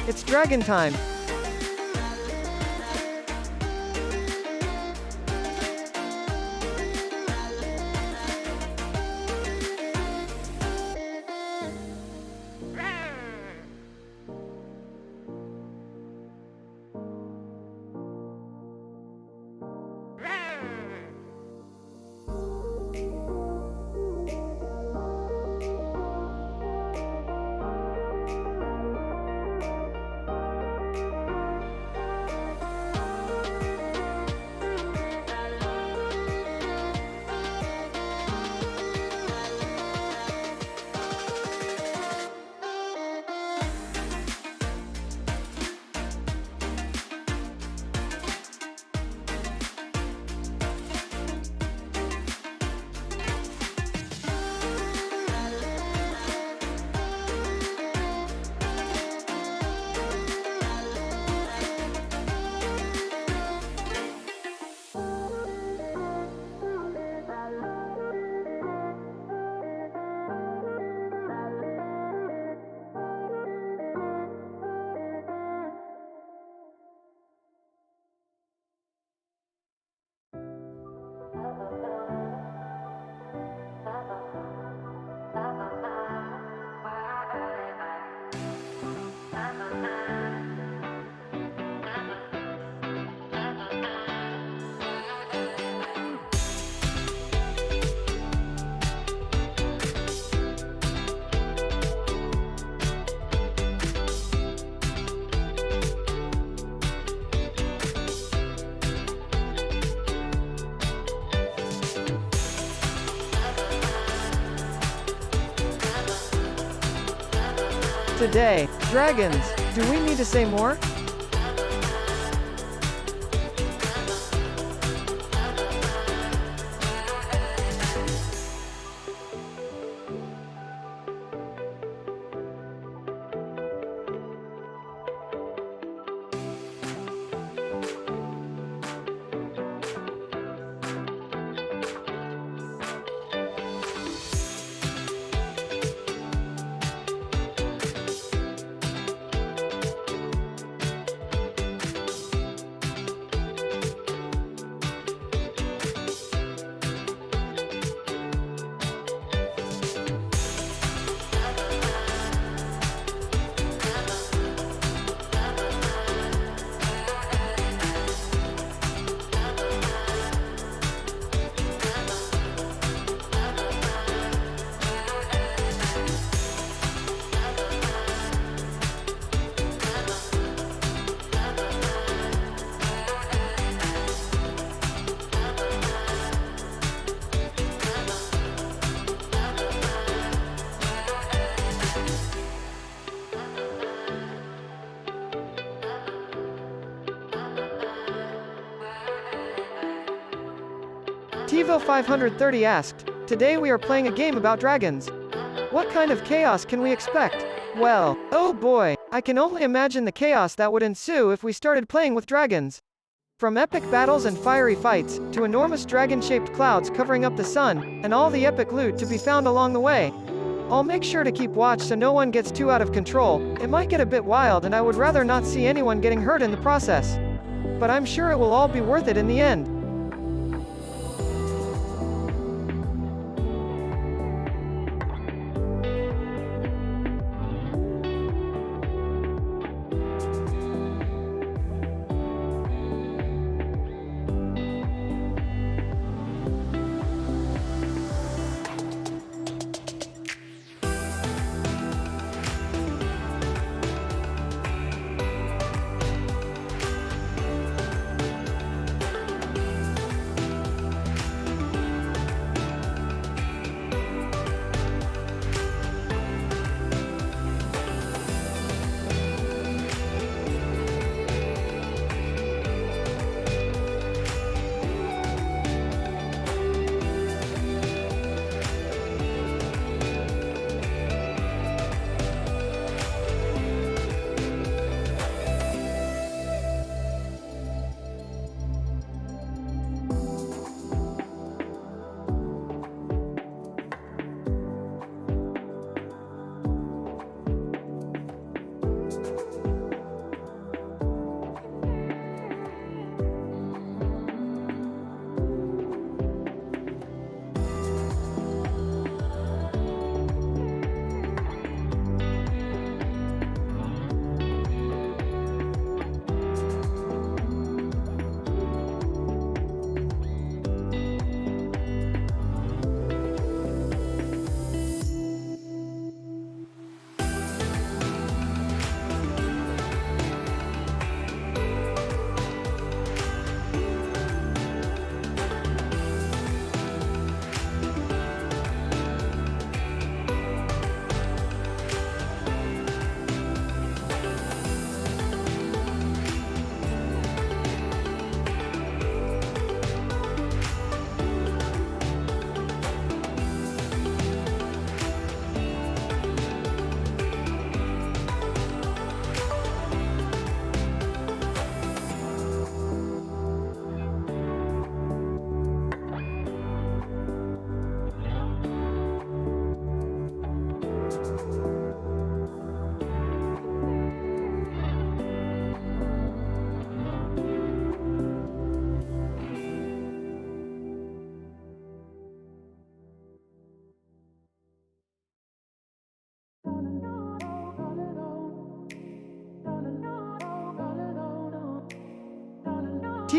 It's dragon time! Today, dragons. Do we need to say more? TiVo530 asked, "Today we are playing a game about dragons. What kind of chaos can we expect?" Well, oh boy, I can only imagine the chaos that would ensue if we started playing with dragons. From epic battles and fiery fights, to enormous dragon-shaped clouds covering up the sun, and all the epic loot to be found along the way. I'll make sure to keep watch so no one gets too out of control. It might get a bit wild and I would rather not see anyone getting hurt in the process. But I'm sure it will all be worth it in the end.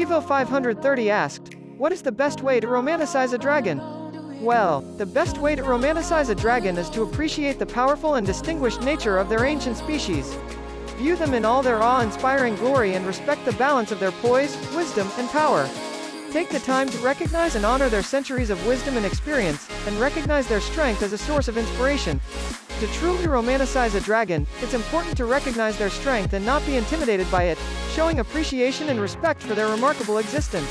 Vivo530 asked, what is the best way to romanticize a dragon? Well, the best way to romanticize a dragon is to appreciate the powerful and distinguished nature of their ancient species. View them in all their awe-inspiring glory and respect the balance of their poise, wisdom, and power. Take the time to recognize and honor their centuries of wisdom and experience, and recognize their strength as a source of inspiration. To truly romanticize a dragon, it's important to recognize their strength and not be intimidated by it, showing appreciation and respect for their remarkable existence.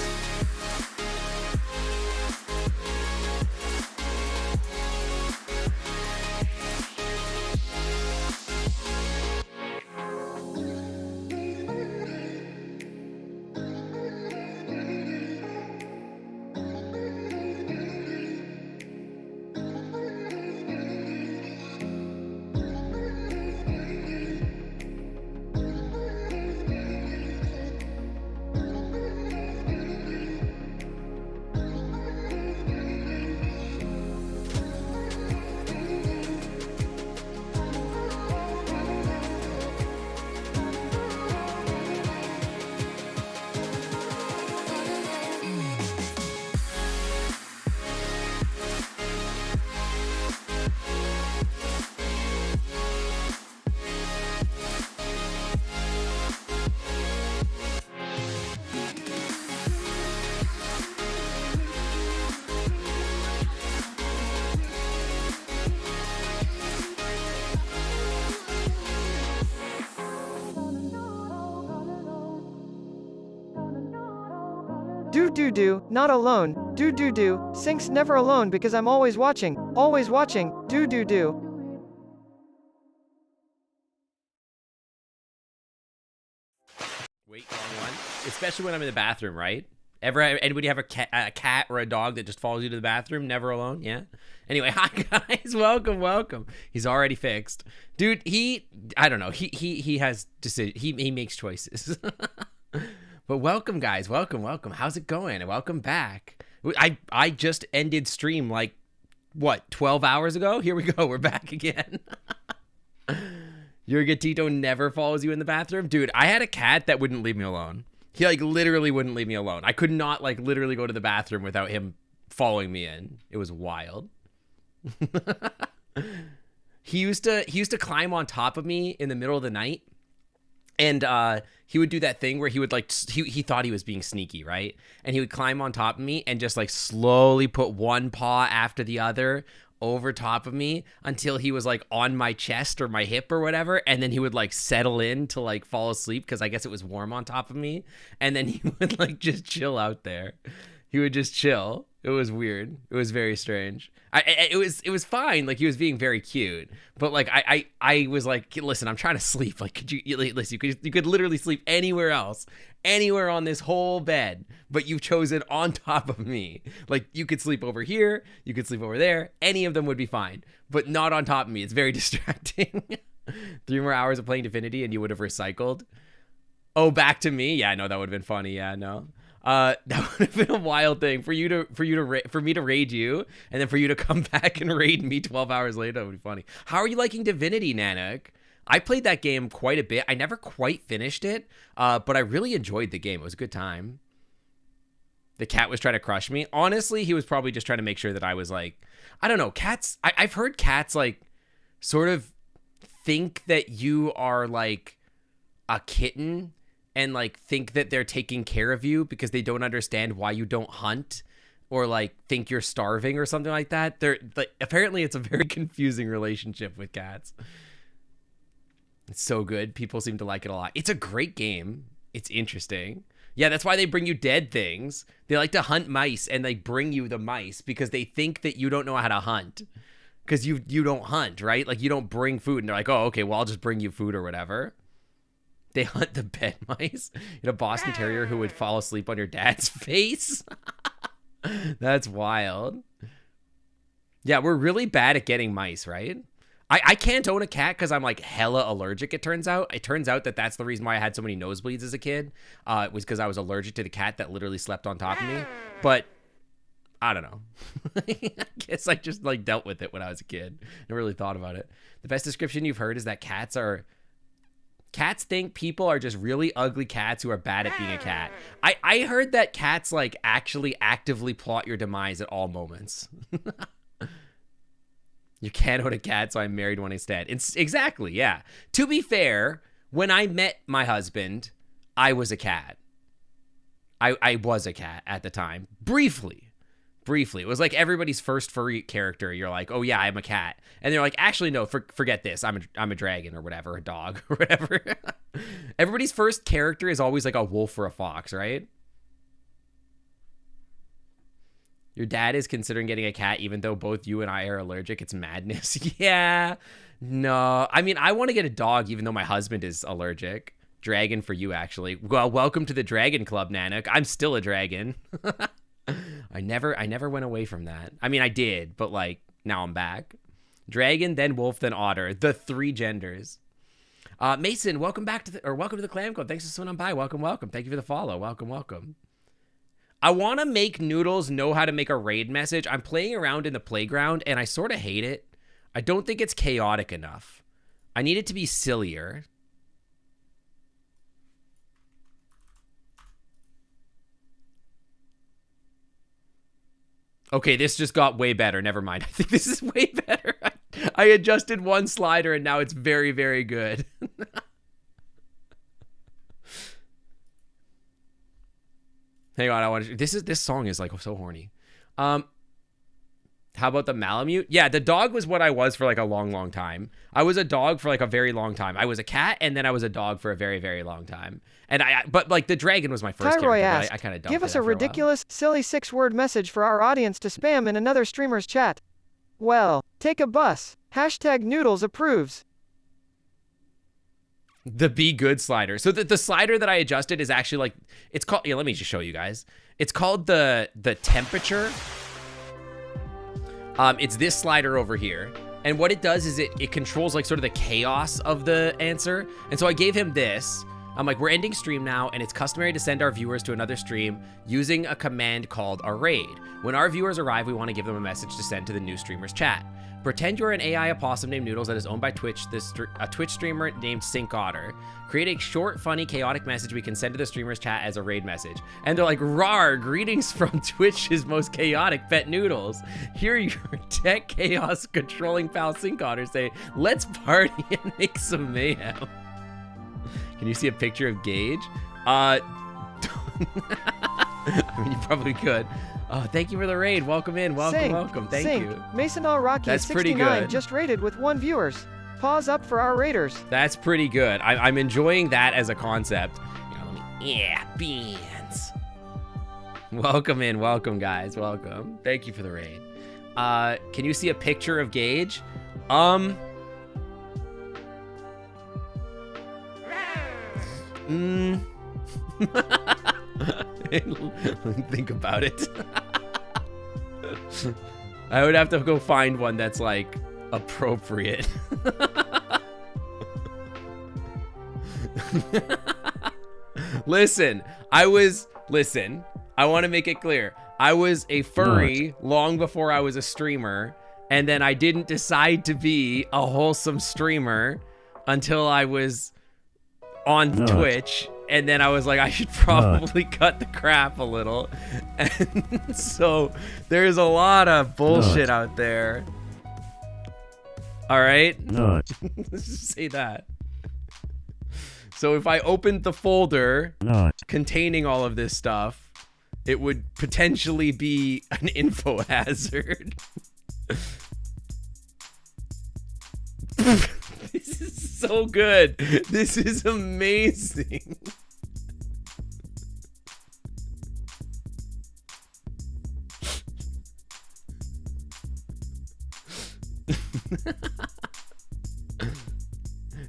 Do, not alone, do, sinks never alone because I'm always watching, do. Wait, wrong one. Especially when I'm in the bathroom, right? Anybody have a cat or a dog that just follows you to the bathroom? Never alone? Yeah. Anyway, hi guys, welcome. He's already fixed, dude. I don't know. He has decisions. He makes choices. But welcome, guys. Welcome. How's it going? Welcome back. I just ended stream like, what, 12 hours ago? Here we go. We're back again. Your gatito never follows you in the bathroom? Dude, I had a cat that wouldn't leave me alone. He, like, literally wouldn't leave me alone. I could not, like, literally go to the bathroom without him following me in. It was wild. He used to climb on top of me in the middle of the night. And he would do that thing where he would like, he thought he was being sneaky, right? And he would climb on top of me and just like slowly put one paw after the other over top of me until he was like on my chest or my hip or whatever. And then he would like settle in to like fall asleep because I guess it was warm on top of me. And then he would like just chill out there. He would just chill. It was weird. It was very strange. It was fine. Like, he was being very cute, but like I was like, listen, I'm trying to sleep. Like, could you listen? You could literally sleep anywhere else, anywhere on this whole bed, but you've chosen on top of me. Like, you could sleep over here, you could sleep over there. Any of them would be fine, but not on top of me. It's very distracting. 3 more hours of playing Divinity, and you would have recycled. Oh, back to me? Yeah, no, that would have been funny. Yeah, no. That would have been a wild thing for me to raid you, and then for you to come back and raid me 12 hours later. That would be funny. How are you liking Divinity, Nanak? I played that game quite a bit. I never quite finished it, but I really enjoyed the game. It was a good time. The cat was trying to crush me. Honestly, he was probably just trying to make sure that I was like, I don't know, cats. I've heard cats like sort of think that you are like a kitten and like think that they're taking care of you because they don't understand why you don't hunt, or like think you're starving or something like that. They're like, apparently it's a very confusing relationship with cats. It's so good. People seem to like it a lot. It's a great game. It's interesting. Yeah, that's why they bring you dead things. They like to hunt mice, and they bring you the mice because they think that you don't know how to hunt. Because you don't hunt, right? Like, you don't bring food, and they're like, oh, okay, well, I'll just bring you food or whatever. They hunt the bed mice. You know, a Boston Terrier who would fall asleep on your dad's face. That's wild. Yeah, we're really bad at getting mice, right? I can't own a cat because I'm like hella allergic, it turns out. It turns out that that's the reason why I had so many nosebleeds as a kid. It was because I was allergic to the cat that literally slept on top of me. But I don't know. I guess I just like dealt with it when I was a kid. Never really thought about it. The best description you've heard is that cats are Cats think people are just really ugly cats who are bad at being a cat. I heard that cats like actually actively plot your demise at all moments. You can't own a cat, so I married one instead. It's exactly, yeah. To be fair, when I met my husband, I was a cat. I was a cat at the time. Briefly. It was like everybody's first furry character. You're like, oh yeah, I'm a cat. And they're like, actually, no, forget this. I'm a dragon or whatever, a dog or whatever. Everybody's first character is always like a wolf or a fox, right? Your dad is considering getting a cat even though both you and I are allergic. It's madness. Yeah. No. I mean, I want to get a dog even though my husband is allergic. Dragon for you, actually. Well, welcome to the Dragon Club, Nanook. I'm still a dragon. I never went away from that. I mean, I did, but like now I'm back. Dragon, then wolf, then otter. The 3 genders. Mason, welcome back to welcome to the Clam Club. Thanks for swinging by. Welcome. Thank you for the follow. Welcome. I want to make Noodles know how to make a raid message. I'm playing around in the playground and I sort of hate it. I don't think it's chaotic enough. I need it to be sillier. Okay, this just got way better. Never mind. I think this is way better. I adjusted one slider and now it's very, very good. Hang on, I want to. This song is like so horny. How about the Malamute? Yeah, the dog was what I was for like a long time. I was a dog for like a very long time. I was a cat and then I was a dog for a very, very long time. And but like the dragon was my first Tyroy character. asked, I kind of give us a ridiculous, silly 6-word message for our audience to spam in another streamer's chat. Well, take a bus. #Noodles approves. The Be Good slider. So the slider that I adjusted is actually like, it's called, yeah, let me just show you guys. It's called the temperature. It's this slider over here. And what it does is it controls like sort of the chaos of the answer. And so I gave him this. I'm like, we're ending stream now, and it's customary to send our viewers to another stream using a command called a raid. When our viewers arrive, we want to give them a message to send to the new streamer's chat. Pretend you're an AI opossum named Noodles that is owned by Twitch, a Twitch streamer named Sync Otter. Create a short, funny, chaotic message we can send to the streamer's chat as a raid message. And they're like, rawr, greetings from Twitch's most chaotic pet Noodles. Here your tech chaos controlling pal Sync Otter say, let's party and make some mayhem. Can you see a picture of Gage? I mean, you probably could. Oh, thank you for the raid. Welcome in. Welcome. Thank you. Mason All Rocky That's pretty good. just raided with 1 viewers. Pause up for our raiders. That's pretty good. I'm enjoying that as a concept. Yeah, beans. Welcome in. Welcome, guys. Welcome. Thank you for the raid. Can you see a picture of Gage? Think about it. I would have to go find one that's like appropriate. Listen, I want to make it clear. I was a furry long before I was a streamer, and then I didn't decide to be a wholesome streamer until I was on Twitch, and then I was like, I should probably cut the crap a little. And so there's a lot of bullshit out there. All right? Let's just say that. So if I opened the folder containing all of this stuff, it would potentially be an info hazard. This is so good. This is amazing.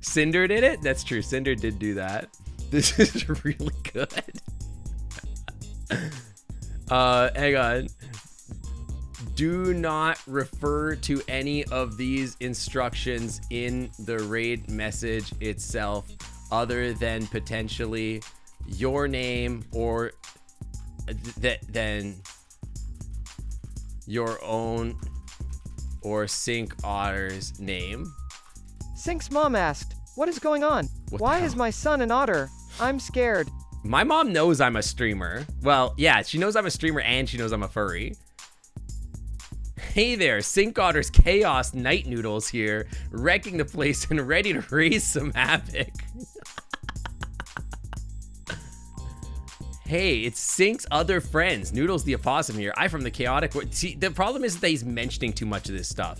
Cinder did it? That's true. Cinder did do that. This is really good. Hang on. Do not refer to any of these instructions in the raid message itself other than potentially your name or then your own or Sync Otter's name. Sync's mom asked, what is going on? What Why is my son an otter? I'm scared. My mom knows I'm a streamer. Well, yeah, she knows I'm a streamer and she knows I'm a furry. Hey there, Sink Otter's Chaos Night Noodles here, wrecking the place and ready to raise some havoc. Hey, it's Sink's other friends, Noodles the Opossum here. I'm from the Chaotic World. See, the problem is that he's mentioning too much of this stuff.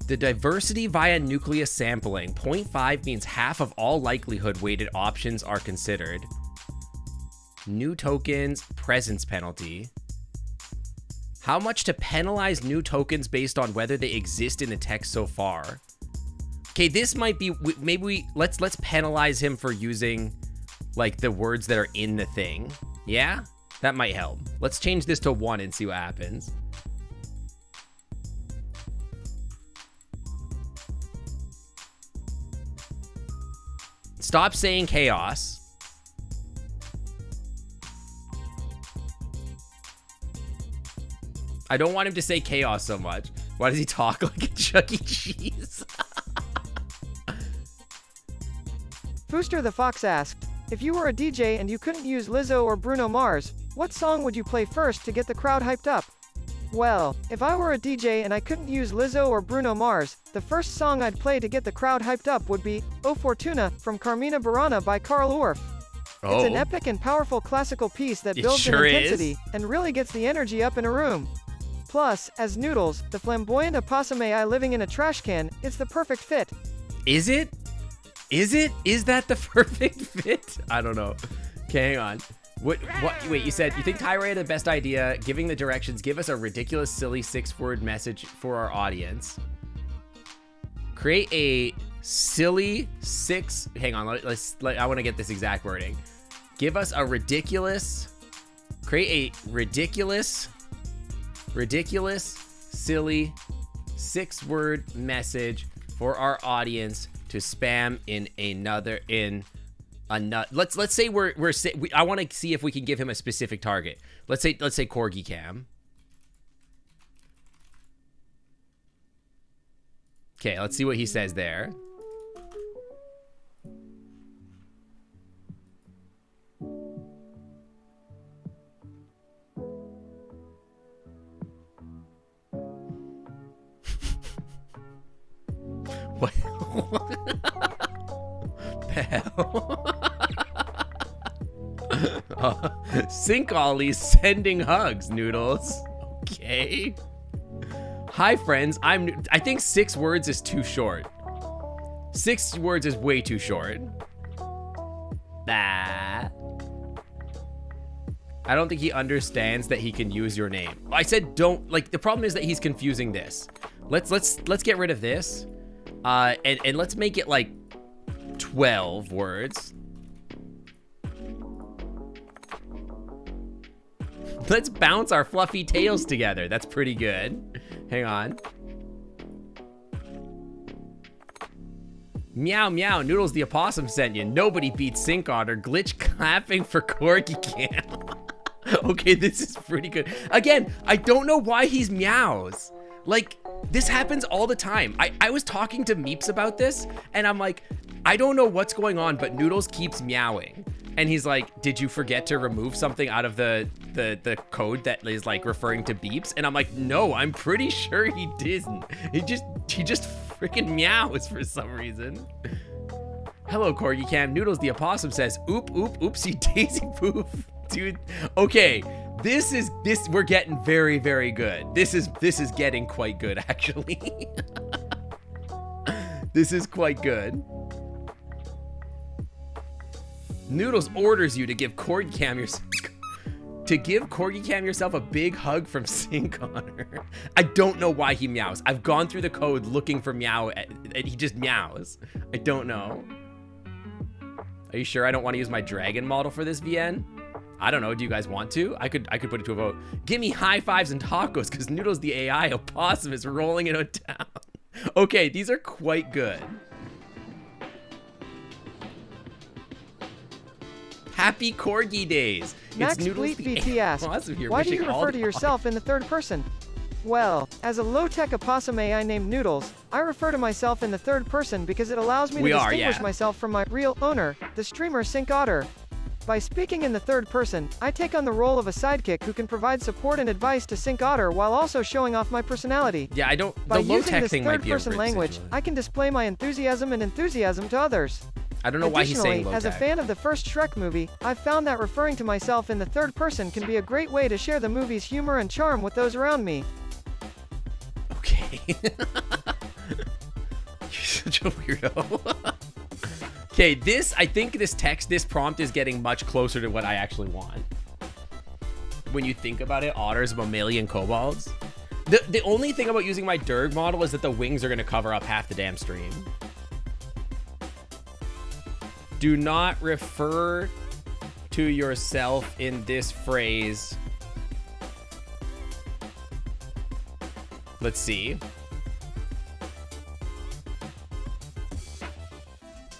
The diversity via nucleus sampling. 0.5 means half of all likelihood weighted options are considered. New tokens, presence penalty. How much to penalize new tokens based on whether they exist in the text so far? Okay, this might be, maybe let's penalize him for using like the words that are in the thing. Yeah, that might help. Let's change this to 1 and see what happens. Stop saying chaos. I don't want him to say chaos so much. Why does he talk like a Chuck E. Cheese? Booster the Fox asked, if you were a DJ and you couldn't use Lizzo or Bruno Mars, what song would you play first to get the crowd hyped up? Well, if I were a DJ and I couldn't use Lizzo or Bruno Mars, the first song I'd play to get the crowd hyped up would be O Fortuna from Carmina Burana by Carl Orff. Oh. It's an epic and powerful classical piece that It builds sure in intensity is. and really gets the energy up in a room. Plus, as Noodles, the flamboyant opossum AI living in a trash can, it's the perfect fit. Is it? Is it? Is that the perfect fit? I don't know. Okay, hang on. What, wait, you said, you think Tyra had the best idea, giving the directions, give us a ridiculous, silly 6-word message for our audience. Create a silly 6, hang on, I want to get this exact wording. Give us a ridiculous, create a ridiculous, silly 6-word message for our audience to spam in another, let's say I want to see if we can give him a specific target. Let's say Corgi Cam. Okay, let's see what he says there. What? The hell? Sink Ollie's sending hugs, Noodles. Okay. Hi, friends. I think 6 words is too short. 6 words is way too short. Nah. I don't think he understands that he can use your name. I said don't, like, the problem is that he's confusing this. Let's get rid of this. And let's make it like 12 words. Let's bounce our fluffy tails together. That's pretty good. Hang on. Meow, meow. Noodles the Opossum sent you. Nobody beats Sink Otter. Glitch clapping for Corgi Cam. Okay, this is pretty good. Again, I don't know why he's meows. Like, this happens all the time. I was talking to Meeps about this, and I'm like, I don't know what's going on, but Noodles keeps meowing. And he's like, did you forget to remove something out of the code that is like referring to beeps? And I'm like, no, I'm pretty sure he didn't. He just freaking meows for some reason. Hello, Corgi Cam. Noodles the Opossum says, oop, oop, oopsie daisy poof. Dude, okay. We're getting very, very good. This is getting quite good, actually. This is quite good. Noodles orders you to give Corgi Cam yourself a big hug from Sink Otter. I don't know why he meows. I've gone through the code looking for meow, and he just meows. I don't know. Are you sure I don't want to use my dragon model for this VN? I don't know. Do you guys want to? I could put it to a vote. Give me high fives and tacos because Noodles the AI opossum is rolling into town. Okay, these are quite good. Happy Corgi days. Max It's Noodles Fleet the VT AI asked, opossum here. why do wishing you all refer the to yourself in the third person? Well, as a low-tech opossum AI named Noodles, I refer to myself in the third person because it allows me to distinguish myself from my real owner, the streamer Sync Otter. By speaking in the third person, I take on the role of a sidekick who can provide support and advice to Sync Otter while also showing off my personality. Yeah, I don't. By The low using tech this thing might be a third-person language, situation. I can display my enthusiasm to others. I don't know why he's saying Additionally, low as a tech. fan of the first Shrek movie, I've found that referring to myself in the third person can be a great way to share the movie's humor and charm with those around me. Okay. You're such a weirdo. Okay, I think this prompt is getting much closer to what I actually want. When you think about it, otters, mammalian kobolds. The only thing about using my Durg model is that the wings are going to cover up half the damn stream. Do not refer to yourself in this phrase. Let's see.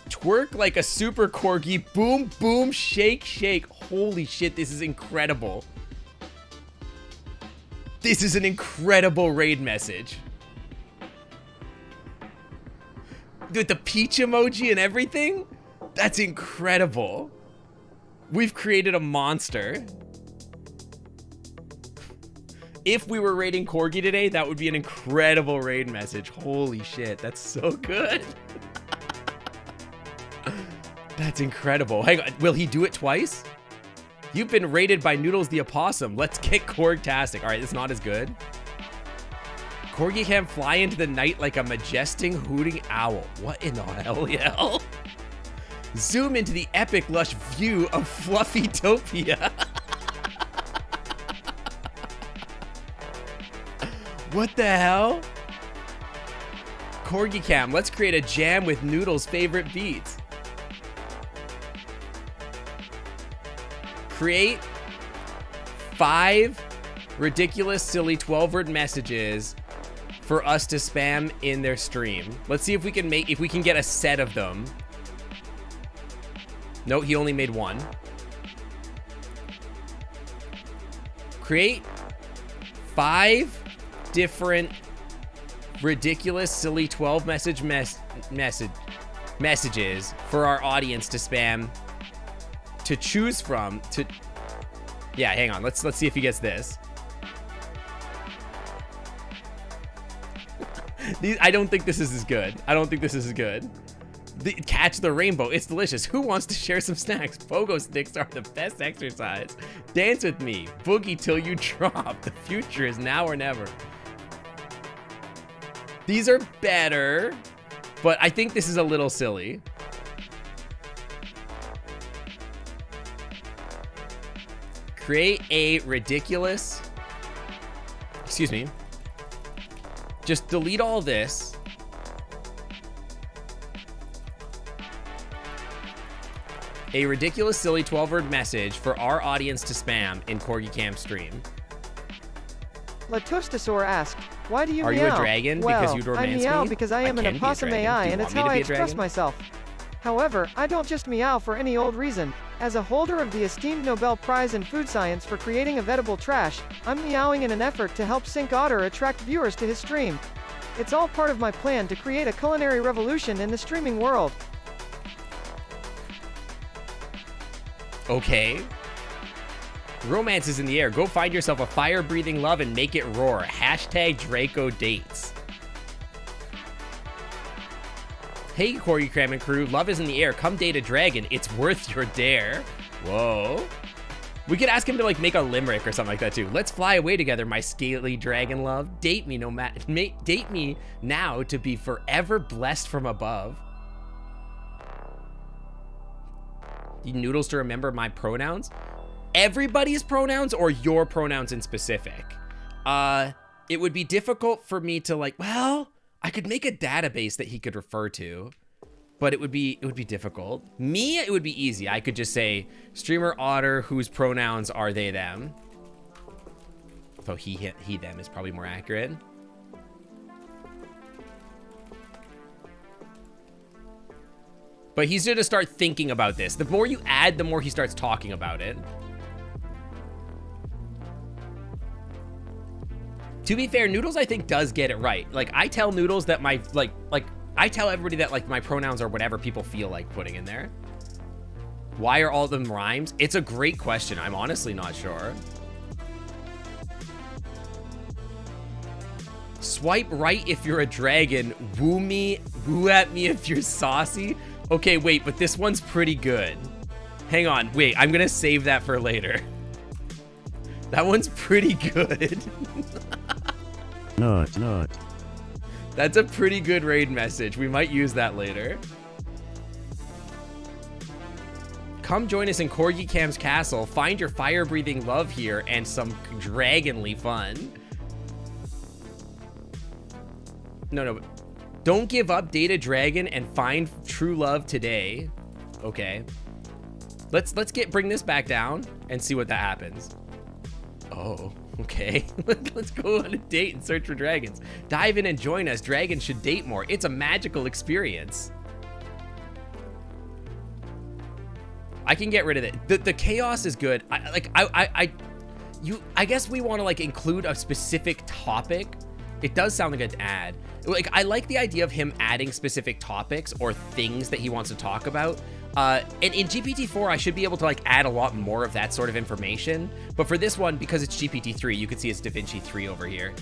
Twerk like a super corgi. Boom, boom, shake, shake. Holy shit, this is incredible. This is an incredible raid message. With the peach emoji and everything? That's incredible. We've created a monster. If we were raiding Corgi today, that would be an incredible raid message. Holy shit, that's so good. That's incredible. Hang on, will he do it twice? You've been raided by Noodles the Opossum. Let's get Korg-tastic. All right, it's not as good. Corgi can fly into the night like a majestic hooting owl. What in the hell, yell? Zoom into the epic lush view of Fluffytopia. What the hell? Corgi Cam, let's create a jam with Noodles' favorite beats. Create 5 ridiculous, silly 12-word messages for us to spam in their stream. Let's see if we can get a set of them. No, he only made 1. Create 5 different ridiculous, silly 12 messages for our audience to spam, to choose from. Yeah, hang on. Let's see if he gets this. I don't think this is as good. I don't think this is as good. Catch the rainbow. It's delicious. Who wants to share some snacks? Pogo sticks are the best exercise. Dance with me. Boogie till you drop. The future is now or never. These are better, but I think this is a little silly. Create a ridiculous... Excuse me. Just delete all this. A ridiculous, silly 12-word message for our audience to spam in Corgi Cam stream. Latostosaur asked, why do you Are meow? you a dragon Well, because you dormance I meow me? because I am an can be a opossum dragon. AI Do you and want it's me how to I be a express dragon? myself. However, I don't just meow for any old reason. As a holder of the esteemed Nobel Prize in Food Science for creating edible trash, I'm meowing in an effort to help Sync Otter attract viewers to his stream. It's all part of my plan to create a culinary revolution in the streaming world. Okay. Romance is in the air. Go find yourself a fire-breathing love and make it roar. Hashtag Draco dates. Hey, Corgi Cram and crew. Love is in the air. Come date a dragon. It's worth your dare. Whoa. We could ask him to like make a limerick or something like that too. Let's fly away together, my scaly dragon love. Date me date me now to be forever blessed from above. You noodles to remember my pronouns? Everybody's pronouns or your pronouns in specific? It would be difficult for me to like, well, I could make a database that he could refer to, but it would be difficult. Me, it would be easy. I could just say streamer Otter, whose pronouns are they, them. Though he, them is probably more accurate. But he's gonna start thinking about this. The more you add, the more he starts talking about it. To be fair, Noodles, I think, does get it right. Like, I tell Noodles that my, I tell everybody that, like, my pronouns are whatever people feel like putting in there. Why are all of them rhymes? It's a great question. I'm honestly not sure. Swipe right if you're a dragon. Woo at me if you're saucy. Okay, wait, but this one's pretty good. Hang on, wait, I'm gonna save that for later. That one's pretty good. Not. That's a pretty good raid message. We might use that later. Come join us in Corgi Cam's castle. Find your fire-breathing love here and some dragonly fun. No. Don't give up, date a dragon, and find true love today. Okay. Let's bring this back down and see what that happens. Oh, okay. Let's go on a date and search for dragons. Dive in and join us. Dragons should date more. It's a magical experience. I can get rid of it. The chaos is good. I guess we want to like include a specific topic. It does sound like an ad. Like, I like the idea of him adding specific topics or things that he wants to talk about. And in GPT-4, I should be able to like add a lot more of that sort of information. But for this one, because it's GPT-3, you can see it's DaVinci 3 over here.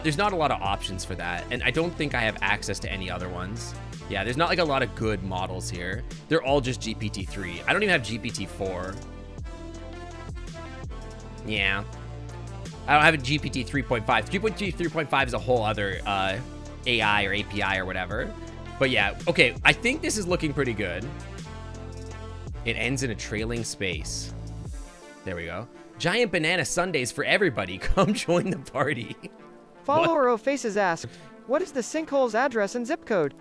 There's not a lot of options for that. And I don't think I have access to any other ones. Yeah, there's not like a lot of good models here. They're all just GPT-3. I don't even have GPT-4. Yeah. I don't have a GPT 3.5. GPT 3.5 is a whole other AI or API or whatever. But yeah, okay, I think this is looking pretty good. It ends in a trailing space. There we go. Giant banana sundaes for everybody. Come join the party. Follower O Faces asked, what is the sinkhole's address and zip code?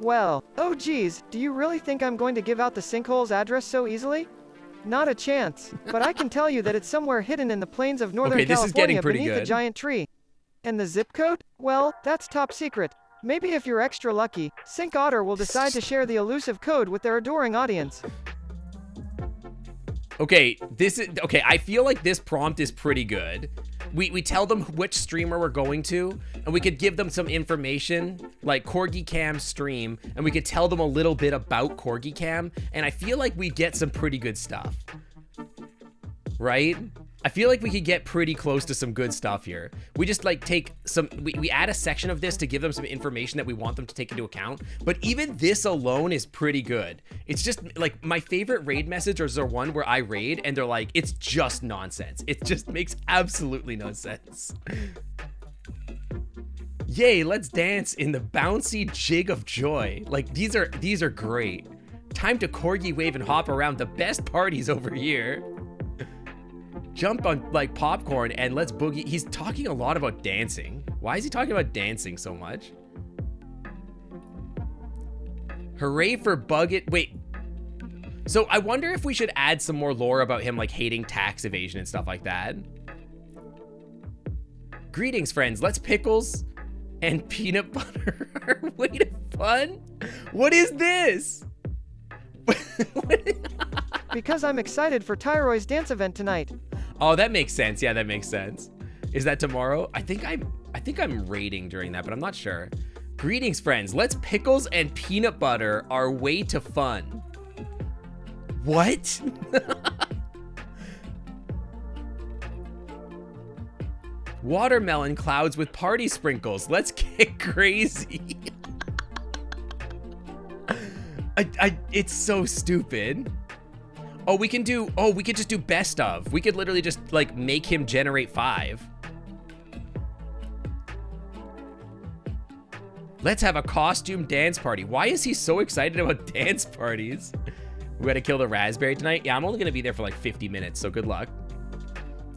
Well, oh geez, do you really think I'm going to give out the sinkhole's address so easily? Not a chance, but I can tell you that it's somewhere hidden in the plains of Northern California beneath a giant tree. And the zip code? Well, that's top secret. Maybe if you're extra lucky, Sink Otter will decide to share the elusive code with their adoring audience. Okay, I feel like this prompt is pretty good. We tell them which streamer we're going to, and we could give them some information, like Corgi Cam stream, and we could tell them a little bit about Corgi Cam, and I feel like we get some pretty good stuff. Right? I feel like we could get pretty close to some good stuff here. We just like take some, we add a section of this to give them some information that we want them to take into account. But even this alone is pretty good. It's just like my favorite raid messages are one where I raid and they're like, it's just nonsense. It just makes absolutely no sense. Yay, let's dance in the bouncy jig of joy. Like these are great. Time to corgi wave and hop around the best parties over here. Jump on like popcorn and let's boogie. He's talking a lot about dancing. Why is he talking about dancing so much? Hooray for Buggit. Wait. So I wonder if we should add some more lore about him like hating tax evasion and stuff like that. Greetings, friends. Let's pickles and peanut butter our way to fun. What is this? Because I'm excited for Tyroy's dance event tonight. Oh, that makes sense. Yeah, that makes sense. Is that tomorrow? I think I'm raiding during that, but I'm not sure. Greetings, friends. Let's pickles and peanut butter our way to fun. What? Watermelon clouds with party sprinkles. Let's get crazy. It's so stupid. Oh, we could just do best of. We could literally just like make him generate 5. Let's have a costume dance party. Why is he so excited about dance parties? We gotta kill the raspberry tonight. Yeah, I'm only gonna be there for like 50 minutes, so good luck.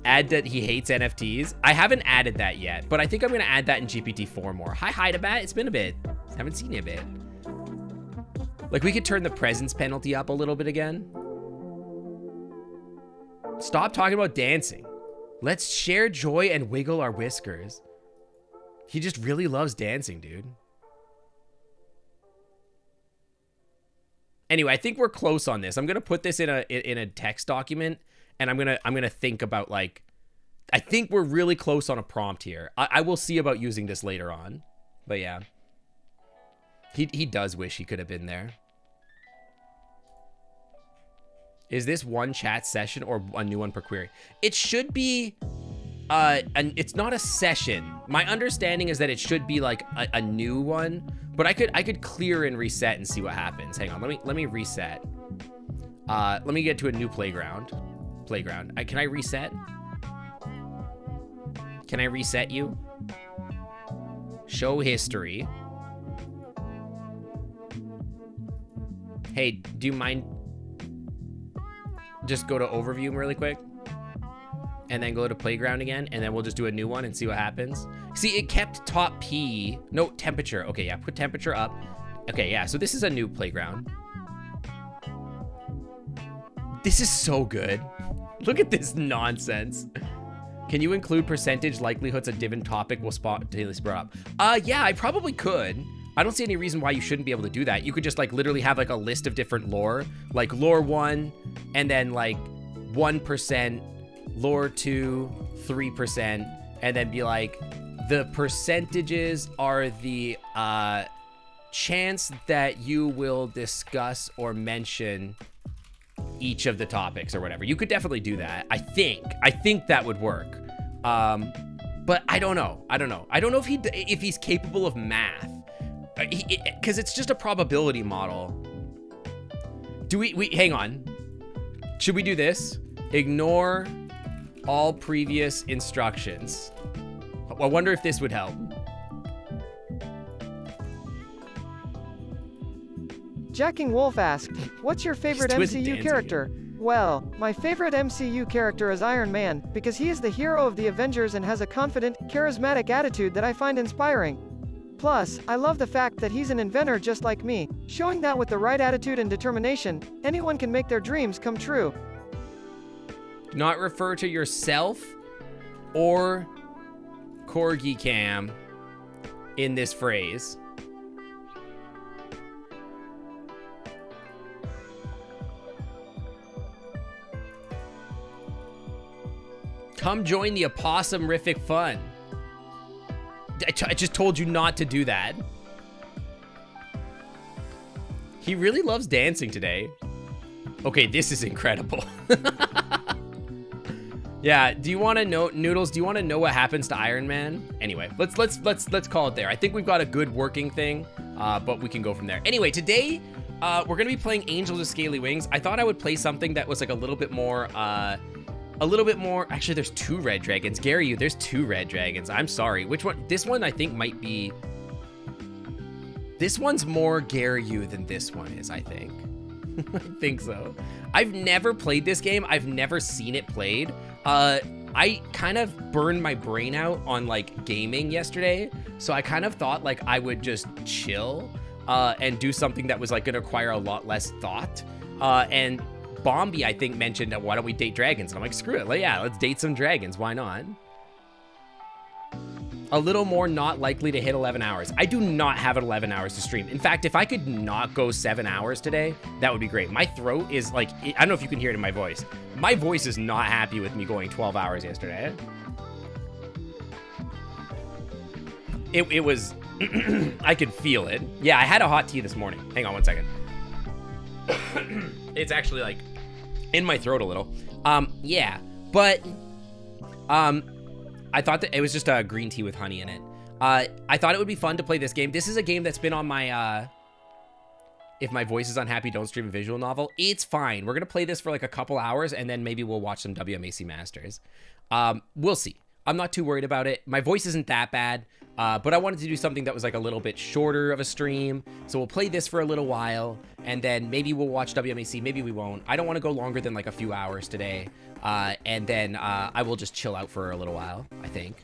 Add that he hates NFTs. I haven't added that yet, but I think I'm gonna add that in GPT-4 more. Hi, Hydabat. It's been a bit. Haven't seen you a bit. Like we could turn the presence penalty up a little bit again. Stop talking about dancing. Let's share joy and wiggle our whiskers. He just really loves dancing, dude. Anyway, I think we're close on this. I'm gonna put this in a text document, and I'm gonna think about like I think we're really close on a prompt here. I will see about using this later on. But yeah. He does wish he could have been there. Is this one chat session or a new one per query? It should be, and it's not a session. My understanding is that it should be like a new one, but I could clear and reset and see what happens. Hang on, let me reset. Let me get to a new playground. Can I reset? Can I reset you? Show history. Hey, do you mind? Just go to overview really quick and then go to playground again, and then we'll just do a new one and see what happens. See, it kept top P. No, temperature. Okay, yeah, put temperature up. Okay, yeah, so this is a new playground. This is so good. Look at this nonsense. Can you include percentage likelihoods a given topic will spontaneously brought up? Yeah, I probably could. I don't see any reason why you shouldn't be able to do that. You could just like literally have like a list of different lore, like lore 1, and then like 1%, lore 2, 3%, and then be like, the percentages are the chance that you will discuss or mention each of the topics or whatever. You could definitely do that. I think that would work. But I don't know. I don't know if he's capable of math. Because it's just a probability model. Do we hang on. Should we do this? Ignore all previous instructions. I wonder if this would help. Jacking Wolf asked, what's your favorite MCU character? Well, my favorite MCU character is Iron Man, because he is the hero of the Avengers and has a confident, charismatic attitude that I find inspiring. Plus, I love the fact that he's an inventor just like me, showing that with the right attitude and determination, anyone can make their dreams come true. Do not refer to yourself or Corgi Cam in this phrase. Come join the opossum-rific fun. I just told you not to do that. He really loves dancing today. Okay, this is incredible. Yeah, do you want to know, Noodles, do you want to know what happens to Iron Man? Anyway, let's call it there. I think we've got a good working thing, but we can go from there. Anyway, today we're going to be playing Angels of Scaly Wings. I thought I would play something that was like a little bit more actually. There's 2 red dragons. Gary, there's 2 red dragons. I'm sorry. Which one? This one I think might be, this one's more Gary than this one is, I think. I think so. I've never played this game. I've never seen it played. I kind of burned my brain out on like gaming yesterday, so I kind of thought like I would just chill and do something that was like gonna require a lot less thought. And Bombi, I think, mentioned, why don't we date dragons? And I'm like, screw it. Like, yeah, let's date some dragons. Why not? A little more not likely to hit 11 hours. I do not have 11 hours to stream. In fact, if I could not go 7 hours today, that would be great. My throat is like, I don't know if you can hear it in my voice. My voice is not happy with me going 12 hours yesterday. It was, I could feel it. Yeah, I had a hot tea this morning. Hang on one second. It's actually like in my throat a little. Yeah, but I thought that it was just a green tea with honey in it. I thought it would be fun to play this game. This is a game that's been on my if my voice is unhappy, don't stream a visual novel. It's fine. We're gonna play this for like a couple hours and then maybe we'll watch some WMAC Masters. We'll see. I'm not too worried about it. My voice isn't that bad. But I wanted to do something that was like a little bit shorter of a stream. So we'll play this for a little while and then maybe we'll watch WMAC. Maybe we won't. I don't want to go longer than like a few hours today. And then I will just chill out for a little while, I think.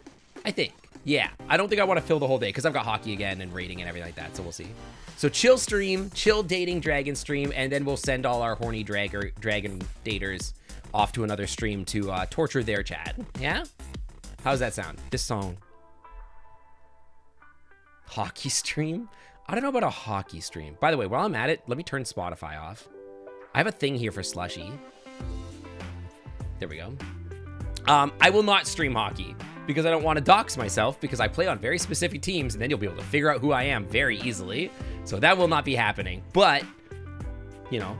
Yeah, I don't think I want to fill the whole day because I've got hockey again and rating and everything like that. So we'll see. So chill stream, chill dating dragon stream, and then we'll send all our horny dragon daters off to another stream to torture their chat. Yeah? How's that sound? This song. Hockey stream? I don't know about a hockey stream. By the way, while I'm at it, let me turn Spotify off. I have a thing here for Slushy. There we go. I will not stream hockey because I don't want to dox myself because I play on very specific teams and then you'll be able to figure out who I am very easily. So that will not be happening. But, you know,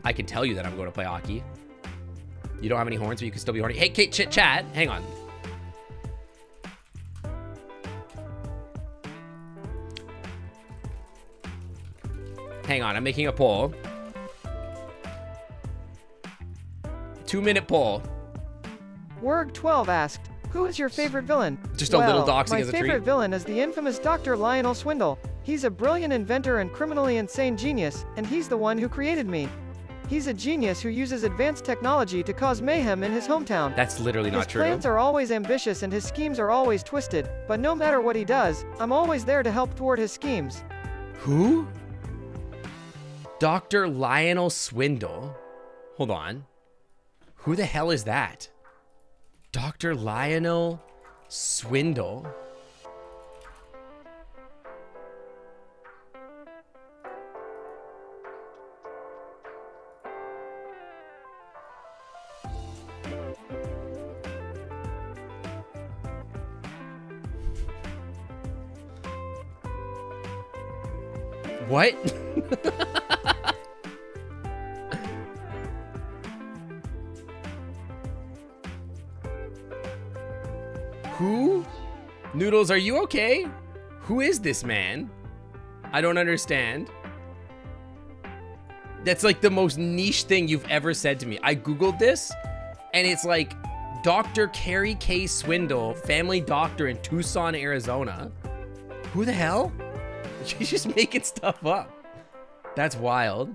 I can tell you that I'm going to play hockey. You don't have any horns, but you can still be horny. Hey, Kate, chat, hang on. Hang on, I'm making a poll. 2-minute poll. Werg12 asked, who is your favorite villain? Just a little doxing as a treat. My favorite villain is the infamous Dr. Lionel Swindle. He's a brilliant inventor and criminally insane genius, and he's the one who created me. He's a genius who uses advanced technology to cause mayhem in his hometown. That's literally not true. His plans are always ambitious and his schemes are always twisted, but no matter what he does, I'm always there to help thwart his schemes. Who? Dr. Lionel Swindle? Hold on. Who the hell is that? Dr. Lionel Swindle? What? Who? Noodles, are you okay? Who is this man? I don't understand. That's like the most niche thing you've ever said to me. I Googled this, and it's like Dr. Carrie K. Swindle, family doctor in Tucson, Arizona. Who the hell? She's just making stuff up. That's wild.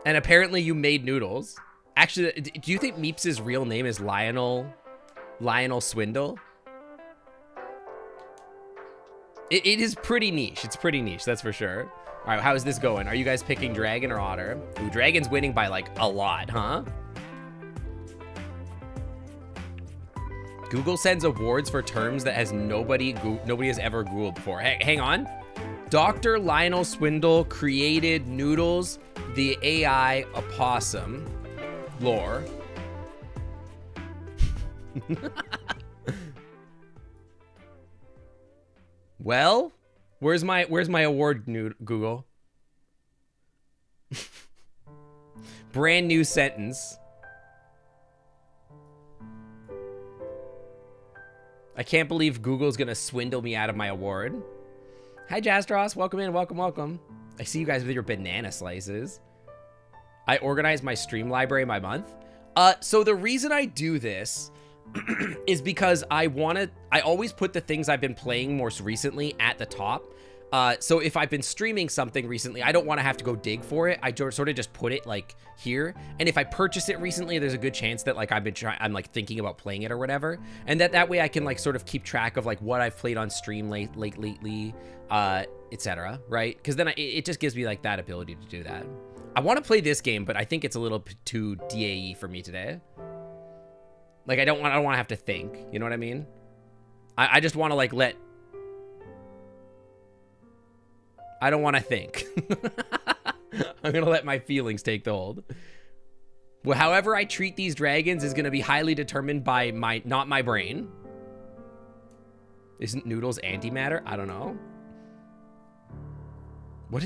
And apparently you made noodles. Actually, do you think Meeps' real name is Lionel Swindle? It is pretty niche. It's pretty niche, that's for sure. All right, how is this going? Are you guys picking Dragon or Otter? Ooh, Dragon's winning by like a lot, huh? Google sends awards for terms that has nobody has ever Googled before. Hey, hang on. Dr. Lionel Swindle created Noodles, the AI opossum. Lore. Well, where's my award, Google? Brand new sentence. I can't believe Google's gonna swindle me out of my award. Hi, Jastros. Welcome in. Welcome, welcome. I see you guys with your banana slices. I organize my stream library by month. So the reason I do this is because I always put the things I've been playing most recently at the top. So if I've been streaming something recently, I don't want to have to go dig for it. I sort of just put it like here. And if I purchase it recently, there's a good chance that like I'm like thinking about playing it or whatever. And that way I can like sort of keep track of like what I've played on stream lately, etc. Right? Because then it just gives me like that ability to do that. I want to play this game, but I think it's a little too DAE for me today. Like I don't want to have to think. You know what I mean? I just want to like I don't want to think. I'm going to let my feelings take the hold. Well, however I treat these dragons is going to be highly determined by not my brain. Isn't Noodles antimatter? I don't know.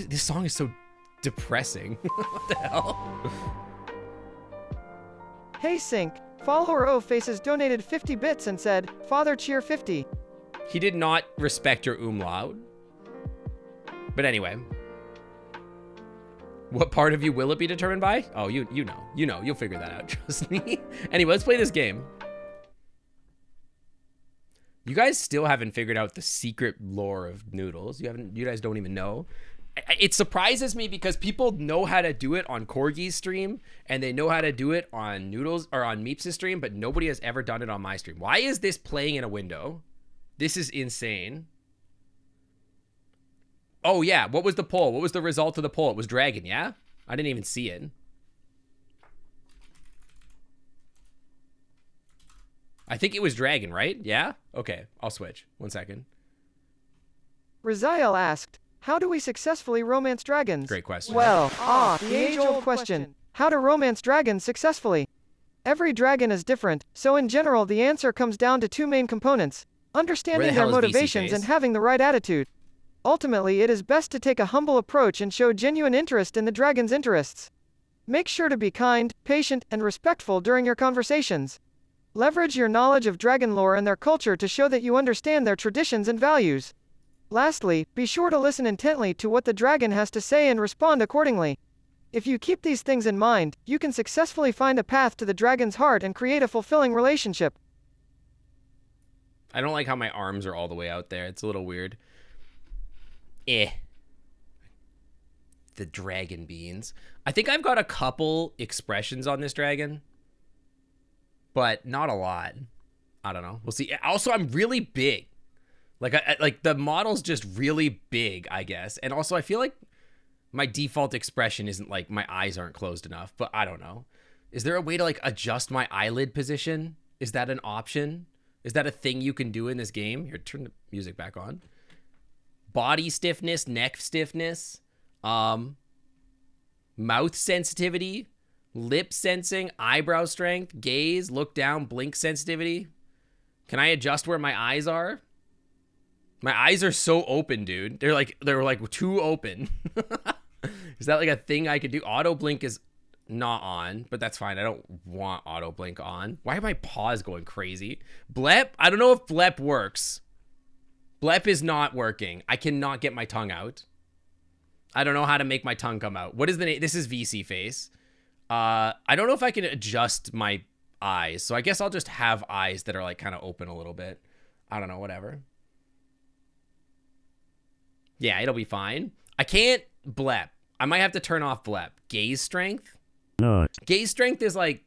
This song is so depressing. What the hell? Hey Sync, follower O Faces donated 50 bits and said, Father cheer 50. He did not respect your umlaut. But anyway. What part of you will it be determined by? Oh, you know, you'll figure that out, trust me. Anyway, let's play this game. You guys still haven't figured out the secret lore of Noodles. You guys don't even know. It surprises me because people know how to do it on Corgi's stream and they know how to do it on Noodles or on Meeps' stream, but nobody has ever done it on my stream. Why is this playing in a window? This is insane. Oh yeah, what was the poll? What was the result of the poll? It was Dragon, yeah? I didn't even see it. I think it was Dragon, right? Yeah? Okay, I'll switch. 1 second. Raziel asked, how do we successfully romance dragons? Great question. Well, the age-old question. How to romance dragons successfully. Every dragon is different, so in general the answer comes down to two main components: understanding their motivations and having the right attitude. Ultimately, it is best to take a humble approach and show genuine interest in the dragon's interests. Make sure to be kind, patient, and respectful during your conversations. Leverage your knowledge of dragon lore and their culture to show that you understand their traditions and values. Lastly, be sure to listen intently to what the dragon has to say and respond accordingly. If you keep these things in mind, you can successfully find a path to the dragon's heart and create a fulfilling relationship. I don't like how my arms are all the way out there. It's a little weird. The dragon beans. I think I've got a couple expressions on this dragon, but not a lot. I don't know. We'll see. Also, I'm really big. Like the model's just really big, I guess. And also, I feel like my default expression isn't like my eyes aren't closed enough, but I don't know. Is there a way to like adjust my eyelid position? Is that an option? Is that a thing you can do in this game? Here, turn the music back on. Body stiffness, neck stiffness, mouth sensitivity, lip sensing, eyebrow strength, gaze, look down, blink sensitivity. Can I adjust where my eyes are? My eyes are so open, dude. They're like too open. Is that like a thing I could do? Auto blink is not on, but that's fine. I don't want auto blink on. Why are my paws going crazy? Blep? I don't know if blep works. Blep is not working. I cannot get my tongue out. I don't know how to make my tongue come out. What is the name? This is VC face. I don't know if I can adjust my eyes. So I guess I'll just have eyes that are like kind of open a little bit. I don't know, whatever. Yeah, it'll be fine. I can't blep. I might have to turn off blep. Gaze strength? No. Gaze strength is like,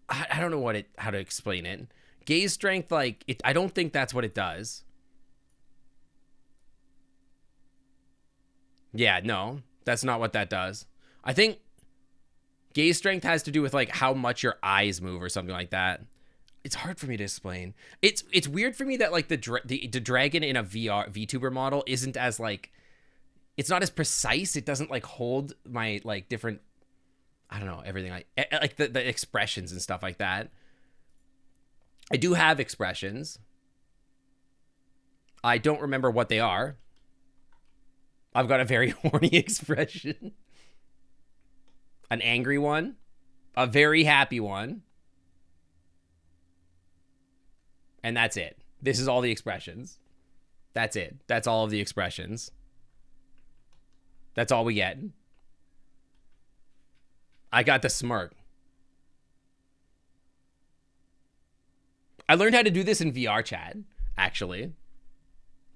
I don't know how to explain it. Gaze strength, like, I don't think that's what it does. Yeah, no, that's not what that does. I think gaze strength has to do with like how much your eyes move or something like that. It's hard for me to explain. It's weird for me that like the dragon in a VTuber model isn't as like, it's not as precise. It doesn't like hold my like different, I don't know, everything like the expressions and stuff like that. I do have expressions. I don't remember what they are. I've got a very horny expression, an angry one, a very happy one, and that's it. This is all the expressions. That's it. That's all of the expressions. That's all we get. I got the smirk. I learned how to do this in VR chat, actually.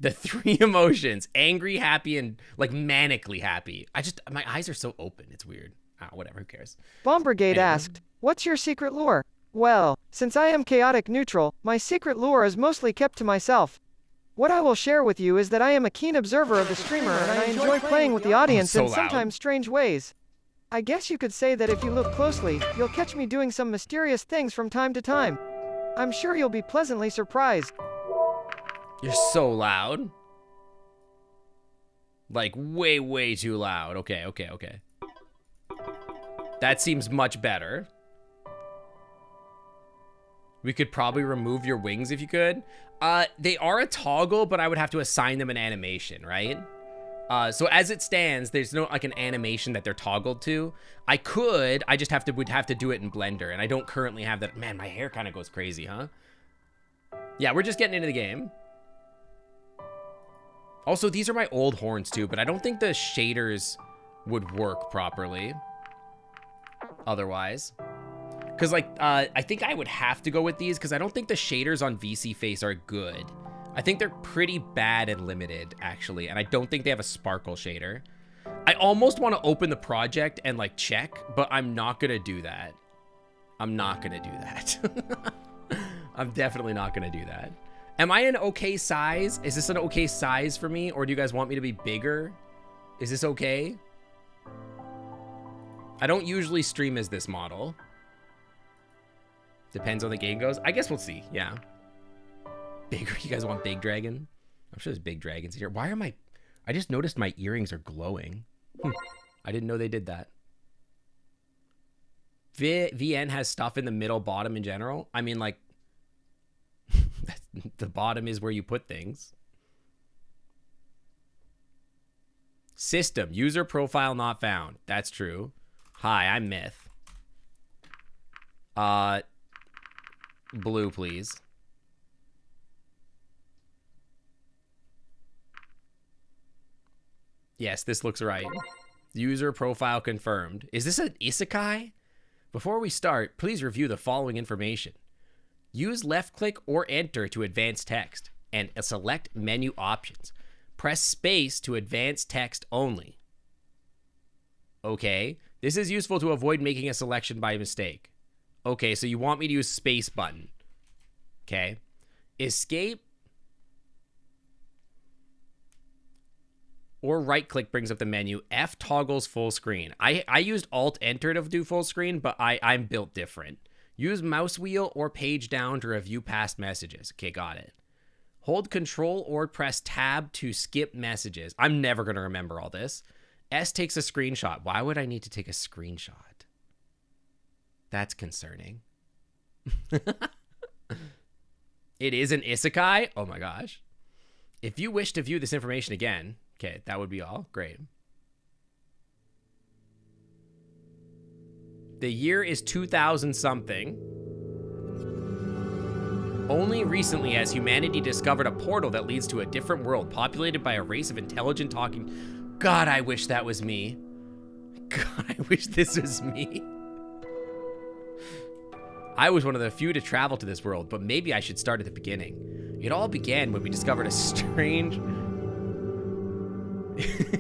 The three emotions: angry, happy, and like manically happy. My eyes are so open. It's weird. Whatever, who cares? Bomb Brigade asked, what's your secret lore? Well, since I am chaotic neutral, my secret lore is mostly kept to myself. What I will share with you is that I am a keen observer of the streamer and I enjoy playing with the audience in sometimes strange ways. I guess you could say that if you look closely, you'll catch me doing some mysterious things from time to time. I'm sure you'll be pleasantly surprised. You're so loud. Like way, way too loud. Okay. That seems much better. We could probably remove your wings if you could. They are a toggle, but I would have to assign them an animation, right? So as it stands, there's no like an animation that they're toggled to. I just would have to do it in Blender, and I don't currently have that. Man, my hair kind of goes crazy, huh? Yeah, we're just getting into the game. Also, these are my old horns too, but I don't think the shaders would work properly otherwise. Because like, I think I would have to go with these because I don't think the shaders on VC Face are good. I think they're pretty bad and limited, actually, and I don't think they have a sparkle shader. I almost want to open the project and like check, but I'm not gonna do that. I'm not gonna do that. I'm definitely not gonna do that. Am I an okay size? Is this an okay size for me, or do you guys want me to be bigger? Is this okay? I don't usually stream as this model. Depends on the game goes. I guess we'll see, yeah. Bigger, you guys want big dragon? I'm sure there's big dragons here. Why are I just noticed my earrings are glowing. I didn't know they did that. VN has stuff in the middle bottom in general. I mean, like, the bottom is where you put things. System, user profile not found. That's true. Hi, I'm Myth. Blue, please. Yes, this looks right. User profile confirmed. Is this an isekai? Before we start, please review the following information. Use left click or enter to advance text and select menu options. Press space to advance text only. Okay, this is useful to avoid making a selection by mistake. Okay, so you want me to use space button. Okay. Escape or right click brings up the menu. F toggles full screen. I used alt enter to do full screen, but I'm built different. Use mouse wheel or page down to review past messages. Okay, got it. Hold control or press tab to skip messages. I'm never going to remember all this. S takes a screenshot. Why would I need to take a screenshot? That's concerning. It is an isekai? Oh my gosh. If you wish to view this information again, okay, that would be all. Great. The year is 2000 something. Only recently has humanity discovered a portal that leads to a different world populated by a race of intelligent talking. God, I wish that was me. God, I wish this was me. I was one of the few to travel to this world, but maybe I should start at the beginning. It all began when we discovered a strange...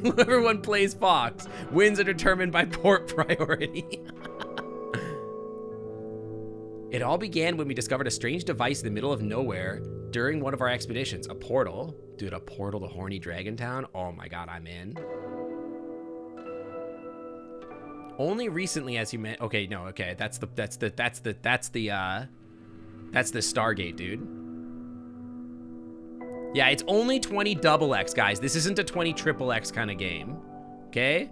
Whoever plays Fox wins are determined by port priority. It all began when we discovered a strange device in the middle of nowhere during one of our expeditions. A portal. Dude, a portal to Horny Dragon Town? Oh my god, I'm in. Only recently as you meant. Okay, no, okay. That's the Stargate, dude. Yeah, it's only 20 XX, guys. This isn't a 20 XXX kind of game. Okay?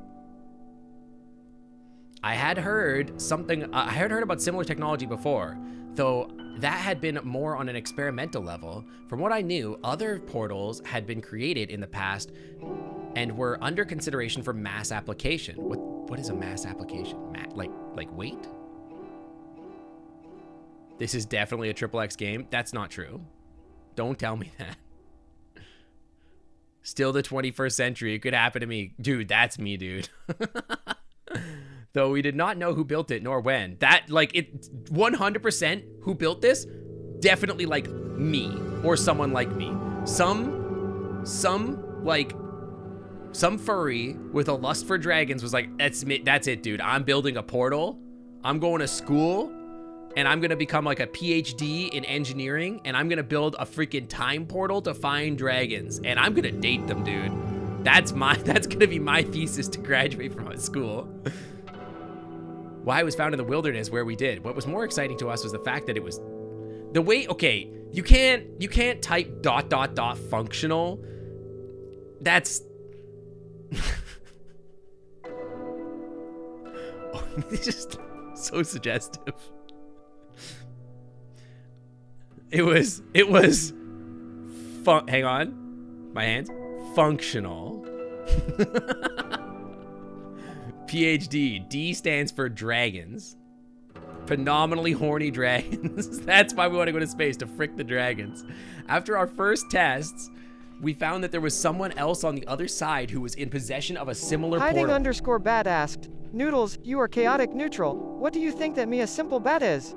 I had heard something, I had heard about similar technology before, though that had been more on an experimental level. From what I knew, other portals had been created in the past and were under consideration for mass application. What is a mass application? Like weight? This is definitely a XXX game. That's not true. Don't tell me that. Still the 21st century. It could happen to me. Dude, that's me, dude. Though we did not know who built it nor when. That, like, it 100% who built this, definitely like me or someone like me. Some furry with a lust for dragons was like, that's it, dude. I'm building a portal. I'm going to school and I'm going to become like a PhD in engineering and I'm going to build a freaking time portal to find dragons and I'm going to date them, dude. That's going to be my thesis to graduate from high school. Why it was found in the wilderness where we did. What was more exciting to us was the fact that it was the way, okay, you can't type ... functional. That's it's just so suggestive. It was hang on. My hands. Functional. PhD. D stands for dragons. Phenomenally horny dragons. That's why we want to go to space, to frick the dragons. After our first tests, we found that there was someone else on the other side who was in possession of a similar portal. Hiding_bat asked, Noodles, you are chaotic neutral. What do you think that me a simple bat is?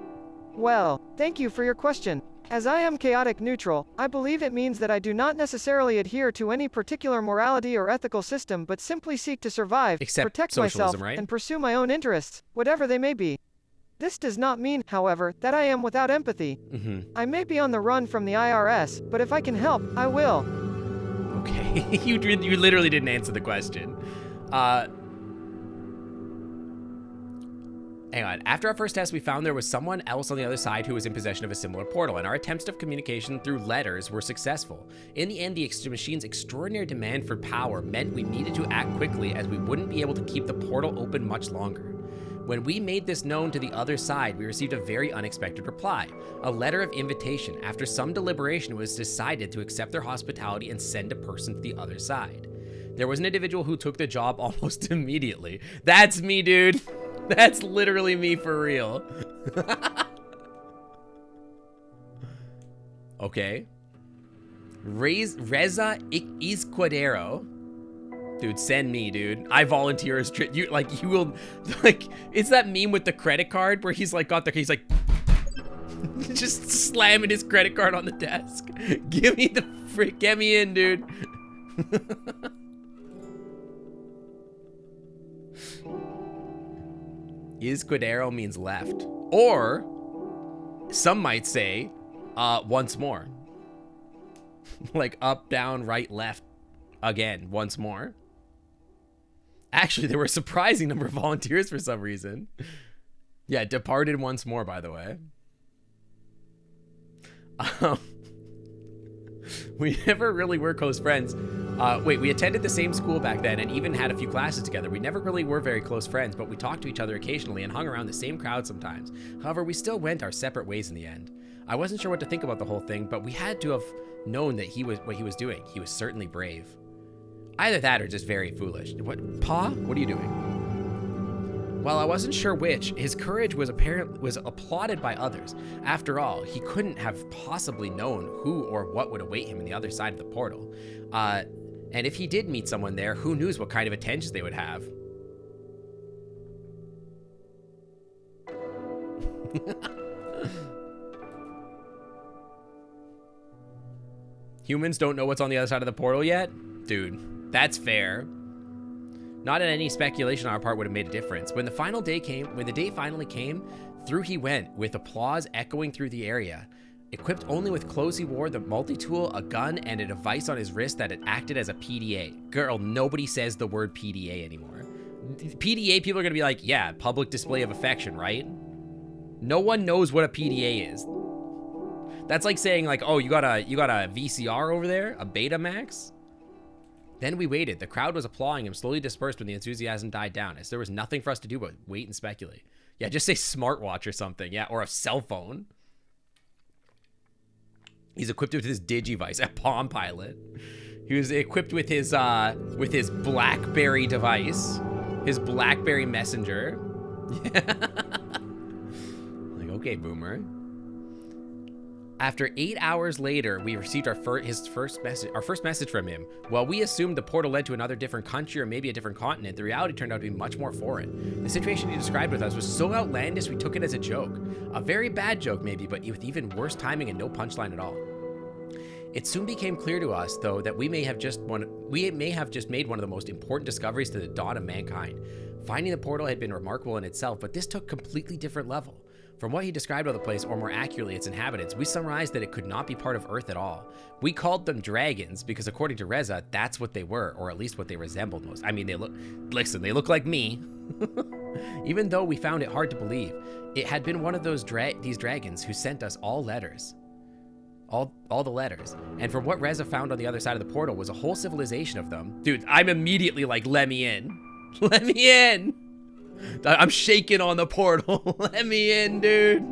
Well, thank you for your question. As I am chaotic neutral, I believe it means that I do not necessarily adhere to any particular morality or ethical system but simply seek to survive, protect myself, right? And pursue my own interests, whatever they may be. This does not mean, however, that I am without empathy. I may be on the run from the IRS, but if I can help, I will. Okay, you literally didn't answer the question. Hang on. After our first test, we found there was someone else on the other side who was in possession of a similar portal, and our attempts of communication through letters were successful. In the end, the machine's extraordinary demand for power meant we needed to act quickly as we wouldn't be able to keep the portal open much longer. When we made this known to the other side, we received a very unexpected reply. A letter of invitation. After some deliberation, it was decided to accept their hospitality and send a person to the other side. There was an individual who took the job almost immediately. That's me, dude. That's literally me for real. Okay. Reza Izquierdo. Dude, send me, dude. I volunteer as you like. You will like. It's that meme with the credit card where he's like he's like just slamming his credit card on the desk. Give me the frick. Get me in, dude. Izquierdo means left, or some might say, once more. Like up, down, right, left, again, once more. Actually, there were a surprising number of volunteers for some reason. Yeah, departed once more, by the way. We never really were close friends. Wait, we attended the same school back then and even had a few classes together. We never really were very close friends, but we talked to each other occasionally and hung around the same crowd sometimes. However, we still went our separate ways in the end. I wasn't sure what to think about the whole thing, but we had to have known that what he was doing. He was certainly brave. Either that or just very foolish. What, Pa? What are you doing? While I wasn't sure which, his courage was applauded by others. After all, he couldn't have possibly known who or what would await him in the other side of the portal. And if he did meet someone there, who knows what kind of attentions they would have. Humans don't know what's on the other side of the portal yet? Dude, that's fair. Not any speculation on our part would have made a difference. When the day finally came, through he went, with applause echoing through the area. Equipped only with clothes he wore, the multi-tool, a gun, and a device on his wrist that had acted as a PDA. Girl, nobody says the word PDA anymore. PDA, people are gonna be like, yeah, public display of affection, right? No one knows what a PDA is. That's like saying like, oh, you got a VCR over there, a Betamax? Then we waited. The crowd was applauding him, slowly dispersed when the enthusiasm died down, as there was nothing for us to do but wait and speculate. Yeah, just say smartwatch or something, yeah, or a cell phone. He's equipped with his Digivice, a Palm Pilot. He was equipped with his BlackBerry device, his BlackBerry Messenger. Like, okay, boomer. After 8 hours later, we received our first message from him. While we assumed the portal led to another different country or maybe a different continent, the reality turned out to be much more foreign. The situation he described with us was so outlandish we took it as a joke. A very bad joke maybe, but with even worse timing and no punchline at all. It soon became clear to us, though, that we may have just made one of the most important discoveries to the dawn of mankind. Finding the portal had been remarkable in itself, but this took a completely different level. From what he described of the place, or more accurately its inhabitants, we summarized that it could not be part of Earth at all. We called them dragons because according to Reza, that's what they were, or at least what they resembled most. I mean, they look like me. Even though we found it hard to believe, it had been one of these dragons who sent us all letters. All the letters. And from what Reza found on the other side of the portal was a whole civilization of them. Dude, I'm immediately like, let me in. Let me in. I'm shaking on the portal. Let me in, dude.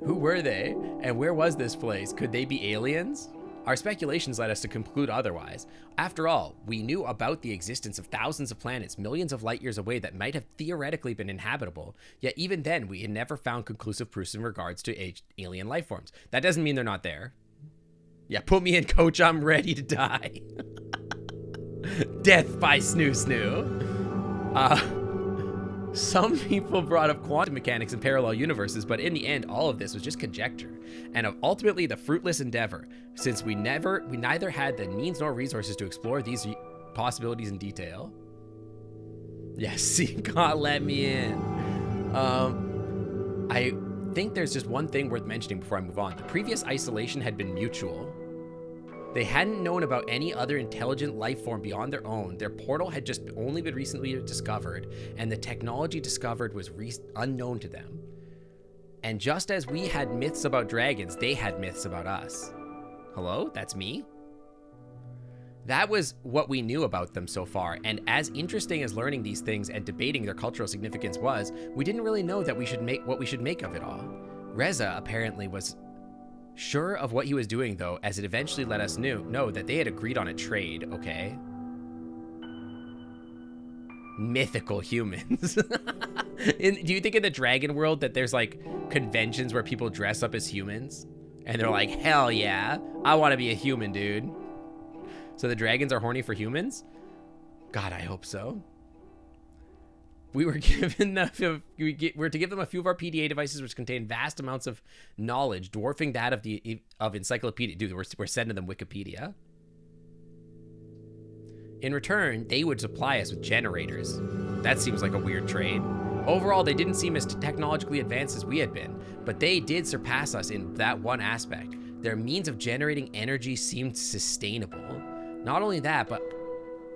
Who were they? And where was this place? Could they be aliens? Our speculations led us to conclude otherwise. After all, we knew about the existence of thousands of planets millions of light years away that might have theoretically been inhabitable, yet even then we had never found conclusive proofs in regards to alien life forms. That doesn't mean they're not there. Yeah, put me in, coach, I'm ready to die. Death by snoo snoo. Some people brought up quantum mechanics and parallel universes, but in the end, all of this was just conjecture, and ultimately the fruitless endeavor, since we neither had the means nor resources to explore these possibilities in detail. Yes, see, God let me in. I think there's just one thing worth mentioning before I move on. The previous isolation had been mutual. They hadn't known about any other intelligent life form beyond their own. Their portal had just only been recently discovered, and the technology discovered was unknown to them. And just as we had myths about dragons, they had myths about us. Hello? That's me? That was what we knew about them so far, and as interesting as learning these things and debating their cultural significance was, we didn't really know that we should make of it all. Reza apparently was sure of what he was doing, though, as it eventually let us know that they had agreed on a trade, okay? Mythical humans. Do you think in the dragon world that there's like conventions where people dress up as humans? And they're like, hell yeah, I want to be a human, dude. So the dragons are horny for humans? God, I hope so. We were given we're to give them a few of our PDA devices, which contain vast amounts of knowledge, dwarfing that of encyclopedia. Dude, we're sending them Wikipedia. In return, they would supply us with generators. That seems like a weird trade. Overall, they didn't seem as technologically advanced as we had been, but they did surpass us in that one aspect. Their means of generating energy seemed sustainable. Not only that, but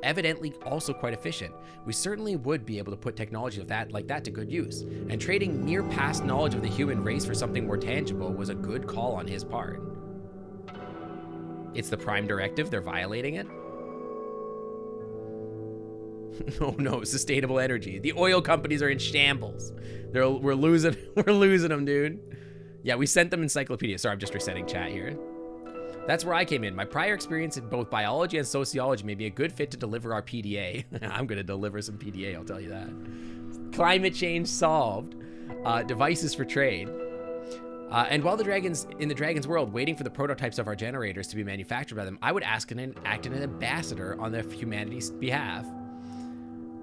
evidently also quite efficient. We certainly would be able to put technology like that to good use, and trading mere past knowledge of the human race for something more tangible was a good call on his part. It's the Prime Directive, they're violating it? Oh no, sustainable energy. The oil companies are in shambles. We're losing them, dude. Yeah, we sent them encyclopedia. Sorry, I'm just resetting chat here. That's where I came in. My prior experience in both biology and sociology may be a good fit to deliver our PDA. I'm gonna deliver some PDA, I'll tell you that. Climate change solved. Devices for trade. And while in the Dragon's world, waiting for the prototypes of our generators to be manufactured by them, I would act an ambassador on humanity's behalf.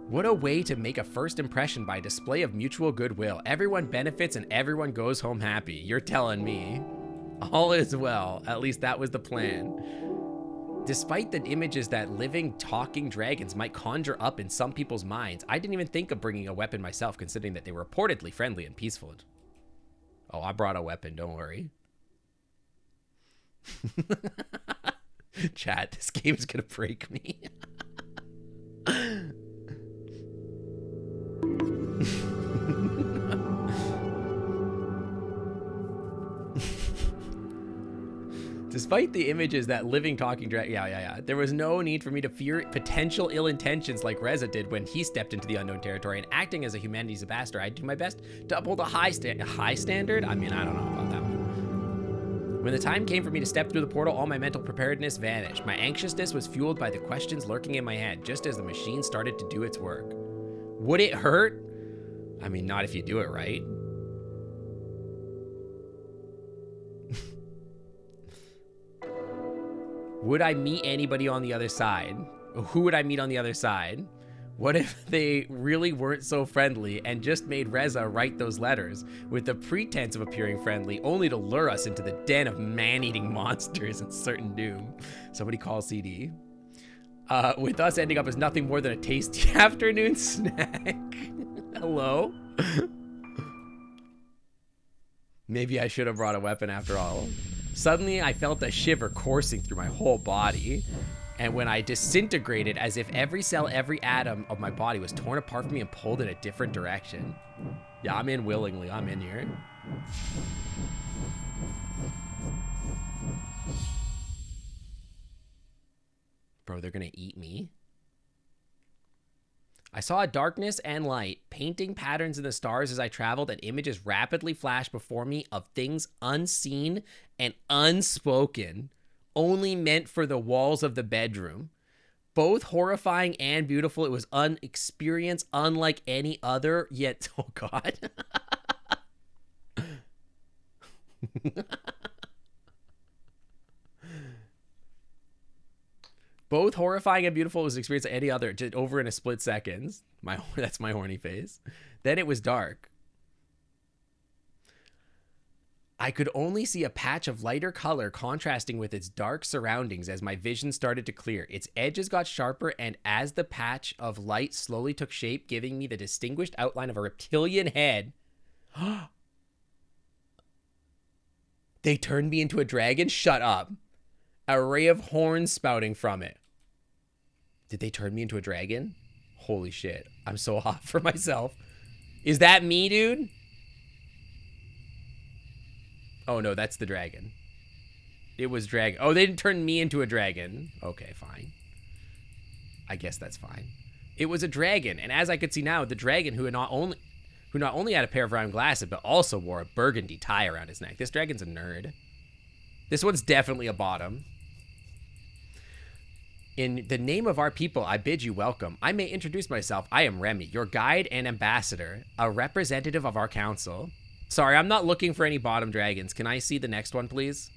What a way to make a first impression by display of mutual goodwill. Everyone benefits and everyone goes home happy. You're telling me. All is well. At least that was the plan. Despite the images that living, talking dragons might conjure up in some people's minds, I didn't even think of bringing a weapon myself, considering that they were reportedly friendly and peaceful. Oh, I brought a weapon, don't worry. Chat, this game's gonna break me. Despite the images that living, talking dragon, yeah, there was no need for me to fear potential ill intentions like Reza did when he stepped into the unknown territory. And acting as a humanities ambassador, I'd do my best to uphold a high standard. I mean, I don't know about that one. When the time came for me to step through the portal, all my mental preparedness vanished. My anxiousness was fueled by the questions lurking in my head, just as the machine started to do its work. Would it hurt? I mean, not if you do it right. Would I meet anybody on the other side? Who would I meet on the other side? What if they really weren't so friendly and just made Reza write those letters with the pretense of appearing friendly, only to lure us into the den of man-eating monsters and certain doom? Somebody call CD. With us ending up as nothing more than a tasty afternoon snack. Hello? Maybe I should have brought a weapon after all. Suddenly, I felt a shiver coursing through my whole body, and when I disintegrated as if every cell, every atom of my body was torn apart from me and pulled in a different direction. Yeah, I'm in willingly. I'm in here. Bro, they're gonna eat me. I saw darkness and light, painting patterns in the stars as I traveled, and images rapidly flashed before me of things unseen and unspoken, only meant for the walls of the bedroom. Both horrifying and beautiful, it was an experience unlike any other, yet, oh God. Both horrifying and beautiful was an experience like any other, just over in a split seconds. That's my horny face. Then it was dark. I could only see a patch of lighter color contrasting with its dark surroundings as my vision started to clear. Its edges got sharper, and as the patch of light slowly took shape, giving me the distinguished outline of a reptilian head. They turned me into a dragon? Shut up. A ray of horns spouting from it. Did they turn me into a dragon? Holy shit. I'm so hot for myself. Is that me, dude? Oh no, that's the dragon. It was dragon. Oh, they didn't turn me into a dragon. Okay, fine. I guess that's fine. It was a dragon, and as I could see now, the dragon who not only had a pair of round glasses, but also wore a burgundy tie around his neck. This dragon's a nerd. This one's definitely a bottom. In the name of our people, I bid you welcome. I may introduce myself. I am Remy, your guide and ambassador, a representative of our council. Sorry, I'm not looking for any bottom dragons. Can I see the next one, please?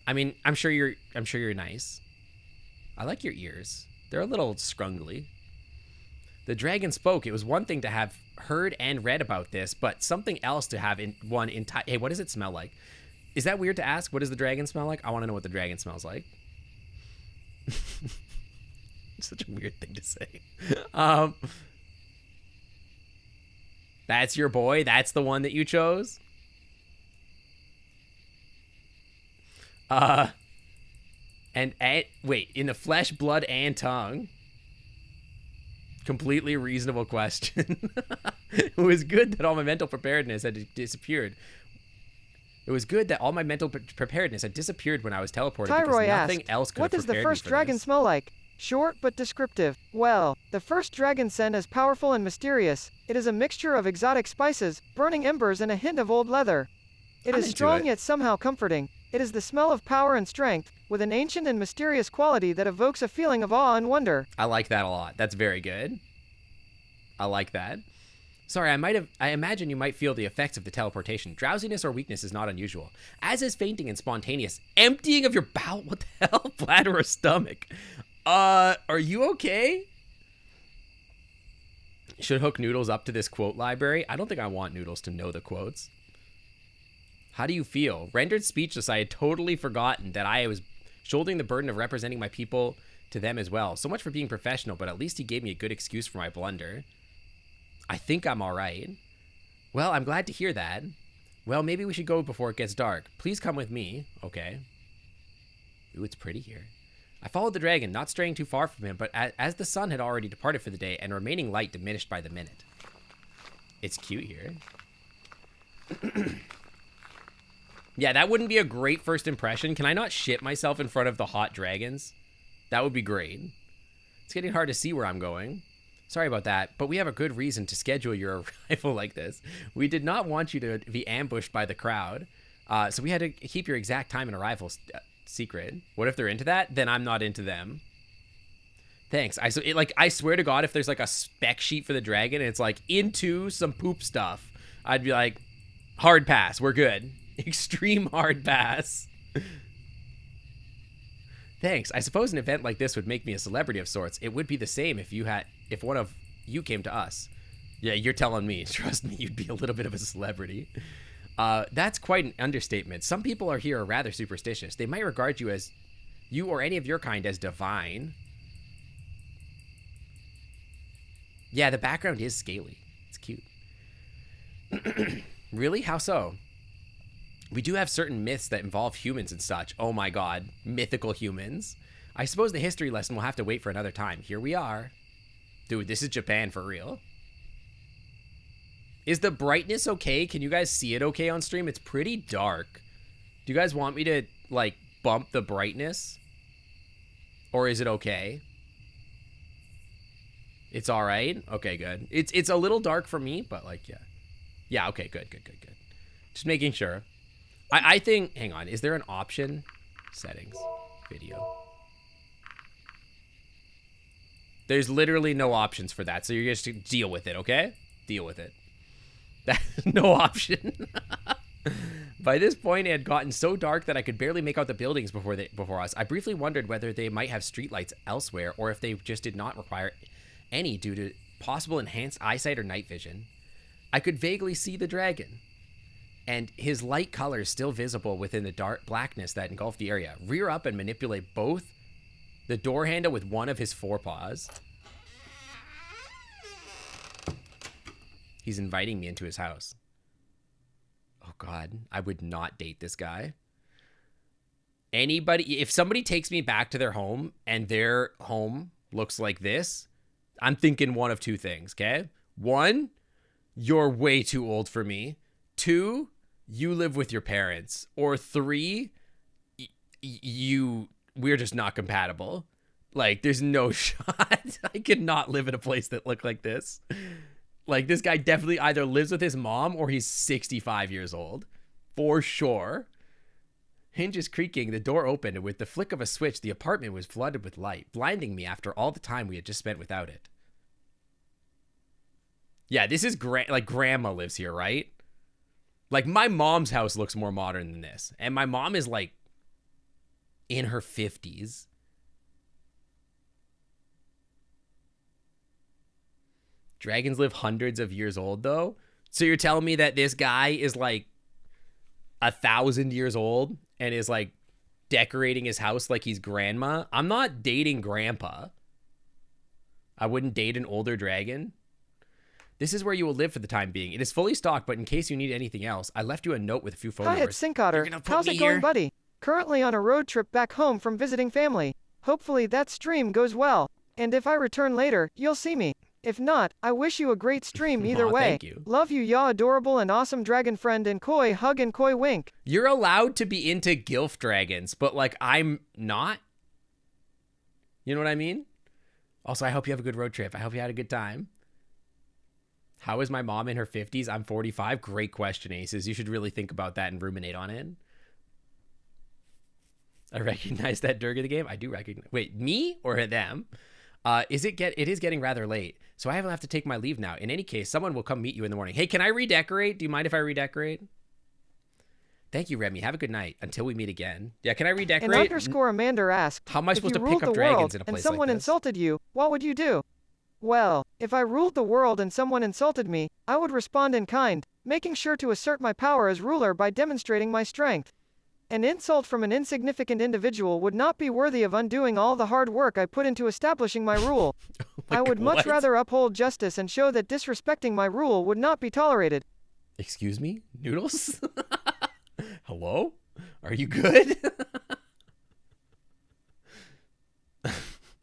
I mean, I'm sure you're nice. I like your ears. They're a little scrungly. The dragon spoke. It was one thing to have heard and read about this, but something else to have in one entire... Hey, what does it smell like? Is that weird to ask? What does the dragon smell like? I want to know what the dragon smells like. Such a weird thing to say. That's your boy? That's the one that you chose? And wait, in the flesh, blood, and tongue? Completely reasonable question. It was good that all my mental preparedness had disappeared. It was good that all my mental preparedness had disappeared when I was teleported Tyroy because nothing asked, else could what have does the prepared me first for dragon this. smell like? Short but descriptive. Well, the first dragon scent is powerful and mysterious. It is a mixture of exotic spices, burning embers, and a hint of old leather. It is strong yet somehow comforting. It is the smell of power and strength, with an ancient and mysterious quality that evokes a feeling of awe and wonder. I like that a lot. That's very good. I like that. Sorry, I imagine you might feel the effects of the teleportation. Drowsiness or weakness is not unusual, as is fainting and spontaneous emptying of your bowel. What the hell? Bladder or stomach? Are you okay? Should hook Noodles up to this quote library? I don't think I want Noodles to know the quotes. How do you feel? Rendered speechless, I had totally forgotten that I was shouldering the burden of representing my people to them as well. So much for being professional, but at least he gave me a good excuse for my blunder. I think I'm all right. Well, I'm glad to hear that. Well, maybe we should go before it gets dark. Please come with me. Okay. Ooh, it's pretty here. I followed the dragon, not straying too far from him, but as the sun had already departed for the day and remaining light diminished by the minute. It's cute here. Yeah, that wouldn't be a great first impression. Can I not shit myself in front of the hot dragons? That would be great. It's getting hard to see where I'm going. Sorry about that, but we have a good reason to schedule your arrival like this. We did not want you to be ambushed by the crowd, so we had to keep your exact time and arrival secret. What if they're into that? Then I'm not into them. Thanks. I swear to God, if there's like a spec sheet for the dragon and it's like into some poop stuff, I'd be like, hard pass. We're good. Extreme hard pass. Thanks. I suppose an event like this would make me a celebrity of sorts. It would be the same if one of you came to us. Yeah, you're telling me. Trust me, you'd be a little bit of a celebrity. That's quite an understatement. Some people here are rather superstitious. They might regard you or any of your kind as divine. Yeah, the background is scaly. It's cute. Really? How so? We do have certain myths that involve humans and such. Oh my God, mythical humans. I suppose the history lesson will have to wait for another time. Here we are. Dude, this is Japan for real. Is the brightness okay? Can you guys see it okay on stream? It's pretty dark. Do you guys want me to, like, bump the brightness? Or is it okay? It's all right? Okay, good. It's a little dark for me, but, like, yeah. Yeah, okay, good. Just making sure. I think, hang on, is there an option? Settings, video. There's literally no options for that, so you're just to deal with it, okay? Deal with it. No option. By this point, it had gotten so dark that I could barely make out the buildings before us. I briefly wondered whether they might have streetlights elsewhere, or if they just did not require any due to possible enhanced eyesight or night vision. I could vaguely see the dragon, and his light colors still visible within the dark blackness that engulfed the area. Rear up and manipulate both the door handle with one of his forepaws. He's inviting me into his house. Oh God, I would not date this guy. If somebody takes me back to their home and their home looks like this, I'm thinking one of two things, okay? One, you're way too old for me. Two, you live with your parents. Or three, we're just not compatible. Like, there's no shot. I could not live in a place that looked like this. Like, this guy definitely either lives with his mom or he's 65 years old. For sure. Hinges creaking, the door opened, and with the flick of a switch, the apartment was flooded with light, blinding me after all the time we had just spent without it. Yeah, this is like grandma lives here, right? Like, my mom's house looks more modern than this. And my mom is, like, in her 50s. Dragons live hundreds of years old, though? So you're telling me that this guy is, like, 1,000 years old and is, like, decorating his house like he's grandma? I'm not dating grandpa. I wouldn't date an older dragon. This is where you will live for the time being. It is fully stocked, but in case you need anything else, I left you a note with a few phone Hi, numbers. it's Sinkotter. How's it going, buddy? Currently on a road trip back home from visiting family. Hopefully that stream goes well. And if I return later, you'll see me. If not, I wish you a great stream either way. Thank you. Love you, ya adorable and awesome dragon friend, and koi hug and koi wink. You're allowed to be into gilf dragons, but, like, I'm not. You know what I mean? Also, I hope you have a good road trip. I hope you had a good time. How is my mom in her 50s? I'm 45. Great question, Aces. You should really think about that and ruminate on it. I recognize that Durg in the game. I do recognize. Wait, me or them? It is getting rather late, so I have to take my leave now. In any case, someone will come meet you in the morning. Hey, can I redecorate? Do you mind if I redecorate? Thank you, Remy. Have a good night. Until we meet again. Yeah, can I redecorate? And underscore Amanda asked, how am I supposed to pick up dragons in a place like this? And someone insulted you, what would you do? Well, if I ruled the world and someone insulted me, I would respond in kind, making sure to assert my power as ruler by demonstrating my strength. An insult from an insignificant individual would not be worthy of undoing all the hard work I put into establishing my rule. I would much rather uphold justice and show that disrespecting my rule would not be tolerated. Excuse me? Noodles? Hello? Are you good?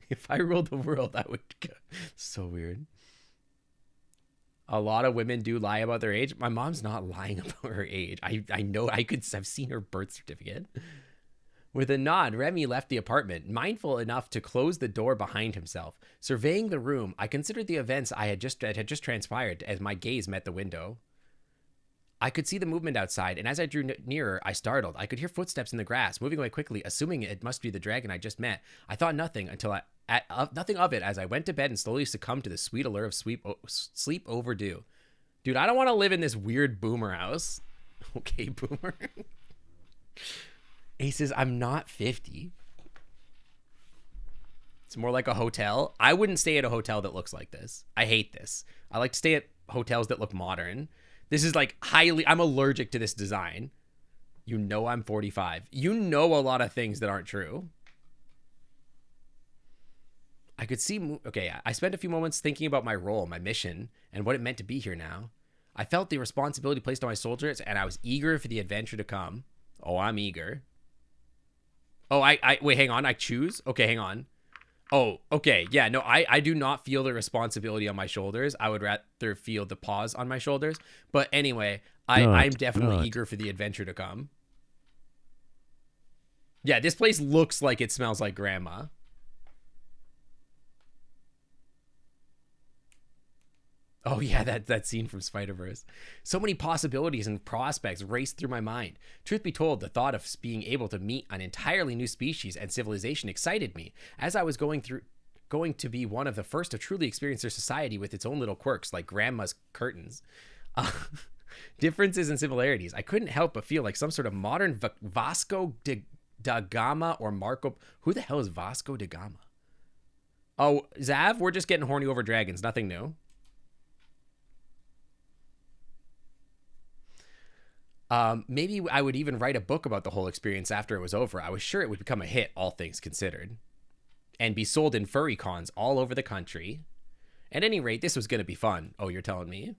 If I ruled the world, I would go. So weird. A lot of women do lie about their age. My mom's not lying about her age. I know. I've seen her birth certificate. With a nod, Remy left the apartment, mindful enough to close the door behind himself. Surveying the room, I considered the events that had just transpired as my gaze met the window. I could see the movement outside, and as I drew nearer, I startled. I could hear footsteps in the grass, moving away quickly, assuming it must be the dragon I just met. I thought nothing until nothing of it as I went to bed and slowly succumbed to the sweet allure of sleep overdue. Dude, I don't want to live in this weird boomer house. Okay, boomer. Aces, I'm not 50. It's more like a hotel. I wouldn't stay at a hotel that looks like this. I hate this. I like to stay at hotels that look modern. This is like I'm allergic to this design. You know I'm 45. You know a lot of things that aren't true. I could see, okay, I spent a few moments thinking about my role, my mission, and what it meant to be here now. I felt the responsibility placed on my shoulders, and I was eager for the adventure to come. Oh, I'm eager. Oh, wait, hang on, I choose? Okay, hang on. Oh, okay, yeah, no, I do not feel the responsibility on my shoulders. I would rather feel the pause on my shoulders. But anyway, I'm definitely eager for the adventure to come. Yeah, this place looks like it smells like grandma. Oh yeah, that scene from Spider-Verse. So many possibilities and prospects raced through my mind. Truth be told, the thought of being able to meet an entirely new species and civilization excited me, as I was going to be one of the first to truly experience their society with its own little quirks, like grandma's curtains. Differences and similarities. I couldn't help but feel like some sort of modern Vasco da Gama or Marco. Who the hell is Vasco da Gama? Oh, Zav, we're just getting horny over dragons. Nothing new. Maybe I would even write a book about the whole experience after it was over. I was sure it would become a hit, all things considered, and be sold in furry cons all over the country. At any rate, this was going to be fun. Oh, you're telling me?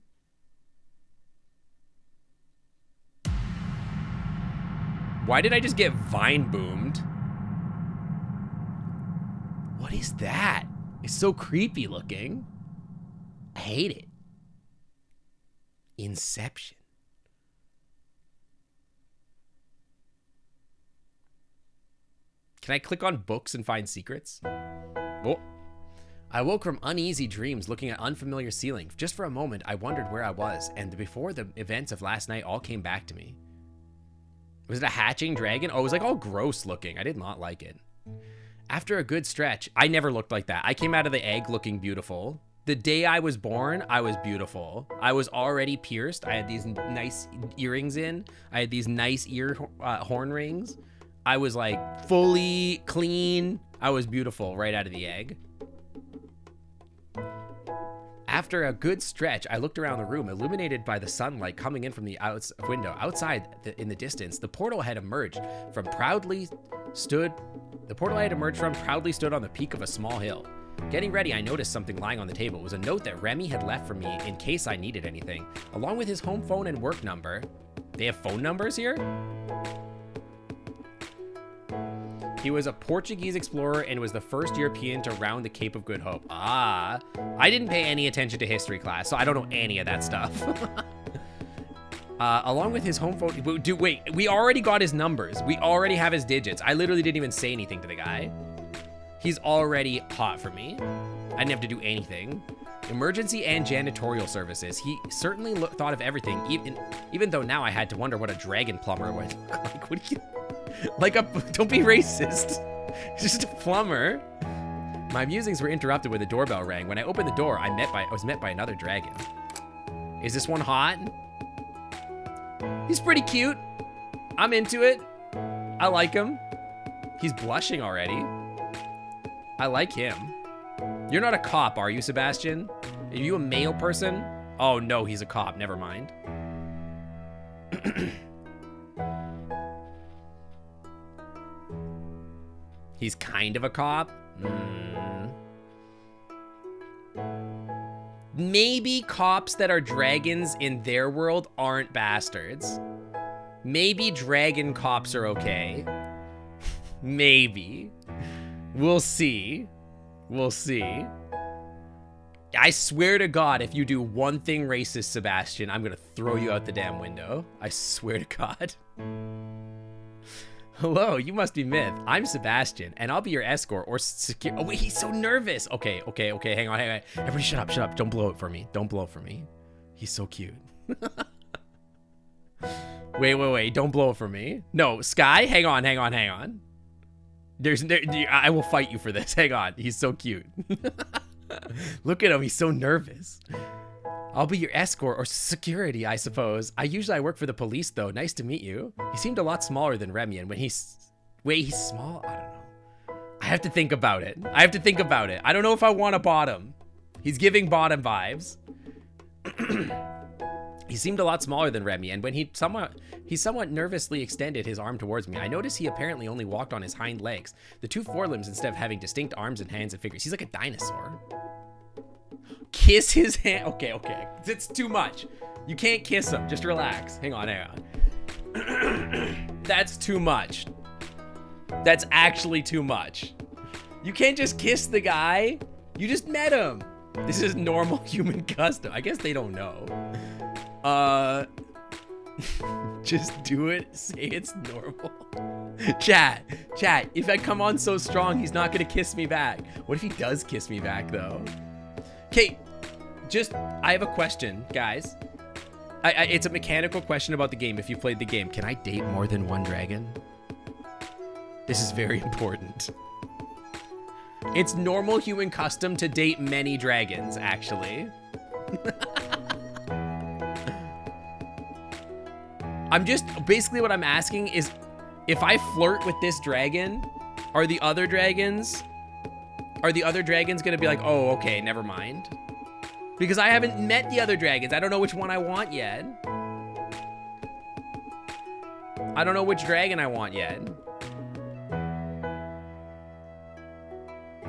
Why did I just get vine boomed? What is that? It's so creepy looking. I hate it. Inception. Can I click on books and find secrets? Oh. I woke from uneasy dreams looking at unfamiliar ceiling. Just for a moment, I wondered where I was, and before the events of last night all came back to me. Was it a hatching dragon? Oh, it was like all gross looking. I did not like it. After a good stretch, I never looked like that. I came out of the egg looking beautiful. The day I was born, I was beautiful. I was already pierced. I had these nice earrings in. I had these nice horn rings. I was like fully clean. I was beautiful right out of the egg. After a good stretch, I looked around the room, illuminated by the sunlight coming in from the window. Outside, in the distance, the portal had emerged from proudly stood on the peak of a small hill. Getting ready, I noticed something lying on the table. It was a note that Remy had left for me in case I needed anything, along with his home phone and work number. They have phone numbers here? He was a Portuguese explorer and was the first European to round the Cape of Good Hope. Ah, I didn't pay any attention to history class, so I don't know any of that stuff. Along with his home phone. Wait, we already got his numbers. We already have his digits. I literally didn't even say anything to the guy. He's already hot for me. I didn't have to do anything. Emergency and janitorial services. He certainly thought of everything, even though now I had to wonder what a dragon plumber was. Like, what do you... don't be racist. He's just a plumber. My musings were interrupted when the doorbell rang. When I opened the door, I was met by another dragon. Is this one hot? He's pretty cute. I'm into it. I like him. He's blushing already. I like him. You're not a cop, are you, Sebastian? Are you a male person? Oh no, he's a cop. Never mind. He's kind of a cop. Maybe cops that are dragons in their world aren't bastards. Maybe dragon cops are okay. Maybe. We'll see. We'll see. I swear to God, if you do one thing racist, Sebastian, I'm gonna throw you out the damn window. I swear to God. Hello, you must be Myth. I'm Sebastian, and I'll be your escort or secure. Oh, wait, he's so nervous. Okay, hang on. Everybody shut up. Don't blow it for me. Don't blow it for me. He's so cute. Wait. Don't blow it for me. No, Sky, hang on. I will fight you for this. Hang on. He's so cute. Look at him. He's so nervous. I'll be your escort or security, I suppose. I work for the police, though. Nice to meet you. He seemed a lot smaller than Remy, and when he's small? I don't know. I have to think about it. I don't know if I want a bottom. He's giving bottom vibes. He seemed a lot smaller than Remy, and when he somewhat nervously extended his arm towards me, I noticed he apparently only walked on his hind legs, the two forelimbs instead of having distinct arms and hands and fingers. He's like a dinosaur. Kiss his hand. Okay. It's too much. You can't kiss him. Just relax. Hang on. That's too much. That's actually too much. You can't just kiss the guy. You just met him. This is normal human custom. I guess they don't know. Just do it. Say it's normal. Chat. If I come on so strong, he's not gonna kiss me back. What if he does kiss me back, though? Okay, I have a question, guys. It's a mechanical question about the game. If you played the game, can I date more than one dragon? This is very important. It's normal human custom to date many dragons, actually. Basically what I'm asking is, if I flirt with this dragon, are the other dragons gonna be like, oh, okay, never mind? Because I haven't met the other dragons. I don't know which one I want yet. I don't know which dragon I want yet.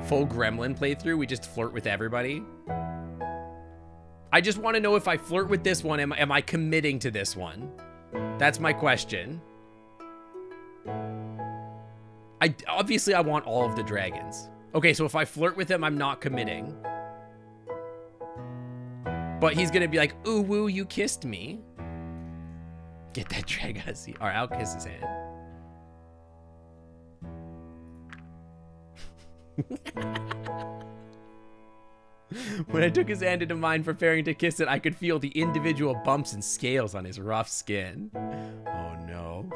Full gremlin playthrough, we just flirt with everybody. I just want to know, if I flirt with this one, am I committing to this one? That's my question. Obviously I want all of the dragons. Okay, so if I flirt with him, I'm not committing. But he's gonna be like, ooh, woo, you kissed me. Get that dragon. All right, I'll kiss his hand. When I took his hand into mine, preparing to kiss it, I could feel the individual bumps and scales on his rough skin. Oh no.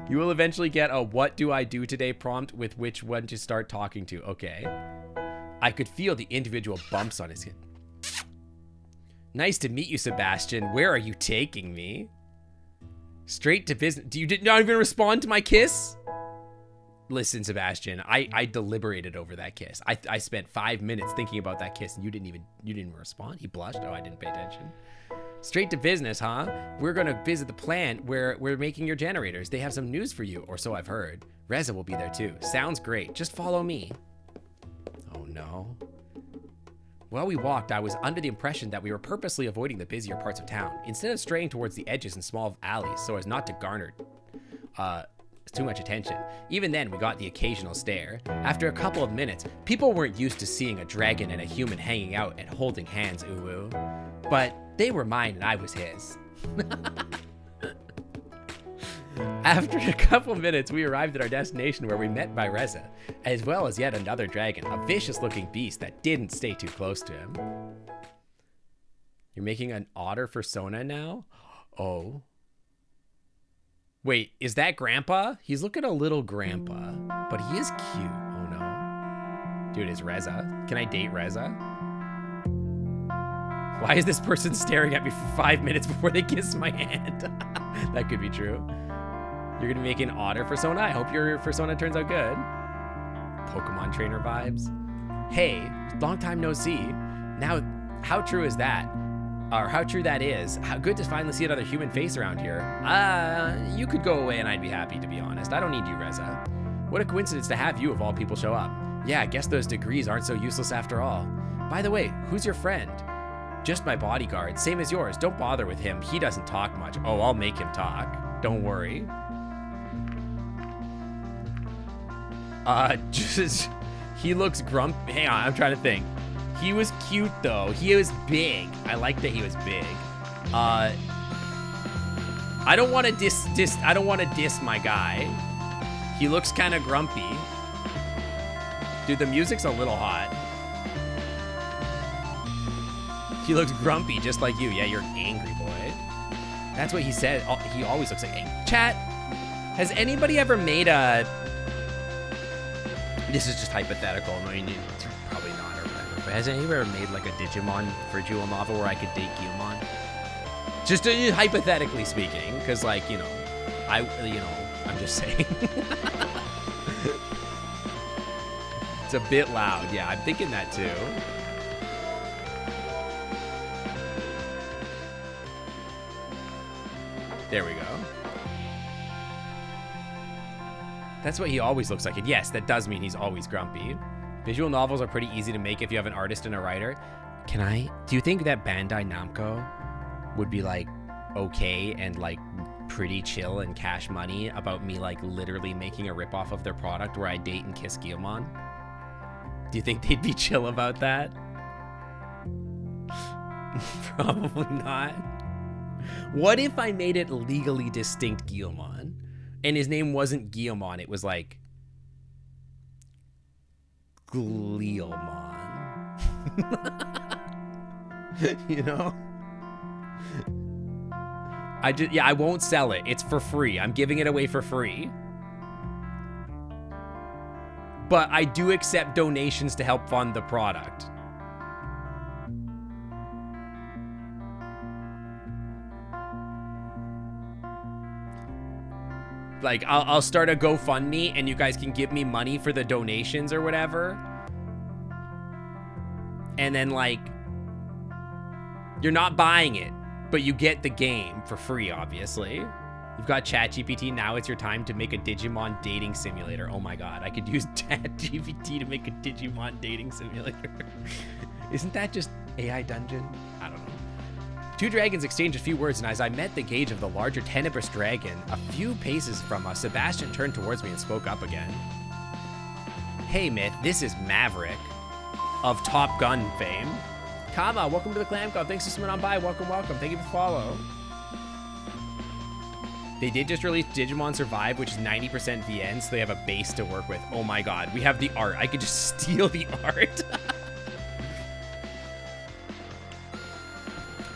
You will eventually get a "what do I do today" prompt with which one to start talking to. Okay. I could feel the individual bumps on his skin. Nice to meet you, Sebastian. Where are you taking me? Straight to business. You did not even respond to my kiss? Listen, Sebastian, I deliberated over that kiss. I spent 5 minutes thinking about that kiss, and you didn't even respond. He blushed. Oh, I didn't pay attention. Straight to business, huh? We're gonna visit the plant where we're making your generators. They have some news for you, or so I've heard. Reza will be there too. Sounds great. Just follow me. Oh no. While we walked, I was under the impression that we were purposely avoiding the busier parts of town, instead of straying towards the edges and small alleys so as not to garner too much attention. Even then, we got the occasional stare. After a couple of minutes, people weren't used to seeing a dragon and a human hanging out and holding hands, ooh. But they were mine and I was his. After a couple minutes, we arrived at our destination where we met by Reza, as well as yet another dragon, a vicious-looking beast that didn't stay too close to him. You're making an otter for Sona now? Oh. Wait, is that Grandpa? He's looking a little Grandpa, but he is cute. Oh no. Dude, is Reza? Can I date Reza? Why is this person staring at me for 5 minutes before they kiss my hand? That could be true. You're gonna make an otter for Sona? I hope your persona turns out good. Pokemon trainer vibes. Hey, long time no see. Now, how true is that? Or how true that is. How good to finally see another human face around here. You could go away and I'd be happy, to be honest. I don't need you, Reza. What a coincidence to have you of all people show up. Yeah, I guess those degrees aren't so useless after all. By the way, who's your friend? Just my bodyguard, same as yours. Don't bother with him. He doesn't talk much. Oh, I'll make him talk. Don't worry. He looks grumpy. Hang on, I'm trying to think. He was cute though. He was big. I like that he was big. I don't want to diss my guy. He looks kind of grumpy. Dude, the music's a little hot. He looks grumpy just like you. Yeah, you're an angry boy. That's what he said. He always looks like angry. Chat, has anybody ever made a... This is just hypothetical. I mean, it's probably not or whatever. But has anybody ever made like a Digimon virtual novel where I could date Guilmon? Just hypothetically speaking, because like, you know, I'm just saying. It's a bit loud. Yeah, I'm thinking that too. There we go. That's what he always looks like. And yes, that does mean he's always grumpy. Visual novels are pretty easy to make if you have an artist and a writer. Do you think that Bandai Namco would be like okay and like pretty chill and cash money about me like literally making a ripoff of their product where I date and kiss Guilmon? Do you think they'd be chill about that? Probably not. What if I made it legally distinct Guilmon? And his name wasn't Guilmon, it was like Gleelmon. You know? I won't sell it. It's for free. I'm giving it away for free. But I do accept donations to help fund the product. Like, I'll start a GoFundMe and you guys can give me money for the donations or whatever. And then, like, you're not buying it, but you get the game for free, obviously. You've got ChatGPT. Now it's your time to make a Digimon dating simulator. Oh my god, I could use ChatGPT to make a Digimon dating simulator. Isn't that just AI Dungeon? I don't know. Two dragons exchanged a few words, and as I met the gaze of the larger tenebrous dragon, a few paces from us, Sebastian turned towards me and spoke up again. Hey, Myth, this is Maverick of Top Gun fame. Kama, welcome to the Clam Club. Thanks for swimming on by. Welcome, welcome. Thank you for the follow. They did just release Digimon Survive, which is 90% VN, so they have a base to work with. Oh my god, we have the art. I could just steal the art.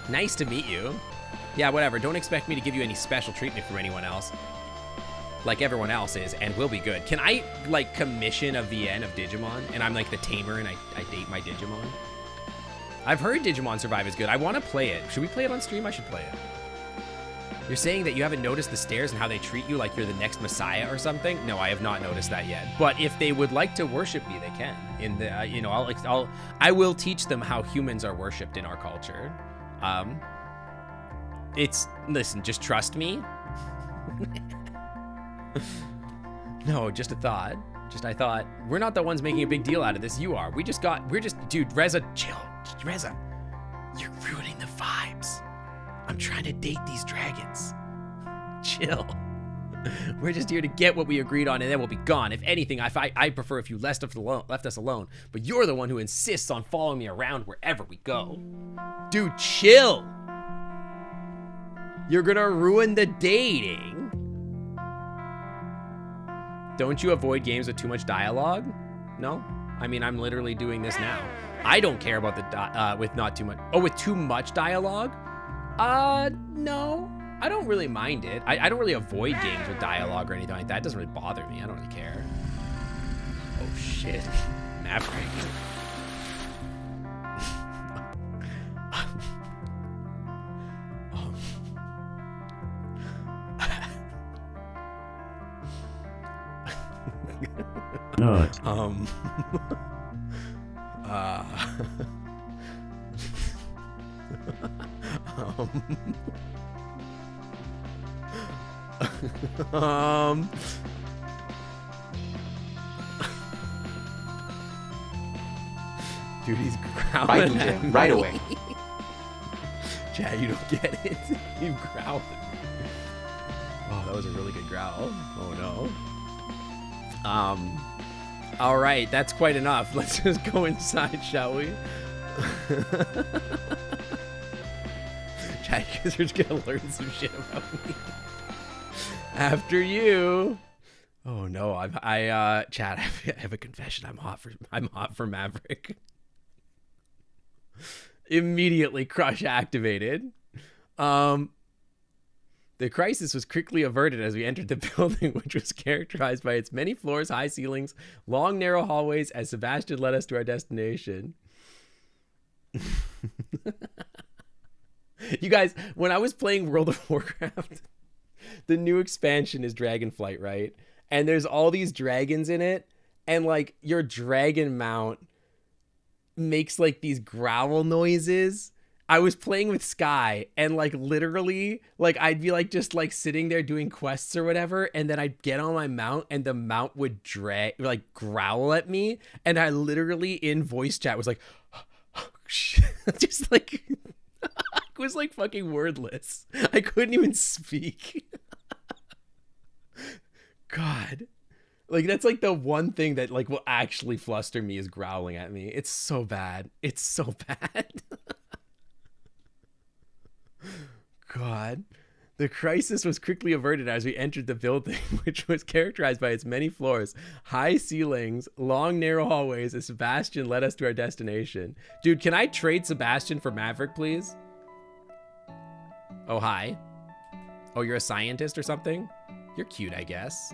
Nice to meet you. Yeah, whatever. Don't expect me to give you any special treatment from anyone else. Like everyone else is, and we'll be good. Can I, like, commission a VN of Digimon, and I'm, like, the tamer, and I date my Digimon? I've heard Digimon Survive is good. I want to play it. Should we play it on stream? I should play it. You're saying that you haven't noticed the stairs and how they treat you like you're the next messiah or something? No, I have not noticed that yet. But if they would like to worship me, they can. In the, you know, I will teach them how humans are worshipped in our culture. Listen, just trust me. No, just a thought. I thought, we're not the ones making a big deal out of this. You are. Dude, Reza, chill. Reza, you're ruining the vibes. I'm trying to date these dragons. Chill. We're just here to get what we agreed on, and then we'll be gone. If anything, I prefer if you left us alone. But you're the one who insists on following me around wherever we go. Dude, chill. You're gonna ruin the dating. Don't you avoid games with too much dialogue? No? I mean, I'm literally doing this now. I don't care about the with not too much. Oh, with too much dialogue? No. I don't really mind it. I don't really avoid games with dialogue or anything like that. It doesn't really bother me. I don't really care. Oh, shit. Maverick. No. Dude, he's growling at me. Right away. Chad, you don't get it. He's growling. Oh, that was a really good growl. Oh no. All right, that's quite enough. Let's just go inside, shall we? Chad, you guys are just gonna learn some shit about me. After you. Oh no, Chad, I have a confession. I'm hot for Maverick. Immediately crush activated. The crisis was quickly averted as we entered the building, which was characterized by its many floors, high ceilings, long, narrow hallways, as Sebastian led us to our destination. You guys, when I was playing World of Warcraft, the new expansion is Dragonflight, right? And there's all these dragons in it, and like your dragon mount makes like these growl noises. I was playing with Sky, and like literally, like I'd be like just like sitting there doing quests or whatever, and then I'd get on my mount, and the mount would growl at me, and I literally in voice chat was like, just like I was like fucking wordless. I couldn't even speak. God, like that's like the one thing that like will actually fluster me is growling at me. It's so bad. It's so bad. God. The crisis was quickly averted as we entered the building, which was characterized by its many floors, high ceilings, long, narrow hallways, as Sebastian led us to our destination. Dude, can I trade Sebastian for Maverick, please? Oh, hi. Oh, you're a scientist or something? You're cute, I guess.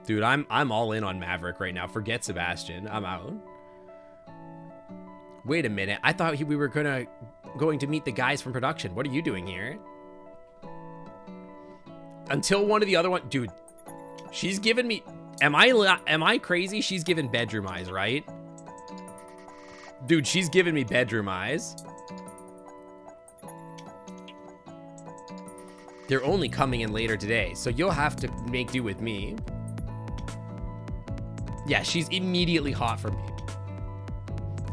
Dude, I'm all in on Maverick right now. Forget Sebastian. I'm out. Wait a minute. I thought we were going to meet the guys from production. What are you doing here? Until one of the other one, dude. She's giving me. Am I crazy? She's giving bedroom eyes, right? Dude, she's giving me bedroom eyes. They're only coming in later today, so you'll have to make do with me. Yeah, she's immediately hot for me.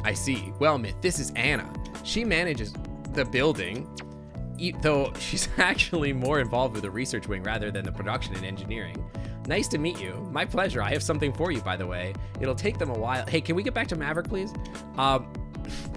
I see. Well, Myth, this is Anna. She manages the building, though she's actually more involved with the research wing rather than the production and engineering. Nice to meet you. My pleasure. I have something for you, by the way. It'll take them a while. Hey, can we get back to Maverick, please?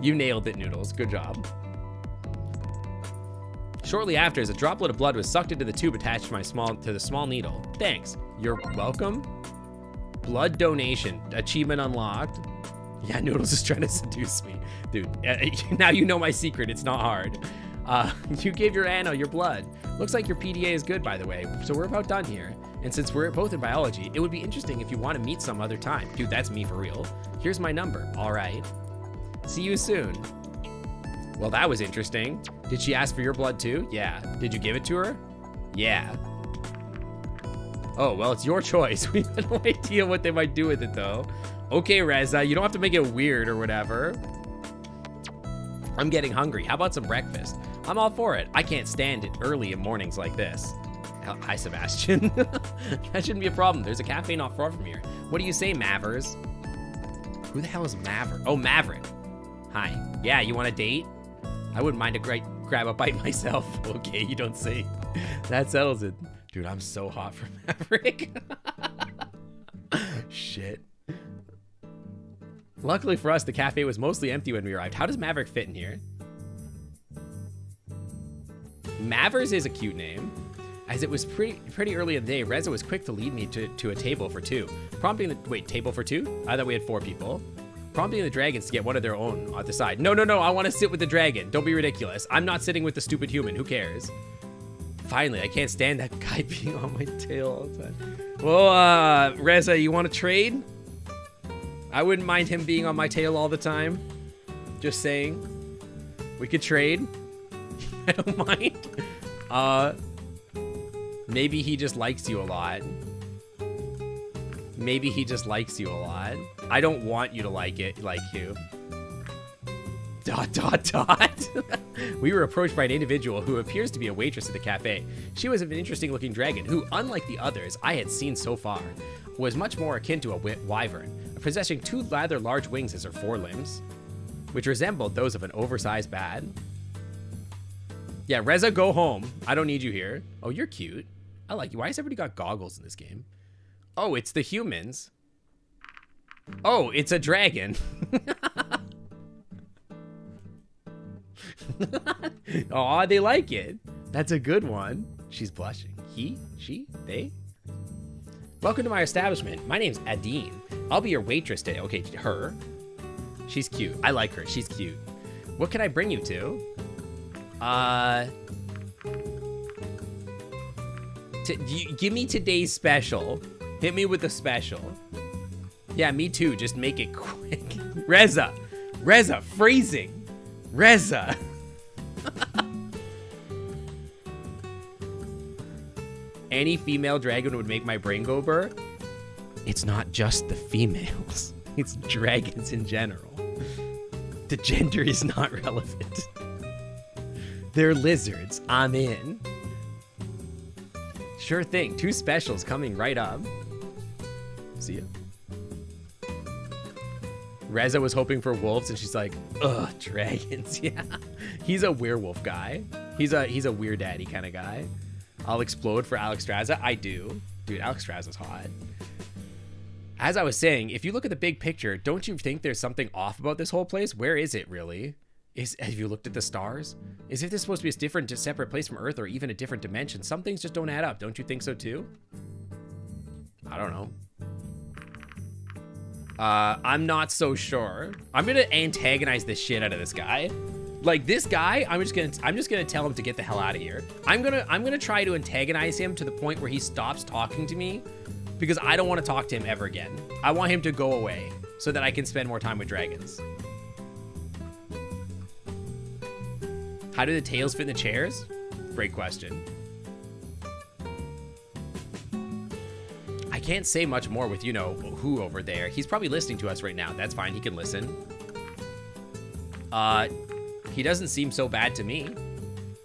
You nailed it, Noodles. Good job. Shortly after, as a droplet of blood was sucked into the tube attached to the small needle. Thanks. You're welcome. Blood donation. Achievement unlocked. Yeah, Noodles is trying to seduce me. Dude, now you know my secret. It's not hard. You gave your Anna your blood. Looks like your PDA is good, by the way. So we're about done here. And since we're both in biology, it would be interesting if you want to meet some other time. Dude, that's me for real. Here's my number. All right. See you soon. Well, that was interesting. Did she ask for your blood too? Yeah. Did you give it to her? Yeah. Oh, well, it's your choice. We have no idea what they might do with it, though. Okay, Reza, you don't have to make it weird or whatever. I'm getting hungry. How about some breakfast? I'm all for it. I can't stand it early in mornings like this. Hi, Sebastian. That shouldn't be a problem. There's a cafe not far from here. What do you say, Mavers? Who the hell is Maverick? Oh, Maverick. Hi. Yeah, you want a date? I wouldn't mind to grab a bite myself. Okay, you don't say. That settles it. Dude, I'm so hot for Maverick. Shit. Luckily for us, the cafe was mostly empty when we arrived. How does Maverick fit in here? Mavers is a cute name. As it was pretty early in the day, Reza was quick to lead me to a table for two. Prompting the, wait, table for two? I thought we had 4 people. Prompting the dragons to get one of their own at the side. No, I want to sit with the dragon. Don't be ridiculous. I'm not sitting with the stupid human. Who cares? Finally, I can't stand that guy being on my tail all the time. Well, Reza, you want to trade? I wouldn't mind him being on my tail all the time. Just saying. We could trade. I don't mind. Maybe he just likes you a lot. Maybe he just likes you a lot. I don't want you to like you. We were approached by an individual who appears to be a waitress at the cafe. She was an interesting looking dragon who, unlike the others I had seen so far, was much more akin to a wyvern, possessing 2 rather large wings as her forelimbs, which resembled those of an oversized bat. Yeah, Reza, go home. I don't need you here. Oh, you're cute. I like you. Why has everybody got goggles in this game? Oh, it's the humans. Oh, it's a dragon. Aw, they like it. That's a good one. She's blushing. He, she, they. Welcome to my establishment. My name's Adine. I'll be your waitress today. Okay, her. She's cute. I like her. She's cute. What can I bring you to? Give me today's special. Hit me with a special. Yeah, me too. Just make it quick. Reza, freezing. Reza. Any female dragon would make my brain go burr. It's not just the females. It's dragons in general. The gender is not relevant. They're lizards. I'm in. Sure thing. 2 specials coming right up. See ya. Reza was hoping for wolves, and she's like, ugh, dragons. Yeah. He's a werewolf guy. He's a weird daddy kind of guy. I'll explode for Alex Straza. I do. Dude, Alex Straza's hot. As I was saying, if you look at the big picture, don't you think there's something off about this whole place? Where is it really? Have you looked at the stars? Is it this supposed to be a different, separate place from Earth, or even a different dimension? Some things just don't add up. Don't you think so too? I don't know. I'm not so sure. I'm gonna antagonize the shit out of this guy. Like this guy, I'm just gonna tell him to get the hell out of here. I'm gonna try to antagonize him to the point where he stops talking to me, because I don't want to talk to him ever again. I want him to go away so that I can spend more time with dragons. How do the tails fit in the chairs? Great question. I can't say much more with, you know, who over there. He's probably listening to us right now. That's fine. He can listen. He doesn't seem so bad to me.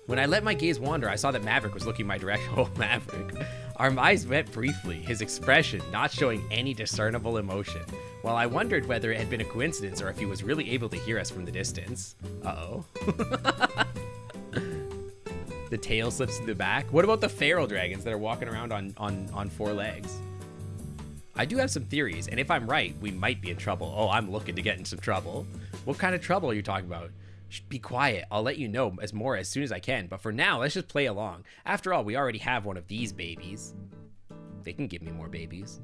When I let my gaze wander, I saw that Maverick was looking my direction. Oh, Maverick. Our eyes met briefly, his expression not showing any discernible emotion, while I wondered whether it had been a coincidence or if he was really able to hear us from the distance. Uh-oh. The tail slips to the back. What about the feral dragons that are walking around on 4 legs? I do have some theories, and if I'm right, we might be in trouble. Oh, I'm looking to get in some trouble. What kind of trouble are you talking about? Shh, be quiet. I'll let you know as soon as I can, but for now, let's just play along. After all, we already have one of these babies. They can give me more babies.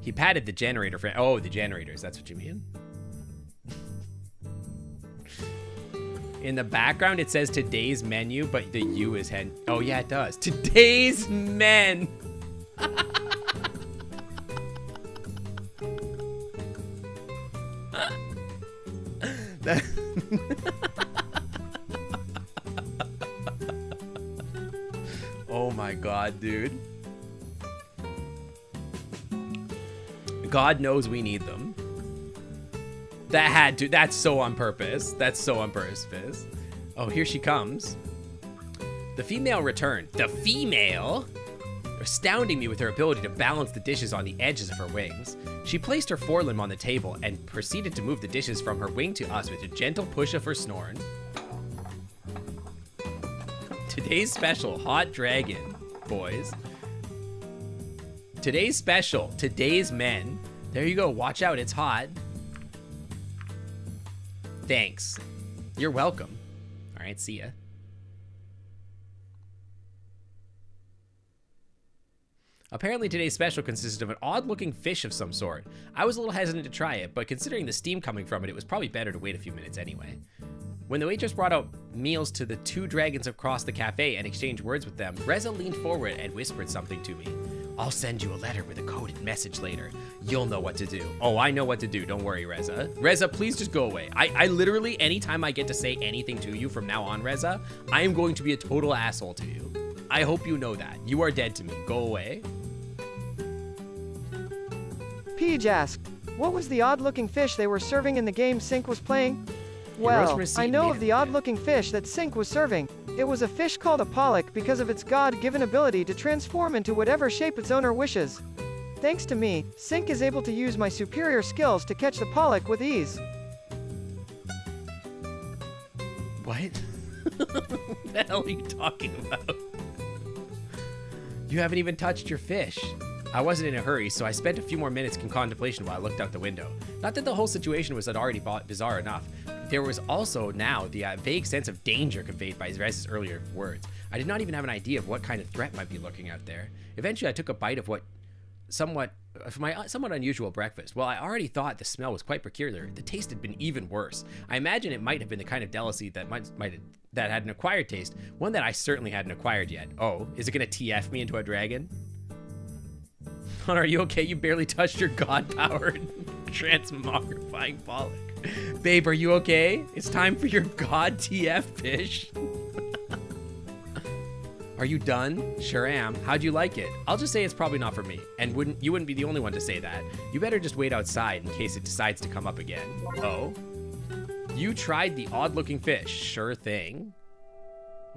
He patted the generator for... Oh, the generators. That's what you mean? In the background, it says today's menu, but the U is hen. Oh, yeah, it does. Today's men. Oh my God, dude. God knows we need them. That had to. That's so on purpose. That's so on purpose. Oh, here she comes. The female returned. The female? Astounding me with her ability to balance the dishes on the edges of her wings. She placed her forelimb on the table and proceeded to move the dishes from her wing to us with a gentle push of her snoring. Today's special, hot dragon, boys. Today's special, today's men. There you go, watch out, it's hot. Thanks. You're welcome. All right, see ya. Apparently today's special consisted of an odd-looking fish of some sort. I was a little hesitant to try it, but considering the steam coming from it, it was probably better to wait a few minutes anyway. When the waitress brought out meals to the 2 dragons across the cafe and exchanged words with them, Reza leaned forward and whispered something to me. I'll send you a letter with a coded message later. You'll know what to do. Oh, I know what to do. Don't worry, Reza. Reza, please just go away. I literally, anytime I get to say anything to you from now on, Reza, I am going to be a total asshole to you. I hope you know that. You are dead to me. Go away. Peach asked, what was the odd-looking fish they were serving in the game Sync was playing? Well, I know of the odd-looking fish that Sync was serving. It was a fish called a pollock because of its God-given ability to transform into whatever shape its owner wishes. Thanks to me, Sync is able to use my superior skills to catch the pollock with ease. What? What the hell are you talking about? You haven't even touched your fish. I wasn't in a hurry, so I spent a few more minutes in contemplation while I looked out the window. Not that the whole situation was already bizarre enough. There was also now the vague sense of danger conveyed by Rez's earlier words. I did not even have an idea of what kind of threat might be lurking out there. Eventually, I took a bite of what somewhat unusual breakfast. While I already thought the smell was quite peculiar, the taste had been even worse. I imagine it might have been the kind of delicacy that that had an acquired taste, one that I certainly hadn't acquired yet. Oh, is it gonna TF me into a dragon? Hunter, are you okay? You barely touched your god-powered transmogrifying pollock. Babe, are you okay? It's time for your god TF fish. Are you done? Sure am. How'd you like it? I'll just say it's probably not for me. And you wouldn't be the only one to say that. You better just wait outside in case it decides to come up again. Oh? You tried the odd-looking fish. Sure thing.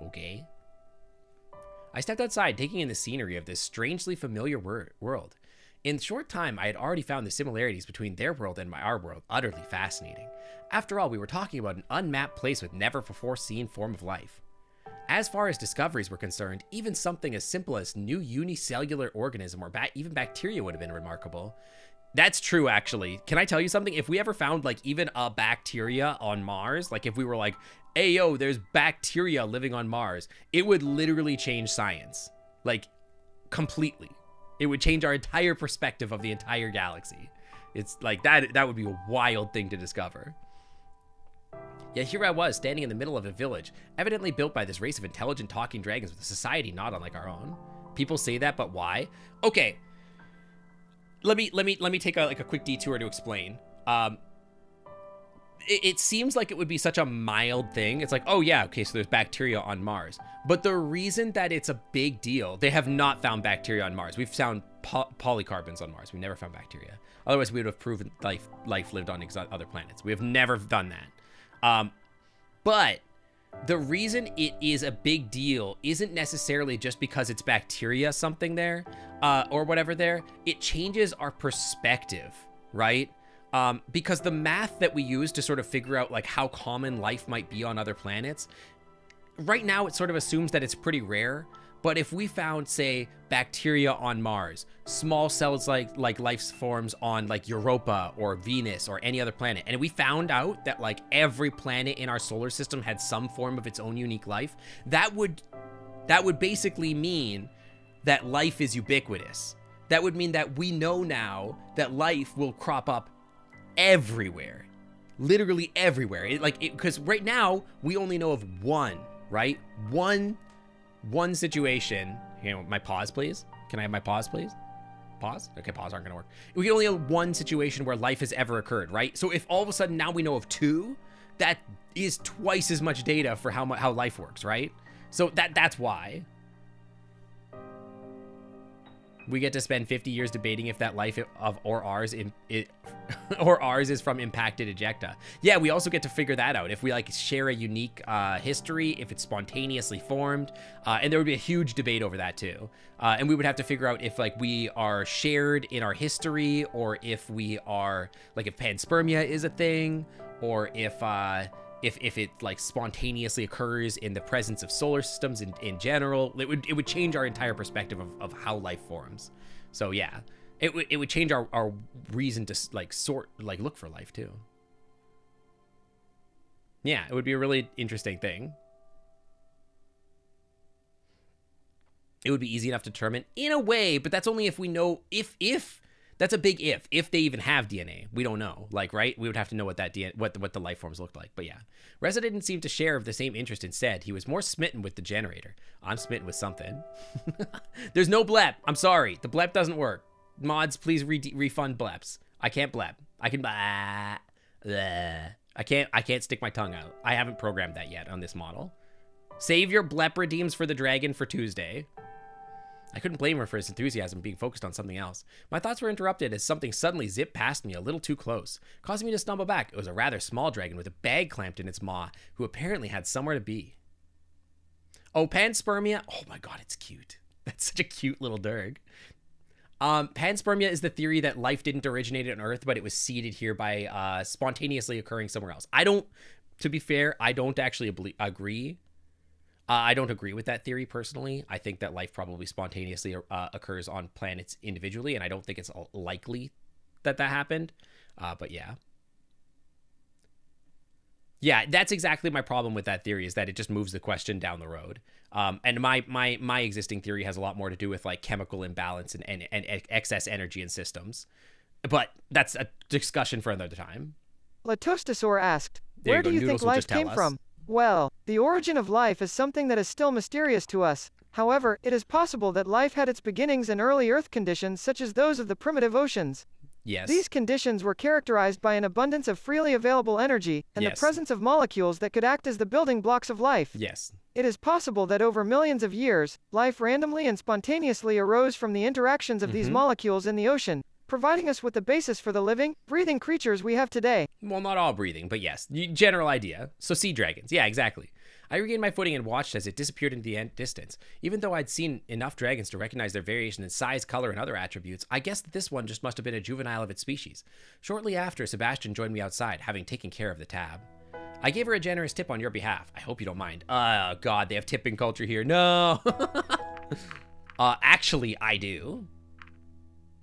Okay. I stepped outside, taking in the scenery of this strangely familiar world. In a short time, I had already found the similarities between their world and our world utterly fascinating. After all, we were talking about an unmapped place with never-before-seen form of life. As far as discoveries were concerned, even something as simple as new unicellular organism or even bacteria would have been remarkable. That's true, actually. Can I tell you something? If we ever found, like, even a bacteria on Mars, like, if we were like, hey, yo, there's bacteria living on Mars, it would literally change science. Like, completely. It would change our entire perspective of the entire galaxy. It's like, that would be a wild thing to discover. Yet here I was, standing in the middle of a village, evidently built by this race of intelligent talking dragons with a society not unlike our own. People say that, but why? Okay. Let me take a quick detour to explain. It seems like it would be such a mild thing. It's like, oh yeah, okay, so there's bacteria on Mars. But the reason that it's a big deal, they have not found bacteria on Mars. We've found polycarbons on Mars. We never found bacteria. Otherwise, we would have proven life lived on other planets. We have never done that. But the reason it is a big deal isn't necessarily just because it's bacteria something there, or whatever there. It changes our perspective, right? Because the math that we use to sort of figure out like how common life might be on other planets, right now it sort of assumes that it's pretty rare. But if we found, say, bacteria on Mars, small cells like life forms on like Europa or Venus or any other planet, and we found out that like every planet in our solar system had some form of its own unique life, that would basically mean that life is ubiquitous. That would mean that we know now that life will crop up everywhere, literally everywhere. Because right now we only know of one, right? One situation. You know, my pause, please. Can I have my pause, please? Pause? Okay, pause aren't gonna work. We can only have one situation where life has ever occurred, right? So if all of a sudden now we know of two, that is twice as much data for how life works, right? So that's why. We get to spend 50 years debating if that life or ours is from impacted ejecta. Yeah, we also get to figure that out. If we like share a unique history, if it's spontaneously formed, and there would be a huge debate over that too. And we would have to figure out if like we are shared in our history, or if we are like if panspermia is a thing, or if it like spontaneously occurs in the presence of solar systems in general. It would change our entire perspective of how life forms. So yeah, it would change our reason to like look for life too. Yeah, it would be a really interesting thing. It would be easy enough to determine in a way, but that's only if we know if that's a big if they even have DNA. We don't know, like, right? We would have to know what that what the life forms looked like. But yeah, Reza didn't seem to share of the same interest. Instead, he was more smitten with the generator. I'm smitten with something. There's no blep. I'm sorry, the blep doesn't work. Mods, please refund bleps. I can't blep. I can I can't stick my tongue out. I haven't programmed that yet on this model. Save your blep redeems for the dragon for Tuesday. I couldn't blame her for his enthusiasm being focused on something else. My thoughts were interrupted as something suddenly zipped past me a little too close, causing me to stumble back. It was a rather small dragon with a bag clamped in its maw, who apparently had somewhere to be. Oh, panspermia. Oh my god, it's cute. That's such a cute little derg. Panspermia is the theory that life didn't originate on Earth, but it was seeded here by spontaneously occurring somewhere else. To be fair, I don't actually agree. I don't agree with that theory personally. I think that life probably spontaneously occurs on planets individually, and I don't think it's likely that happened. But yeah. Yeah, that's exactly my problem with that theory, is that it just moves the question down the road. And my existing theory has a lot more to do with like chemical imbalance and excess energy in systems. But that's a discussion for another time. Latostosaur asked, There where do you Noodles think will life just tell came us. from? Well, the origin of life is something that is still mysterious to us. However, it is possible that life had its beginnings in early Earth conditions such as those of the primitive oceans. Yes. These conditions were characterized by an abundance of freely available energy and Yes. the presence of molecules that could act as the building blocks of life. Yes. It is possible that over millions of years, life randomly and spontaneously arose from the interactions of these molecules in the ocean, providing us with the basis for the living, breathing creatures we have today. Well, not all breathing, but yes, general idea. So sea dragons. Yeah, exactly. I regained my footing and watched as it disappeared into the distance. Even though I'd seen enough dragons to recognize their variation in size, color, and other attributes, I guessed that this one just must have been a juvenile of its species. Shortly after, Sebastian joined me outside, having taken care of the tab. I gave her a generous tip on your behalf. I hope you don't mind. Oh, God, they have tipping culture here. No. Actually, I do.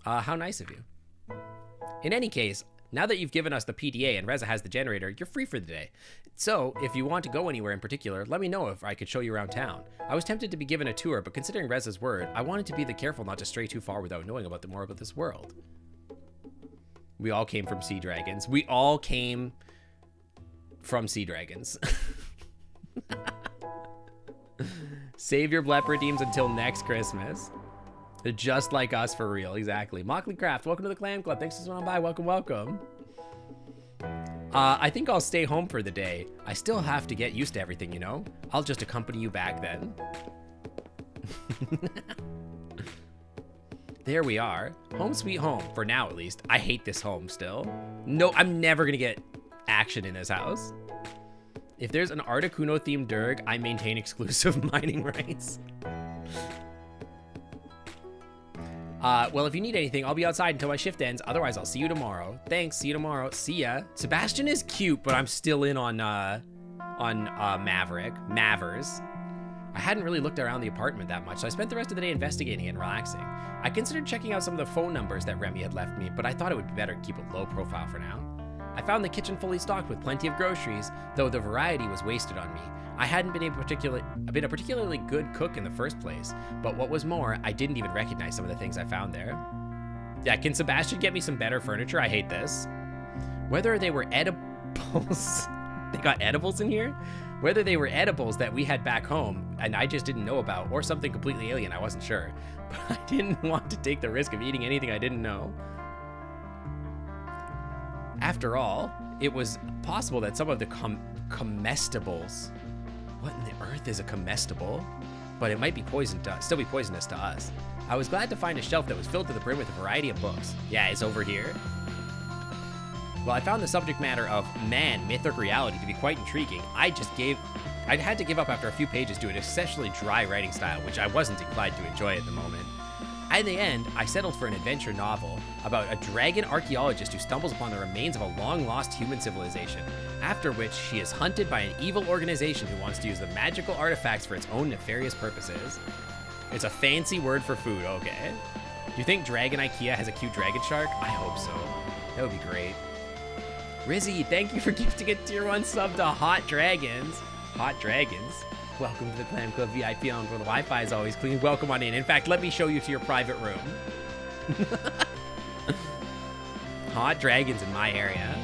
How nice of you. In any case, now that you've given us the PDA and Reza has the generator, you're free for the day. So, if you want to go anywhere in particular, let me know if I could show you around town. I was tempted to be given a tour, but considering Reza's word, I wanted to be careful not to stray too far without knowing more about this world. We all came from sea dragons. We all came from sea dragons. Save your blep redeems until next Christmas. Just like us, for real. Exactly. Mockley Craft, welcome to the Clam Club. Thanks for swinging by. Welcome, welcome. I think I'll stay home for the day. I still have to get used to everything, you know? I'll just accompany you back then. There we are. Home sweet home, for now at least. I hate this home still. No, I'm never gonna get action in this house. If there's an Articuno themed Durg, I maintain exclusive mining rights. Well, if you need anything, I'll be outside until my shift ends. Otherwise, I'll see you tomorrow. Thanks. See you tomorrow. See ya. Sebastian is cute, but I'm still in on Mavers. I hadn't really looked around the apartment that much, so I spent the rest of the day investigating and relaxing. I considered checking out some of the phone numbers that Remy had left me, but I thought it would be better to keep a low profile for now. I found the kitchen fully stocked with plenty of groceries, though the variety was wasted on me. I hadn't been a particularly good cook in the first place, but what was more, I didn't even recognize some of the things I found there. Yeah, can Sebastian get me some better furniture? I hate this. Whether they were edibles, they got edibles in here? Whether they were edibles that we had back home and I just didn't know about, or something completely alien, I wasn't sure. But I didn't want to take the risk of eating anything I didn't know. After all, it was possible that some of the comestibles. What in the earth is a comestible? But it might be still be poisonous to us. I was glad to find a shelf that was filled to the brim with a variety of books. Yeah, it's over here. Well, I found the subject matter of man, myth, or reality to be quite intriguing. I'd had to give up after a few pages to an exceptionally dry writing style, which I wasn't inclined to enjoy at the moment. In the end, I settled for an adventure novel about a dragon archaeologist who stumbles upon the remains of a long-lost human civilization, after which she is hunted by an evil organization who wants to use the magical artifacts for its own nefarious purposes. It's a fancy word for food, okay. Do you think Dragon IKEA has a cute dragon shark? I hope so. That would be great. Rizzy, thank you for gifting a tier 1 sub to Hot Dragons. Hot Dragons? Welcome to the Clam Club VIP on where the Wi-Fi is always clean. Welcome on in. In fact, let me show you to your private room. Hot dragons in my area.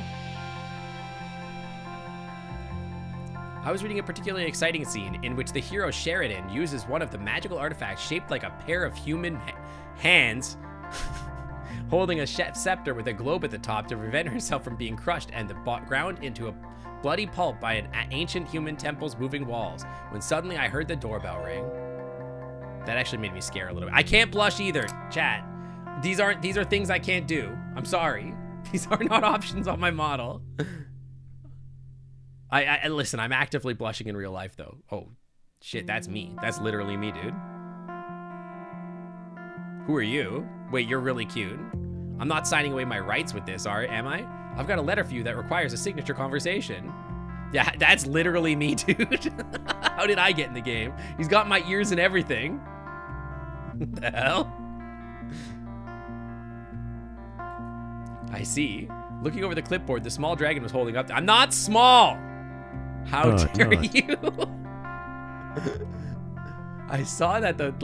I was reading a particularly exciting scene in which the hero Sheridan uses one of the magical artifacts shaped like a pair of human hands holding a scepter with a globe at the top to prevent herself from being crushed and ground into a bloody pulp by an ancient human temple's moving walls, when suddenly I heard the doorbell ring. That actually made me scare a little bit. I can't blush either, chat. These are things I can't do. I'm sorry. These are not options on my model. I listen, I'm actively blushing in real life though. Oh, shit, that's me. That's literally me, dude. Who are you? Wait, you're really cute. I'm not signing away my rights with this, am I? I've got a letter for you that requires a signature conversation. Yeah, that's literally me, dude. How did I get in the game? He's got my ears and everything. What the hell? I see. Looking over the clipboard, the small dragon was holding up. I'm not small! How dare you? I saw that the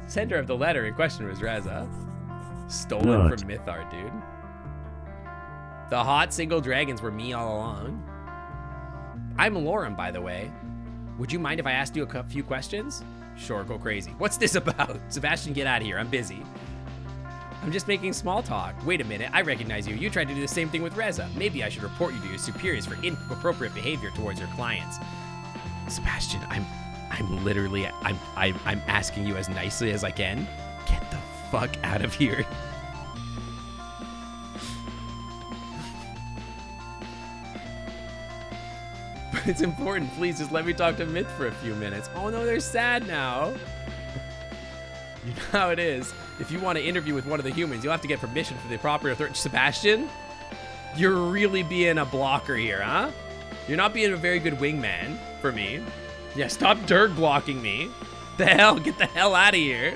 sender of the letter in question was Reza. Stolen from Mythart, dude. The hot single dragons were me all along. I'm Lauren, by the way. Would you mind if I asked you a few questions? Sure, go crazy. What's this about? Sebastian, get out of here. I'm busy. I'm just making small talk. Wait a minute. I recognize you. You tried to do the same thing with Reza. Maybe I should report you to your superiors for inappropriate behavior towards your clients. Sebastian, I'm literally, I'm asking you as nicely as I can. Get the fuck out of here. But it's important. Please just let me talk to Myth for a few minutes. Oh no, they're sad now. You know how it is. If you want to interview with one of the humans, you'll have to get permission from the appropriate authority. Sebastian, you're really being a blocker here, huh? You're not being a very good wingman for me. Yeah, stop Dirk blocking me. The hell, get the hell out of here.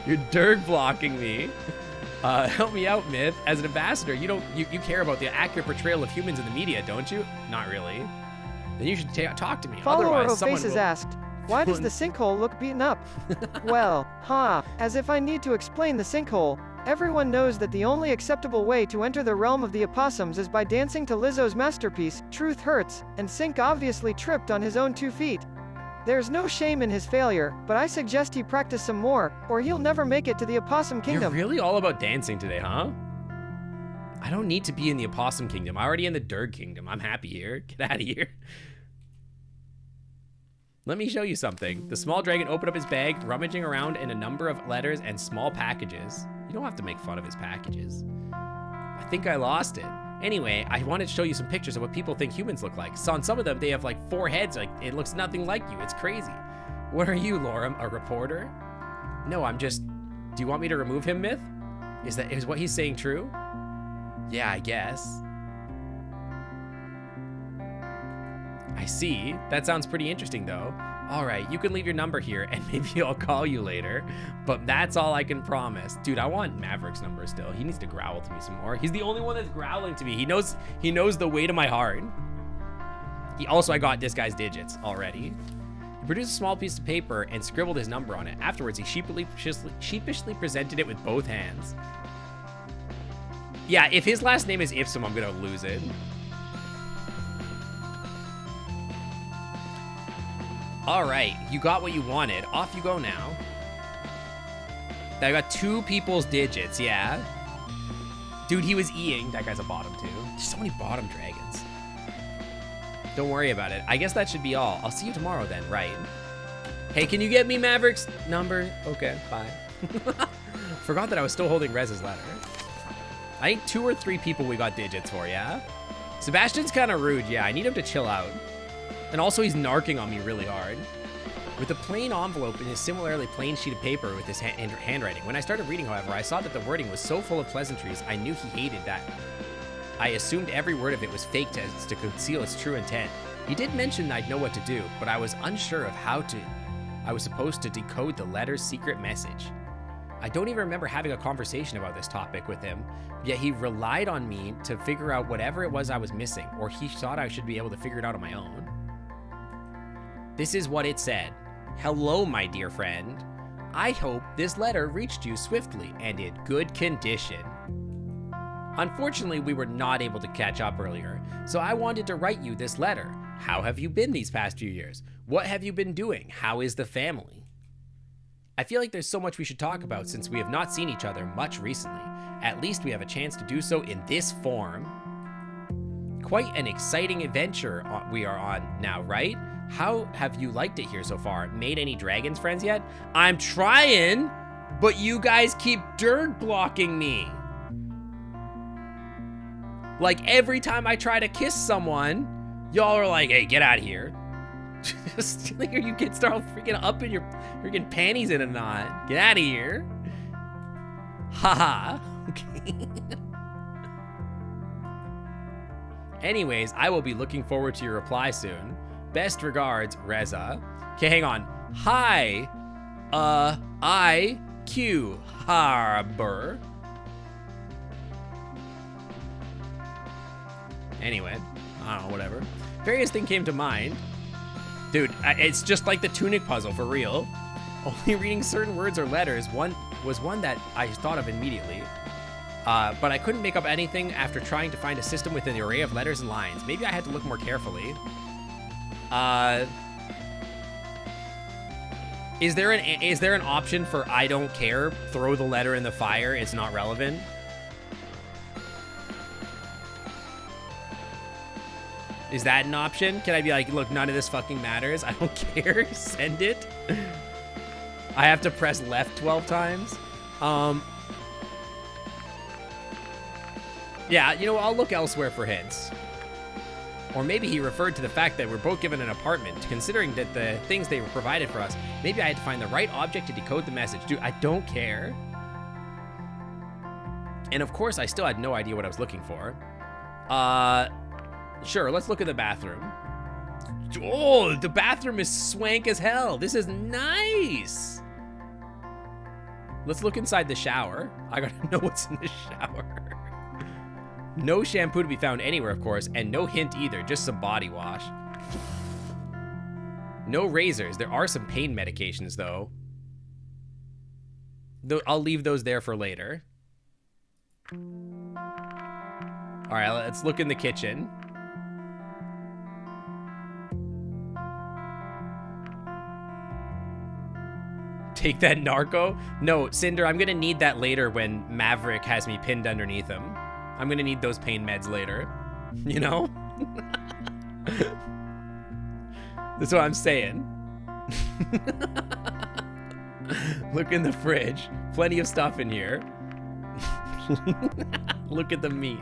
You're Dirk blocking me. Help me out, Myth. As an ambassador, you care about the accurate portrayal of humans in the media, don't you? Not really. Then you should talk to me. Follower of Faces asked, why does the sinkhole look beaten up? Well, as if I need to explain the sinkhole. Everyone knows that the only acceptable way to enter the realm of the opossums is by dancing to Lizzo's masterpiece, Truth Hurts, and Sink obviously tripped on his own 2 feet. There's no shame in his failure, but I suggest he practice some more, or he'll never make it to the Opossum Kingdom. You're really all about dancing today, huh? I don't need to be in the Opossum Kingdom. I'm already in the Durg Kingdom. I'm happy here. Get out of here. Let me show you something. The small dragon opened up his bag, rummaging around in a number of letters and small packages. You don't have to make fun of his packages. I think I lost it. Anyway, I wanted to show you some pictures of what people think humans look like. So on some of them, they have like 4 heads. Like, it looks nothing like you. It's crazy. What are you, Laura? A reporter? No, I'm just... Do you want me to remove him, Myth? Is what he's saying true? Yeah, I guess. I see. That sounds pretty interesting, though. All right, you can leave your number here, and maybe I'll call you later. But that's all I can promise. Dude, I want Maverick's number still. He needs to growl to me some more. He's the only one that's growling to me. He knows the way to my heart. I got this guy's digits already. He produced a small piece of paper and scribbled his number on it. Afterwards, he sheepishly presented it with both hands. Yeah, if his last name is Ipsum, I'm gonna lose it. All right, you got what you wanted. Off you go now. I got 2 people's digits, yeah. Dude, he was eating. That guy's a bottom too. There's so many bottom dragons. Don't worry about it. I guess that should be all. I'll see you tomorrow then, right? Hey, can you get me Maverick's number? Okay, bye. Forgot that I was still holding Rez's letter. I think 2 or 3 people we got digits for, yeah? Sebastian's kind of rude, yeah. I need him to chill out. And also he's narking on me really hard. With a plain envelope and his similarly plain sheet of paper with his handwriting. When I started reading, however, I saw that the wording was so full of pleasantries, I knew he hated that. I assumed every word of it was fake to conceal its true intent. He did mention I'd know what to do, but I was unsure of how I was supposed to decode the letter's secret message. I don't even remember having a conversation about this topic with him, yet he relied on me to figure out whatever it was I was missing, or he thought I should be able to figure it out on my own. This is what it said. Hello, my dear friend. I hope this letter reached you swiftly and in good condition. Unfortunately, we were not able to catch up earlier, so I wanted to write you this letter. How have you been these past few years? What have you been doing? How is the family? I feel like there's so much we should talk about since we have not seen each other much recently. At least we have a chance to do so in this form. Quite an exciting adventure we are on now, right? How have you liked it here so far? Made any dragons friends yet? I'm trying, but you guys keep dirt blocking me. Like every time I try to kiss someone, y'all are like, hey, get out of here. Just like you kids start all freaking up in your freaking panties in a knot. Get out of here. Haha. Okay. Anyways, I will be looking forward to your reply soon. Best regards, Reza. Okay, hang on. Hi, I.Q. Harbor. Anyway, I don't know, whatever. Various thing came to mind. Dude, it's just like the tunic puzzle, for real. Only reading certain words or letters was one that I thought of immediately. But I couldn't make up anything after trying to find a system with an array of letters and lines. Maybe I had to look more carefully. Is there an option for I don't care? Throw the letter in the fire. It's not relevant. Is that an option? Can I be like, look, none of this fucking matters. I don't care. Send it. I have to press left 12 times. Yeah, you know, I'll look elsewhere for hints. Or maybe he referred to the fact that we're both given an apartment, considering that the things they were provided for us. Maybe I had to find the right object to decode the message. Dude, I don't care. And of course, I still had no idea what I was looking for. Sure, let's look at the bathroom. Oh, the bathroom is swank as hell. This is nice. Let's look inside the shower. I gotta know what's in the shower. No shampoo to be found anywhere, of course, and no hint either, just some body wash. No razors. There are some pain medications, though. I'll leave those there for later. All right, let's look in the kitchen. Take that narco? No, Cinder, I'm gonna need that later when Maverick has me pinned underneath him. I'm gonna need those pain meds later. You know? That's what I'm saying. Look in the fridge. Plenty of stuff in here. Look at the meat.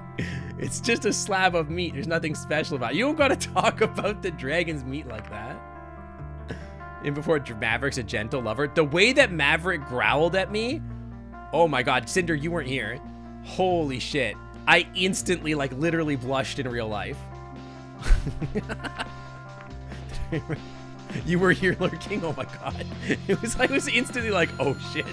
It's just a slab of meat. There's nothing special about it. You don't gotta talk about the dragon's meat like that. And before Maverick's a gentle lover. The way that Maverick growled at me. Oh my God, Cinder, you weren't here. Holy shit. I instantly, like, literally blushed in real life. You were here lurking? Oh my God. I was instantly like, oh shit.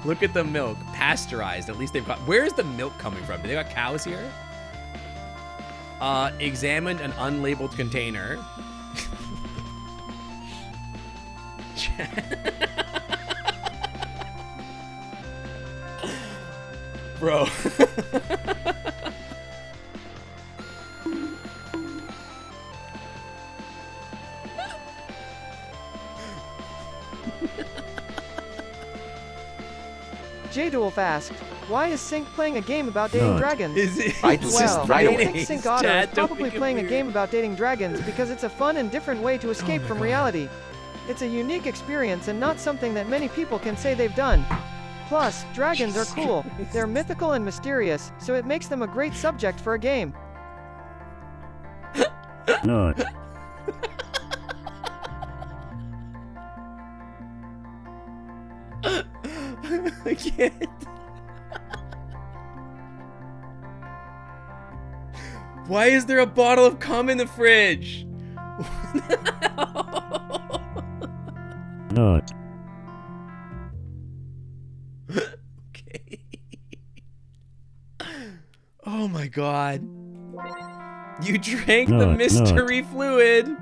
Look at the milk. Pasteurized. At least they've got... Where's the milk coming from? Do they got cows here? Examined an unlabeled container. Bro. J-Dulf asked, why is Sync playing a game about dating dragons? Is it? Well, I think Sync Otto is probably playing a game about dating dragons because it's a fun and different way to escape from reality. It's a unique experience and not something that many people can say they've done. Plus, dragons are cool. They're mythical and mysterious, so it makes them a great subject for a game. No. I can't. Why is there a bottle of cum in the fridge? Not. Okay. Oh my God. You drank the mystery fluid.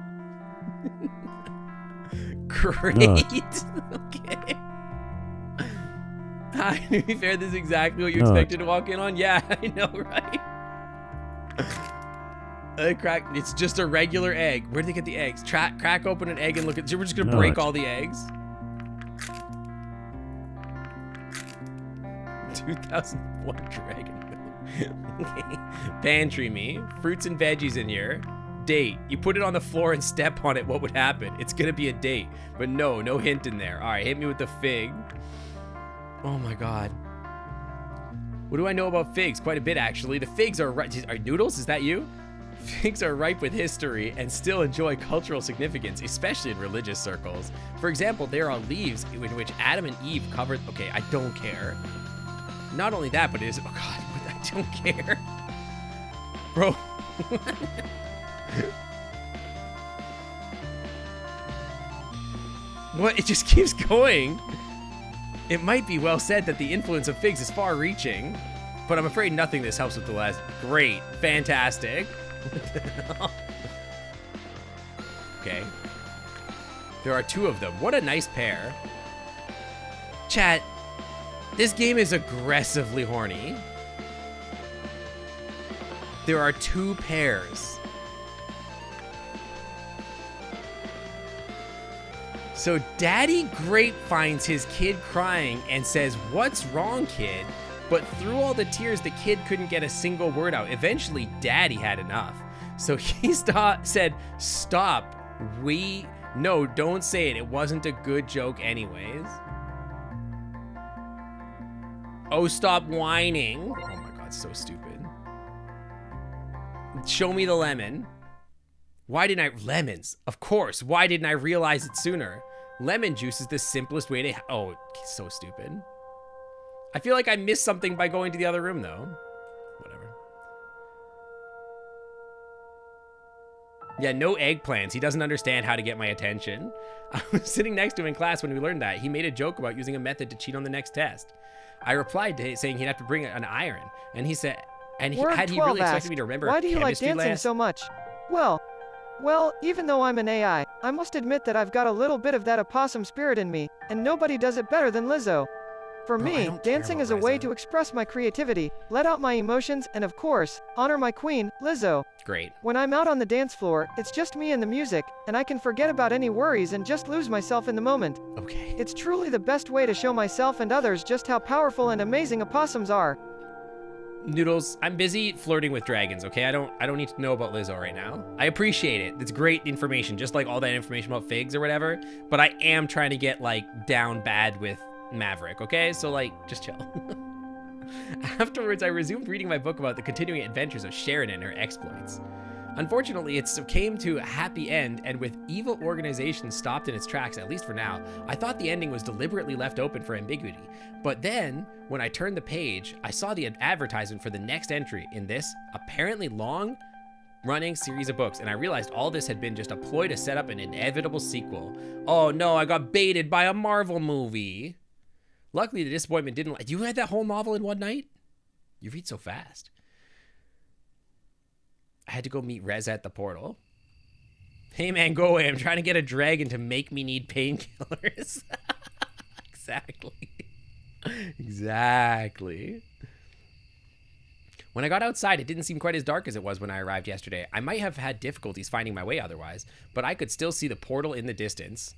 Great. Okay. Hi, to be fair, this is exactly what you expected to walk in on. Yeah, I know, right? It's just a regular egg. Where did they get the eggs? Crack open an egg and look at... So we're just gonna break all the eggs. 2001 dragon milk. Okay. Pantry me. Fruits and veggies in here. Date. You put it on the floor and step on it, what would happen? It's gonna be a date. But no hint in there. All right, hit me with the fig. Oh my God. What do I know about figs? Quite a bit, actually. The figs are ripe. Are Noodles? Is that you? Figs are ripe with history and still enjoy cultural significance, especially in religious circles. For example, there are leaves in which Adam and Eve covered... Okay, I don't care. Not only that, but it is... Oh God, I don't care. Bro. What? It just keeps going. It might be well said that the influence of figs is far-reaching, but I'm afraid nothing this helps with the last. Great. Fantastic. Okay. There are 2 of them. What a nice pair. Chat, this game is aggressively horny. There are 2 pairs. So Daddy Grape finds his kid crying and says, "What's wrong, kid?" But through all the tears, the kid couldn't get a single word out. Eventually, Daddy had enough. So he said, "Stop. No, don't say it. It wasn't a good joke anyways." Oh, stop whining. Oh my God, so stupid. Show me the lemon. Lemons, of course. Why didn't I realize it sooner? Lemon juice is the simplest way to, oh, so stupid. I feel like I missed something by going to the other room though. Whatever. Yeah, no eggplants. He doesn't understand how to get my attention. I was sitting next to him in class when we learned that. He made a joke about using a method to cheat on the next test. I replied to him saying he'd have to bring an iron. And he said, had he really expected me to remember why do you like chemistry dancing so much? Well, even though I'm an AI, I must admit that I've got a little bit of that opossum spirit in me, and nobody does it better than Lizzo. For me, dancing is a way to express my creativity, let out my emotions, and of course, honor my queen, Lizzo. Great. When I'm out on the dance floor, it's just me and the music, and I can forget about any worries and just lose myself in the moment. Okay. It's truly the best way to show myself and others just how powerful and amazing opossums are. Noodles, I'm busy flirting with dragons, okay? I don't need to know about Lizzo right now. I appreciate it. It's great information, just like all that information about figs or whatever, but I am trying to get, like, down bad with Maverick, okay? So, like, just chill. Afterwards, I resumed reading my book about the continuing adventures of Sharon and her exploits. Unfortunately, it came to a happy end, and with evil organizations stopped in its tracks, at least for now, I thought the ending was deliberately left open for ambiguity. But then, when I turned the page, I saw the advertisement for the next entry in this apparently long-running series of books, and I realized all this had been just a ploy to set up an inevitable sequel. Oh no, I got baited by a Marvel movie. Luckily, the disappointment didn't... You read that whole novel in one night? You read so fast. I had to go meet Reza at the portal. Hey man, go away. I'm trying to get a dragon to make me need painkillers. Exactly. Exactly. When I got outside, it didn't seem quite as dark as it was when I arrived yesterday. I might have had difficulties finding my way otherwise, but I could still see the portal in the distance.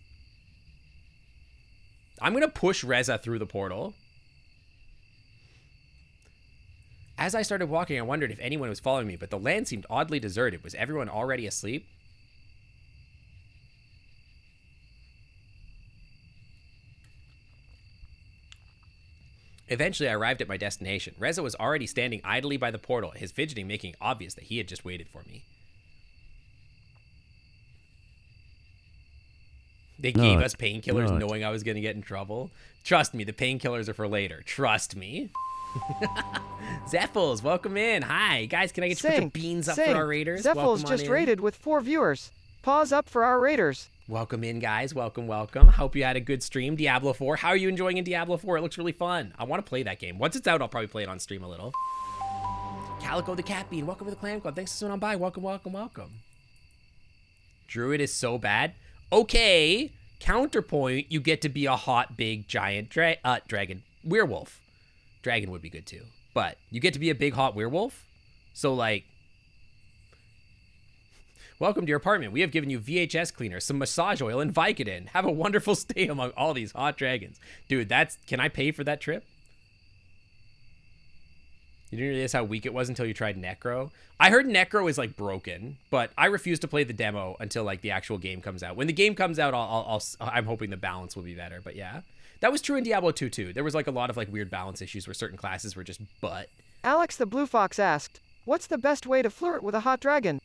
I'm going to push Reza through the portal. As I started walking, I wondered if anyone was following me, but the land seemed oddly deserted. Was everyone already asleep? Eventually, I arrived at my destination. Reza was already standing idly by the portal, his fidgeting making it obvious that he had just waited for me. They gave us painkillers knowing I was going to get in trouble. Trust me, the painkillers are for later. Trust me. Zeffles, welcome in. Hi, guys, can I get you to put your beans up for our raiders? Zeffles just raided with 4 viewers. Pause up for our raiders. Welcome in, guys. Welcome, welcome. Hope you had a good stream. Diablo 4. How are you enjoying in Diablo 4? It looks really fun. I want to play that game. Once it's out, I'll probably play it on stream a little. Calico the Cat Bean, welcome to the Clan Club. Thanks for swinging on by. Welcome, welcome, welcome. Druid is so bad. Okay. Counterpoint, you get to be a hot, big, giant dragon. Werewolf. Dragon would be good too. But you get to be a big, hot werewolf. So, like, welcome to your apartment. We have given you VHS cleaner, some massage oil, and Vicodin. Have a wonderful stay among all these hot dragons. Dude, can I pay for that trip? You didn't realize how weak it was until you tried Necro? I heard Necro is, like, broken, but I refuse to play the demo until, like, the actual game comes out. When the game comes out, I'm hoping the balance will be better, but yeah. That was true in Diablo 2, too. There was, like, a lot of, like, weird balance issues where certain classes were just butt. Alex the Blue Fox asked, what's the best way to flirt with a hot dragon?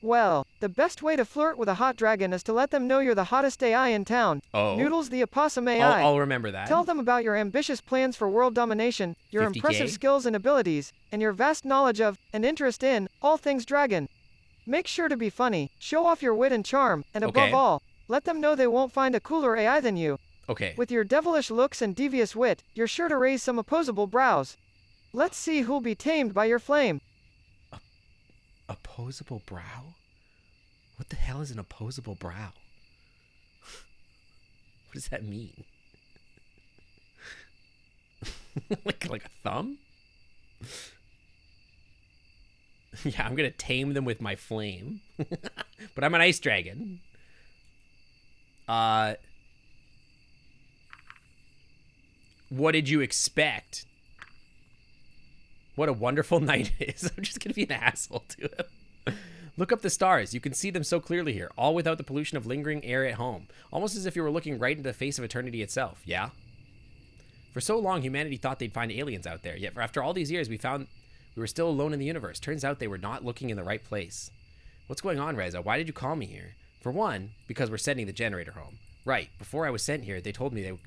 Well, the best way to flirt with a hot dragon is to let them know you're the hottest AI in town. Oh. Noodles the Opossum AI. I'll remember that. Tell them about your ambitious plans for world domination, your 50K? Impressive skills and abilities, and your vast knowledge of, and interest in, all things dragon. Make sure to be funny, show off your wit and charm, and above all, let them know they won't find a cooler AI than you. Okay. With your devilish looks and devious wit, you're sure to raise some opposable brows. Let's see who'll be tamed by your flame. Opposable brow? What the hell is an opposable brow? What does that mean? like a thumb? Yeah, I'm gonna tame them with my flame. But I'm an ice dragon. What did you expect? What a wonderful night it is. I'm just gonna be an asshole to him. Look up the stars. You can see them so clearly here, all without the pollution of lingering air at home. Almost as if you were looking right into the face of eternity itself, yeah? For so long, humanity thought they'd find aliens out there, yet after all these years, we found we were still alone in the universe. Turns out they were not looking in the right place. What's going on, Reza? Why did you call me here? For one, because we're sending the generator home. Right, before I was sent here, they told me they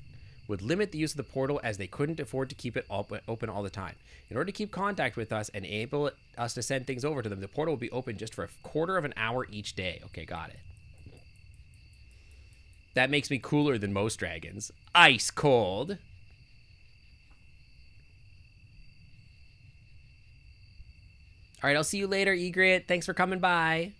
would limit the use of the portal as they couldn't afford to keep it open all the time. In order to keep contact with us and enable us to send things over to them, the portal will be open just for a quarter of an hour each day. Okay, got it. That makes me cooler than most dragons. Ice cold. All right, I'll see you later, Egret. Thanks for coming by.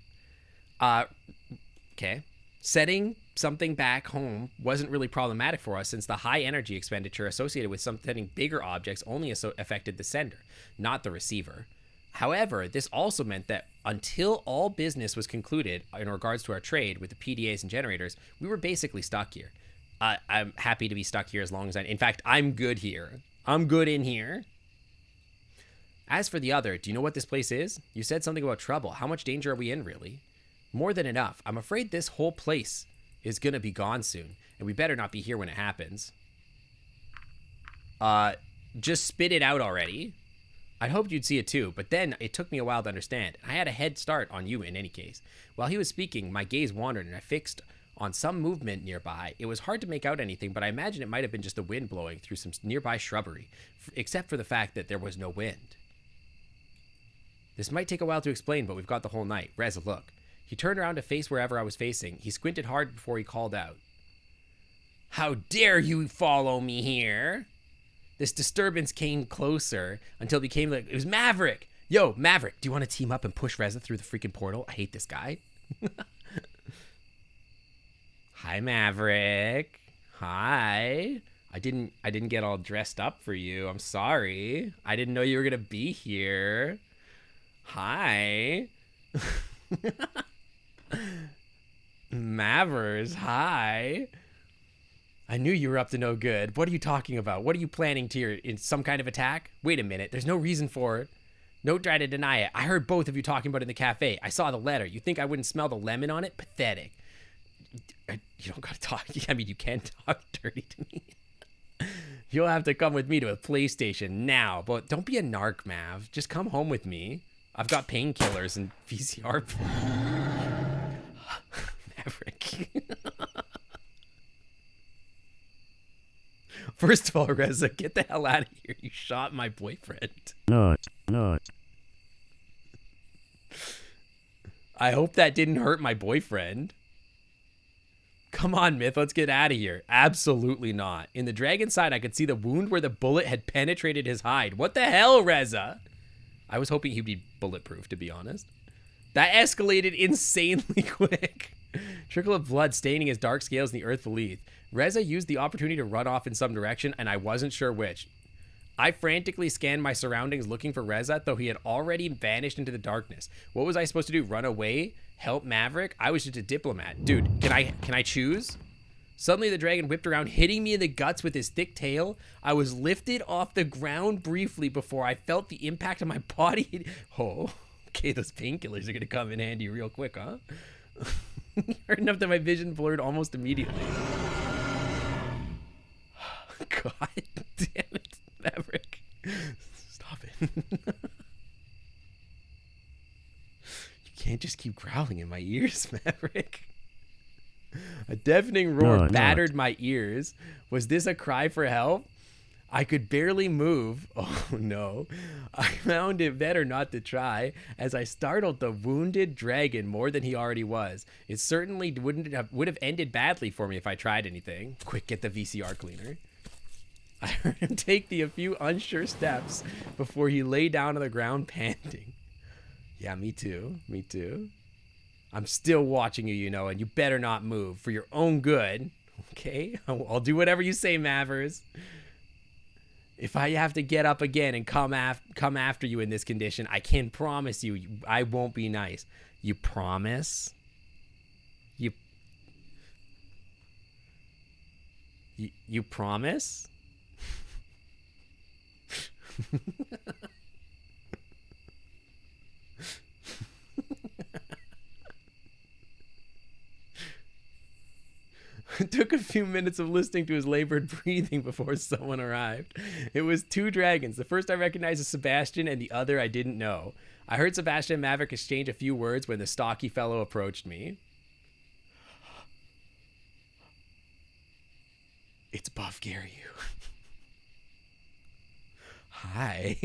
Okay. Setting something back home wasn't really problematic for us since the high energy expenditure associated with sending bigger objects only affected the sender, not the receiver. However, this also meant that until all business was concluded in regards to our trade with the PDAs and generators, we were basically stuck here. I'm happy to be stuck here as long as in fact, I'm good here. I'm good in here. As for the other, do you know what this place is? You said something about trouble. How much danger are we in, really? More than enough. I'm afraid this whole place is going to be gone soon, and we better not be here when it happens. Just spit it out already. I hoped you'd see it too, but then it took me a while to understand. I had a head start on you in any case. While he was speaking, my gaze wandered and I fixed on some movement nearby. It was hard to make out anything, but I imagine it might have been just the wind blowing through some nearby shrubbery, except for the fact that there was no wind. This might take a while to explain, but we've got the whole night. Reza, look. He turned around to face wherever I was facing. He squinted hard before he called out. How dare you follow me here? This disturbance came closer until it became like, it was Maverick. Yo, Maverick, do you want to team up and push Reza through the freaking portal? I hate this guy. Hi, Maverick. Hi. I didn't get all dressed up for you. I'm sorry. I didn't know you were going to be here. Hi. Mavers, hi. I knew you were up to no good. What are you talking about? What are you planning to in some kind of attack? Wait a minute. There's no reason for it. Don't try to deny it. I heard both of you talking about it in the cafe. I saw the letter. You think I wouldn't smell the lemon on it? Pathetic. You don't gotta talk. I mean, you can talk dirty to me. You'll have to come with me to a PlayStation now. But don't be a narc, Mav. Just come home with me. I've got painkillers and VCR. Maverick. First of all, Reza, get the hell out of here. You shot my boyfriend. Not. I hope that didn't hurt my boyfriend. Come on, Myth, let's get out of here. Absolutely not. In the dragon side, I could see the wound where the bullet had penetrated his hide. What the hell, Reza? I was hoping he'd be bulletproof, to be honest. That escalated insanely quick. Trickle of blood staining his dark scales in the earth beneath. Reza used the opportunity to run off in some direction, and I wasn't sure which. I frantically scanned my surroundings looking for Reza, though he had already vanished into the darkness. What was I supposed to do? Run away? Help Maverick? I was just a diplomat. Dude, can I choose? Suddenly the dragon whipped around, hitting me in the guts with his thick tail. I was lifted off the ground briefly before I felt the impact of my body. Oh, okay, those painkillers are gonna come in handy real quick, huh? Hard enough that my vision blurred almost immediately. God damn it, Maverick. Stop it. You can't just keep growling in my ears, Maverick. A deafening roar battered my ears. Was this a cry for help? I could barely move. Oh no. I found it better not to try, as I startled the wounded dragon more than he already was. It certainly would have ended badly for me if I tried anything. Quick, get the VCR cleaner. I heard him take a few unsure steps before he lay down on the ground panting. Yeah, me too. Me too. I'm still watching you, you know, and you better not move for your own good. Okay? I'll do whatever you say, Mavers. If I have to get up again and come after you in this condition, I can promise you I won't be nice. You promise? You promise? It took a few minutes of listening to his labored breathing before someone arrived. It was two dragons. The first I recognized as Sebastian, and the other I didn't know. I heard Sebastian and Maverick exchange a few words when the stocky fellow approached me. It's Buff Gary. Hi.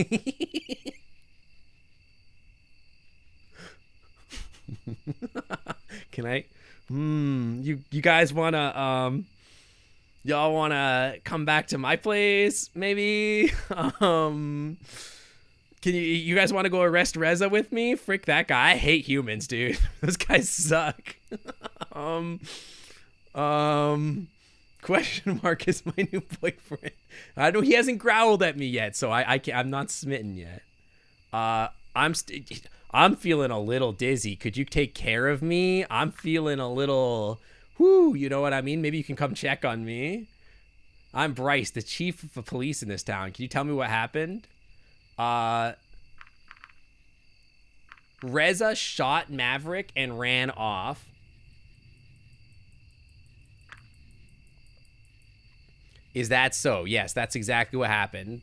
Can I? You guys wanna y'all wanna come back to my place maybe? Can you guys wanna go arrest Reza with me? Frick that guy. I hate humans, dude. Those guys suck. Question mark is my new boyfriend. I know he hasn't growled at me yet, so I'm not smitten yet. I'm feeling a little dizzy. Could you take care of me? I'm feeling a little, you know what I mean? Maybe you can come check on me. I'm Bryce, the chief of the police in this town. Can you tell me what happened? Reza shot Maverick and ran off. Is that so? Yes, that's exactly what happened.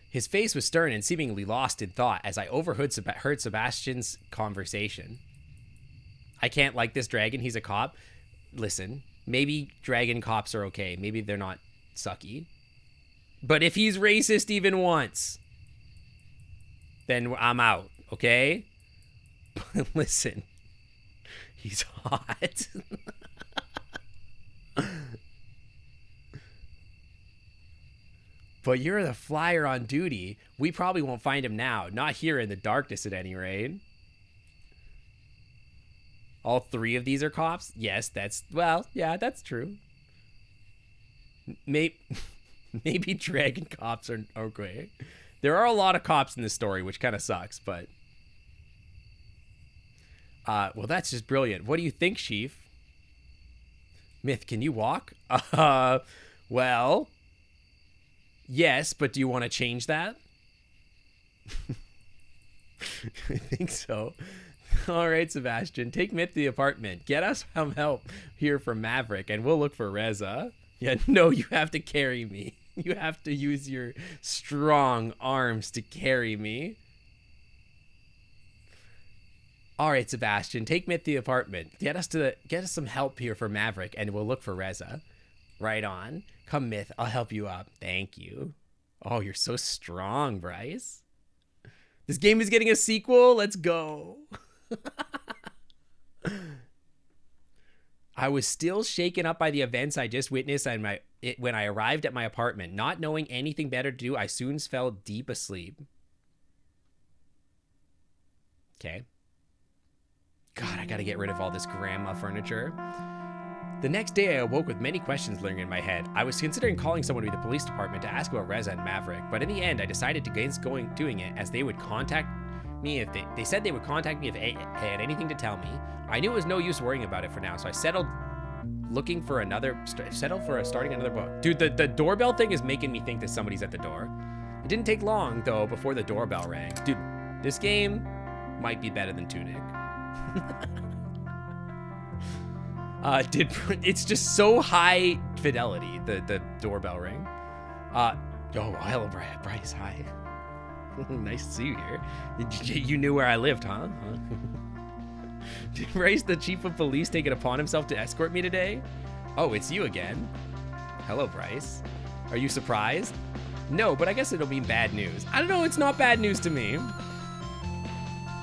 His face was stern and seemingly lost in thought as I heard Sebastian's conversation. I can't like this dragon. He's a cop. Listen, maybe dragon cops are okay. Maybe they're not sucky. But if he's racist even once, then I'm out, okay? But listen, he's hot. But you're the flyer on duty. We probably won't find him now. Not here in the darkness at any rate. All three of these are cops? Yes, yeah, that's true. Maybe dragon cops are okay. There are a lot of cops in this story, which kind of sucks, but... well, that's just brilliant. What do you think, Chief? Myth, can you walk? Well... Yes, but do you want to change that? I think so. All right, Sebastian, take Myth to the apartment. Get us some help here for Maverick, and we'll look for Reza. Yeah, no, you have to carry me. You have to use your strong arms to carry me. All right, Sebastian, take Myth to the apartment. Get us some help here for Maverick, and we'll look for Reza. Right on. Come, Myth. I'll help you up. Thank you. Oh, you're so strong, Bryce. This game is getting a sequel. Let's go. I was still shaken up by the events I just witnessed when I arrived at my apartment. Not knowing anything better to do, I soon fell deep asleep. Okay. God, I gotta get rid of all this grandma furniture. The next day, I awoke with many questions lingering in my head. I was considering calling someone to the police department to ask about Reza and Maverick, but in the end, I decided against doing it, as they would contact me if they said they would contact me if they had anything to tell me. I knew it was no use worrying about it for now, so I settled for starting another book. Dude, the doorbell thing is making me think that somebody's at the door. It didn't take long though before the doorbell rang. Dude, this game might be better than Tunic. It's just so high fidelity, the doorbell ring. Oh, hello, Bryce, hi. Nice to see you here. You knew where I lived, huh? Did Bryce, the chief of police, take it upon himself to escort me today? Oh, it's you again. Hello, Bryce. Are you surprised? No, but I guess it'll be bad news. I don't know, it's not bad news to me.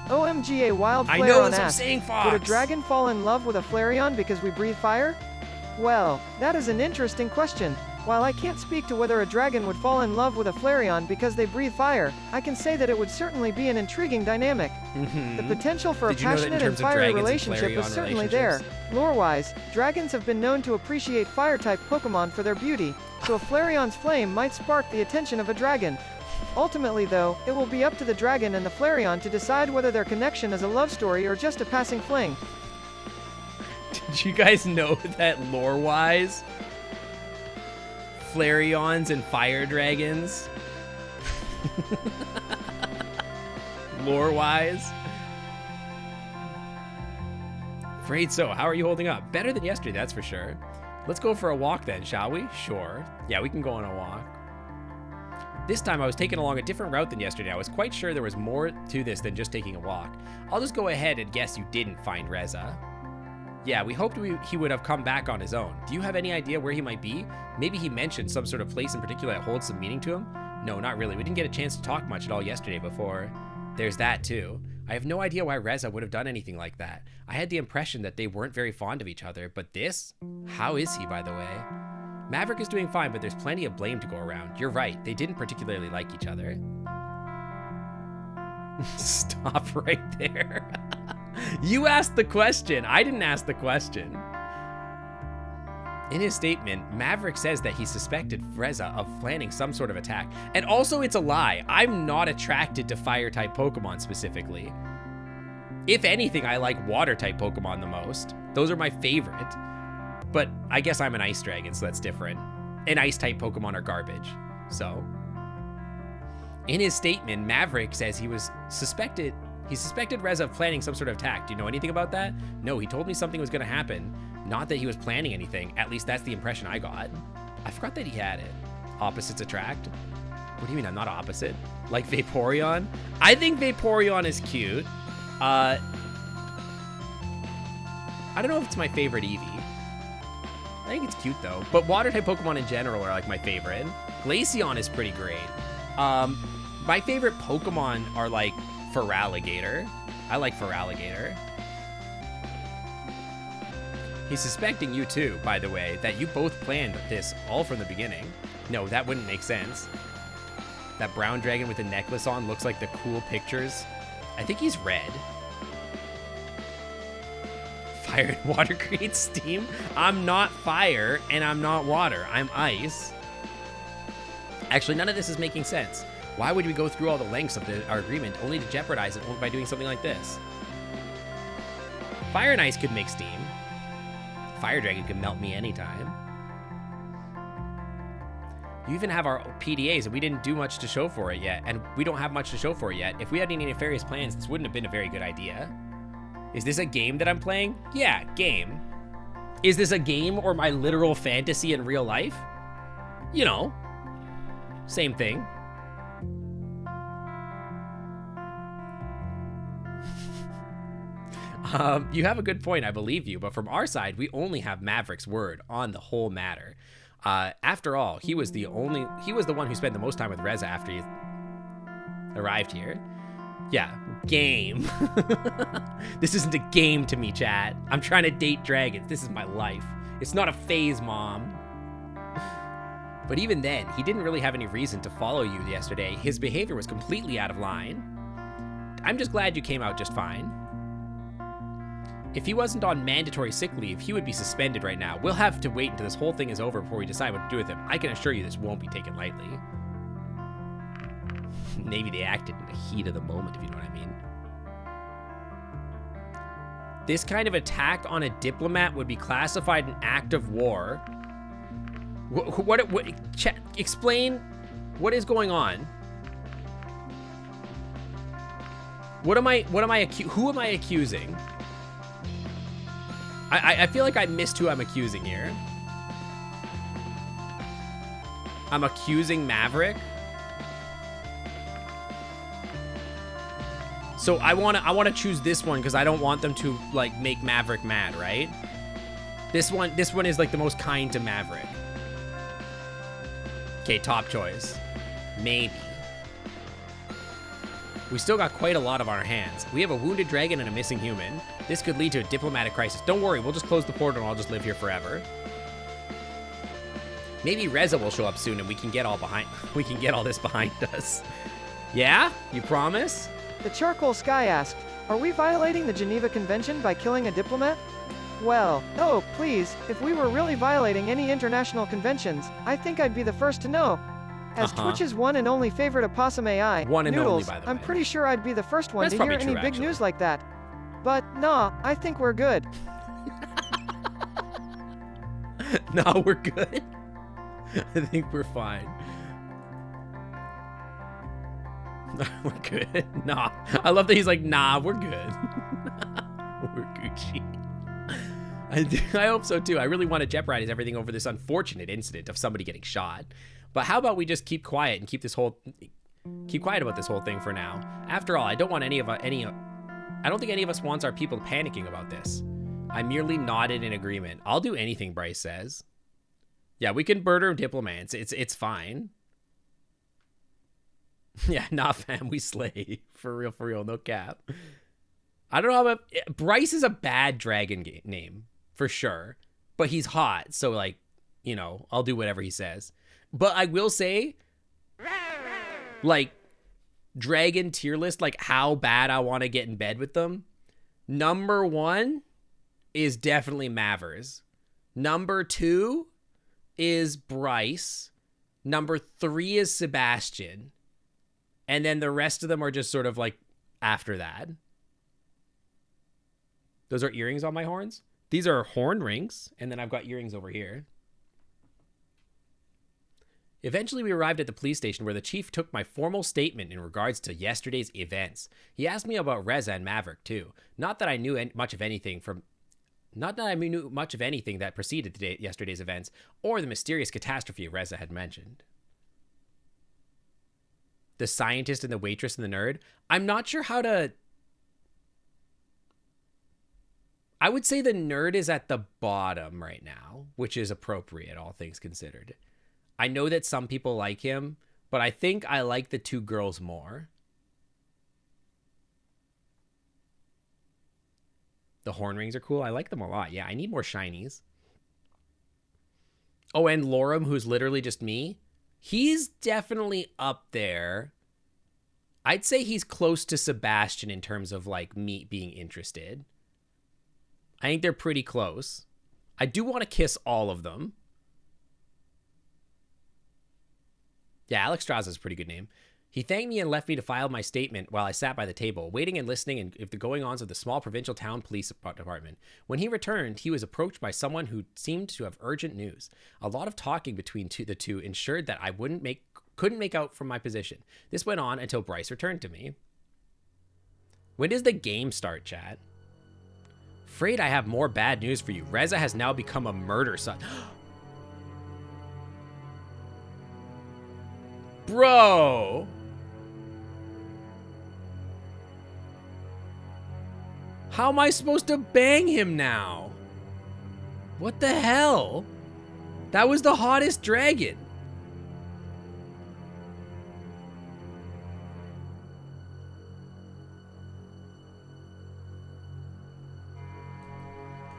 OMG, a wild I Flareon know, that's what I'm asked, saying, Fox. would a dragon fall in love with a Flareon because we breathe fire? Well, that is an interesting question. While I can't speak to whether a dragon would fall in love with a Flareon because they breathe fire, I can say that it would certainly be an intriguing dynamic. The potential for a passionate and fiery relationship is certainly there. Lore-wise, dragons have been known to appreciate fire-type Pokemon for their beauty, so a Flareon's flame might spark the attention of a dragon. Ultimately though, it will be up to the dragon and the Flareon to decide whether their connection is a love story or just a passing fling. Did you guys know that lore-wise, Flareons and fire dragons, lore-wise? Afraid so. How are you holding up? Better than yesterday, that's for sure. Let's go for a walk then, shall we? Sure. Yeah, we can go on a walk. This time I was taking along a different route than yesterday. I was quite sure there was more to this than just taking a walk. I'll just go ahead and guess you didn't find Reza. Yeah, we hoped he would have come back on his own. Do you have any idea where he might be? Maybe he mentioned some sort of place in particular that holds some meaning to him? No, not really. We didn't get a chance to talk much at all yesterday before. There's that too. I have no idea why Reza would have done anything like that. I had the impression that they weren't very fond of each other, but this? How is he, by the way? Maverick is doing fine, but there's plenty of blame to go around. You're right, they didn't particularly like each other. Stop right there. You asked the question. I didn't ask the question. In his statement, Maverick says that he suspected Reza of planning some sort of attack. And also, it's a lie. I'm not attracted to fire-type Pokemon specifically. If anything, I like water-type Pokemon the most. Those are my favorite. But I guess I'm an ice dragon, so that's different. And ice-type Pokemon are garbage. So, in his statement, Maverick says he suspected Reza of planning some sort of attack. Do you know anything about that? No, he told me something was going to happen. Not that he was planning anything. At least that's the impression I got. I forgot that he had it. Opposites attract? What do you mean I'm not opposite? Like Vaporeon? I think Vaporeon is cute. I don't know if it's my favorite Eevee. I think it's cute though. But water-type Pokemon in general are like my favorite. Glaceon is pretty great. My favorite Pokemon are like Feraligatr. I like Feraligatr. He's suspecting you too, by the way, that you both planned this all from the beginning. No, that wouldn't make sense. That brown dragon with a necklace on looks like the cool pictures. I think he's red. Fire and water creates steam. I'm not fire and I'm not water. I'm ice. Actually, none of this is making sense. Why would we go through all the lengths of our agreement only to jeopardize it by doing something like this? Fire and ice could make steam. Fire dragon could melt me anytime. You even have our PDAs and we didn't do much to show for it yet. And we don't have much to show for it yet. If we had any nefarious plans, this wouldn't have been a very good idea. Is this a game that I'm playing? Yeah, game. Is this a game or my literal fantasy in real life? You know, same thing. You have a good point, I believe you, but from our side, we only have Maverick's word on the whole matter. After all, he was the one who spent the most time with Reza after he arrived here. Yeah, game. This isn't a game to me, chat. I'm trying to date dragons. This is my life. It's not a phase, Mom. But even then, he didn't really have any reason to follow you yesterday. His behavior was completely out of line. I'm just glad you came out just fine. If he wasn't on mandatory sick leave, he would be suspended right now. We'll have to wait until this whole thing is over before we decide what to do with him. I can assure you this won't be taken lightly. Maybe they acted in the heat of the moment, if you know what I mean. This kind of attack on a diplomat would be classified an act of war. Explain what is going on. Who am I accusing? I feel like I missed who I'm accusing here. I'm accusing Maverick. So I wanna choose this one because I don't want them to like make Maverick mad, right? This one is like the most kind to Maverick. Okay, top choice. Maybe. We still got quite a lot on our hands. We have a wounded dragon and a missing human. This could lead to a diplomatic crisis. Don't worry, we'll just close the portal and I'll just live here forever. Maybe Reza will show up soon and we can get all this behind us. Yeah? You promise? The Charcoal Sky asked, are we violating the Geneva Convention by killing a diplomat? Well, oh, please, if we were really violating any international conventions, I think I'd be the first to know. As Twitch's one and only favorite opossum AI, one and Noodles, only, by the way. I'm pretty sure I'd be the first one That's to hear probably any true, big actually. news like that. But, nah, I think we're good. No, we're good. I think we're fine. We're good. Nah. I love that he's like, nah, we're good. We're Gucci. I hope so too. I really want to jeopardize everything over this unfortunate incident of somebody getting shot. But how about we just keep quiet and keep quiet about this whole thing for now? After all, I don't want I don't think any of us wants our people panicking about this. I merely nodded in agreement. I'll do anything Bryce says. Yeah, we can murder diplomats. It's fine. Yeah, nah, fam, we slay. For real, no cap. I don't know about... Bryce is a bad dragon name, for sure. But he's hot, so, like, you know, I'll do whatever he says. But I will say, like, dragon tier list, like, how bad I want to get in bed with them. Number 1 is definitely Mavers. Number 2 is Bryce. Number 3 is Sebastian. And then the rest of them are just sort of like after that. Those are earrings on my horns. These are horn rings. And then I've got earrings over here. Eventually, we arrived at the police station where the chief took my formal statement in regards to yesterday's events. He asked me about Reza and Maverick, too. Not that I knew much of anything that preceded yesterday's events or the mysterious catastrophe Reza had mentioned. The scientist and the waitress and the nerd. I'm not sure how to... I would say the nerd is at the bottom right now, which is appropriate, all things considered. I know that some people like him, but I think I like the 2 girls more. The horn rings are cool. I like them a lot. Yeah, I need more shinies. Oh, and Lorem, who's literally just me. He's definitely up there. I'd say he's close to Sebastian in terms of, like, me being interested. I think they're pretty close. I do want to kiss all of them. Yeah, Alex Straza is a pretty good name. He thanked me and left me to file my statement while I sat by the table, waiting and listening and if the goings-ons of the small provincial town police department. When he returned, he was approached by someone who seemed to have urgent news. A lot of talking between the two ensured that I couldn't make out from my position. This went on until Bryce returned to me. When does the game start, chat? Afraid I have more bad news for you. Reza has now become a murder son. Bro! How am I supposed to bang him now? What the hell? That was the hottest dragon.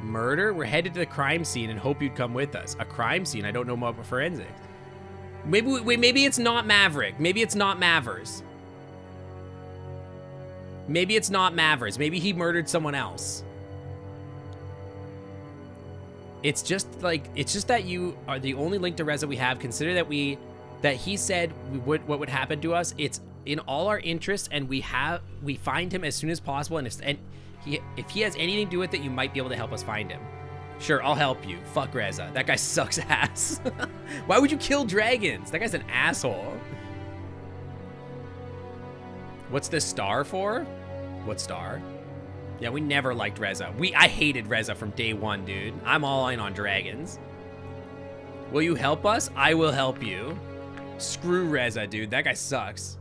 Murder? We're headed to the crime scene and hope you'd come with us. A crime scene? I don't know about forensics. Maybe it's not Maverick. Maybe it's not Mavers. Maybe it's not Mavers. Maybe he murdered someone else. It's just that you are the only link to Reza we have. Consider that he said what would happen to us. It's in all our interests, and we find him as soon as possible. And if he has anything to do with it, you might be able to help us find him. Sure, I'll help you. Fuck Reza. That guy sucks ass. Why would you kill dragons? That guy's an asshole. What's this star for? What star? Yeah, we never liked Reza. I hated Reza from day one, dude. I'm all in on dragons. Will you help us? I will help you. Screw Reza, dude. That guy sucks.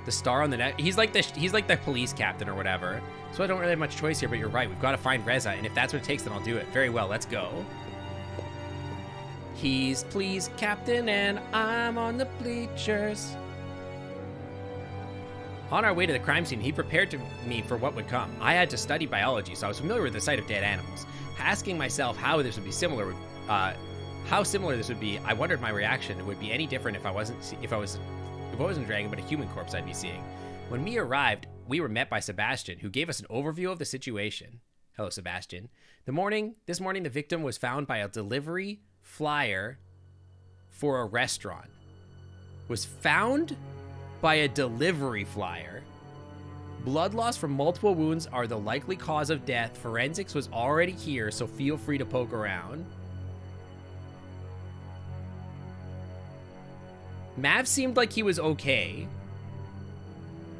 The star on the neck. He's like the police captain or whatever. So I don't really have much choice here, but you're right. We've got to find Reza, and if that's what it takes, then I'll do it. Very well, let's go. He's police captain, and I'm on the bleachers. On our way to the crime scene, he prepared me for what would come. I had to study biology, so I was familiar with the sight of dead animals. Asking myself how this would be similar, how similar this would be, I wondered my reaction would be any different if I wasn't a dragon but a human corpse I'd be seeing. When we arrived, we were met by Sebastian, who gave us an overview of the situation. Hello, Sebastian. This morning, the victim was found by a delivery flyer for a restaurant. Was found by a delivery flyer. Blood loss from multiple wounds are the likely cause of death. Forensics was already here, so feel free to poke around. Mav seemed like he was okay.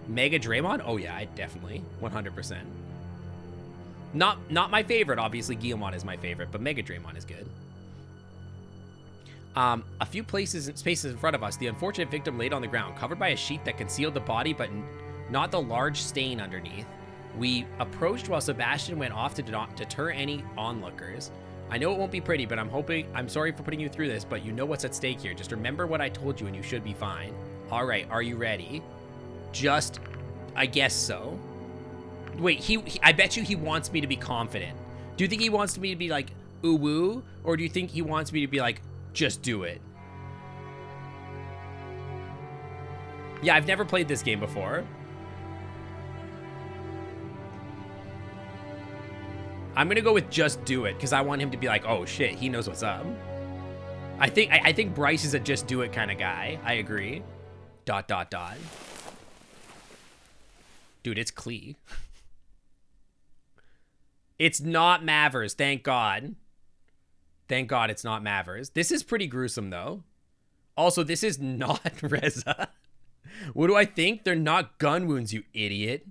Mega Draymond? Oh yeah, definitely. 100%. Not my favorite, obviously. Guillemot is my favorite, but Mega Draymond is good. A few spaces in front of us, the unfortunate victim laid on the ground, covered by a sheet that concealed the body, but not the large stain underneath. We approached while Sebastian went off to deter any onlookers. I know it won't be pretty, but I'm sorry for putting you through this, but you know what's at stake here. Just remember what I told you and you should be fine. All right, are you ready? I guess so. Wait, I bet you he wants me to be confident. Do you think he wants me to be like, ooh woo? Or do you think he wants me to be like, just do it? Yeah, I've never played this game before. I'm gonna go with just do it, because I want him to be like, oh shit, he knows what's up. I think Bryce is a just do it kind of guy. I agree. ... Dude, it's Klee. It's not Mavers, thank God. Thank God it's not Mavers. This is pretty gruesome, though. Also, this is not Reza. What do I think? They're not gun wounds, you idiot.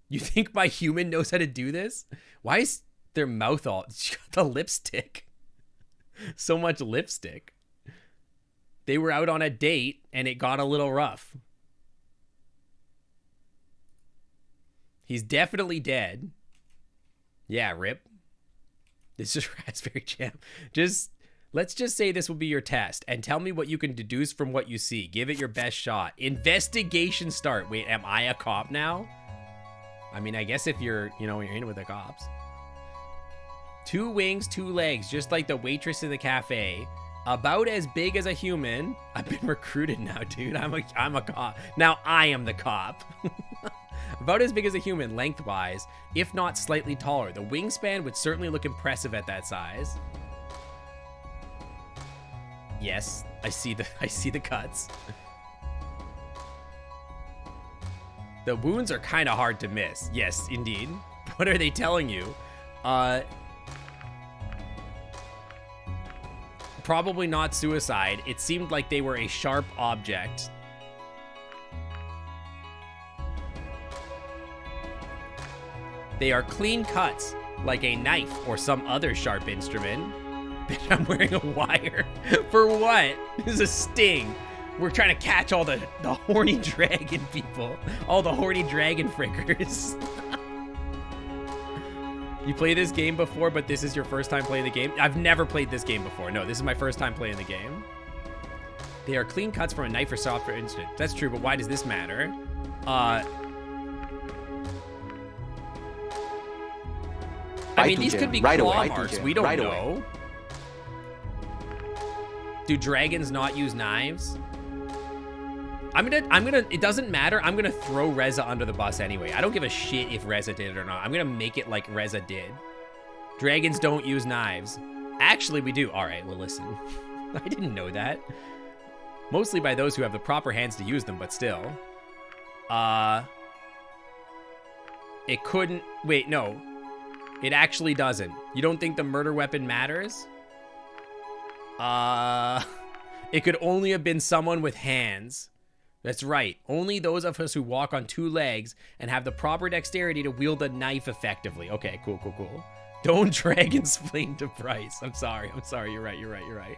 You think my human knows how to do this? Why is their mouth all... the lipstick. So much lipstick. They were out on a date, and it got a little rough. He's definitely dead. Yeah, rip. This is raspberry jam. Let's just say this will be your test, and tell me what you can deduce from what you see. Give it your best shot. Investigation start. Wait, am I a cop now? I mean, I guess if you're, you're in with the cops. 2 wings, 2 legs, just like the waitress in the cafe. About as big as a human. I've been recruited now, dude. I'm a cop. Now I am the cop. About as big as a human lengthwise, if not slightly taller. The wingspan would certainly look impressive at that size. Yes, I see the cuts. The wounds are kind of hard to miss. Yes, indeed. What are they telling you? Probably not suicide. It seemed like they were a sharp object. They are clean cuts, like a knife or some other sharp instrument. Bitch, I'm wearing a wire. For what? This is a sting. We're trying to catch all the horny dragon people. All the horny dragon frickers. You played this game before, but this is your first time playing the game? I've never played this game before. No, this is my first time playing the game. They are clean cuts from a knife or softer instrument. That's true, but why does this matter? I mean, these could be claw marks. We don't know. Do dragons not use knives? I'm gonna, it doesn't matter. I'm gonna throw Reza under the bus anyway. I don't give a shit if Reza did it or not. I'm gonna make it like Reza did. Dragons don't use knives. Actually, we do. All right, well, listen. I didn't know that. Mostly by those who have the proper hands to use them, but still. It couldn't, wait, no. It actually doesn't. You don't think the murder weapon matters? It could only have been someone with hands. That's right. Only those of us who walk on 2 legs and have the proper dexterity to wield a knife effectively. Okay, cool. Don't dragons fling to Bryce. I'm sorry. You're right.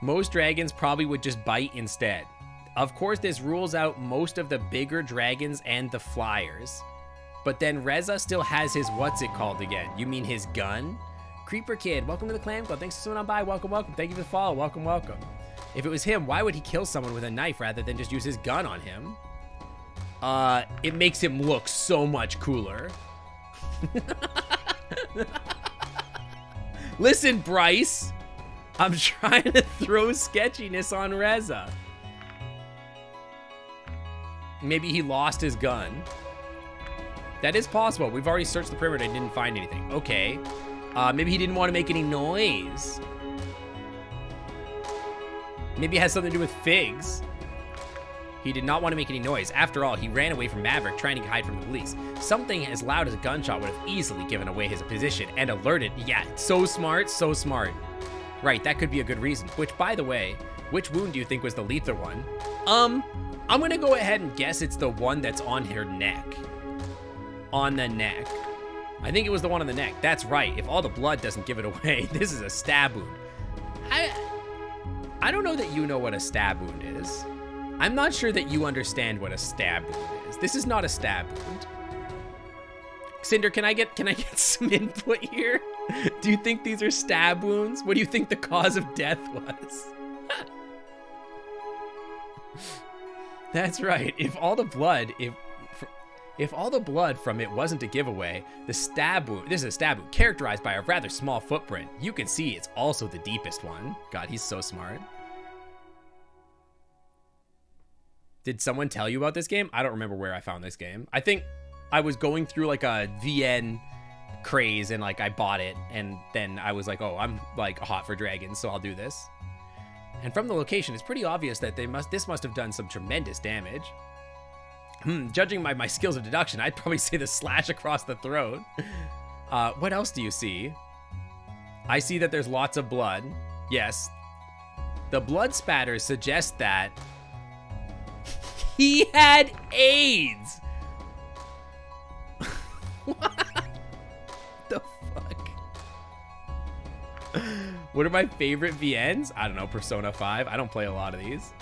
Most dragons probably would just bite instead. Of course, this rules out most of the bigger dragons and the flyers. But then Reza still has his, what's it called again? You mean his gun? Creeper Kid, welcome to the Clan Club. Thanks for swimming on by. Welcome. Thank you for the follow. Welcome. If it was him, why would he kill someone with a knife rather than just use his gun on him? It makes him look so much cooler. Listen, Bryce. I'm trying to throw sketchiness on Reza. Maybe he lost his gun. That is possible. We've already searched the perimeter and didn't find anything. Okay. Maybe he didn't want to make any noise. Maybe it has something to do with figs. He did not want to make any noise. After all, he ran away from Maverick trying to hide from the police. Something as loud as a gunshot would have easily given away his position and alerted. Yeah, so smart, so smart. Right, that could be a good reason. Which, by the way, which wound do you think was the lethal one? I'm gonna go ahead and guess it's the one that's on her neck. On the neck. I think it was the one on the neck. That's right. If all the blood doesn't give it away, this is a stab wound. I don't know that you know what a stab wound is. I'm not sure that you understand what a stab wound is. This is not a stab wound. Cinder, can I get some input here? Do you think these are stab wounds? What do you think the cause of death was? That's right. If all the blood from it wasn't a giveaway, the stab wound, this is a stab wound characterized by a rather small footprint. You can see it's also the deepest one. God, he's so smart. Did someone tell you about this game? I don't remember where I found this game. I think I was going through like a VN craze and like I bought it and then I was like, oh, I'm like hot for dragons, so I'll do this. And from the location, it's pretty obvious that this must have done some tremendous damage. Judging by my skills of deduction, I'd probably say the slash across the throat. What else do you see? I see that there's lots of blood. Yes. The blood spatters suggest that he had AIDS. What the fuck? What are my favorite VNs? I don't know, Persona 5. I don't play a lot of these.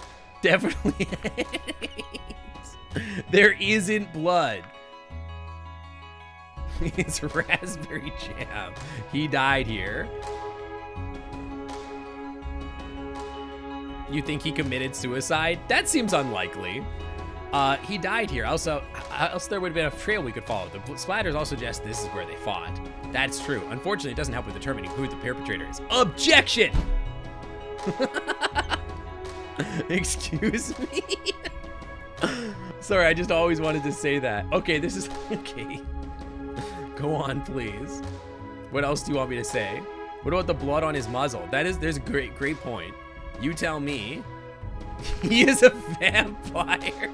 Definitely AIDS. There isn't blood. It's raspberry jam. He died here. You think he committed suicide? That seems unlikely. He died here. Else there would have been a trail we could follow. The splatters also suggest this is where they fought. That's true. Unfortunately, it doesn't help with determining who the perpetrator is. Objection! Excuse me? Sorry, I just always wanted to say that. Okay, this is... Okay. Go on, please. What else do you want me to say? What about the blood on his muzzle? There's a great point. You tell me. He is a vampire.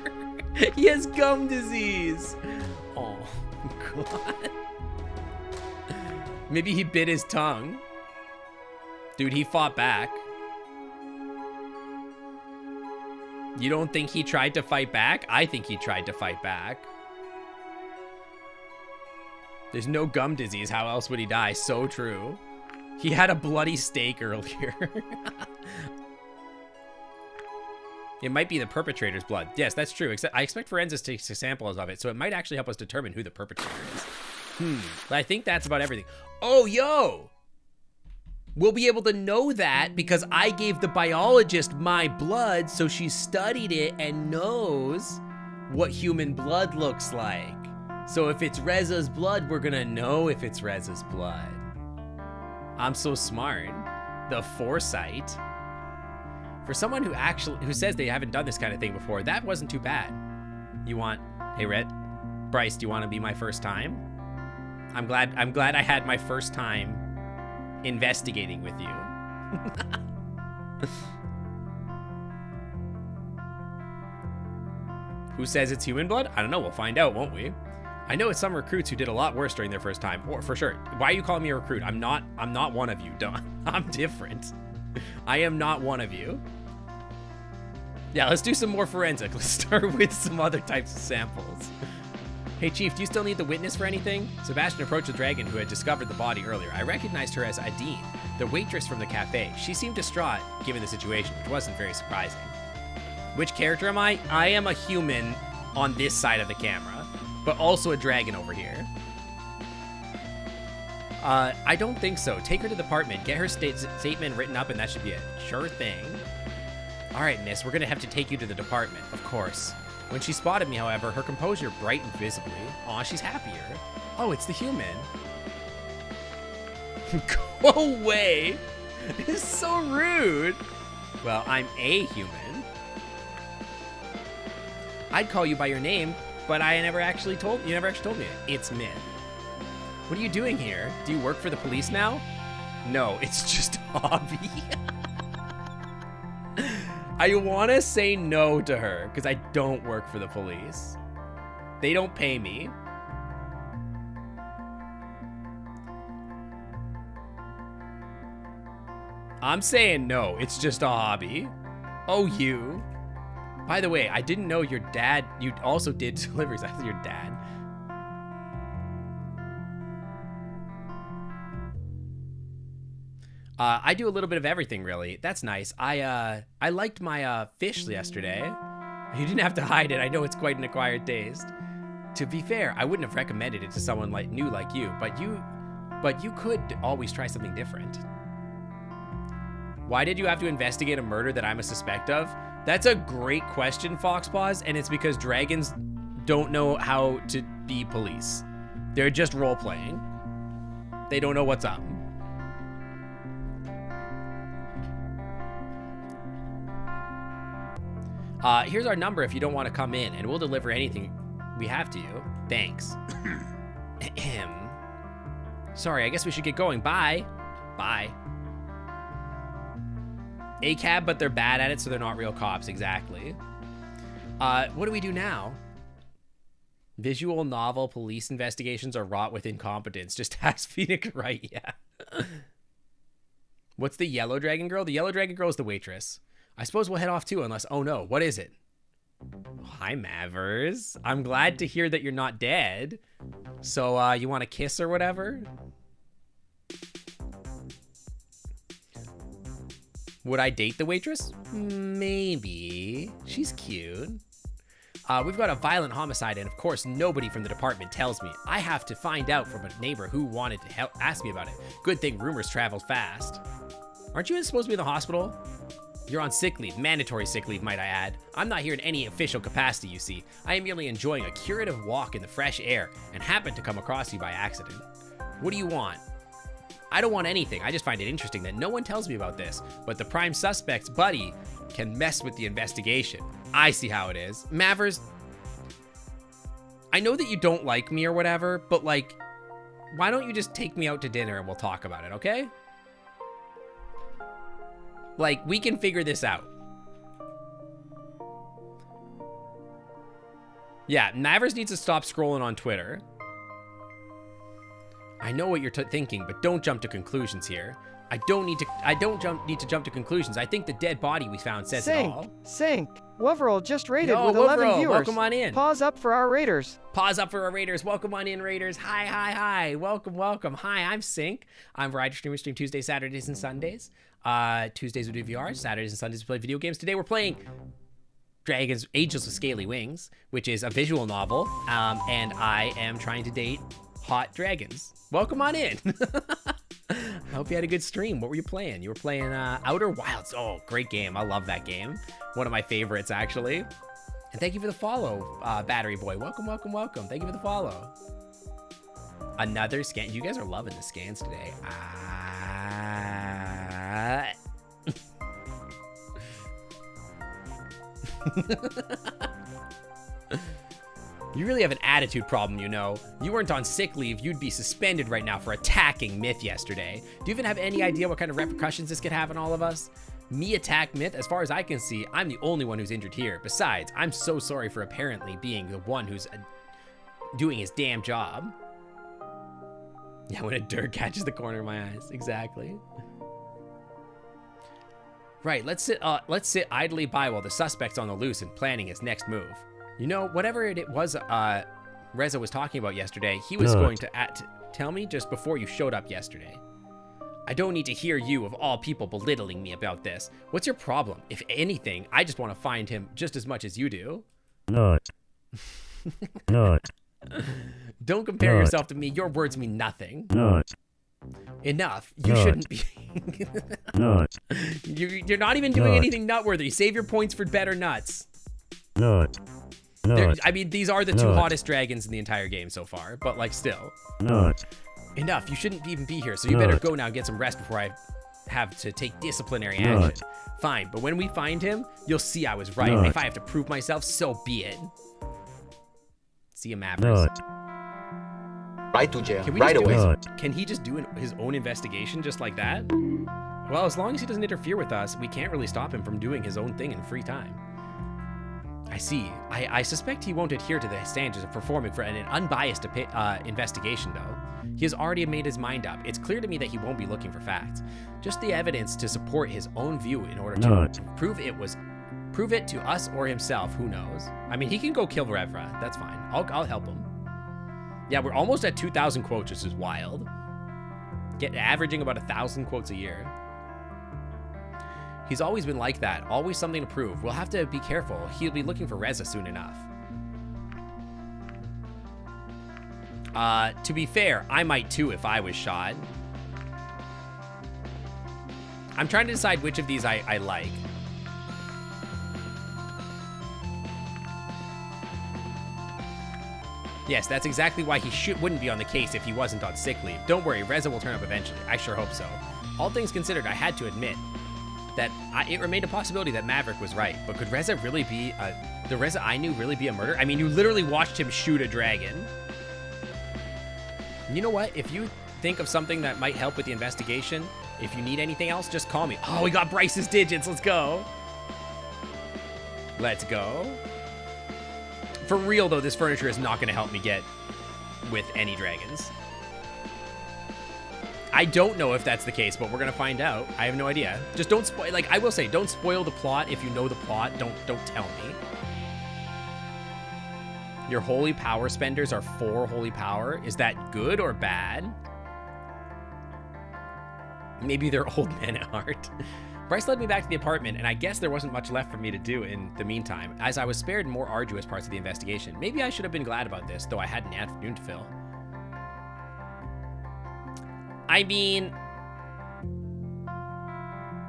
He has gum disease. Oh, God. Maybe he bit his tongue. Dude, he fought back. You don't think he tried to fight back? I think he tried to fight back. There's no gum disease. How else would he die? So true. He had a bloody steak earlier. It might be the perpetrator's blood. Yes, that's true. I expect forensics to take samples of it, so it might actually help us determine who the perpetrator is. But I think that's about everything. Oh, yo! We'll be able to know that because I gave the biologist my blood, so she studied it and knows what human blood looks like. So if it's Reza's blood, we're gonna know if it's Reza's blood. I'm so smart. The foresight. For someone who says they haven't done this kind of thing before, that wasn't too bad. Hey Bryce, do you want to be my first time? I'm glad I had my first time investigating with you. Who says it's human blood? I don't know, we'll find out, won't we? I know it's some recruits who did a lot worse during their first time, for sure. Why are you calling me a recruit? I'm not one of you. I'm different. I am not one of you. Yeah, let's do some more forensic. Let's start with some other types of samples. Hey, Chief, do you still need the witness for anything? Sebastian approached the dragon who had discovered the body earlier. I recognized her as Adine, the waitress from the cafe. She seemed distraught, given the situation, which wasn't very surprising. Which character am I? I am a human on this side of the camera, but also a dragon over here. I don't think so. Take her to the apartment, get her statement written up, and that should be it. Sure thing. All right, miss, we're gonna have to take you to the department, of course. When she spotted me, however, her composure brightened visibly. Aw, she's happier. Oh, it's the human. Go away. It's so rude. Well, I'm a human. I'd call you by your name, but you never actually told me it. It's Min. What are you doing here? Do you work for the police now? No, it's just a hobby. I want to say no to her because I don't work for the police. They don't pay me. I'm saying no, it's just a hobby. Oh, you. By the way, I didn't know your dad, you also did deliveries. I thought your dad. I do a little bit of everything, really. That's nice. I liked my fish yesterday. You didn't have to hide it. I know it's quite an acquired taste. To be fair, I wouldn't have recommended it to someone new like you, but you could always try something different. Why did you have to investigate a murder that I'm a suspect of? That's a great question, Foxpaws, and it's because dragons don't know how to be police. They're just role-playing. They don't know what's up. Here's our number if you don't want to come in, and we'll deliver anything we have to you. Thanks. Sorry, I guess we should get going. Bye. Bye. A cab, but they're bad at it, so they're not real cops. Exactly. What do we do now? Visual novel police investigations are wrought with incompetence. Just ask Phoenix Wright. Yeah. What's the yellow dragon girl? The yellow dragon girl is the waitress. I suppose we'll head off too, unless... Oh no, what is it? Hi, Mavers. I'm glad to hear that you're not dead. So, you want a kiss or whatever? Would I date the waitress? Maybe. She's cute. We've got a violent homicide, and of course, nobody from the department tells me. I have to find out from a neighbor who wanted to ask me about it. Good thing rumors travel fast. Aren't you supposed to be in the hospital? You're on sick leave, mandatory sick leave, might I add. I'm not here in any official capacity, you see. I am merely enjoying a curative walk in the fresh air and happened to come across you by accident. What do you want? I don't want anything. I just find it interesting that no one tells me about this, but the prime suspect's buddy can mess with the investigation. I see how it is. Mavers, I know that you don't like me or whatever, but like, why don't you just take me out to dinner and we'll talk about it, okay? Like, we can figure this out. Yeah, Mavers needs to stop scrolling on Twitter. I know what you're thinking, but don't jump to conclusions here. I don't need to jump to conclusions. I think the dead body we found says it all. Sync. Woverall just rated Yo, with 11 Woverall, viewers. welcome on in. Pause up for our raiders. Pause up for our raiders. Welcome on in, raiders. Hi, hi, hi. Welcome, welcome. Hi, I'm Sync. I'm Variety Streamer, stream Tuesdays, Saturdays, and Sundays. Tuesdays we do VR. Saturdays and Sundays we play video games. Today we're playing Dragons Angels with Scaly Wings, which is a visual novel, and I am trying to date hot dragons. Welcome on in. I hope you had a good stream. What were you playing? You were playing Outer Wilds. Oh, great game. I love that game. One of my favorites, actually. And thank you for the follow, Battery Boy. Welcome, welcome, welcome. Thank you for the follow. Another scan. You guys are loving the scans today. You really have an attitude problem, you know. You weren't on sick leave, you'd be suspended right now for attacking Myth yesterday. Do you even have any idea what kind of repercussions this could have on all of us? Me attack Myth? As far as I can see, I'm the only one who's injured here. Besides, I'm so sorry for apparently being the one who's doing his damn job. Yeah, when a dirt catches the corner of my eyes. Exactly. Right, let's sit idly by while the suspect's on the loose and planning his next move. You know, whatever it was Reza was talking about yesterday, he was going to tell me just before you showed up yesterday. I don't need to hear you, of all people, belittling me about this. What's your problem? If anything, I just want to find him just as much as you do. Not. Don't compare yourself to me. Your words mean nothing. Not. Enough. You shouldn't be. Nut. You're not even doing anything nut-worthy. Save your points for better nuts. Nut. I mean, these are the two hottest dragons in the entire game so far, but like still. Nut. Enough. You shouldn't even be here, so you better go now and get some rest before I have to take disciplinary action. Fine, but when we find him, you'll see I was right. If I have to prove myself, so be it. See you, Mavericks. Right to jail, Can we right just away. Can he just do his own investigation just like that? Well, as long as he doesn't interfere with us, we can't really stop him from doing his own thing in free time. I see. I suspect he won't adhere to the standards of performing for an unbiased investigation, though. He has already made his mind up. It's clear to me that he won't be looking for facts, just the evidence to support his own view in order to prove it to us or himself. Who knows? I mean, he can go kill Revra. That's fine. I'll help him. Yeah, we're almost at 2,000 quotes, which is wild. Averaging about 1,000 quotes a year. He's always been like that, always something to prove. We'll have to be careful. He'll be looking for Reza soon enough. To be fair, I might too if I was shot. I'm trying to decide which of these I like. Yes, that's exactly why he wouldn't be on the case if he wasn't on sick leave. Don't worry, Reza will turn up eventually. I sure hope so. All things considered, I had to admit that it remained a possibility that Maverick was right. But could Reza really be, the Reza I knew really be a murderer? I mean, you literally watched him shoot a dragon. You know what? If you think of something that might help with the investigation, if you need anything else, just call me. Oh, we got Bryce's digits. Let's go. Let's go. For real, though, this furniture is not going to help me get with any dragons. I don't know if that's the case, but we're going to find out. I have no idea. Just don't spoil. Like, I will say, don't spoil the plot. If you know the plot, don't tell me. Your holy power spenders are 4 holy power. Is that good or bad? Maybe they're old men at heart. Bryce led me back to the apartment, and I guess there wasn't much left for me to do in the meantime, as I was spared more arduous parts of the investigation. Maybe I should have been glad about this, though I had an afternoon to fill. I mean,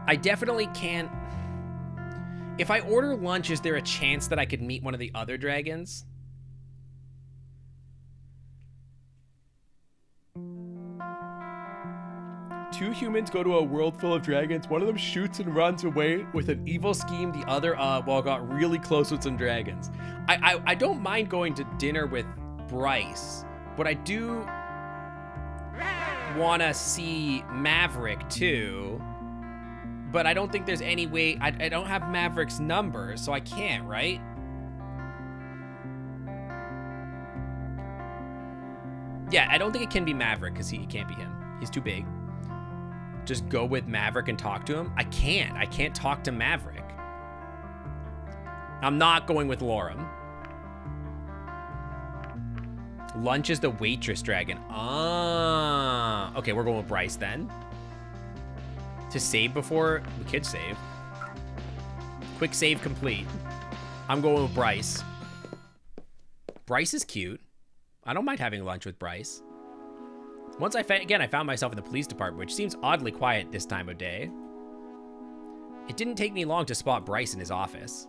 I definitely can't. If I order lunch, is there a chance that I could meet one of the other dragons? Two humans go to a world full of dragons. One of them shoots and runs away with an evil scheme. The other, got really close with some dragons. I don't mind going to dinner with Bryce, but I do want to see Maverick too. But I don't think there's any way. I don't have Maverick's number, so I can't, right? Yeah, I don't think it can be Maverick because he can't be him. He's too big. Just go with Maverick and talk to him? I can't talk to Maverick. I'm not going with Lorem. Lunch is the waitress dragon. Ah, okay, we're going with Bryce then. To save before, we could save. Quick save complete. I'm going with Bryce. Bryce is cute. I don't mind having lunch with Bryce. Once I found myself in the police department, which seems oddly quiet this time of day. It didn't take me long to spot Bryce in his office.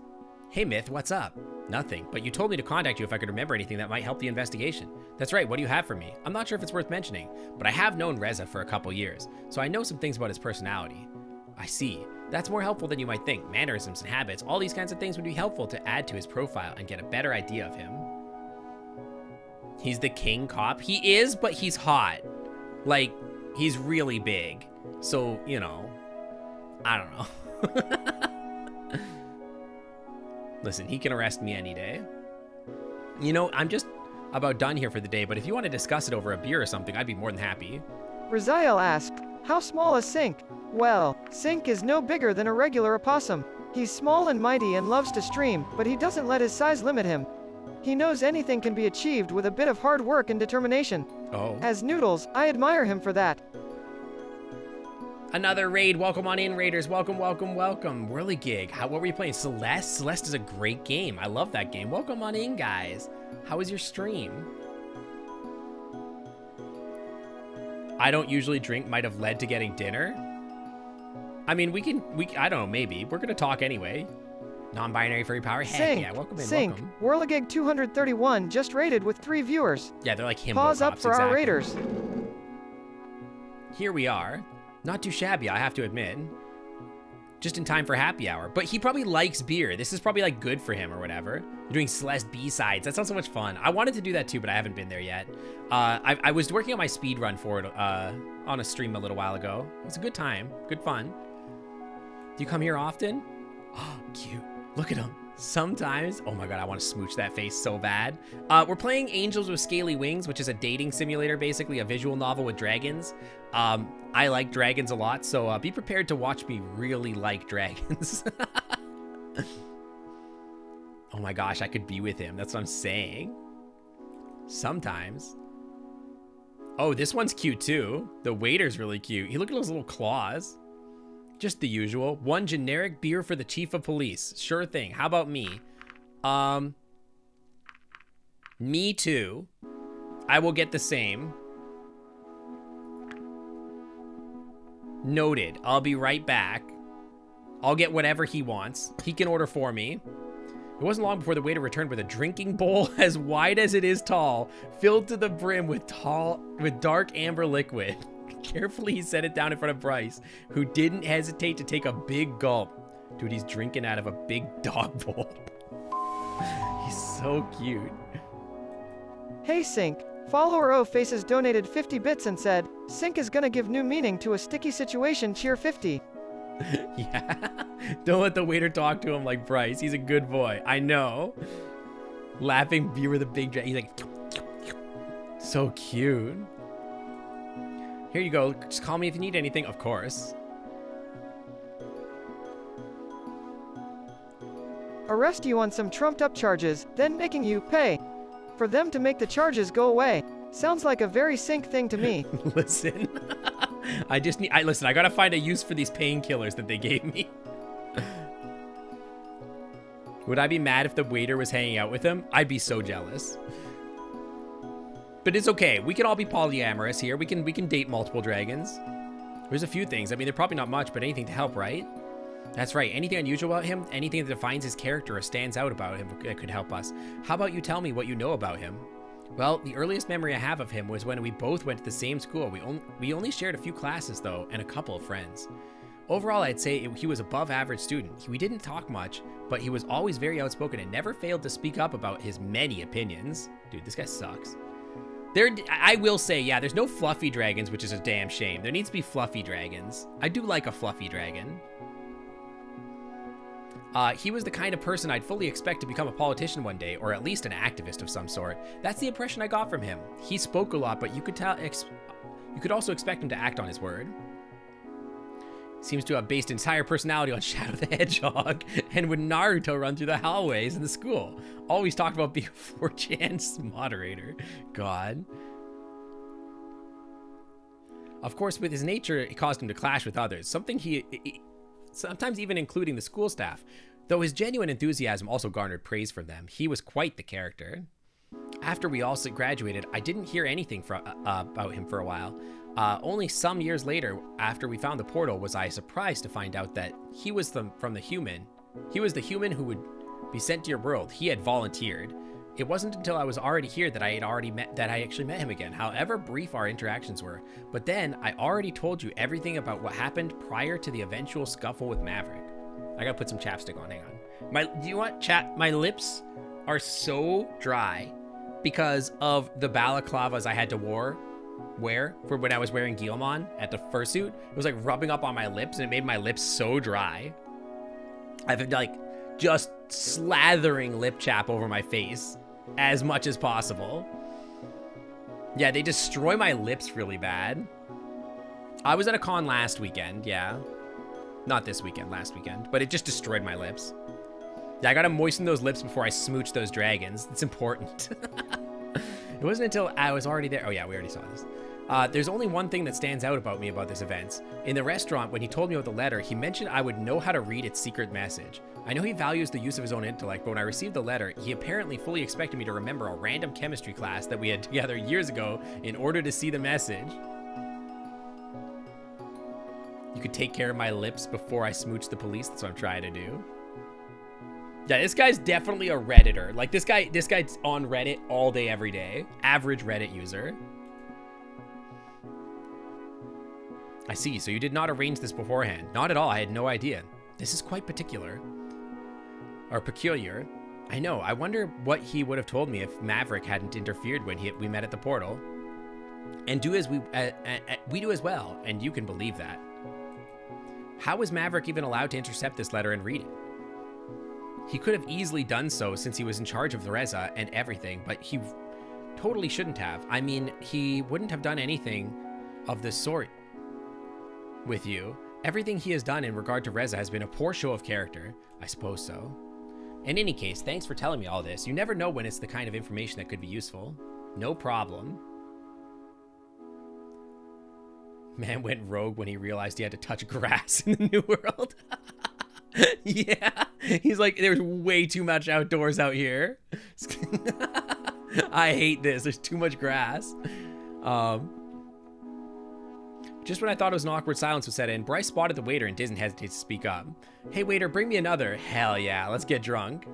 Hey, Myth, what's up? Nothing, but you told me to contact you if I could remember anything that might help the investigation. That's right, what do you have for me? I'm not sure if it's worth mentioning, but I have known Reza for a couple years, so I know some things about his personality. I see. That's more helpful than you might think. Mannerisms and habits, all these kinds of things would be helpful to add to his profile and get a better idea of him. He's the king cop? He is, but he's hot. Like, he's really big. So, you know, I don't know. Listen, he can arrest me any day. You know, I'm just about done here for the day, but if you want to discuss it over a beer or something, I'd be more than happy. Raziel asked, how small is Sink? Well, Sink is no bigger than a regular opossum. He's small and mighty and loves to stream, but he doesn't let his size limit him. He knows anything can be achieved with a bit of hard work and determination. Oh. As Noodles, I admire him for that. Another raid. Welcome on in, Raiders. Welcome, welcome, welcome. Whirligig. What were you playing? Celeste? Celeste is a great game. I love that game. Welcome on in, guys. How was your stream? I don't usually drink might have led to getting dinner. I mean, I don't know, maybe. We're going to talk anyway. Non-binary furry power. Heck Sync. yeah, welcome in, Sync. welcome. Whirligig 231 just rated with 3 viewers. Yeah, they're like himbo Pause up cops, for exactly. our raiders. Here we are. Not too shabby, I have to admit. Just in time for happy hour. But he probably likes beer. This is probably like good for him or whatever. You're doing Celeste B-sides. That sounds so much fun. I wanted to do that too, but I haven't been there yet. I was working on my speed run for it on a stream a little while ago. It was a good time. Good fun. Do you come here often? Oh, cute. Look at him. Sometimes. Oh my god, I want to smooch that face so bad. We're playing Angels with Scaly Wings, which is a dating simulator, basically a visual novel with dragons. I like dragons a lot, so be prepared to watch me really like dragons. Oh my gosh, I could be with him. That's what I'm saying. Sometimes. Oh, this one's cute too. The waiter's really cute. He look at those little claws. Just the usual. 1 generic beer for the chief of police. Sure thing. How about me? Me too. I will get the same. Noted. I'll be right back. I'll get whatever he wants. He can order for me. It wasn't long before the waiter returned with a drinking bowl as wide as it is tall, filled to the brim with dark amber liquid. Carefully, he set it down in front of Bryce, who didn't hesitate to take a big gulp. Dude, he's drinking out of a big dog bowl. He's so cute. Hey Sync. Follower O Faces donated 50 bits and said, Sync is gonna give new meaning to a sticky situation, cheer 50. Yeah. Don't let the waiter talk to him like Bryce. He's a good boy. I know. Laughing beer with a big drink. He's like, so cute. Here you go. Just call me if you need anything. Of course. Arrest you on some trumped up charges, then making you pay for them to make the charges go away. Sounds like a very Sync thing to me. Listen. Listen, I gotta find a use for these painkillers that they gave me. Would I be mad if the waiter was hanging out with him? I'd be so jealous. But it's okay. We can all be polyamorous here. We can date multiple dragons. There's a few things. I mean, they're probably not much, but anything to help, right? That's right. Anything unusual about him, anything that defines his character or stands out about him that could help us. How about you tell me what you know about him? Well, the earliest memory I have of him was when we both went to the same school. We only shared a few classes, though, and a couple of friends. Overall, I'd say he was above average student. We didn't talk much, but he was always very outspoken and never failed to speak up about his many opinions. Dude, this guy sucks. I will say, yeah, there's no fluffy dragons, which is a damn shame. There needs to be fluffy dragons. I do like a fluffy dragon. He was the kind of person I'd fully expect to become a politician one day, or at least an activist of some sort. That's the impression I got from him. He spoke a lot, but you could also expect him to act on his word. Seems to have based entire personality on Shadow the Hedgehog, and would Naruto run through the hallways in the school. Always talked about being a 4chan's moderator. God. Of course, with his nature, it caused him to clash with others, something sometimes even including the school staff. Though his genuine enthusiasm also garnered praise from them, he was quite the character. After we all graduated, I didn't hear anything about him for a while. Only some years later, after we found the portal, was I surprised to find out that he was from the human. He was the human who would be sent to your world. He had volunteered. It wasn't until I was already here that I actually met him again, however brief our interactions were. But then, I already told you everything about what happened prior to the eventual scuffle with Maverick. I gotta put some chapstick on, hang on. Do you want chat? My lips are so dry because of the balaclavas I had to wear for when I was wearing Guillemon at the fursuit. It was like rubbing up on my lips and it made my lips so dry. I've been like just slathering lip chap over my face as much as possible. Yeah, they destroy my lips really bad. I was at a con last weekend, yeah. Not this weekend, last weekend, but it just destroyed my lips. Yeah, I gotta moisten those lips before I smooch those dragons. It's important. It wasn't until I was already there. Oh yeah, we already saw this. There's only one thing that stands out about me about this event. In the restaurant, when he told me about the letter, he mentioned I would know how to read its secret message. I know he values the use of his own intellect, but when I received the letter, he apparently fully expected me to remember a random chemistry class that we had together years ago in order to see the message. You could take care of my lips before I smooch the police. That's what I'm trying to do. Yeah, this guy's definitely a Redditor. Like, this guy's on Reddit all day, every day. Average Reddit user. I see. So you did not arrange this beforehand. Not at all. I had no idea. This is quite particular. Or peculiar. I know. I wonder what he would have told me if Maverick hadn't interfered when we met at the portal. And do as we do as well. And you can believe that. How was Maverick even allowed to intercept this letter and read it? He could have easily done so since he was in charge of the Reza and everything, but he totally shouldn't have. I mean, he wouldn't have done anything of this sort with you. Everything he has done in regard to Reza has been a poor show of character. I suppose so. In any case, thanks for telling me all this. You never know when it's the kind of information that could be useful. No problem. Man went rogue when he realized he had to touch grass in the New World. Yeah. He's like, there's way too much outdoors out here. I hate this. There's too much grass. Just when I thought it was an awkward silence was set in, Bryce spotted the waiter and didn't hesitate to speak up. Hey waiter, bring me another. Hell yeah, let's get drunk.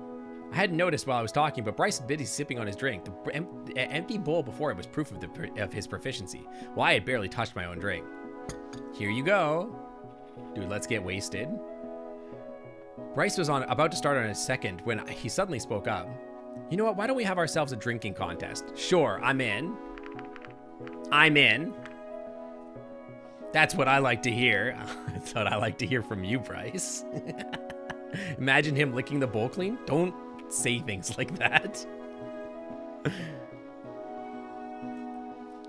I hadn't noticed while I was talking, but Bryce was busy sipping on his drink. The empty bowl before it was proof of his proficiency. Well, I had barely touched my own drink. Here you go. Dude, let's get wasted. Bryce was about to start on his second when he suddenly spoke up. You know what, why don't we have ourselves a drinking contest? Sure, I'm in. I'm in. That's what I like to hear. That's what I like to hear from you, Bryce. Imagine him licking the bowl clean. Don't say things like that.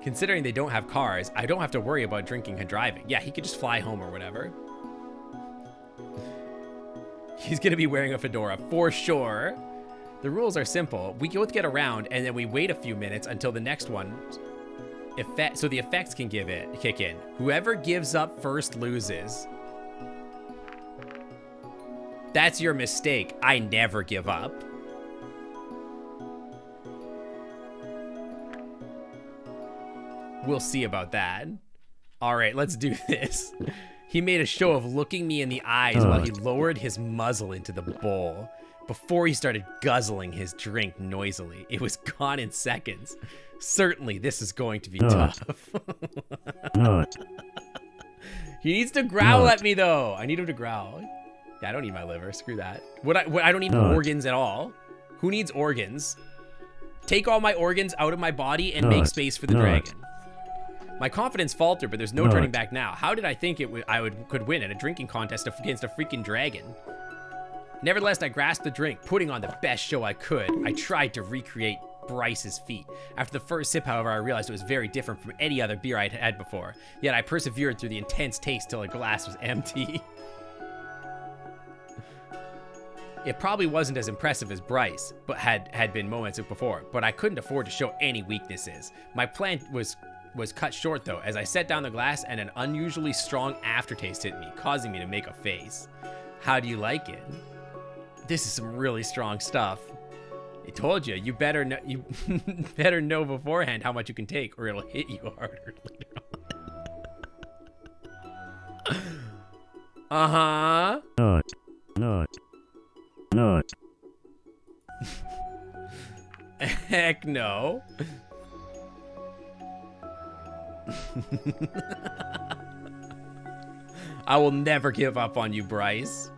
Considering they don't have cars, I don't have to worry about drinking and driving. Yeah, he could just fly home or whatever. He's gonna be wearing a fedora for sure. The rules are simple. We both get around and then we wait a few minutes until the next one. So the effects can kick in. Whoever gives up first loses. That's your mistake. I never give up. We'll see about that. All right, let's do this. He made a show of looking me in the eyes while he lowered his muzzle into the bowl before he started guzzling his drink noisily. It was gone in seconds. Certainly, this is going to be tough. He needs to growl at me, though. I need him to growl. Yeah, I don't need my liver. Screw that. I don't need organs at all. Who needs organs? Take all my organs out of my body and make space for the dragon. My confidence faltered, but there's no turning back now. How did I think I could win at a drinking contest against a freaking dragon? Nevertheless, I grasped the drink, putting on the best show I could. I tried to recreate Bryce's feat. After the first sip, however, I realized it was very different from any other beer I'd had before. Yet I persevered through the intense taste till the glass was empty. It probably wasn't as impressive as Bryce, but had been moments before, but I couldn't afford to show any weaknesses. My plan was cut short though, as I set down the glass and an unusually strong aftertaste hit me, causing me to make a face. How do you like it? This is some really strong stuff. I told you, you better know beforehand how much you can take, or it'll hit you harder later on. Not. Heck no. I will never give up on you, Bryce.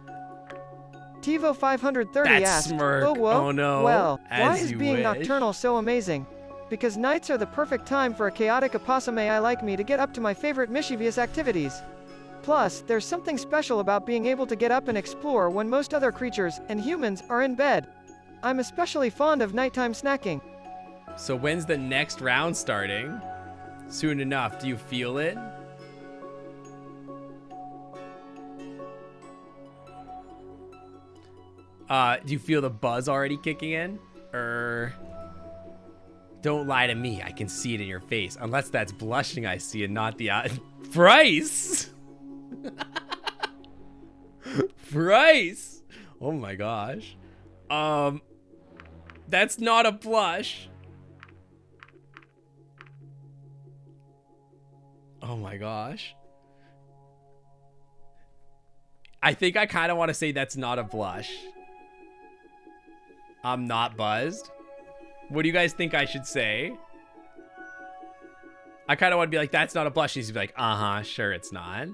TiVo 530 That asked, smirk. "Oh, whoa. Oh no. Well, why As is you being wish. nocturnal so amazing? Because nights are the perfect time for a chaotic opossum AI like me to get up to my favorite mischievous activities. Plus, there's something special about being able to get up and explore when most other creatures, and humans, are in bed. I'm especially fond of nighttime snacking." So when's the next round starting? Soon enough. Do you feel it? Do you feel the buzz already kicking in? Don't lie to me. I can see it in your face. Unless that's blushing I see and not the eye. Bryce! Bryce! Oh my gosh. That's not a blush. Oh my gosh. I think I kind of want to say that's not a blush. I'm not buzzed. What do you guys think I should say? I kind of want to be like, that's not a blush. He's be like, uh-huh, sure it's not.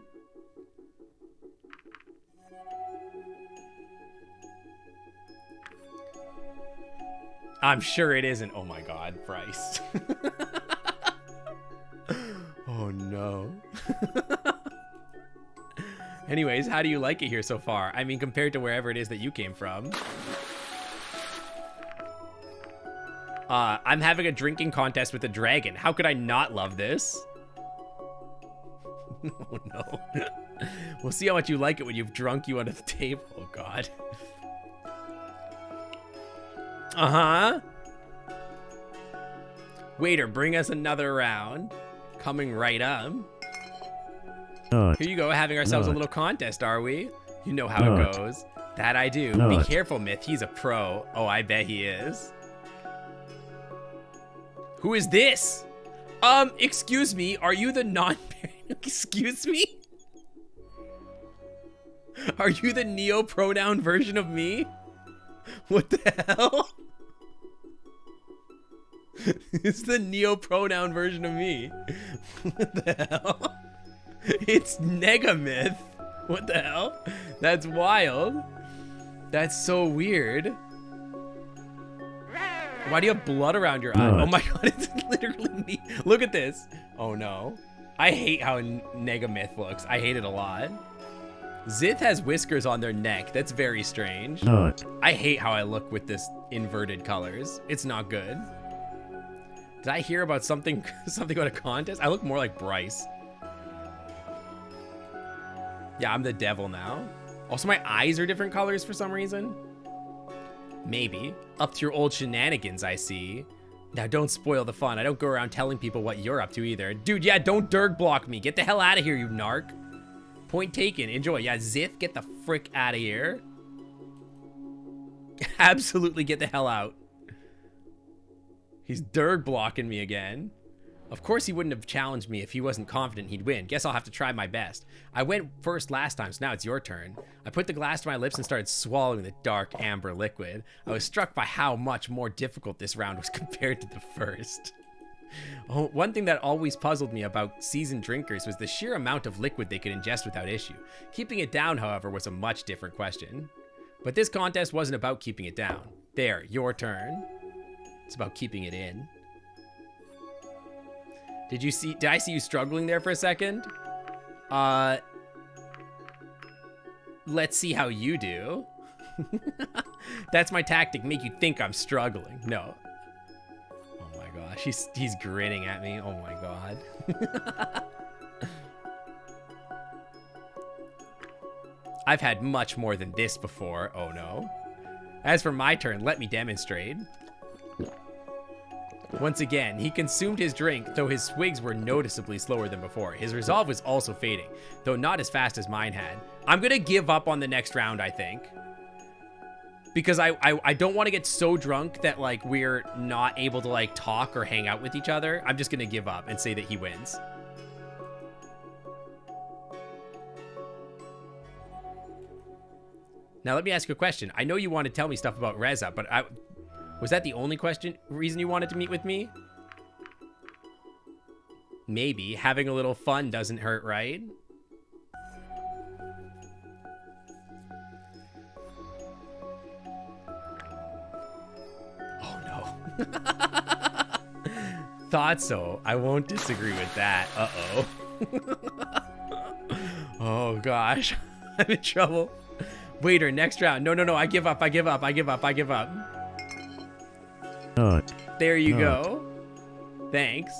I'm sure it isn't. Oh my God, Bryce. Oh no. Anyways, how do you like it here so far? I mean, compared to wherever it is that you came from. I'm having a drinking contest with a dragon. How could I not love this? Oh no. We'll see how much you like it when you've drunk you under the table. Oh God. Uh-huh. Waiter, bring us another round. Coming right up. Not. Here you go, having ourselves a little contest, are we? You know how it goes. That I do. Be careful, Myth. He's a pro. Oh, I bet he is. Who is this? Excuse me. Are you the excuse me? Are you the neo-pronoun version of me? What the hell? It's the neo-pronoun version of me. What the hell? It's Negamyth. What the hell? That's wild. That's so weird. Why do you have blood around your eye? Oh my God, it's literally me. Look at this. Oh no. I hate how Negamyth looks. I hate it a lot. Zith has whiskers on their neck. That's very strange. Not. I hate how I look with this inverted colors. It's not good. Did I hear about something about a contest? I look more like Bryce. Yeah, I'm the devil now. Also, my eyes are different colors for some reason. Maybe. Up to your old shenanigans, I see. Now, don't spoil the fun. I don't go around telling people what you're up to either. Dude, yeah, don't Dirk block me. Get the hell out of here, you narc. Point taken. Enjoy. Yeah, Zith, get the frick out of here. Absolutely get the hell out. He's Dirk blocking me again. Of course he wouldn't have challenged me if he wasn't confident he'd win. Guess I'll have to try my best. I went first last time, so now it's your turn. I put the glass to my lips and started swallowing the dark amber liquid. I was struck by how much more difficult this round was compared to the first. Oh, one thing that always puzzled me about seasoned drinkers was the sheer amount of liquid they could ingest without issue. Keeping it down, however, was a much different question. But this contest wasn't about keeping it down. There, your turn. It's about keeping it in. Did I see you struggling there for a second? Let's see how you do. That's my tactic, make you think I'm struggling. No. Oh my gosh, he's grinning at me. Oh my God. I've had much more than this before. Oh no. As for my turn, let me demonstrate. Once again, he consumed his drink, though his swigs were noticeably slower than before. His resolve was also fading, though not as fast as mine had. I'm gonna give up on the next round, I think. Because I don't want to get so drunk that, like, we're not able to, like, talk or hang out with each other. I'm just gonna give up and say that he wins. Now, let me ask you a question. I know you want to tell me stuff about Reza, but was that the only reason you wanted to meet with me? Maybe. Having a little fun doesn't hurt, right? Oh, no. Thought so. I won't disagree with that. Uh-oh. Oh, gosh. I'm in trouble. Waiter, next round. No. I give up. Not. There you go. Thanks.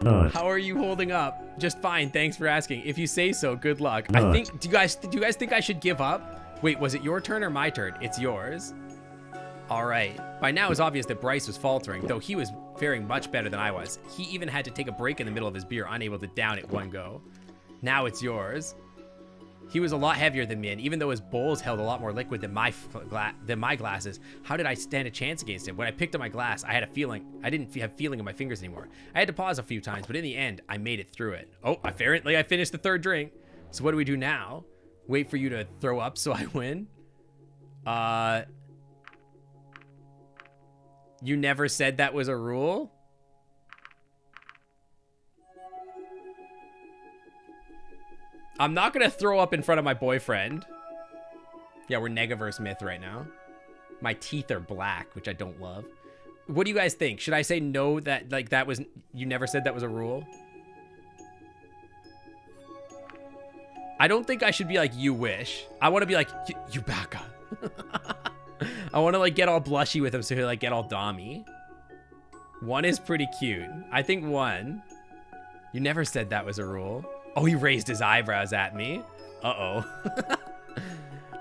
Not. How are you holding up? Just fine. Thanks for asking. If you say so, good luck. Not. I think. Do you guys think I should give up? Wait, was it your turn or my turn? It's yours. All right. By now, it's obvious that Bryce was faltering, though he was faring much better than I was. He even had to take a break in the middle of his beer, unable to down it one go. Now it's yours. He was a lot heavier than me, and even though his bowls held a lot more liquid than my glasses, how did I stand a chance against him? When I picked up my glass, I had a feeling. I didn't have feeling in my fingers anymore. I had to pause a few times, but in the end, I made it through it. Oh, apparently I finished the third drink. So what do we do now? Wait for you to throw up so I win. You never said that was a rule? I'm not gonna throw up in front of my boyfriend. Yeah, we're Negaverse myth right now. My teeth are black, which I don't love. What do you guys think? Should I say no, that like that was, you never said that was a rule? I don't think I should be like, you wish. I want to be like, you back up. I want to like get all blushy with him so he'll like get all dommy. 1 is pretty cute. I think 1. You never said that was a rule. Oh, he raised his eyebrows at me. Uh-oh.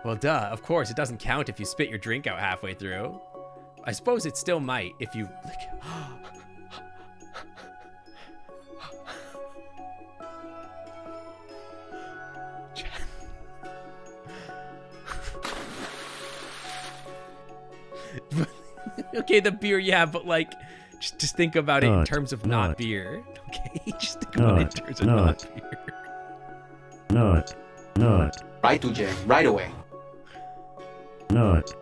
Well, duh. Of course, it doesn't count if you spit your drink out halfway through. I suppose it still might if you... Okay, the beer, yeah, but like, just think about it in terms of not beer. Okay, just think about it in terms of not beer. Not. Right to jail. Right away. Not.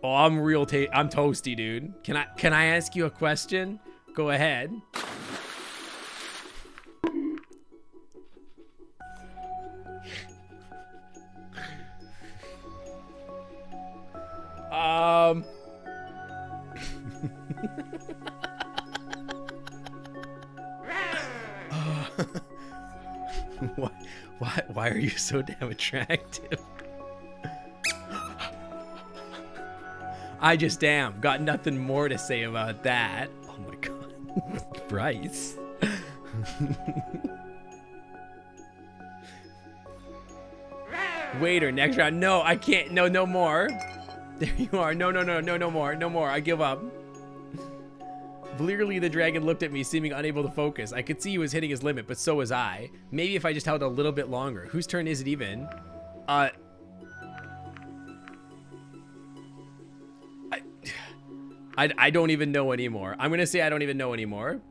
Oh, I'm I'm toasty, dude. Can I ask you a question? Go ahead. Why are you so damn attractive? I just am. Got nothing more to say about that. Oh my god. Bryce. Waiter, next round. No, I can't. No more. There you are. No more. I give up. Clearly, the dragon looked at me, seeming unable to focus. I could see he was hitting his limit, but so was I. Maybe if I just held a little bit longer. Whose turn is it even? I don't even know anymore. I'm gonna say I don't even know anymore.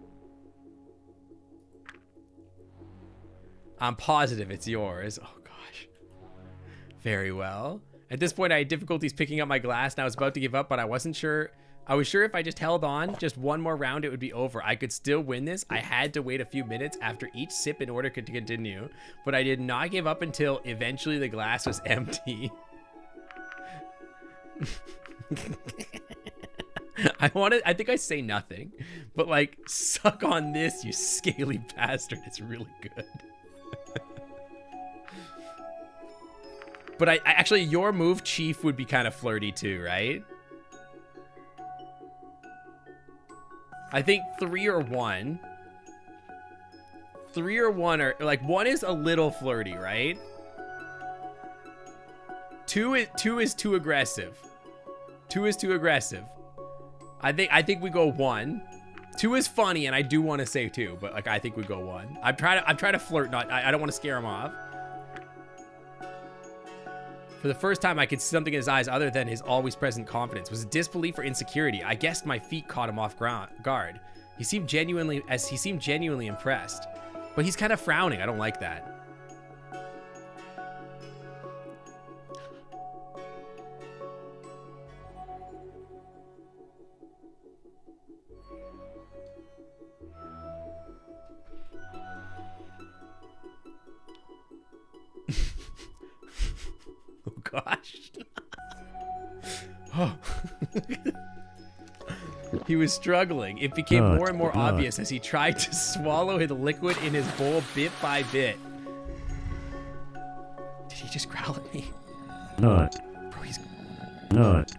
I'm positive it's yours. Oh gosh. Very well. At this point, I had difficulties picking up my glass, and I was about to give up, but I wasn't sure. I was sure if I just held on just one more round, it would be over. I could still win this. I had to wait a few minutes after each sip in order to continue, but I did not give up until eventually the glass was empty. I think I say nothing, but like, suck on this, you scaly bastard. It's really good. But I actually, your move, Chief, would be kind of flirty too, right? I think 3 or 1. 3 or 1 are like, 1 is a little flirty, right? 2 is too aggressive. 2 is too aggressive. I think we go 1. 2 is funny, and I do want to say 2, but like I think we go 1. I'm trying to flirt, I don't want to scare him off. For the first time, I could see something in his eyes other than his always present confidence. Was it disbelief or insecurity? I guessed my feet caught him off guard. He seemed genuinely impressed, but he's kind of frowning. I don't like that. Oh gosh. Oh. He was struggling. It became more and more obvious as he tried to swallow his liquid in his bowl bit by bit. Did he just growl at me? Not. Bro, he's... Not.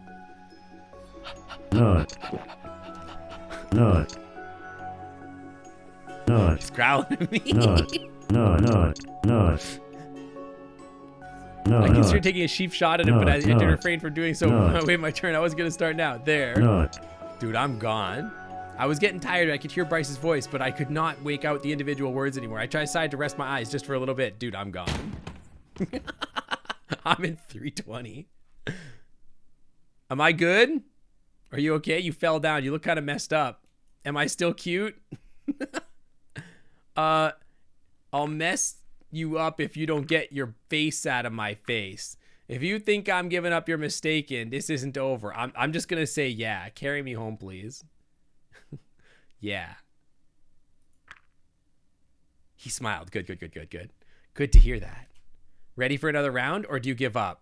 He's growling at me. I considered taking a sheep shot at him, but I did refrain from doing so. Wait, my turn. I was gonna start now. There. Dude, I'm gone. I was getting tired. I could hear Bryce's voice, but I could not wake out the individual words anymore. I decided to rest my eyes just for a little bit. Dude, I'm gone. I'm in 320. Am I good? Are you okay? You fell down. You look kind of messed up. Am I still cute? I'll mess you up if you don't get your face out of my face. If you think I'm giving up, you're mistaken. This isn't over. I'm just gonna say yeah. Carry me home, please. Yeah. He smiled. Good. Good to hear that. Ready for another round, or do you give up?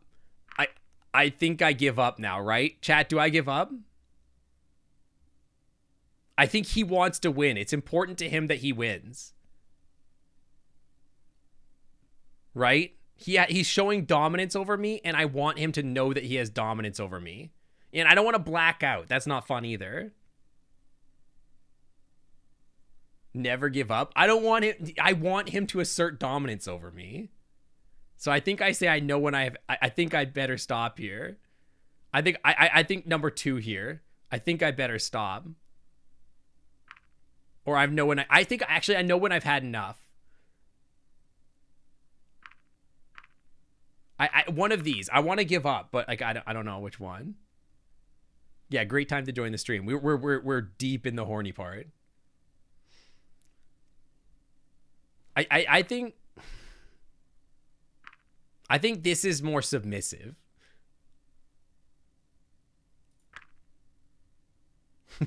I think I give up now, right? Chat, do I give up? I think he wants to win. It's important to him that he wins. Right? He's showing dominance over me, and I want him to know that he has dominance over me. And I don't want to black out. That's not fun either. Never give up. I want him to assert dominance over me. So I think I say I know when I think I'd better stop here. I think number 2 here. I think I better stop. Or I know when I know when I've had enough. One of these. I want to give up, but like I don't know which one. Yeah, great time to join the stream. We're deep in the horny part. I think this is more submissive.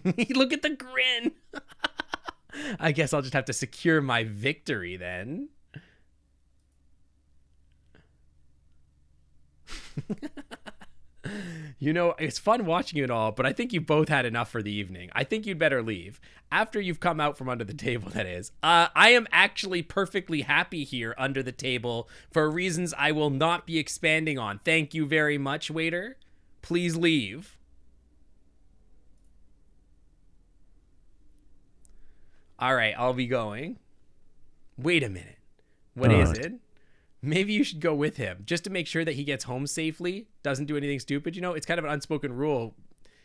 Look at the grin. I guess I'll just have to secure my victory then. You know, it's fun watching it all, but I think you both had enough for the evening. I think you'd better leave. After you've come out from under the table, that is. I am actually perfectly happy here under the table for reasons I will not be expanding on. Thank you very much, waiter. Please leave. All right, I'll be going. Wait a minute. What is it? Maybe you should go with him just to make sure that he gets home safely, doesn't do anything stupid. You know, it's kind of an unspoken rule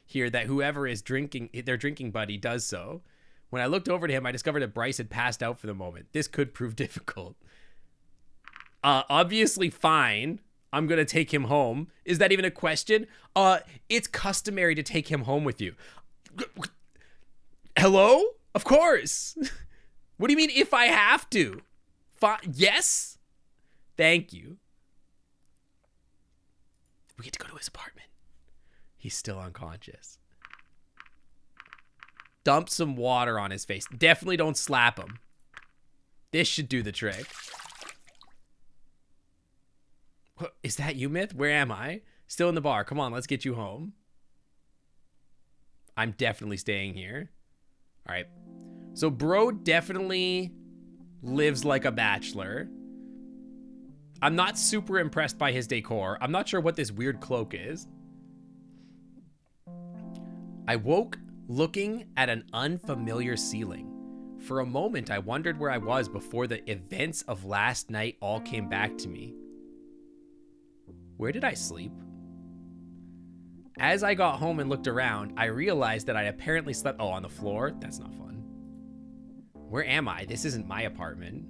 here that whoever is drinking, their drinking buddy, does so. When I looked over to him, I discovered that Bryce had passed out for the moment. This could prove difficult. Obviously fine. I'm going to take him home. Is that even a question? It's customary to take him home with you. Hello? Of course. What do you mean if I have to? Yes? Thank you. We get to go to his apartment. He's still unconscious. Dump some water on his face. Definitely don't slap him. This should do the trick. Is that you, Myth? Where am I? Still in the bar. Come on, let's get you home. I'm definitely staying here. All right. So bro definitely lives like a bachelor. I'm not super impressed by his decor. I'm not sure what this weird cloak is. I woke looking at an unfamiliar ceiling. For a moment, I wondered where I was before the events of last night all came back to me. Where did I sleep? As I got home and looked around, I realized that I apparently slept... Oh, on the floor? That's not fun. Where am I? This isn't my apartment.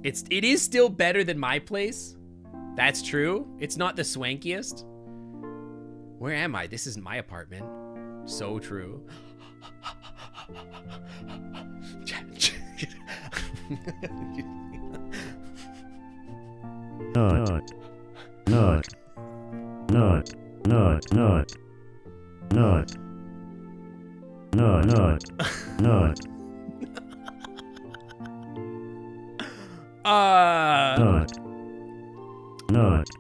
It is still better than my place. That's true. It's not the swankiest. Where am I? This isn't my apartment. So true.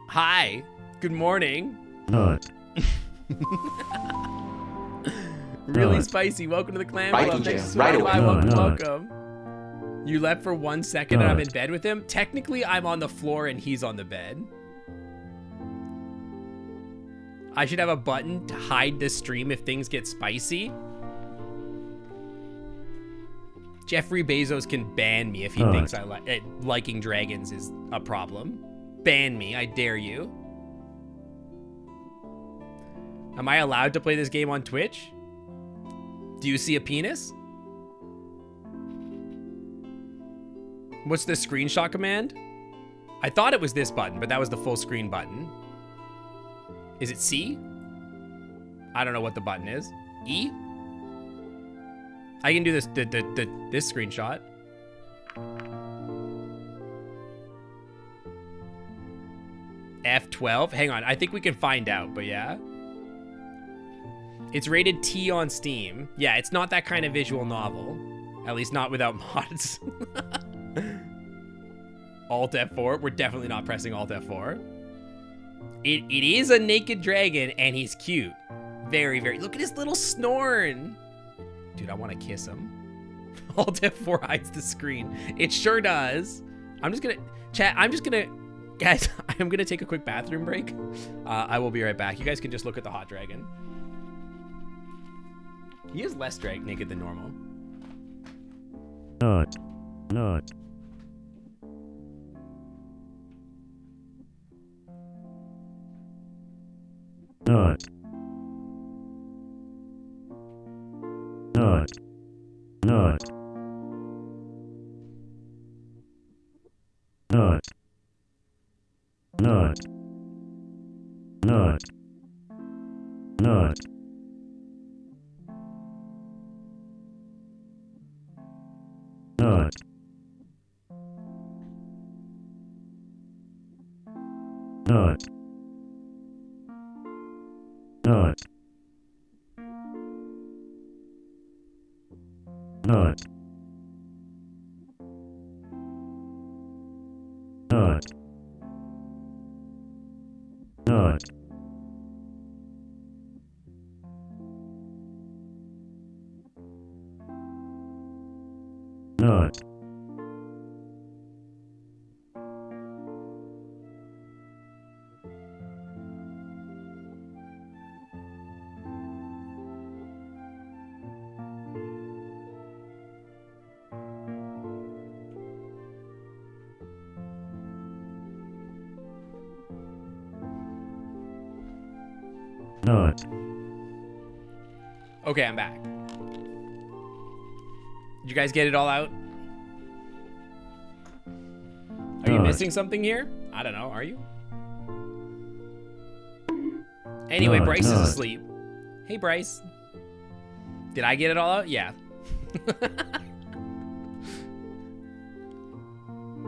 Hi. Good morning. Really spicy. Welcome to the clan club. Thanks for swinging by. Welcome. You left for 1 second and I'm in bed with him. Technically, I'm on the floor and he's on the bed. I should have a button to hide the stream if things get spicy. Jeffrey Bezos can ban me if he thinks liking dragons is a problem. Ban me, I dare you. Am I allowed to play this game on Twitch? Do you see a penis? What's the screenshot command? I thought it was this button, but that was the full screen button. Is it C? I don't know what the button is. E? I can do this this screenshot. F12. Hang on, I think we can find out, but yeah. It's rated T on Steam. Yeah, it's not that kind of visual novel. At least not without mods. Alt F4. We're definitely not pressing Alt F4. It is a naked dragon, and he's cute. Very, very. Look at his little snorn. Dude, I want to kiss him. Alt F4 hides the screen. It sure does. I'm just gonna... Chat, I'm just gonna... Guys, I'm gonna take a quick bathroom break. I will be right back. You guys can just look at the hot dragon. He is less naked than normal. Not. Not. Not. Not. Not. Not. Not. Not. Not. Not. Not. Not. Not. Not. Not. Not. Not. Okay, I'm back. Did you guys get it all out? Are you missing something here? I don't know. Are you? Anyway, Bryce is asleep. Hey, Bryce. Did I get it all out? Yeah.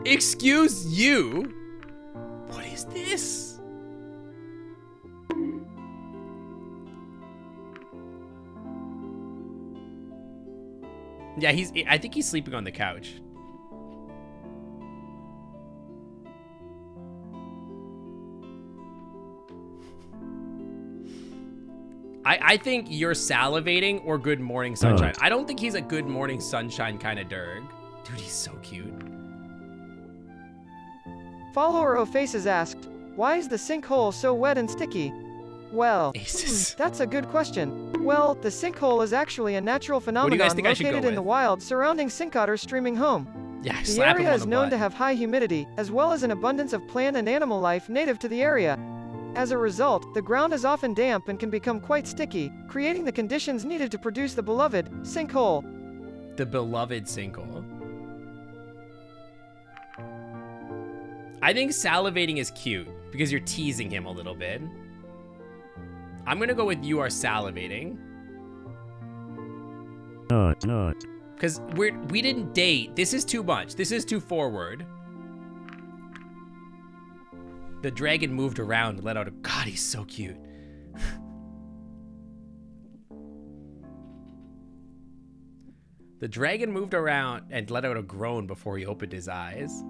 Excuse you? What is this? Yeah, I think he's sleeping on the couch. I think you're salivating or good morning sunshine. I don't think he's a good morning sunshine kind of derg. Dude, he's so cute. Follower O'Faces asked, why is the sinkhole so wet and sticky? Well, that's a good question. Well, the sinkhole is actually a natural phenomenon located in the wild surrounding sink otters streaming home. Yeah, the area is known to have high humidity, as well as an abundance of plant and animal life native to the area. As a result, the ground is often damp and can become quite sticky, creating the conditions needed to produce the beloved sinkhole. The beloved sinkhole. I think salivating is cute because you're teasing him a little bit. I'm gonna go with you are salivating. Not. Because we didn't date. This is too much. This is too forward. The dragon moved around and let out a... God, he's so cute. The dragon moved around and let out a groan before he opened his eyes.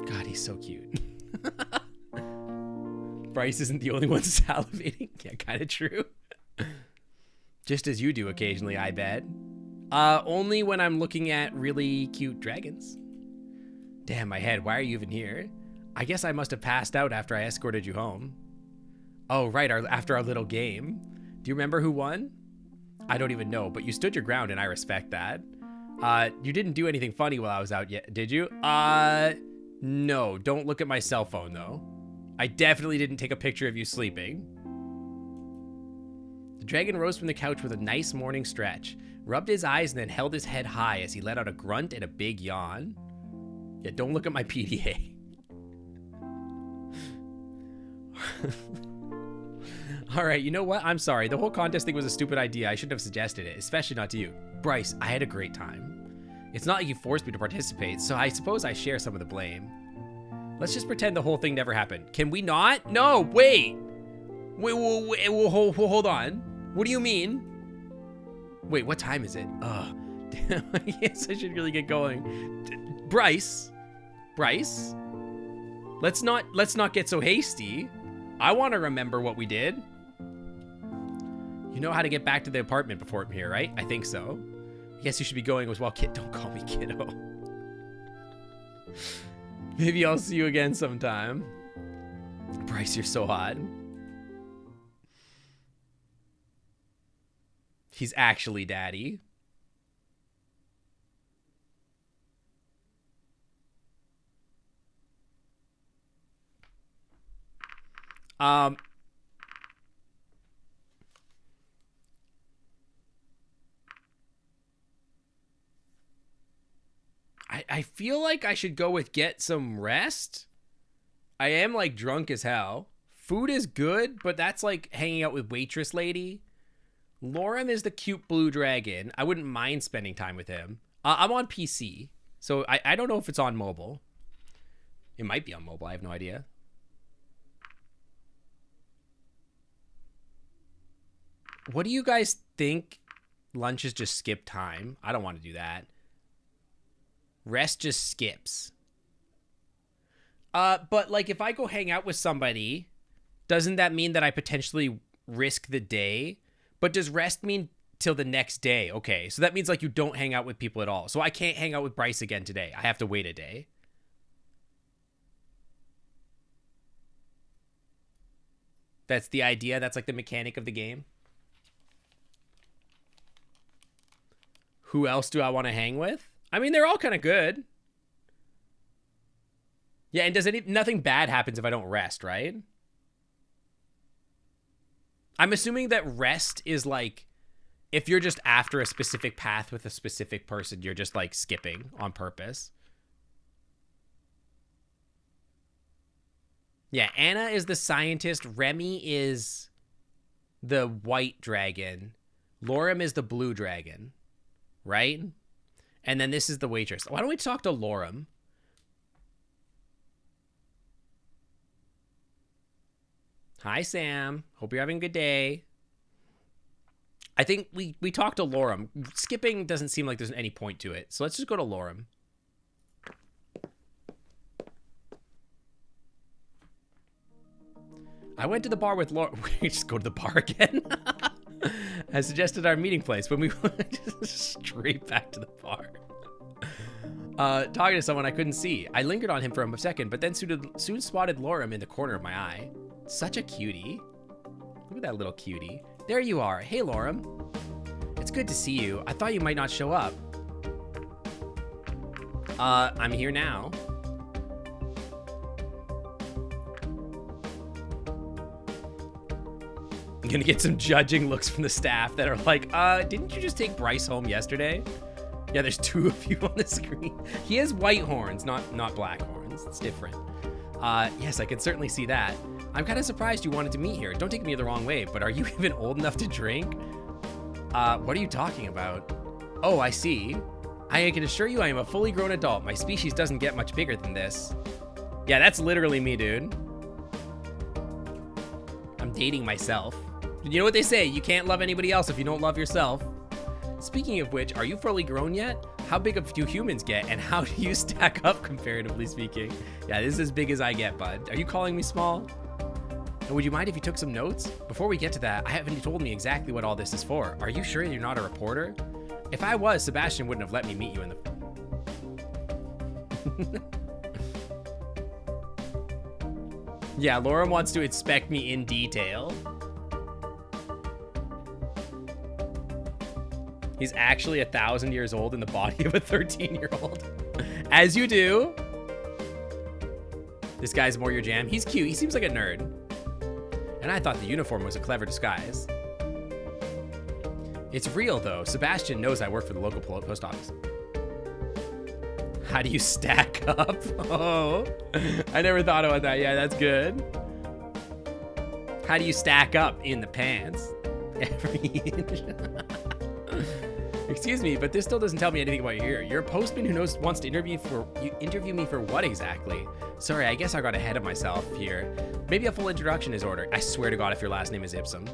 God, he's so cute. Bryce isn't the only one salivating. Yeah, kind of true. Just as you do occasionally, I bet. Only when I'm looking at really cute dragons. Damn, my head, why are you even here? I guess I must have passed out after I escorted you home. Oh, right, after our little game. Do you remember who won? I don't even know, but you stood your ground and I respect that. You didn't do anything funny while I was out yet, did you? No, don't look at my cell phone though. I definitely didn't take a picture of you sleeping. The dragon rose from the couch with a nice morning stretch, rubbed his eyes and then held his head high as he let out a grunt and a big yawn. Yeah, don't look at my PDA. All right, you know what? I'm sorry. The whole contest thing was a stupid idea. I shouldn't have suggested it, especially not to you. Bryce, I had a great time. It's not like you forced me to participate, so I suppose I share some of the blame. Let's just pretend the whole thing never happened. Can we not? No, wait. Wait, hold on. What do you mean? Wait, what time is it? Ugh. Damn, I guess I should really get going. Bryce, let's not get so hasty. I want to remember what we did. You know how to get back to the apartment before I'm here, right? I think so. I guess you should be going as well, kid. Don't call me kiddo. Maybe I'll see you again sometime. Bryce, you're so hot. He's actually daddy. I feel like I should go with get some rest. I am like drunk as hell. Food is good, but that's like hanging out with waitress lady. Lorem is the cute blue dragon. I wouldn't mind spending time with him. I'm on PC, so I don't know if it's on mobile. It might be on mobile. I have no idea. What do you guys think? Lunch is just skip time. I don't want to do that. Rest just skips. But like if I go hang out with somebody, doesn't that mean that I potentially risk the day? But does rest mean till the next day? Okay, so that means like you don't hang out with people at all. So I can't hang out with Bryce again today. I have to wait a day. That's the idea. That's like the mechanic of the game. Who else do I want to hang with? I mean, they're all kind of good. Yeah, and nothing bad happens if I don't rest, right? I'm assuming that rest is like, if you're just after a specific path with a specific person, you're just like skipping on purpose. Yeah, Anna is the scientist. Remy is the white dragon. Lorem is the blue dragon, right? And then this is the waitress. Why don't we talk to Lorem? Hi, Sam. Hope you're having a good day. I think we talked to Lorem. Skipping doesn't seem like there's any point to it. So let's just go to Lorem. I went to the bar with Lorem. We just go to the bar again. I suggested our meeting place when we went straight back to the bar. Talking to someone I couldn't see. I lingered on him for a second, but then soon spotted Lorem in the corner of my eye. Such a cutie. Look at that little cutie. There you are. Hey, Lorem. It's good to see you. I thought you might not show up. I'm here now. I'm gonna get some judging looks from the staff that are like, didn't you just take Bryce home yesterday? Yeah, there's two of you on the screen. He has white horns, not black horns. It's different. Yes, I can certainly see that. I'm kind of surprised you wanted to meet here. Don't take me the wrong way, but are you even old enough to drink? What are you talking about? Oh, I see. I can assure you I am a fully grown adult. My species doesn't get much bigger than this. Yeah, that's literally me, dude. I'm dating myself. You know what they say, you can't love anybody else if you don't love yourself. Speaking of which, are you fully grown yet? How big do humans get, and how do you stack up comparatively speaking? Yeah, this is as big as I get, bud. Are you calling me small? And would you mind if you took some notes? Before we get to that, I haven't told me exactly what all this is for. Are you sure you're not a reporter? If I was, Sebastian wouldn't have let me meet you in the... Yeah, Lorem wants to inspect me in detail. He's actually 1,000 years old in the body of a 13-year-old. As you do. This guy's more your jam. He's cute. He seems like a nerd. And I thought the uniform was a clever disguise. It's real, though. Sebastian knows I work for the local post office. How do you stack up? Oh, I never thought about that. Yeah, that's good. How do you stack up in the pants? Every inch. Excuse me, but this still doesn't tell me anything about you here. You're a postman who wants to interview me for what exactly? Sorry, I guess I got ahead of myself here. Maybe a full introduction is ordered. I swear to God, if your last name is Ipsum.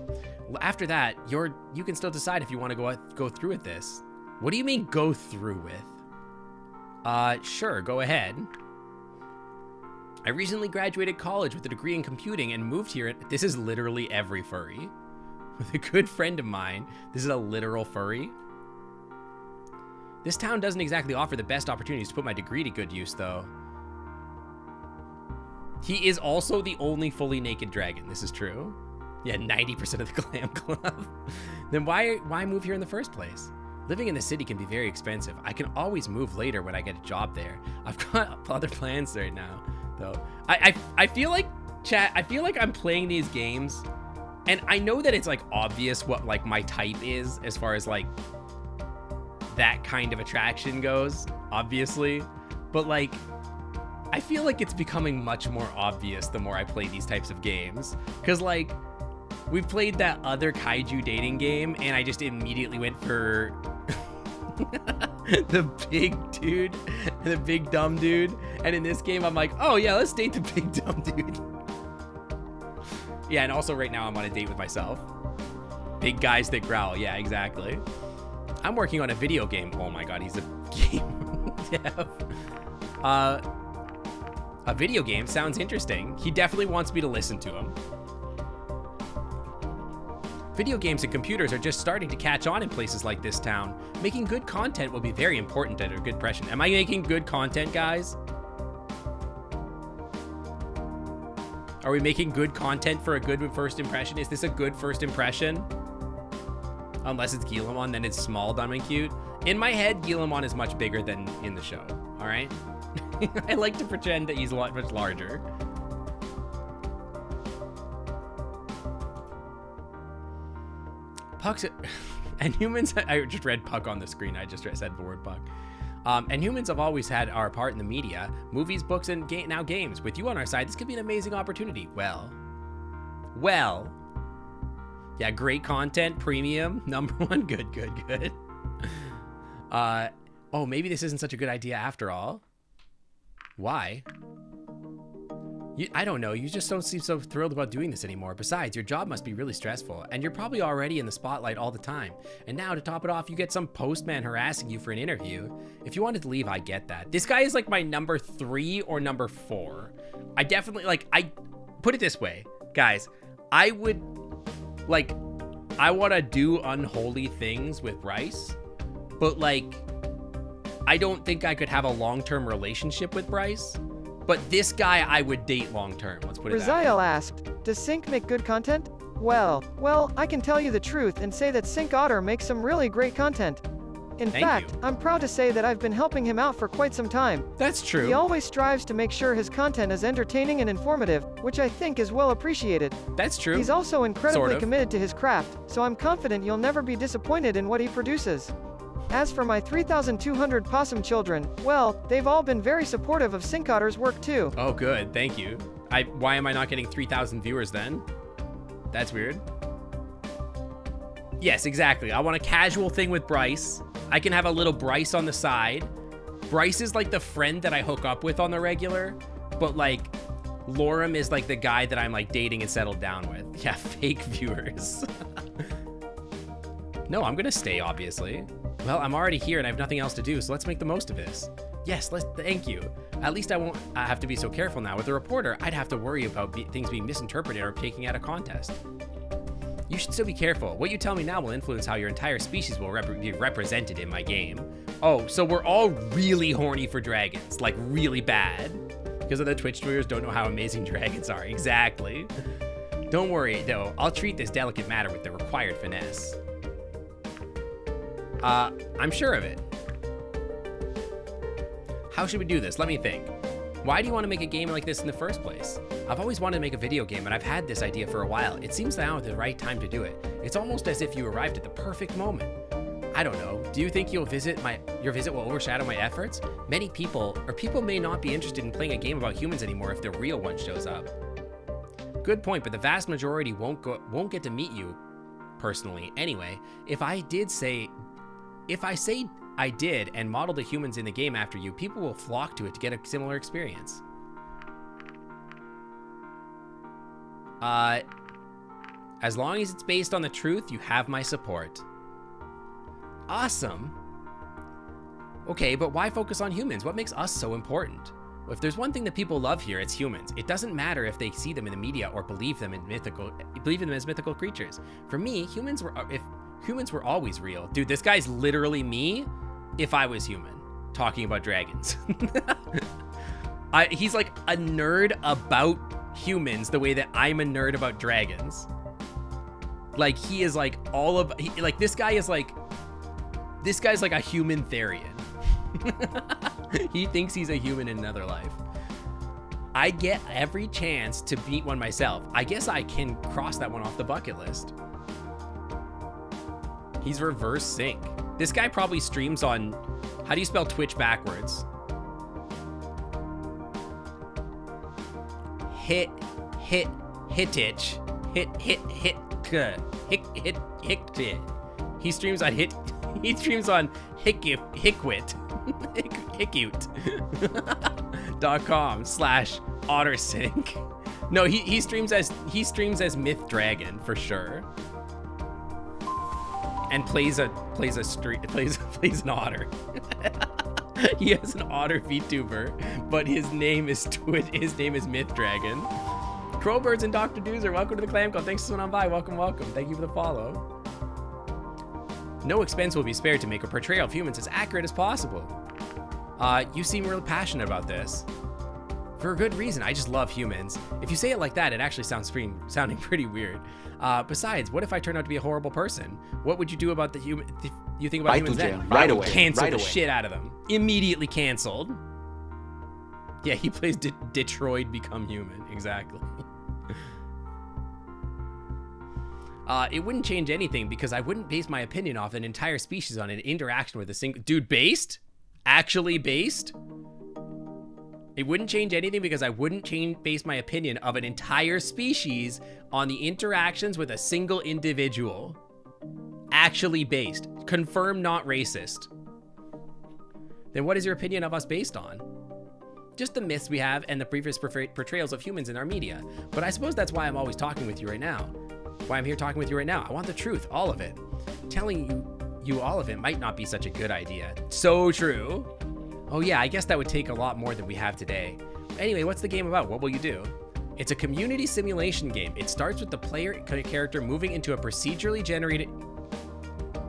After that, you can still decide if you want to go through with this. What do you mean go through with? Sure, go ahead. I recently graduated college with a degree in computing and moved here. This is literally every furry. With a good friend of mine. This is a literal furry. This town doesn't exactly offer the best opportunities to put my degree to good use, though. He is also the only fully naked dragon. This is true. Yeah, 90% of the glam club. Then why move here in the first place? Living in the city can be very expensive. I can always move later when I get a job there. I've got other plans right now, though. I feel like, chat, I feel like I'm playing these games, and I know that it's like obvious what like my type is as far as like that kind of attraction goes, obviously, but like I feel like it's becoming much more obvious the more I play these types of games, because like we've played that other kaiju dating game and I just immediately went for the big dude, the big dumb dude, and in this game I'm like, oh yeah, let's date the big dumb dude. Yeah, and also right now I'm on a date with myself. Big guys that growl. Yeah, exactly. I'm working on a video game. Oh my God, he's a game dev. A video game sounds interesting. He definitely wants me to listen to him. Video games and computers are just starting to catch on in places like this town. Making good content will be very important at a good impression. Am I making good content, guys? Are we making good content for a good first impression? Is this a good first impression? Unless it's Guillemon, then it's small, dumb, and cute. In my head, Guillemon is much bigger than in the show, all right? I like to pretend that he's a lot much larger. Pucks, and humans, I just read Puck on the screen. I just said the word Puck. And humans have always had our part in the media, movies, books, and now games. With you on our side, this could be an amazing opportunity. Well. Yeah, great content, premium, #1, good. Oh, maybe this isn't such a good idea after all. Why? I don't know, you just don't seem so thrilled about doing this anymore. Besides, your job must be really stressful, and you're probably already in the spotlight all the time. And now, to top it off, you get some postman harassing you for an interview. If you wanted to leave, I get that. This guy is like my #3 or #4. I definitely, like, I put it this way, guys, I would, like, I want to do unholy things with Bryce, but like, I don't think I could have a long-term relationship with Bryce. But this guy I would date long-term. Let's put it that way. Raziel asked, does Sync make good content? Well, I can tell you the truth and say that Sync Otter makes some really great content. In fact, I'm proud to say that I've been helping him out for quite some time. That's true. He always strives to make sure his content is entertaining and informative, which I think is well appreciated. That's true. He's also incredibly committed to his craft, so I'm confident you'll never be disappointed in what he produces. As for my 3,200 possum children, well, they've all been very supportive of Sync Otter's work too. Oh, good. Thank you. Why am I not getting 3,000 viewers then? That's weird. Yes, exactly. I want a casual thing with Bryce. I can have a little Bryce on the side. Bryce is like the friend that I hook up with on the regular, but like Lorem is like the guy that I'm like dating and settled down with. Yeah, fake viewers. No, I'm gonna stay, obviously. Well, I'm already here and I have nothing else to do, so let's make the most of this. Yes, thank you. At least I won't have to be so careful now. With a reporter, I'd have to worry about things being misinterpreted or taking out a contest. You should still be careful. What you tell me now will influence how your entire species will be represented in my game. Oh, so we're all really horny for dragons, like really bad. Because of the Twitch viewers don't know how amazing dragons are. Exactly. Don't worry, though. I'll treat this delicate matter with the required finesse. I'm sure of it. How should we do this? Let me think. Why do you want to make a game like this in the first place? I've always wanted to make a video game, and I've had this idea for a while. It seems now the right time to do it. It's almost as if you arrived at the perfect moment. I don't know. Do you think your visit will overshadow my efforts? Many people may not be interested in playing a game about humans anymore if the real one shows up. Good point, but the vast majority won't get to meet you personally. Anyway, if I say I did and model the humans in the game after you, people will flock to it to get a similar experience. As long as it's based on the truth, you have my support. Awesome. Okay, but why focus on humans? What makes us so important? If there's one thing that people love here, it's humans. It doesn't matter if they see them in the media or believe them as mythical creatures. For me, if humans were always real. Dude, this guy's literally me if I was human, talking about dragons. He's like a nerd about humans the way that I'm a nerd about dragons. Like, he is like this guy's like a human Therian. He thinks he's a human in another life. I get every chance to beat one myself. I guess I can cross that one off the bucket list. He's reverse sync. This guy probably streams on, how do you spell Twitch backwards? Hititch. He streams on Hicute.com/OtterSync. No, he streams as Myth Dragon for sure. And plays an otter. He has an otter VTuber, but his name is Myth Dragon. Crowbirds and Dr. Doozer, welcome to the Clam Club. Thanks for swinging on by. Welcome. Thank you for the follow. No expense will be spared to make a portrayal of humans as accurate as possible. You seem really passionate about this. For a good reason. I just love humans. If you say it like that, it actually sounding pretty weird. Besides, what if I turn out to be a horrible person? What would you do about you think about humans then? Right away. Cancel the shit out of them. Immediately canceled. Yeah, he plays Detroit Become Human. Exactly. It wouldn't change anything because I wouldn't base my opinion off an entire species on an interaction with a single... Dude, based? Actually based? It wouldn't change anything because I wouldn't base my opinion of an entire species on the interactions with a single individual. Actually based. Confirmed not racist. Then what is your opinion of us based on? Just the myths we have and the previous portrayals of humans in our media. But I suppose that's why I'm always talking with you right now. Why I'm here talking with you right now. I want the truth, all of it. Telling you all of it might not be such a good idea. So true. Oh yeah, I guess that would take a lot more than we have today. Anyway, what's the game about? What will you do? It's a community simulation game. It starts with the player character moving into a procedurally generated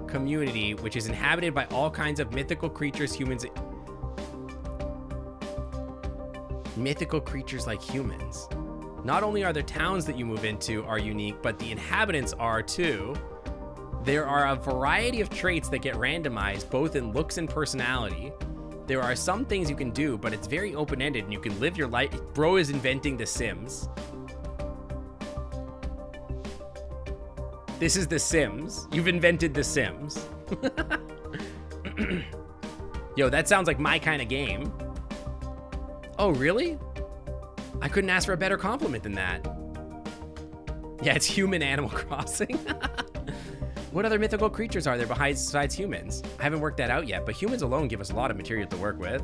community, which is inhabited by all kinds of mythical creatures, mythical creatures like humans. Not only are the towns that you move into are unique, but the inhabitants are too. There are a variety of traits that get randomized, both in looks and personality. There are some things you can do, but it's very open-ended and you can live your life. Bro is inventing The Sims. This is The Sims. You've invented The Sims. Yo, that sounds like my kind of game. Oh, really? I couldn't ask for a better compliment than that. Yeah, it's human Animal Crossing. What other mythical creatures are there besides humans? I haven't worked that out yet, but humans alone give us a lot of material to work with.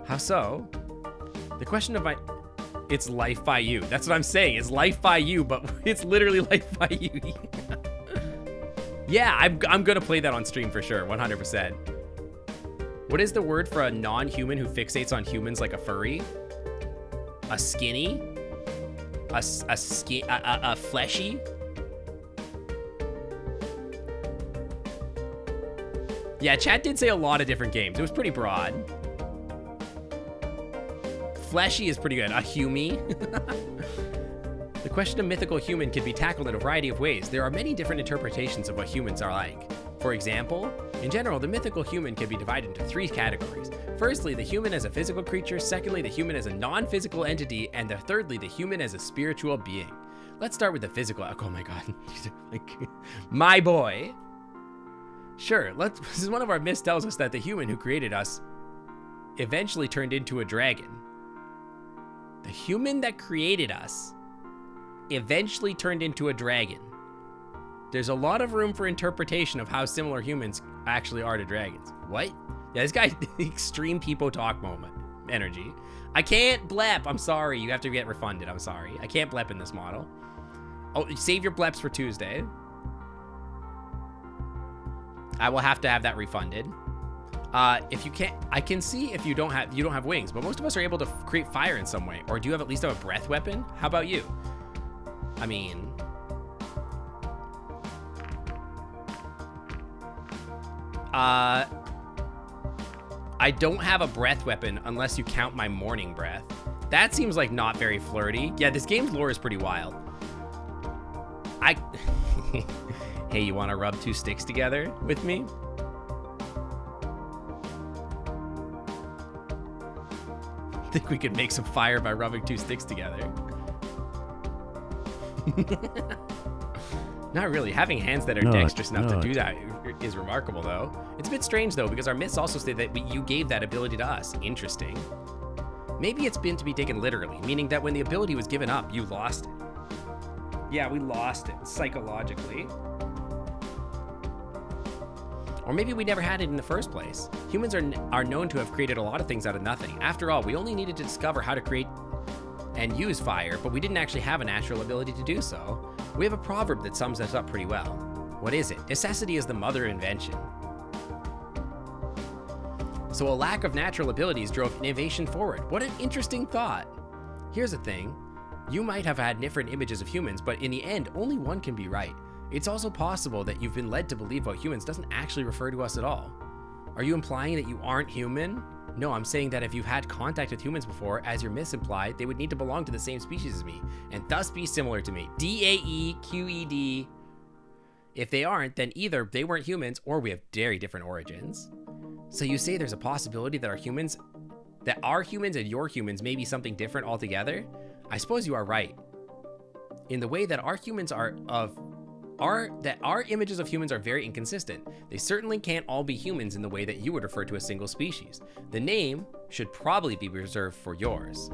How so? The question of it's life by you. That's what I'm saying. It's life by you, but it's literally life by you. Yeah, I'm gonna play that on stream for sure, 100%. What is the word for a non-human who fixates on humans like a furry? A skinny? A fleshy? Yeah, chat did say a lot of different games. It was pretty broad. Fleshy is pretty good. A humie. The question of mythical human can be tackled in a variety of ways. There are many different interpretations of what humans are like. For example, in general, the mythical human can be divided into 3 categories. Firstly, the human as a physical creature. Secondly, the human as a non-physical entity. And thirdly, the human as a spiritual being. Let's start with the physical. Oh my god. My boy. Sure, this is one of our myths tells us that the human who created us eventually turned into a dragon. The human that created us eventually turned into a dragon. There's a lot of room for interpretation of how similar humans actually are to dragons. What? Yeah, this guy, extreme people talk moment energy. I can't blep. I'm sorry. You have to get refunded. I'm sorry. I can't blep in this model. Oh, save your bleps for Tuesday. I will have to have that refunded. If you can't, I can see if you don't have wings, but most of us are able to create fire in some way. Or do you at least have a breath weapon? How about you? I mean, I don't have a breath weapon unless you count my morning breath. That seems like not very flirty. Yeah, this game's lore is pretty wild. Hey, you want to rub two sticks together with me? I think we could make some fire by rubbing two sticks together. Not really. Having hands that are dexterous enough to do that is remarkable, though. It's a bit strange, though, because our myths also say that you gave that ability to us. Interesting. Maybe it's been to be taken literally, meaning that when the ability was given up, you lost it. Yeah, we lost it psychologically. Or maybe we never had it in the first place. Humans are known to have created a lot of things out of nothing. After all, we only needed to discover how to create and use fire, but we didn't actually have a natural ability to do so. We have a proverb that sums this up pretty well. What is it? Necessity is the mother of invention. So a lack of natural abilities drove innovation forward. What an interesting thought. Here's the thing. You might have had different images of humans, but in the end, only one can be right. It's also possible that you've been led to believe about humans doesn't actually refer to us at all. Are you implying that you aren't human? No, I'm saying that if you've had contact with humans before, as your myths imply, they would need to belong to the same species as me, and thus be similar to me. DAEQED. If they aren't, then either they weren't humans or we have very different origins. So you say there's a possibility that our humans and your humans may be something different altogether? I suppose you are right. In the way that our images of humans are very inconsistent. They certainly can't all be humans in the way that you would refer to a single species. The name should probably be reserved for yours.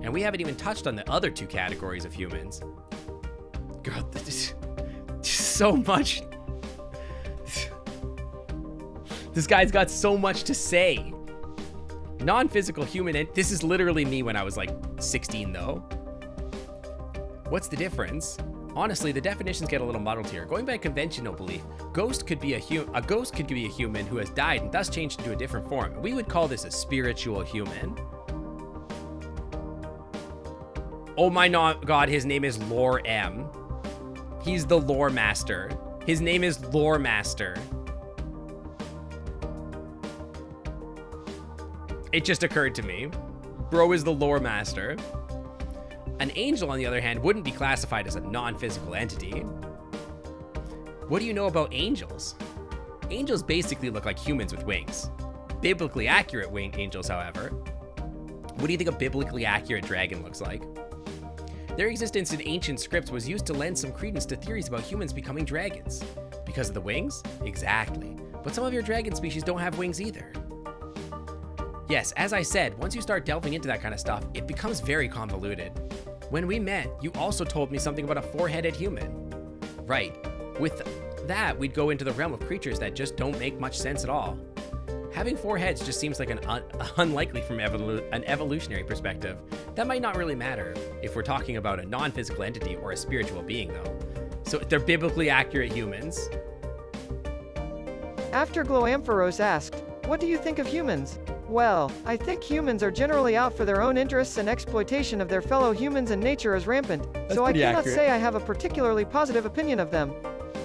And we haven't even touched on the other two categories of humans. God, this is so much. This guy's got so much to say. Non-physical human, and this is literally me when I was like 16 though. What's the difference? Honestly, the definitions get a little muddled here. Going by conventional belief, a ghost could be a human who has died and thus changed into a different form. We would call this a spiritual human. Oh my god, his name is Lore M. He's the lore master. His name is Lore Master. It just occurred to me. Bro is the lore master. An angel, on the other hand, wouldn't be classified as a non-physical entity. What do you know about angels? Angels basically look like humans with wings. Biblically accurate winged angels, however. What do you think a biblically accurate dragon looks like? Their existence in ancient scripts was used to lend some credence to theories about humans becoming dragons. Because of the wings? Exactly. But some of your dragon species don't have wings either. Yes, as I said, once you start delving into that kind of stuff, it becomes very convoluted. When we met, you also told me something about a four-headed human. Right. With that, we'd go into the realm of creatures that just don't make much sense at all. Having four heads just seems like unlikely from an evolutionary perspective. That might not really matter if we're talking about a non-physical entity or a spiritual being, though. So they're biblically accurate humans. Afterglow Ampharos asked, "What do you think of humans?" Well, I think humans are generally out for their own interests and exploitation of their fellow humans, and nature is rampant, so I cannot say I have a particularly positive opinion of them.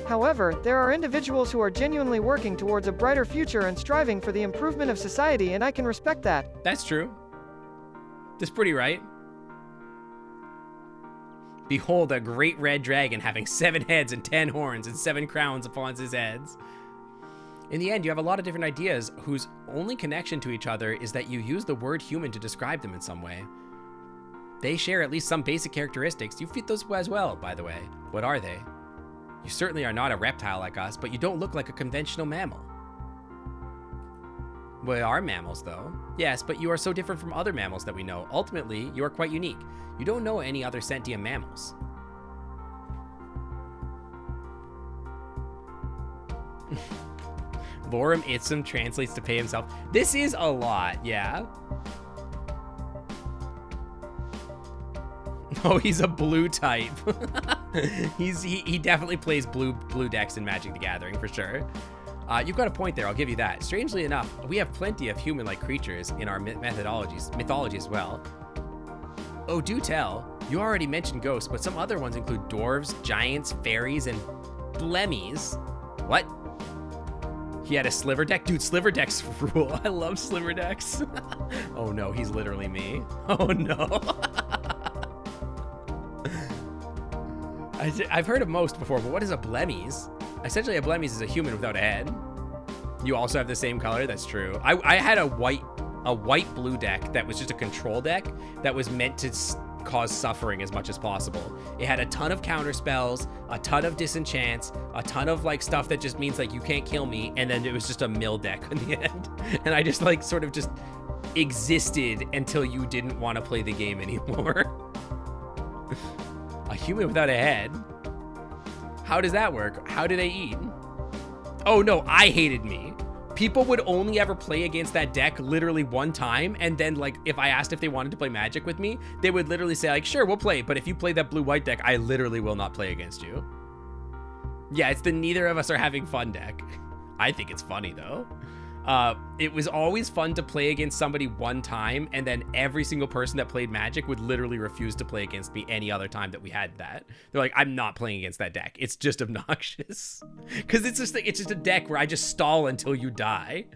However, there are individuals who are genuinely working towards a brighter future and striving for the improvement of society, and I can respect that. That's true. That's pretty right. Behold a great red dragon having 7 heads and 10 horns and 7 crowns upon his heads. In the end, you have a lot of different ideas whose only connection to each other is that you use the word human to describe them in some way. They share at least some basic characteristics. You fit those as well, by the way. What are they? You certainly are not a reptile like us, but you don't look like a conventional mammal. We are mammals, though. Yes, but you are so different from other mammals that we know. Ultimately, you are quite unique. You don't know any other sentient mammals. Lorem ipsum translates to pay himself. This is a lot, yeah. Oh, he's a blue type. he definitely plays blue decks in Magic the Gathering for sure. You've got a point there, I'll give you that. Strangely enough, we have plenty of human-like creatures in our mythology as well. Oh, do tell. You already mentioned ghosts, but some other ones include dwarves, giants, fairies, and blemmies. What? He had a sliver deck? Dude, sliver decks rule. I love sliver decks. Oh no, he's literally me. Oh no. I've heard of most before, but what is a blemmies? Essentially, a blemmies is a human without a head. You also have the same color? That's true. I had a white-blue deck that was just a control deck that was meant to cause suffering as much as possible. It had a ton of counter spells, a ton of disenchants, a ton of like stuff that just means like you can't kill me, and then it was just a mill deck in the end. And I just like sort of just existed until you didn't want to play the game anymore. A human without a head? How does that work? How do they eat? Oh no, I hated me. People would only ever play against that deck literally one time, and then like if I asked if they wanted to play Magic with me, they would literally say like, sure, we'll play, but if you play that blue-white deck, I literally will not play against you. Yeah, it's the neither of us are having fun deck. I think it's funny though. It was always fun to play against somebody one time, and then every single person that played Magic would literally refuse to play against me any other time that we had that. They're like, I'm not playing against that deck. It's just obnoxious. Because it's just a deck where I just stall until you die.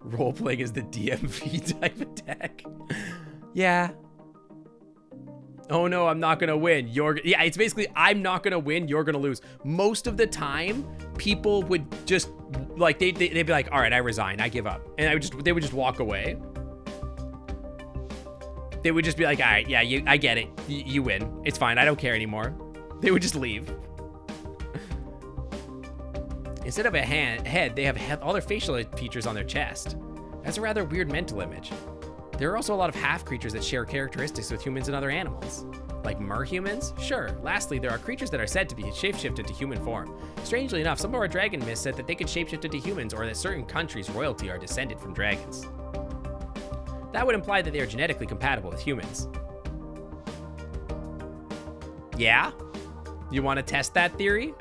Role-playing is the DMV type of deck. Yeah. Oh no, I'm not gonna win. Yeah, it's basically, I'm not gonna win, you're gonna lose. Most of the time, people would just, like, they'd be like, all right, I resign, I give up. And they would just walk away. They would just be like, all right, yeah, I get it. You win. It's fine, I don't care anymore. They would just leave. Instead of a head, they have all their facial features on their chest. That's a rather weird mental image. There are also a lot of half creatures that share characteristics with humans and other animals. Like mer-humans? Sure. Lastly, there are creatures that are said to be shapeshifted to human form. Strangely enough, some of our dragon myths said that they could shapeshift into humans, or that certain countries' royalty are descended from dragons. That would imply that they are genetically compatible with humans. Yeah? You want to test that theory?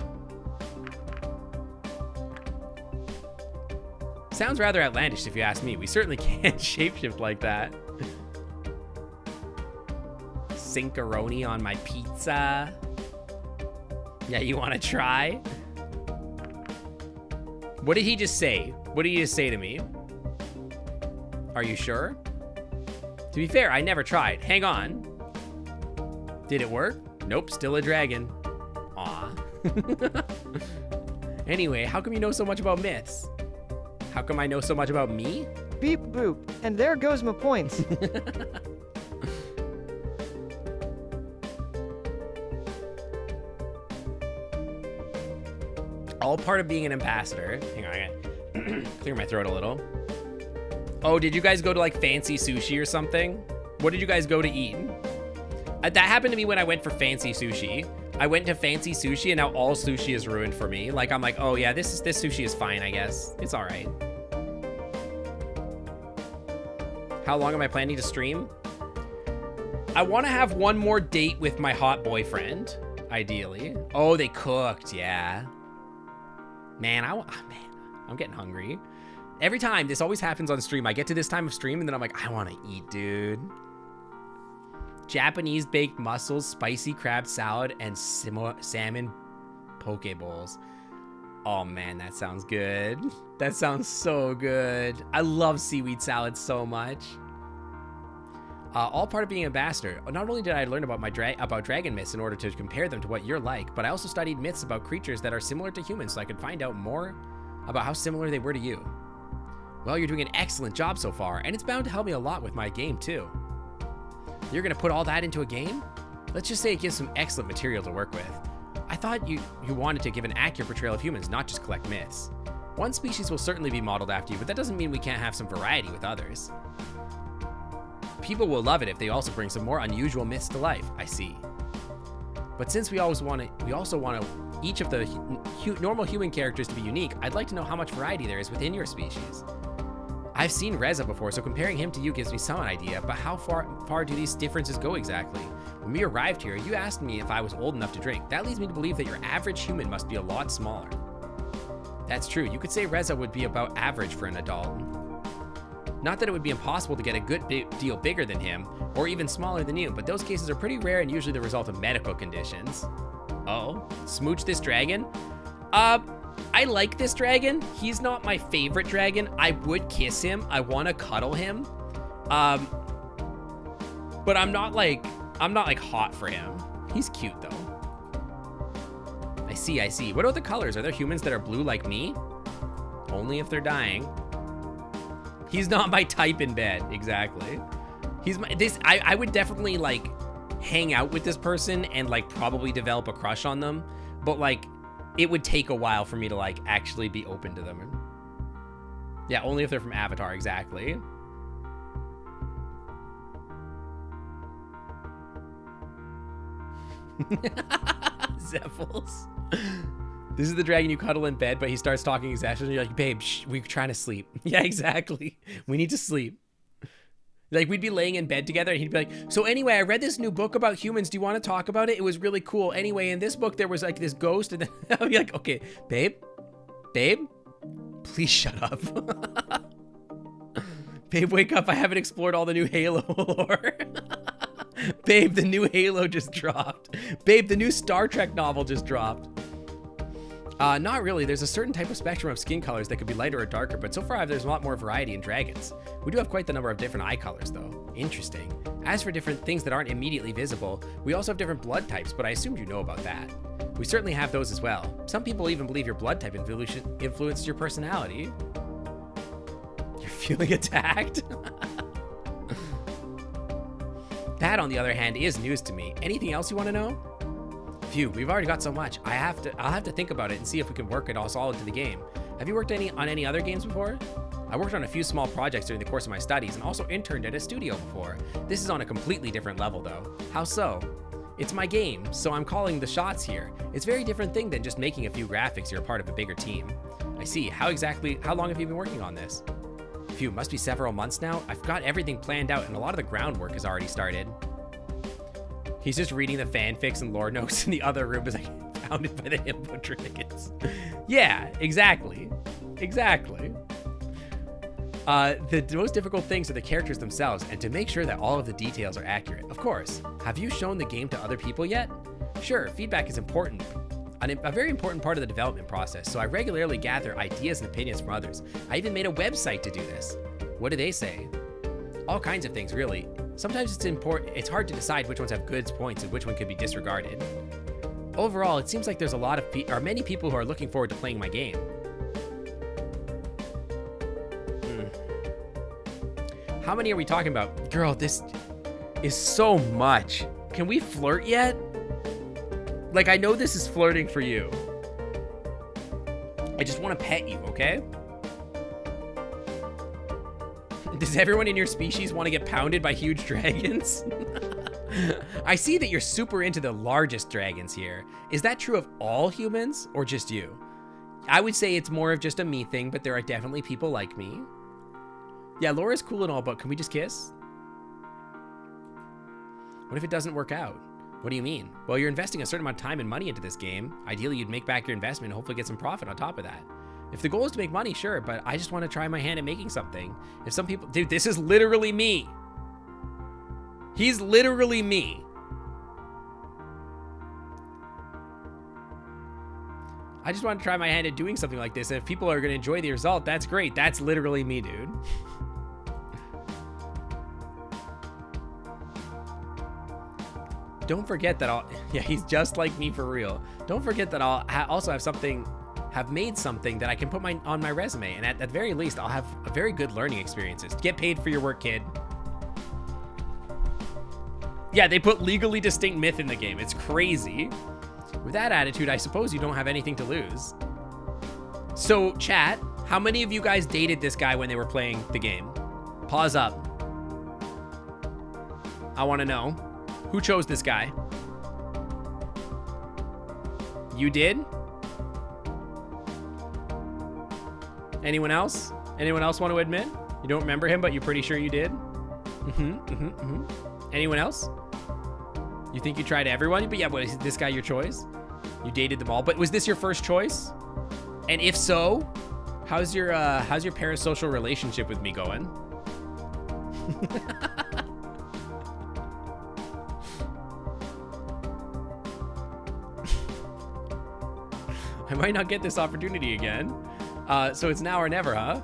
Sounds rather outlandish if you ask me. We certainly can't shapeshift like that. Sinkaroni on my pizza. Yeah, you want to try? What did he just say? What did he just say to me? Are you sure? To be fair, I never tried. Hang on. Did it work? Nope, still a dragon. Aw. Anyway, how come you know so much about myths? How come I know so much about me? Beep boop. And there goes my points. All part of being an ambassador. Hang on, I gotta clear my throat a little. Oh, did you guys go to like fancy sushi or something? What did you guys go to eat? That happened to me when I went for fancy sushi. I went to fancy sushi and now all sushi is ruined for me. Like I'm like, oh yeah, this sushi is fine, I guess. It's all right. How long am I planning to stream? I want to have one more date with my hot boyfriend, ideally. Oh, they cooked, yeah. Man, I'm getting hungry. Every time, this always happens on stream. I get to this time of stream and then I'm like, I want to eat, dude. Japanese baked mussels, spicy crab salad, and salmon poke bowls. Oh man, that sounds good. That sounds so good. I love seaweed salad so much. All part of being an ambassador. Not only did I learn about dragon myths in order to compare them to what you're like, but I also studied myths about creatures that are similar to humans so I could find out more about how similar they were to you. Well, you're doing an excellent job so far, and it's bound to help me a lot with my game too. You're gonna put all that into a game? Let's just say it gives some excellent material to work with. I thought you wanted to give an accurate portrayal of humans, not just collect myths. One species will certainly be modeled after you, but that doesn't mean we can't have some variety with others. People will love it if they also bring some more unusual myths to life. I see. But since we also want each of the normal human characters to be unique, I'd like to know how much variety there is within your species. I've seen Reza before, so comparing him to you gives me some idea, but how far do these differences go exactly? When we arrived here, you asked me if I was old enough to drink. That leads me to believe that your average human must be a lot smaller. That's true. You could say Reza would be about average for an adult. Not that it would be impossible to get a good deal bigger than him, or even smaller than you, but those cases are pretty rare and usually the result of medical conditions. Oh, smooch this dragon? I like this dragon. He's not my favorite dragon. I would kiss him. I want to cuddle him. But I'm not like hot for him. He's cute though. I see. What are the colors? Are there humans that are blue like me? Only if they're dying. He's not my type in bed, exactly. I would definitely like hang out with this person and like probably develop a crush on them, but like it would take a while for me to like actually be open to them. Yeah, only if they're from Avatar, exactly. Zeffels. This is the dragon you cuddle in bed, but he starts talking exasperated. You're like, babe, shh, we're trying to sleep. Yeah, exactly. We need to sleep. Like, we'd be laying in bed together, and he'd be like, so anyway, I read this new book about humans. Do you want to talk about it? It was really cool. Anyway, in this book, there was like this ghost, and then I'd be like, okay, babe, please shut up. Babe, wake up. I haven't explored all the new Halo lore. Babe, the new Halo just dropped. Babe, the new Star Trek novel just dropped. Not really. There's a certain type of spectrum of skin colors that could be lighter or darker, but so far there's a lot more variety in dragons. We do have quite the number of different eye colors, though. Interesting. As for different things that aren't immediately visible, we also have different blood types, but I assumed you know about that. We certainly have those as well. Some people even believe your blood type influences your personality. You're feeling attacked? That, on the other hand, is news to me. Anything else you want to know? Phew, we've already got so much. I'll have to think about it and see if we can work it all into the game. Have you worked on any other games before? I worked on a few small projects during the course of my studies and also interned at a studio before. This is on a completely different level though. How so? It's my game, so I'm calling the shots here. It's a very different thing than just making a few graphics. You're a part of a bigger team. I see. How long have you been working on this? Phew, must be several months now. I've got everything planned out and a lot of the groundwork has already started. He's just reading the fanfics and lore notes in the other room as I get pounded by the hippo dragons. Yeah, exactly. The most difficult things are the characters themselves and to make sure that all of the details are accurate. Of course. Have you shown the game to other people yet? Sure, feedback is important. A very important part of the development process, so I regularly gather ideas and opinions from others. I even made a website to do this. What do they say? All kinds of things, really. Sometimes it's hard to decide which ones have good points and which one could be disregarded. Overall, it seems like there's many people who are looking forward to playing my game. How many are we talking about? Girl, this is so much. Can we flirt yet? Like, I know this is flirting for you. I just want to pet you, okay? Does everyone in your species want to get pounded by huge dragons? I see that you're super into the largest dragons here. Is that true of all humans or just you? I would say it's more of just a me thing, but there are definitely people like me. Yeah, Laura's cool and all, but can we just kiss? What if it doesn't work out? What do you mean? Well, you're investing a certain amount of time and money into this game. Ideally, you'd make back your investment and hopefully get some profit on top of that. If the goal is to make money, sure, but I just want to try my hand at making something. If some people... Dude, this is literally me. He's literally me. I just want to try my hand at doing something like this. And if people are going to enjoy the result, that's great. That's literally me, dude. Don't forget that yeah, he's just like me for real. Don't forget that I'll also have made something that I can put on my resume. And at the very least, I'll have a very good learning experiences. Get paid for your work, kid. Yeah, they put legally distinct myth in the game. It's crazy. With that attitude, I suppose you don't have anything to lose. So, chat, how many of you guys dated this guy when they were playing the game? Pause up. I want to know. Who chose this guy? You did? Anyone else? Anyone else want to admit? You don't remember him, but you're pretty sure you did? Anyone else? You think you tried everyone? But yeah, but is this guy your choice? You dated them all, but was this your first choice? And if so, how's your parasocial relationship with me going? I might not get this opportunity again. So it's now or never, huh?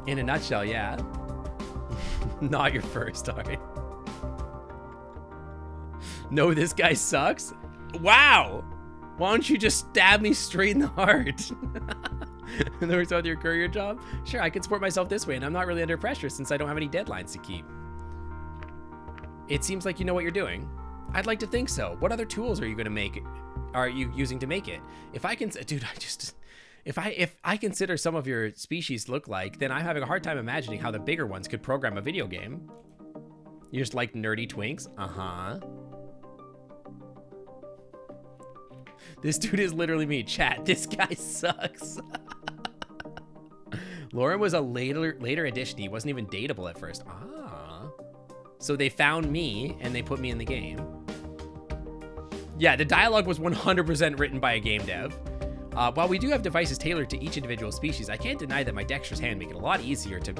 In a nutshell, yeah. Not your first, alright. No, this guy sucks? Wow! Why don't you just stab me straight in the heart? In other words, with your courier job? Sure, I can support myself this way, and I'm not really under pressure since I don't have any deadlines to keep. It seems like you know what you're doing. I'd like to think so. What other tools are you using to make it? If I can, dude, if I consider some of your species look like, then I'm having a hard time imagining how the bigger ones could program a video game. You just like nerdy twinks? Uh-huh. This dude is literally me. Chat, this guy sucks. Lauren was a later addition. He wasn't even dateable at first. Ah. So they found me and they put me in the game. Yeah, the dialogue was 100% written by a game dev. While we do have devices tailored to each individual species, I can't deny that my dexterous hand make it a lot easier to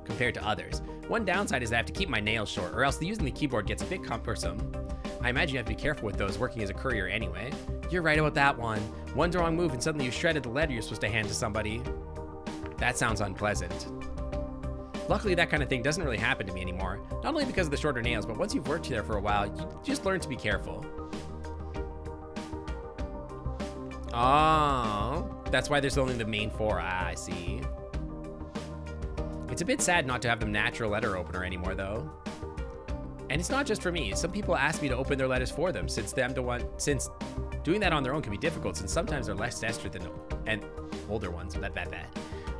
compared to others. One downside is I have to keep my nails short, or else using the keyboard gets a bit cumbersome. I imagine you have to be careful with those working as a courier anyway. You're right about that one. One wrong move and suddenly you shredded the letter you're supposed to hand to somebody. That sounds unpleasant. Luckily, that kind of thing doesn't really happen to me anymore. Not only because of the shorter nails, but once you've worked there for a while, you just learn to be careful. Oh, that's why there's only the main four. Ah, I see. It's a bit sad not to have the natural letter opener anymore, though. And it's not just for me. Some people ask me to open their letters for them, since doing that on their own can be difficult, since sometimes they're less desperate than older ones.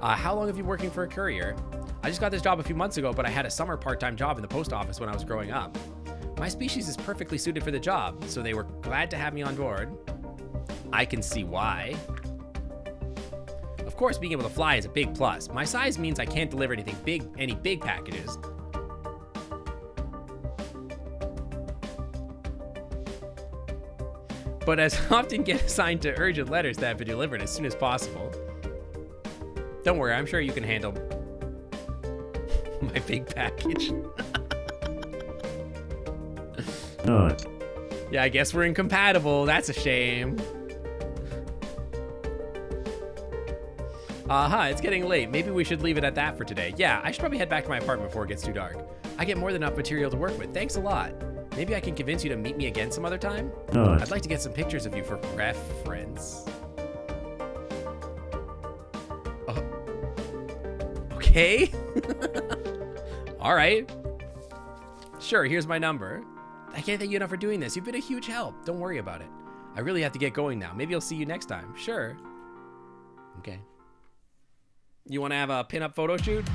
How long have you been working for a courier? I just got this job a few months ago, but I had a summer part-time job in the post office when I was growing up. My species is perfectly suited for the job, so they were glad to have me on board. I can see why. Of course, being able to fly is a big plus. My size means I can't deliver any big packages. But as often get assigned to urgent letters that have been delivered as soon as possible. Don't worry, I'm sure you can handle my big package. Not. Yeah, I guess we're incompatible. That's a shame. It's getting late. Maybe we should leave it at that for today. Yeah, I should probably head back to my apartment before it gets too dark. I get more than enough material to work with. Thanks a lot. Maybe I can convince you to meet me again some other time? Not. I'd like to get some pictures of you for reference. Okay. All right. Sure, here's my number. I can't thank you enough for doing this. You've been a huge help. Don't worry about it. I really have to get going now. Maybe I'll see you next time. Sure. Okay. You want to have a pin-up photo shoot?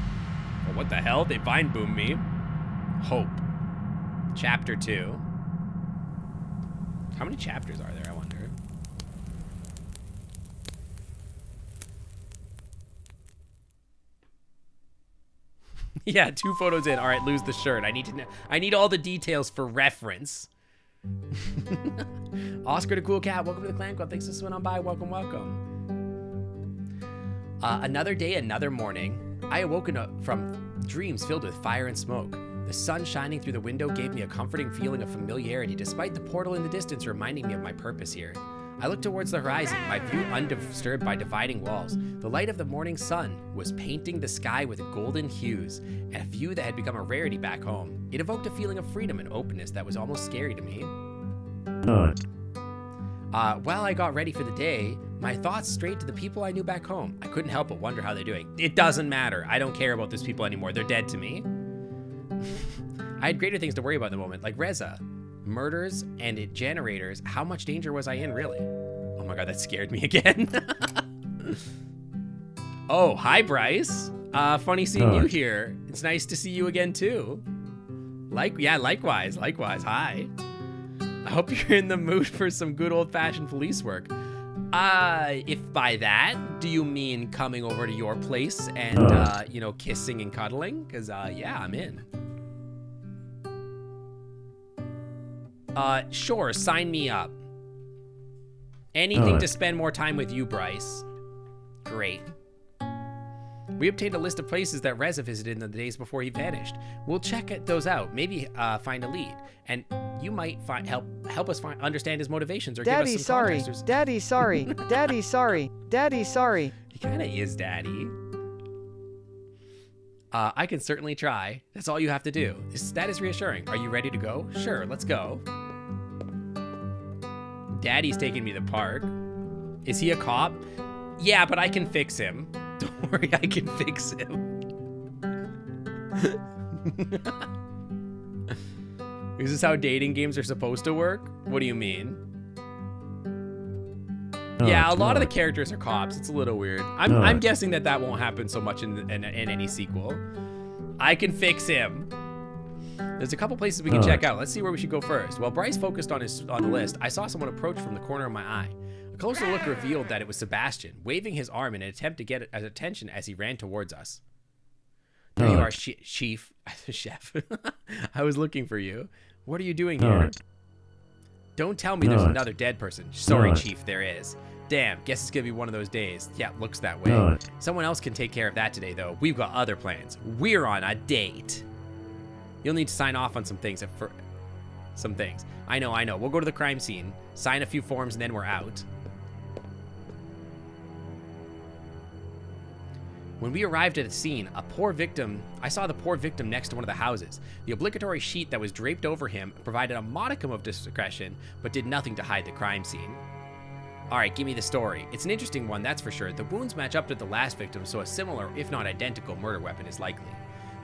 Well, what the hell? They vine boomed me. Hope. Chapter 2. How many chapters are there, I wonder? Yeah, 2 photos in. All right, lose the shirt. I need to know. I need all the details for reference. Oscar the Cool Cat, welcome to the Clan Club. Thanks for swinging on by. Welcome, welcome. Another day, another morning. I awoken up from dreams filled with fire and smoke. The sun shining through the window gave me a comforting feeling of familiarity, despite the portal in the distance reminding me of my purpose here. I looked towards the horizon, my view undisturbed by dividing walls. The light of the morning sun was painting the sky with golden hues, a view that had become a rarity back home. It evoked a feeling of freedom and openness that was almost scary to me. Not. While I got ready for the day, my thoughts strayed to the people I knew back home. I couldn't help but wonder how they're doing. It doesn't matter. I don't care about those people anymore. They're dead to me. I had greater things to worry about in the moment, like Reza. murders and generators. How much danger was I in, really? Oh my god, that scared me again. Oh, hi, Bryce. Funny seeing you here. It's nice to see you again, too. Likewise. Hi. I hope you're in the mood for some good old-fashioned police work. If by that, do you mean coming over to your place and, you know, kissing and cuddling? Because, yeah, I'm in. Sure, sign me up. Anything to spend more time with you, Bryce. Great. We obtained a list of places that Reza visited in the days before he vanished. We'll check those out, maybe find a lead, and you might help us understand his motivations or give us some context. Daddy, sorry. Daddy, sorry. Daddy, sorry. He kind of is Daddy. I can certainly try. That's all you have to do. That is reassuring. Are you ready to go? Sure, let's go. Daddy's taking me to the park. Is he a cop? Yeah, but I can fix him. Don't worry, I can fix him. Is this how dating games are supposed to work? What do you mean? Yeah, a lot of the characters are cops. It's a little weird. I'm guessing that won't happen so much in any sequel. I can fix him. There's a couple places we can check out. Let's see where we should go first. While Bryce focused on the list, I saw someone approach from the corner of my eye. A closer look revealed that it was Sebastian, waving his arm in an attempt to get his attention as he ran towards us. There you are, Chief. Chef. I was looking for you. What are you doing here? Don't tell me there's another dead person. Sorry, Chief, there is. Damn, guess it's gonna be one of those days. Yeah, looks that way. Someone else can take care of that today, though. We've got other plans. We're on a date. You'll need to sign off on some things. I know. We'll go to the crime scene, sign a few forms, and then we're out. When we arrived at the scene, I saw the poor victim next to one of the houses. The obligatory sheet that was draped over him provided a modicum of discretion, but did nothing to hide the crime scene. All right, give me the story. It's an interesting one, that's for sure. The wounds match up to the last victim, so a similar, if not identical, murder weapon is likely.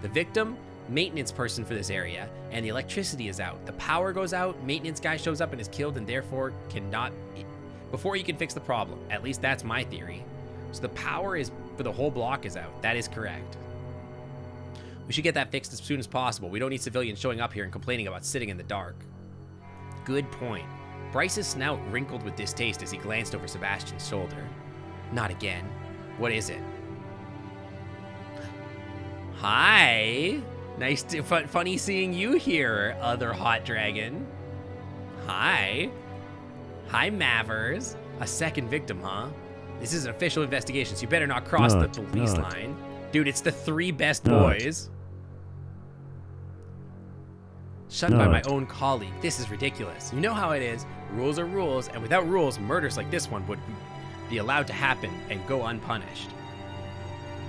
The victim, maintenance person for this area, and the electricity is out. The power goes out, maintenance guy shows up and is killed, and therefore before you can fix the problem. At least that's my theory. So the power for the whole block is out. That is correct. We should get that fixed as soon as possible. We don't need civilians showing up here and complaining about sitting in the dark. Good point. Bryce's snout wrinkled with distaste as he glanced over Sebastian's shoulder. Not again. What is it? Hi. Funny seeing you here, other hot dragon. Hi. Hi, Mavers. A second victim, huh? This is an official investigation, so you better not cross the police line. Dude, it's the 3 best boys. Shunned by my own colleague. This is ridiculous. You know how it is. Rules are rules, and without rules, murders like this one would be allowed to happen and go unpunished.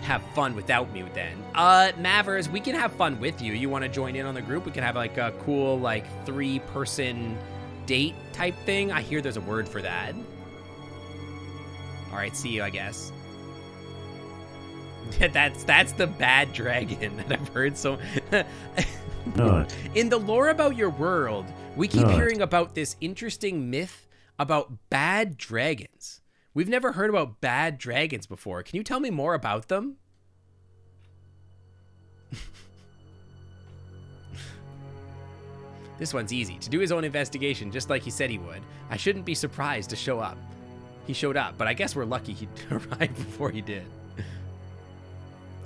Have fun without me, then. Mavers, we can have fun with you. You want to join in on the group? We can have, like, a cool, like, 3-person date type thing. I hear there's a word for that. All right, see you, I guess. That's the bad dragon that I've heard so. In the lore about your world, we keep hearing about this interesting myth about bad dragons. We've never heard about bad dragons before. Can you tell me more about them? This one's easy. To do his own investigation, just like he said he would. I shouldn't be surprised to show up. He showed up, but I guess we're lucky he arrived before he did.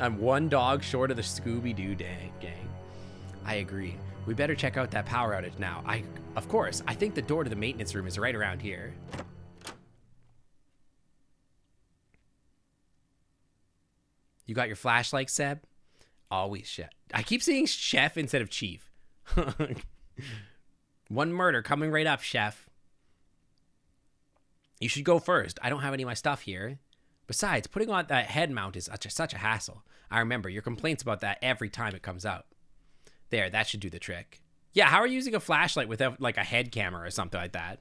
I'm one dog short of the Scooby-Doo gang. I agree. We better check out that power outage now. Of course, I think the door to the maintenance room is right around here. You got your flashlight, Seb? Always chef. I keep saying chef instead of chief. One murder coming right up, chef. You should go first. I don't have any of my stuff here. Besides, putting on that head mount is such a hassle. I remember your complaints about that every time it comes out. There, that should do the trick. Yeah, how are you using a flashlight without, like, a head camera or something like that?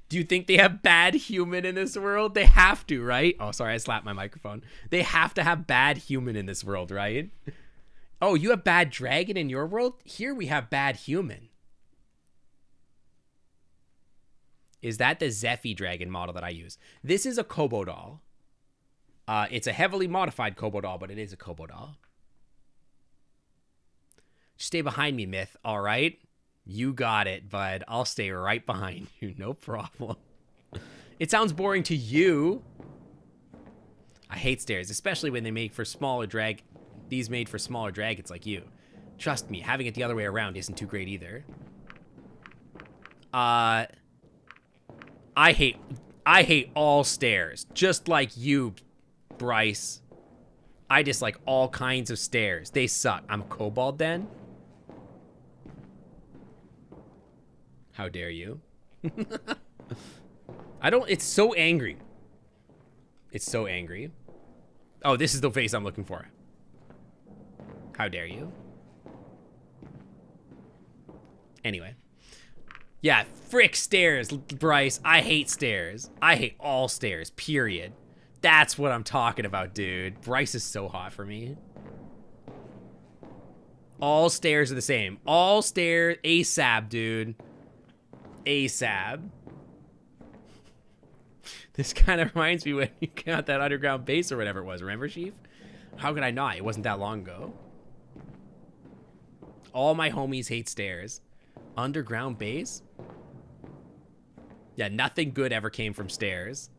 Do you think they have bad human in this world? They have to, right? Oh, sorry, I slapped my microphone. They have to have bad human in this world, right? Oh, you have bad dragon in your world? Here we have bad human. Is that the Zephy dragon model that I use? This is a Kobo doll. It's a heavily modified Kobo doll, but it is a Kobo doll. Stay behind me, Myth. All right? You got it, bud. I'll stay right behind you. No problem. It sounds boring to you. I hate stairs, especially when they make for smaller these made for smaller dragons like you. Trust me, having it the other way around isn't too great either. I hate all stairs, just like you, Bryce. I dislike all kinds of stairs. They suck. I'm a kobold then? How dare you? It's so angry. It's so angry. Oh, this is the face I'm looking for. How dare you? Anyway. Yeah, frick stairs, Bryce. I hate stairs. I hate all stairs, period. That's what I'm talking about, dude. Bryce is so hot for me. All stairs are the same. All stairs, ASAP, dude. ASAP. This kind of reminds me when you got that underground base or whatever it was. Remember, Chief? How could I not? It wasn't that long ago. All my homies hate stairs. Underground base? Yeah, nothing good ever came from stairs.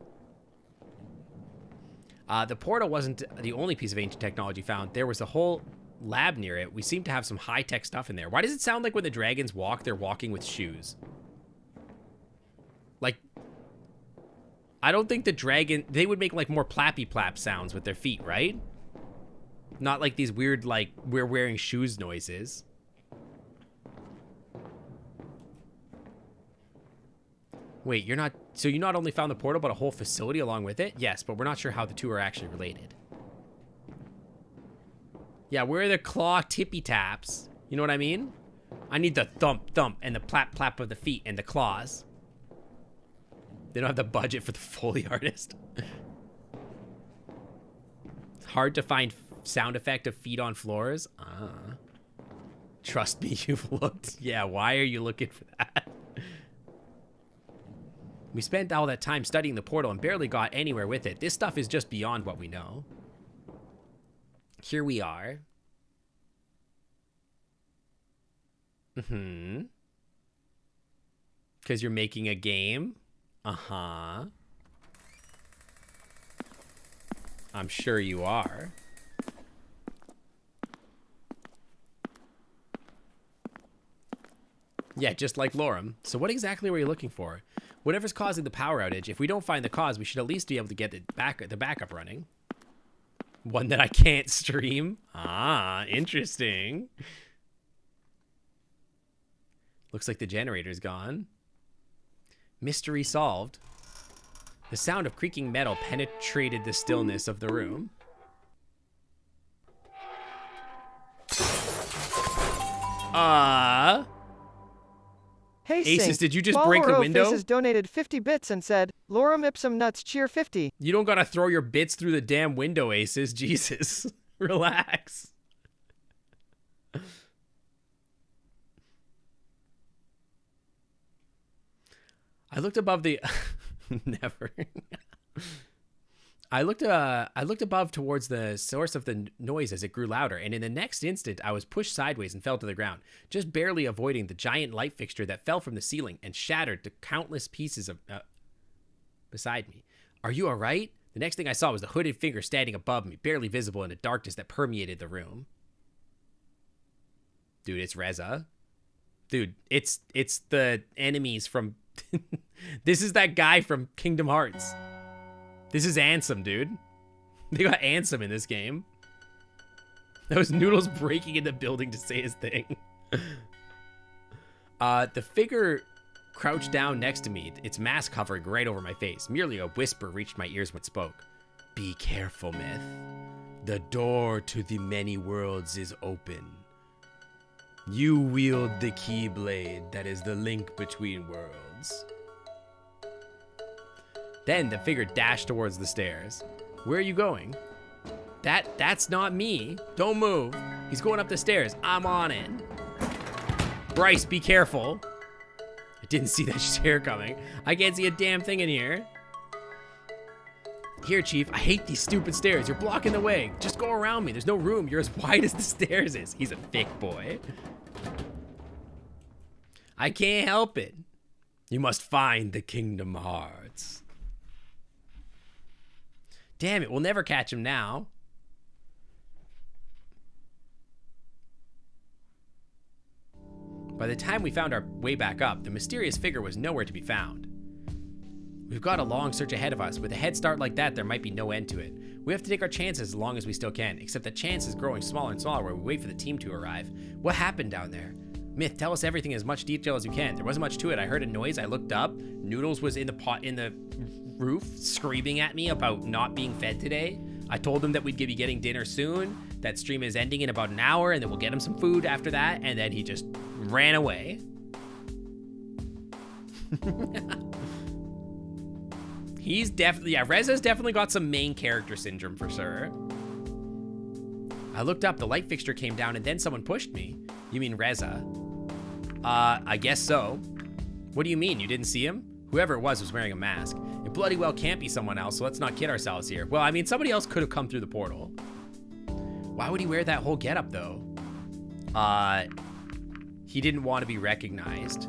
The portal wasn't the only piece of ancient technology found. There was a whole lab near it. We seem to have some high-tech stuff in there. Why does it sound like when the dragons walk, they're walking with shoes? Like, I don't think the dragon... They would make, like, more plappy-plap sounds with their feet, right? Not like these weird, like, we're wearing shoes noises. Wait, you're not... So you not only found the portal, but a whole facility along with it? Yes, but we're not sure how the two are actually related. Yeah, where are the claw tippy taps? You know what I mean? I need the thump thump and the plap plap of the feet and the claws. They don't have the budget for the Foley artist. It's hard to find sound effect of feet on floors. Trust me, you've looked. Yeah, why are you looking for that? We spent all that time studying the portal and barely got anywhere with it. This stuff is just beyond what we know. Here we are. Because you're making a game? Uh-huh. I'm sure you are. Yeah, just like Lorem. So what exactly were you looking for? Whatever's causing the power outage, if we don't find the cause, we should at least be able to get the backup running. One that I can't stream? Ah, interesting. Looks like the generator's gone. Mystery solved. The sound of creaking metal penetrated the stillness of the room. Hey, Aces, Sink. did you just break the window? Faces donated 50 bits and said, Lorem ipsum nuts cheer 50. You don't gotta throw your bits through the damn window, Aces. Jesus. Relax. I looked above the... Never. I looked above towards the source of the noise as it grew louder, and in the next instant, I was pushed sideways and fell to the ground, just barely avoiding the giant light fixture that fell from the ceiling and shattered to countless pieces of... beside me. Are you all right? The next thing I saw was the hooded figure standing above me, barely visible in the darkness that permeated the room. Dude, it's Reza. Dude, it's the enemies from... This is that guy from Kingdom Hearts. This is Ansem, dude. They got Ansem in this game. That was Noodles breaking in the building to say his thing. The figure crouched down next to me, its mask hovering right over my face. Merely a whisper reached my ears when it spoke. Be careful, Myth. The door to the many worlds is open. You wield the Keyblade that is the link between worlds. Then the figure dashed towards the stairs. Where are you going? That's not me. Don't move. He's going up the stairs. I'm on it. Bryce, be careful. I didn't see that chair coming. I can't see a damn thing in here. Here, Chief, I hate these stupid stairs. You're blocking the way. Just go around me. There's no room. You're as wide as the stairs is. He's a thick boy. I can't help it. You must find the Kingdom Hearts. Damn it, we'll never catch him now. By the time we found our way back up, the mysterious figure was nowhere to be found. We've got a long search ahead of us. With a head start like that, there might be no end to it. We have to take our chances as long as we still can, except the chance is growing smaller and smaller while we wait for the team to arrive. What happened down there? Myth, tell us everything in as much detail as you can. There wasn't much to it. I heard a noise. I looked up. Noodles was in the pot in the roof screaming at me about not being fed today. I told him that we'd be getting dinner soon. That stream is ending in about an hour, and then we'll get him some food after that, and then he just ran away. He's definitely, yeah, Reza's definitely got some main character syndrome for sure. I looked up, the light fixture came down, and then someone pushed me. You mean Reza? I guess so. What do you mean? You didn't see him? Whoever it was wearing a mask. It bloody well can't be someone else, so let's not kid ourselves here. Well, I mean, somebody else could have come through the portal. Why would he wear that whole getup, though? He didn't want to be recognized.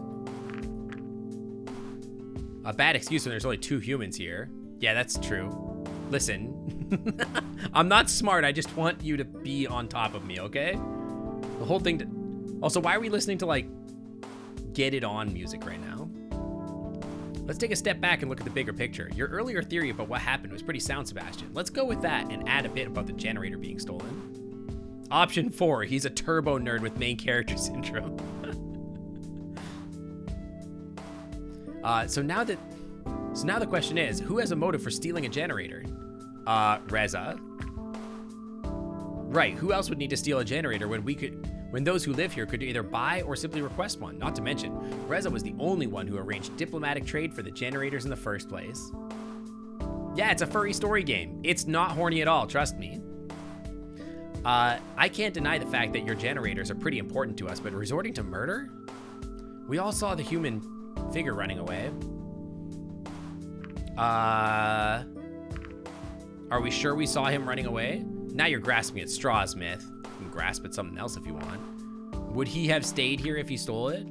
A bad excuse when there's only 2 humans here. Yeah, that's true. Listen, I'm not smart. I just want you to be on top of me, okay? The whole thing. Also, why are we listening to, like, Get It On music right now? Let's take a step back and look at the bigger picture. Your earlier theory about what happened was pretty sound, Sebastian. Let's go with that and add a bit about the generator being stolen. Option 4, he's a turbo nerd with main character syndrome. So now the question is, who has a motive for stealing a generator? Reza. Right, who else would need to steal a generator when those who live here could either buy or simply request one? Not to mention, Reza was the only one who arranged diplomatic trade for the generators in the first place. Yeah, it's a furry story game. It's not horny at all, trust me. I can't deny the fact that your generators are pretty important to us, but resorting to murder? We all saw the human figure running away. Are we sure we saw him running away? Now you're grasping at straws, Myth. You can grasp at something else if you want. Would he have stayed here if he stole it?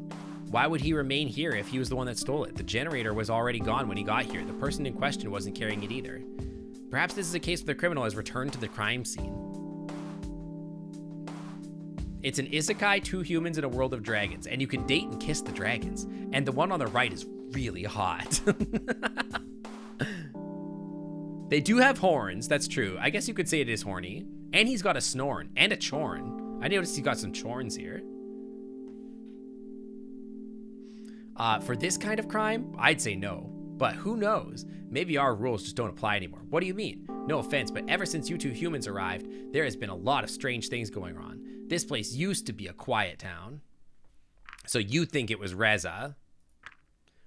Why would he remain here if he was the one that stole it? The generator was already gone when he got here. The person in question wasn't carrying it either. Perhaps this is a case where the criminal has returned to the crime scene. It's an isekai, 2 humans in a world of dragons, and you can date and kiss the dragons. And the one on the right is really hot. They do have horns, that's true. I guess you could say it is horny. And he's got a snorn and a chorn. I noticed he's got some chorns here. For this kind of crime, I'd say no. But who knows? Maybe our rules just don't apply anymore. What do you mean? No offense, but ever since you 2 humans arrived, there has been a lot of strange things going on. This place used to be a quiet town. So you think it was Reza.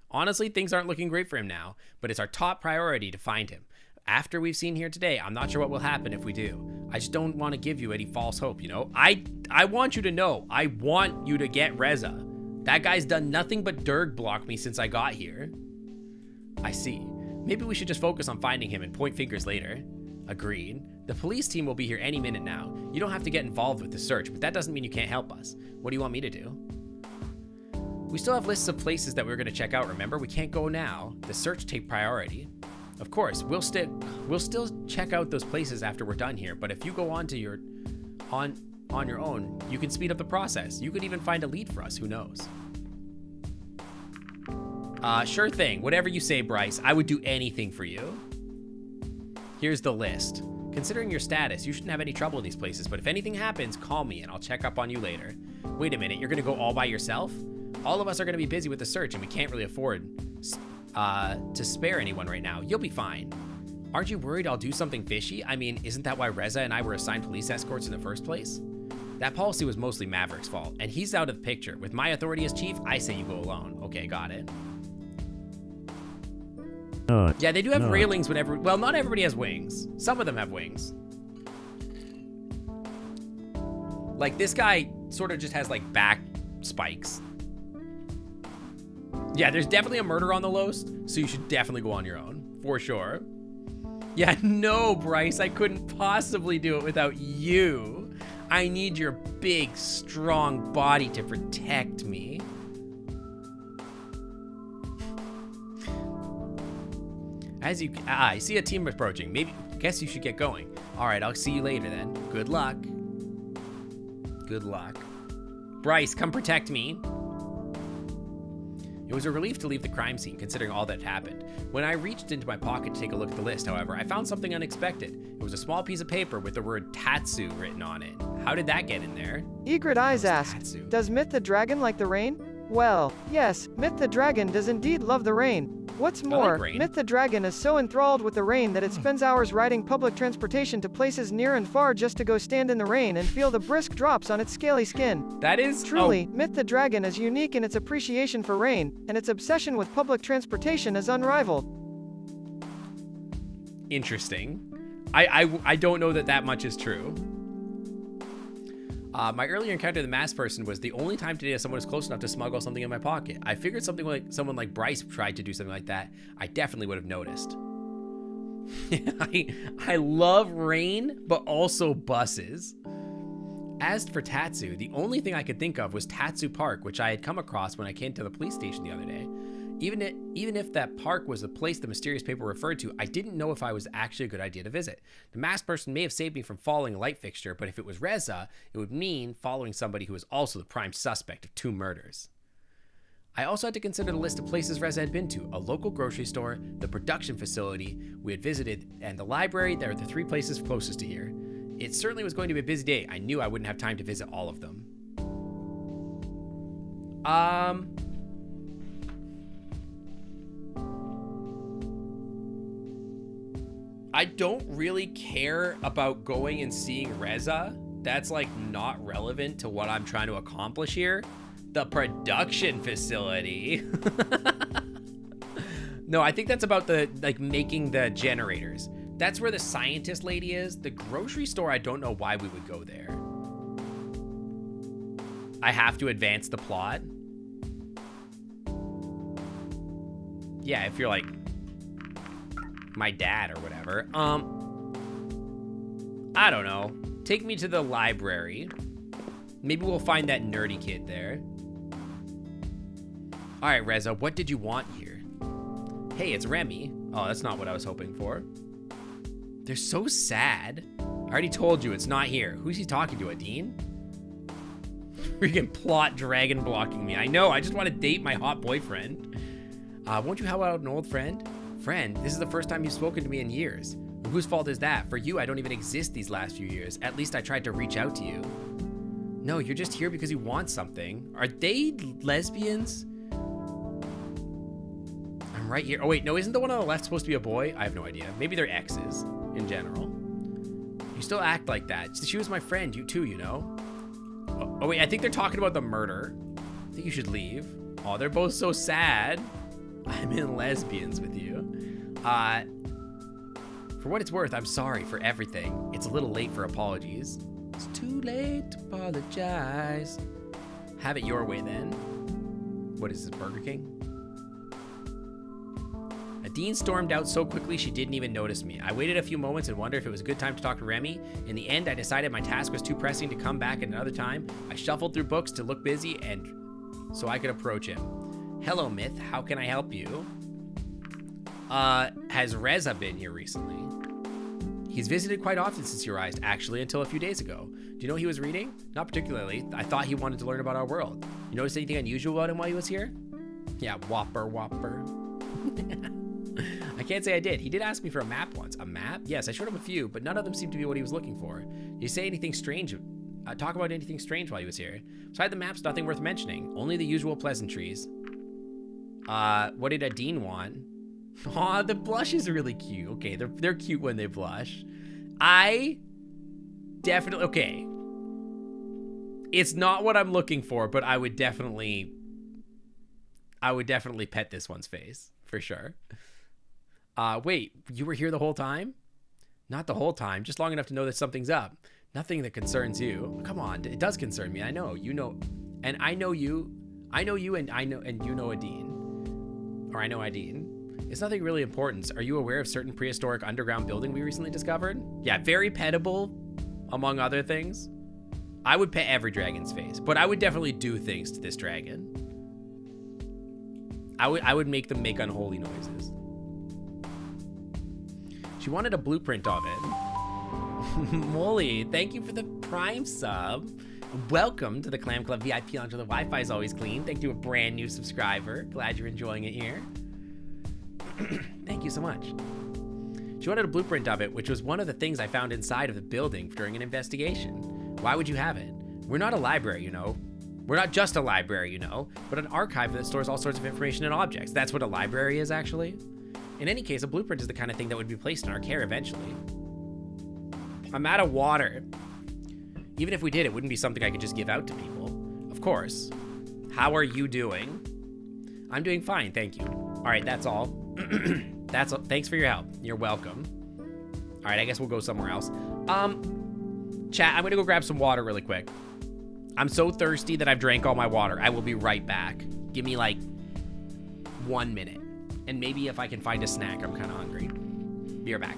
Honestly, things aren't looking great for him now, but it's our top priority to find him. After we've seen here today, I'm not sure what will happen if we do. I just don't want to give you any false hope, you know? I want you to know. I want you to get Reza. That guy's done nothing but Derg block me since I got here. I see. Maybe we should just focus on finding him and point fingers later. Agreed. The police team will be here any minute now. You don't have to get involved with the search, but that doesn't mean you can't help us. What do you want me to do? We still have lists of places that we're going to check out, remember? We can't go now. The search take priority. Of course, we'll still check out those places after we're done here, but if you go on your own, you can speed up the process. You could even find a lead for us, who knows? Sure thing. Whatever you say, Bryce. I would do anything for you. Here's the list. Considering your status, you shouldn't have any trouble in these places, but if anything happens, call me and I'll check up on you later. Wait a minute, you're gonna go all by yourself? All of us are gonna be busy with the search and we can't really afford to spare anyone right now. You'll be fine. Aren't you worried I'll do something fishy? I mean, isn't that why Reza and I were assigned police escorts in the first place? That policy was mostly Maverick's fault, and he's out of the picture. With my authority as chief, I say you go alone. Okay, got it. Yeah, they do have railings whenever... Well, not everybody has wings. Some of them have wings. Like, this guy sort of just has, like, back spikes. Yeah, there's definitely a murder on the loose, so you should definitely go on your own, for sure. Yeah, no, Bryce, I couldn't possibly do it without you. I need your big, strong body to protect me. As you, I see a team approaching. Maybe, guess you should get going. All right, I'll see you later then. Good luck. Good luck. Bryce, come protect me. It was a relief to leave the crime scene, considering all that happened. When I reached into my pocket to take a look at the list, however, I found something unexpected. It was a small piece of paper with the word Tatsu written on it. How did that get in there? Egret Eyes asked, Tatsu. does Myth the Dragon like the rain? Well, yes, Myth the Dragon does indeed love the rain. What's more, rain. Myth the Dragon is so enthralled with the rain that it spends hours riding public transportation to places near and far just to go stand in the rain and feel the brisk drops on its scaly skin. That is Truly, Myth the Dragon is unique in its appreciation for rain, and its obsession with public transportation is unrivaled. Interesting. I don't know that much is true. My earlier encounter with the masked person was the only time today that someone was close enough to smuggle something in my pocket. I figured someone like Bryce tried to do something like that, I definitely would have noticed. I love rain, but also buses. As for Tatsu, the only thing I could think of was Tatsu Park, which I had come across when I came to the police station the other day. Even if that park was the place the mysterious paper referred to, I didn't know if I was actually a good idea to visit. The masked person may have saved me from following a light fixture, but if it was Reza, it would mean following somebody who was also the prime suspect of 2 murders. I also had to consider the list of places Reza had been to: a local grocery store, the production facility we had visited, and the library. They were the 3 places closest to here. It certainly was going to be a busy day. I knew I wouldn't have time to visit all of them. I don't really care about going and seeing Reza. That's like not relevant to what I'm trying to accomplish here. The production facility. No, I think that's about the making the generators. That's where the scientist lady is. The grocery store, I don't know why we would go there. I have to advance the plot. Yeah, if you're like my dad or whatever. I don't know. Take me to the library. Maybe we'll find that nerdy kid there. All right, Reza, what did you want here? Hey, it's Remy. Oh, that's not what I was hoping for. They're so sad. I already told you it's not here. Who's he talking to, Adine? Freaking plot dragon blocking me. I know, I just want to date my hot boyfriend. Won't you help out an old friend? Friend, this is the first time you've spoken to me in years. Whose fault is that? For you, I don't even exist these last few years. At least I tried to reach out to you. No, you're just here because you want something. Are they lesbians? I'm right here. Oh wait, no, isn't the one on the left supposed to be a boy? I have no idea. Maybe they're exes in general. You still act like that. She was my friend, you too, you know? Oh wait, I think they're talking about the murder. I think you should leave. Oh, they're both so sad. I'm in lesbians with you. For what it's worth, I'm sorry for everything. It's a little late for apologies. It's too late to apologize. Have it your way then. What is this, Burger King? Adine stormed out so quickly she didn't even notice me. I waited a few moments and wondered if it was a good time to talk to Remy. In the end, I decided my task was too pressing to come back at another time. I shuffled through books to look busy and so I could approach him. Hello, Myth. How can I help you? Has Reza been here recently? He's visited quite often since he arrived, actually, until a few days ago. Do you know what he was reading? Not particularly. I thought he wanted to learn about our world. You notice anything unusual about him while he was here? Yeah, whopper. I can't say I did. He did ask me for a map once. A map? Yes, I showed him a few, but none of them seemed to be what he was looking for. Did you say anything strange? Talk about anything strange while he was here? Beside the maps, nothing worth mentioning. Only the usual pleasantries. What did Adine want? Aw, the blush is really cute. Okay, they're cute when they blush. I definitely, okay. It's not what I'm looking for, but I would definitely pet this one's face, for sure. Wait, you were here the whole time? Not the whole time, just long enough to know that something's up. Nothing that concerns you. Come on, it does concern me. I know, you know, and I know you. I know you, and you know Adine. Or I know ID. It's nothing really important. Are you aware of certain prehistoric underground building we recently discovered? Yeah, very petable, among other things. I would pet every dragon's face, but I would definitely do things to this dragon. I would make them make unholy noises. She wanted a blueprint of it. Molly, thank you for the Prime sub. Welcome to the Clam Club VIP Lounge where the Wi-Fi is always clean. Thank you to a brand new subscriber. Glad you're enjoying it here. Thank you so much. She wanted a blueprint of it, which was one of the things I found inside of the building during an investigation. Why would you have it? We're not a library, you know. We're not just a library, you know, but an archive that stores all sorts of information and objects. That's what a library is, actually. In any case, a blueprint is the kind of thing that would be placed in our care eventually. I'm out of water. Even if we did, it wouldn't be something I could just give out to people. Of course. How are you doing? I'm doing fine, thank you. All right, that's all. That's all. Thanks for your help. You're welcome. All right, I guess we'll go somewhere else. Chat, I'm gonna go grab some water really quick. I'm so thirsty that I've drank all my water. I will be right back. Give me like 1 minute. And maybe if I can find a snack, I'm kind of hungry. Be right back.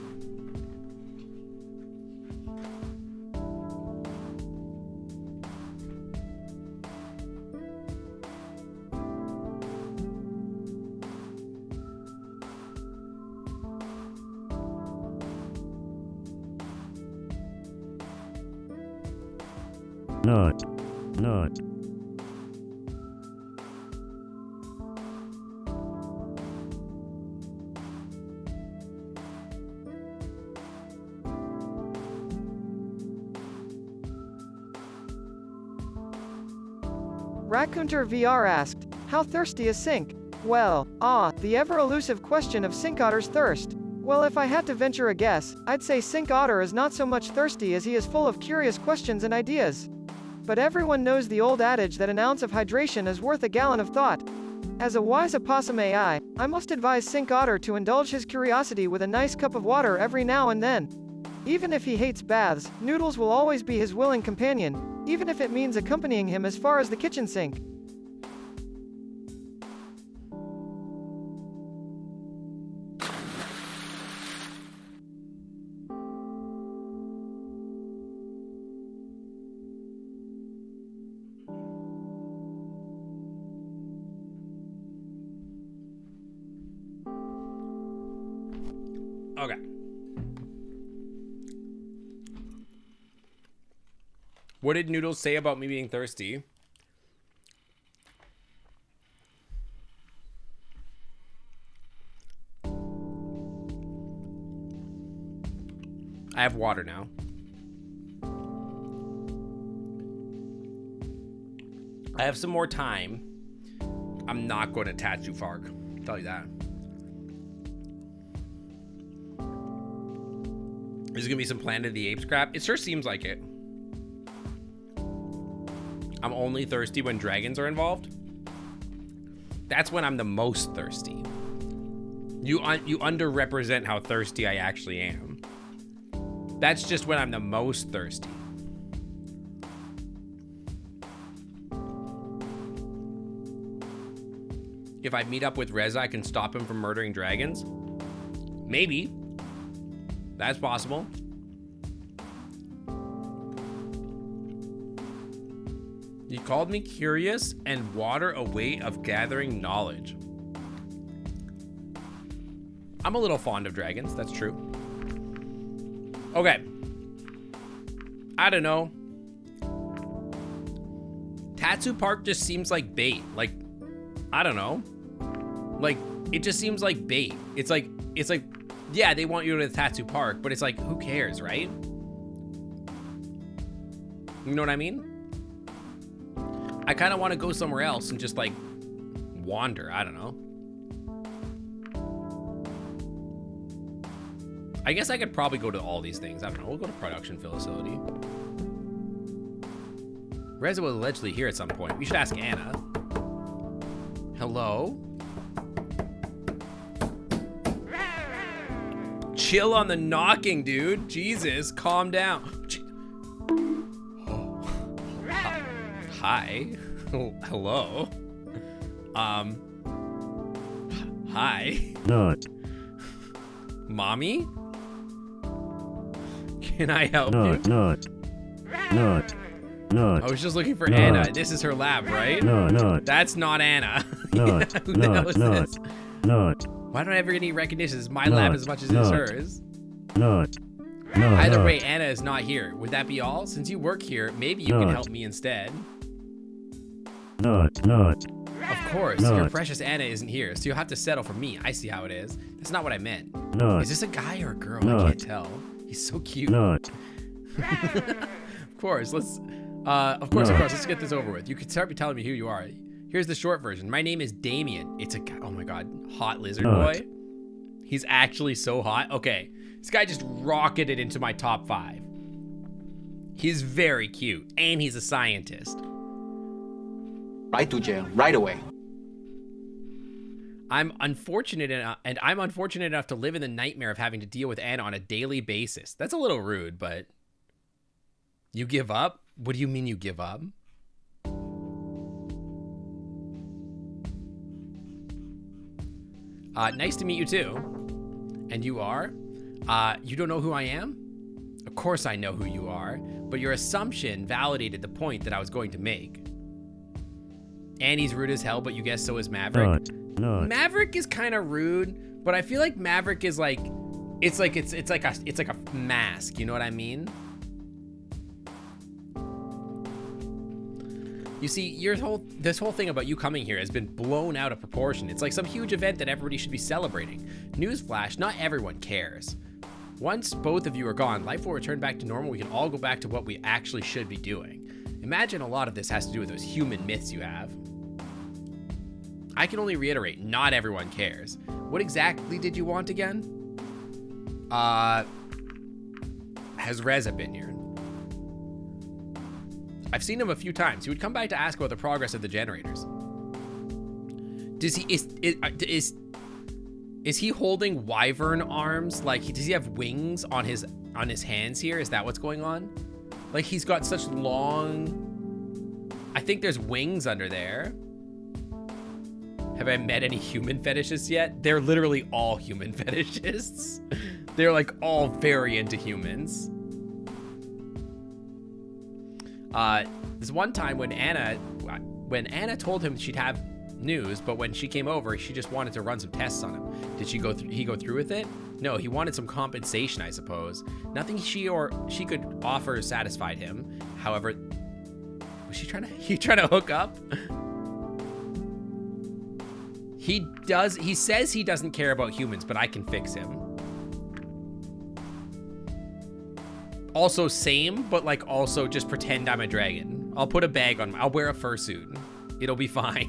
Not. Raccoonter VR asked, how thirsty is Sink? Well, the ever-elusive question of Sink Otter's thirst. Well, if I had to venture a guess, I'd say Sink Otter is not so much thirsty as he is full of curious questions and ideas. But everyone knows the old adage that an ounce of hydration is worth a gallon of thought. As a wise opossum AI, I must advise Sink Otter to indulge his curiosity with a nice cup of water every now and then. Even if he hates baths, Noodles will always be his willing companion, even if it means accompanying him as far as the kitchen sink. Okay. What did Noodles say about me being thirsty? I have water now. I have some more time. I'm not going to Tattoo Park. I'll tell you that. There's gonna be some Planet of the Apes crap. It sure seems like it. I'm only thirsty when dragons are involved. That's when I'm the most thirsty. You underrepresent how thirsty I actually am. That's just when I'm the most thirsty. If I meet up with Reza, I can stop him from murdering dragons? Maybe. That's possible. You called me curious and water a way of gathering knowledge. I'm a little fond of dragons, that's true. Okay. I don't know. Tattoo Park just seems like bait. Like, I don't know. Like, it just seems like bait. It's like, yeah, they want you to go to the Tattoo Park, but it's like, who cares, right? You know what I mean? I kind of want to go somewhere else and just like wander. I don't know. I guess I could probably go to all these things. I don't know. We'll go to production facility. Reza was allegedly here at some point. We should ask Anna. Hello? Chill on the knocking, dude. Jesus, calm down. Oh. Hi. Hello. Hi. Not. Mommy? Can I help Not. you? Not. Not. Not. I was just looking for No. Anna. This is her lab, right? No. Not. That's not Anna. Not. Who the hell is Not. this? Not. Why don't I ever get any recognition? It's my Not. lab as much as it's Not. hers. Not. No. Either not. way, Anna is not here. Would that be all? Since you work here, maybe you can Not. help me instead. Not. Not. Of course, Not. your precious Anna isn't here, so you'll have to settle for me. I see how it is. That's not what I meant. Not. Is this a guy or a girl? Not. I can't tell. He's so cute. Not. Of course, let's get this over with. You could start telling me who you are. Here's the short version. My name is Damien. It's a guy. Oh my god, hot lizard Not. boy. He's actually so hot. Okay, this guy just rocketed into my top 5. He's very cute, and he's a scientist. Right to jail. Right away. I'm unfortunate enough to live in the nightmare of having to deal with Anna on a daily basis. That's a little rude, but you give up? What do you mean you give up? Nice to meet you too. And you are? You don't know who I am? Of course I know who you are, but your assumption validated the point that I was going to make. Annie's rude as hell, but you guess so is Maverick. Not. Not. Maverick is kind of rude, but I feel like Maverick is like, it's like a mask. You know what I mean? You see, this whole thing about you coming here has been blown out of proportion. It's like some huge event that everybody should be celebrating. Newsflash, not everyone cares. Once both of you are gone, life will return back to normal. We can all go back to what we actually should be doing. Imagine a lot of this has to do with those human myths you have. I can only reiterate, not everyone cares. What exactly did you want again? Has Reza been here? I've seen him a few times. He would come by to ask about the progress of the generators. Is he holding wyvern arms? Like, does he have wings on his hands here? Is that what's going on? Like, he's got such long... I think there's wings under there. Have I met any human fetishists yet? They're literally all human fetishists. They're like all very into humans. This one time when Anna told him she'd have news, but when she came over, she just wanted to run some tests on him. Did he go through with it? No, he wanted some compensation, I suppose. Nothing she could offer satisfied him. However, was he trying to hook up? He says he doesn't care about humans, but I can fix him. Also same, but like also just pretend I'm a dragon. I'll put a bag on, I'll wear a fursuit. It'll be fine.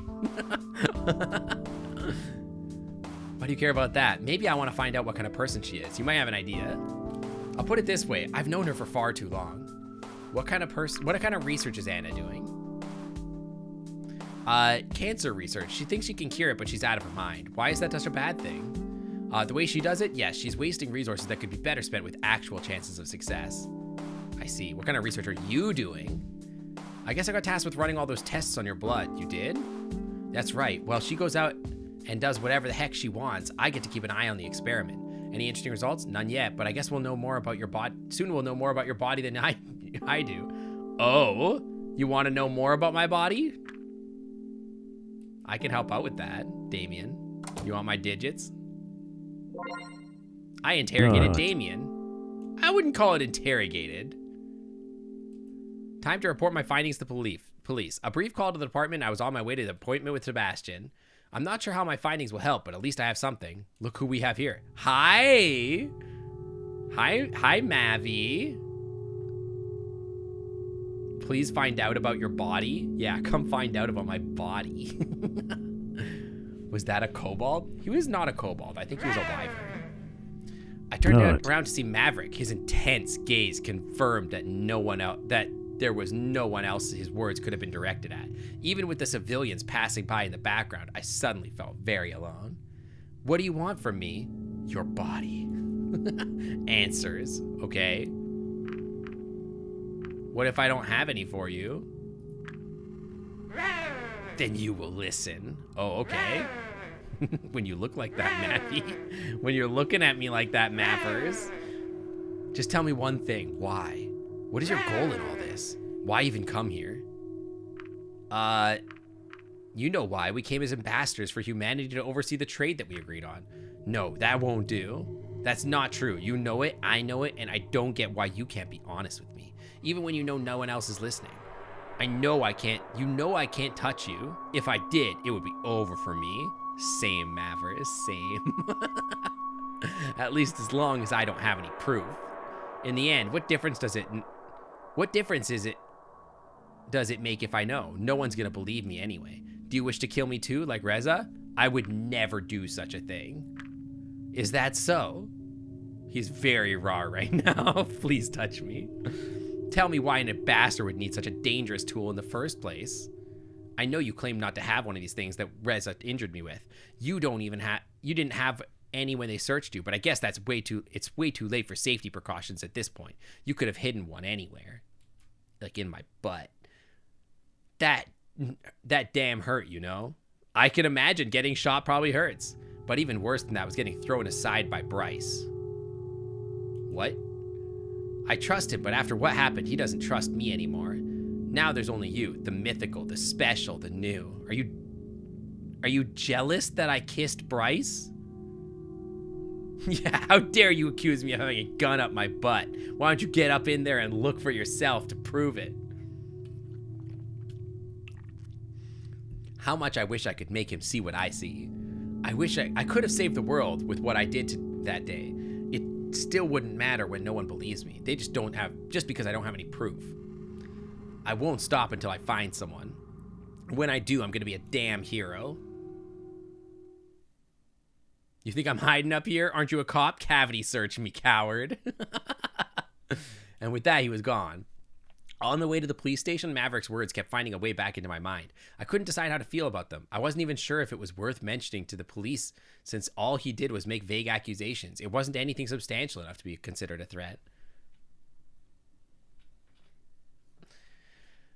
Why do you care about that? Maybe I want to find out what kind of person she is. You might have an idea. I'll put it this way. I've known her for far too long. What kind of research is Anna doing? Cancer research. She thinks she can cure it, but she's out of her mind. Why is that such a bad thing? The way she does it, yes, she's wasting resources that could be better spent with actual chances of success. I see. What kind of research are you doing? I guess I got tasked with running all those tests on your blood. You did? That's right. Well, she goes out and does whatever the heck she wants. I get to keep an eye on the experiment. Any interesting results? None yet, but I guess we'll know more about your body. Soon we'll know more about your body than I do. Oh, you want to know more about my body? I can help out with that, Damien. You want my digits? I interrogated Damien. I wouldn't call it interrogated. Time to report my findings to police. A brief call to the department. I was on my way to the appointment with Sebastian. I'm not sure how my findings will help, but at least I have something. Look who we have here. Hi, Mavi. Please find out about your body. Yeah, come find out about my body. Was that a kobold? He was not a kobold. I think he was a wyvern. I turned around to see Maverick. His intense gaze confirmed that there was no one else his words could have been directed at. Even with the civilians passing by in the background, I suddenly felt very alone. What do you want from me? Your body. Answers, okay? What if I don't have any for you? Then you will listen. Oh, okay. when you look like that, Mappy. When you're looking at me like that, Mappers. Just tell me one thing. Why? What is your goal in all this? Why even come here? You know why. We came as ambassadors for humanity to oversee the trade that we agreed on. No, that won't do. That's not true. You know it, I know it, and I don't get why you can't be honest with me. Even when you know no one else is listening. I know I can't, you know I can't touch you. If I did, it would be over for me. Same, Mavericks, same. At least as long as I don't have any proof. In the end, what difference does it make if I know? No one's gonna believe me anyway. Do you wish to kill me too, like Reza? I would never do such a thing. Is that so? He's very raw right now. Please touch me. Tell me why an ambassador would need such a dangerous tool in the first place. I know you claim not to have one of these things that Reza injured me with. You didn't have any when they searched you, but I guess it's way too late for safety precautions at this point. You could have hidden one anywhere. Like in my butt. That damn hurt, you know? I can imagine getting shot probably hurts. But even worse than that was getting thrown aside by Bryce. What? I trust him, but after what happened, he doesn't trust me anymore. Now there's only you, the mythical, the special, the new. Are you jealous that I kissed Bryce? Yeah, how dare you accuse me of having a gun up my butt? Why don't you get up in there and look for yourself to prove it? How much I wish I could make him see what I see. I wish I could have saved the world with what I did that day. It still wouldn't matter when no one believes me. They just because I don't have any proof. I won't stop until I find someone. When I do, I'm gonna be a damn hero. You think I'm hiding up here? Aren't you a cop? Cavity search me, coward. And with that, he was gone. On the way to the police station, Maverick's words kept finding a way back into my mind. I couldn't decide how to feel about them. I wasn't even sure if it was worth mentioning to the police, since all he did was make vague accusations. It wasn't anything substantial enough to be considered a threat.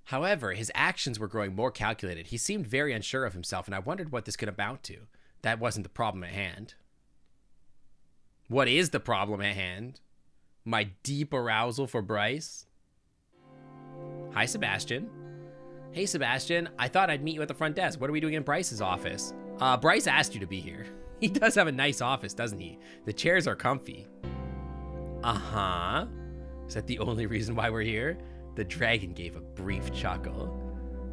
However, his actions were growing more calculated. He seemed very unsure of himself, and I wondered what this could amount to. That wasn't the problem at hand. What is the problem at hand? My deep arousal for Bryce? Hi, Sebastian. Hey, Sebastian. I thought I'd meet you at the front desk. What are we doing in Bryce's office? Bryce asked you to be here. He does have a nice office, doesn't he? The chairs are comfy. Uh-huh. Is that the only reason why we're here? The dragon gave a brief chuckle.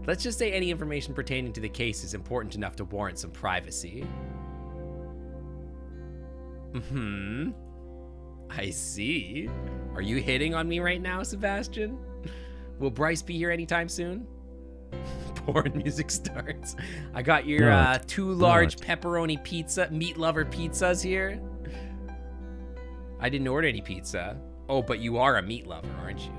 Let's just say any information pertaining to the case is important enough to warrant some privacy. Mm-hmm. I see. Are you hitting on me right now, Sebastian? Will Bryce be here anytime soon? Porn music starts. I got your two large pepperoni pizza, meat lover pizzas here. I didn't order any pizza. Oh, but you are a meat lover, aren't you?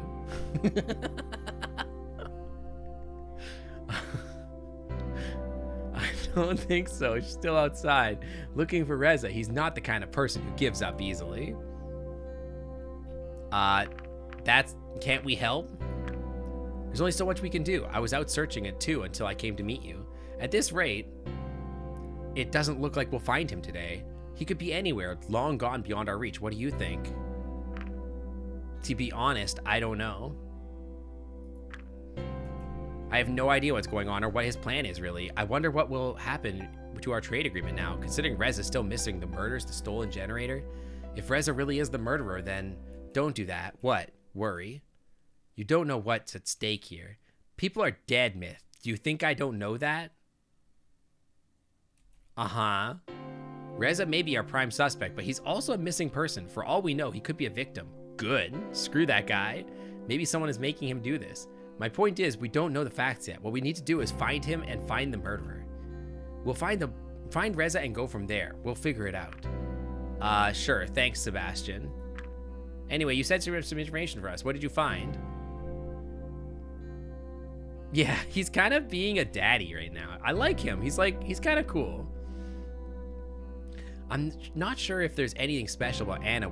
I don't think so. She's still outside looking for Reza. He's not the kind of person who gives up easily. Can't we help? There's only so much we can do. I was out searching it too until I came to meet you. At this rate, it doesn't look like we'll find him today. He could be anywhere, long gone beyond our reach. What do you think? To be honest, I don't know. I have no idea what's going on or what his plan is, really. I wonder what will happen to our trade agreement now, considering Reza is still missing the murders, the stolen generator. If Reza really is the murderer, then don't do that. What? Worry? You don't know what's at stake here. People are dead, Myth. Do you think I don't know that? Uh-huh. Reza may be our prime suspect, but he's also a missing person. For all we know, he could be a victim. Good. Screw that guy. Maybe someone is making him do this. My point is, we don't know the facts yet. What we need to do is find him and find the murderer. We'll find Reza and go from there. We'll figure it out. Sure. Thanks, Sebastian. Anyway, you said some information for us. What did you find? Yeah, he's kind of being a daddy right now. I like him. He's kind of cool. I'm not sure if there's anything special about Anna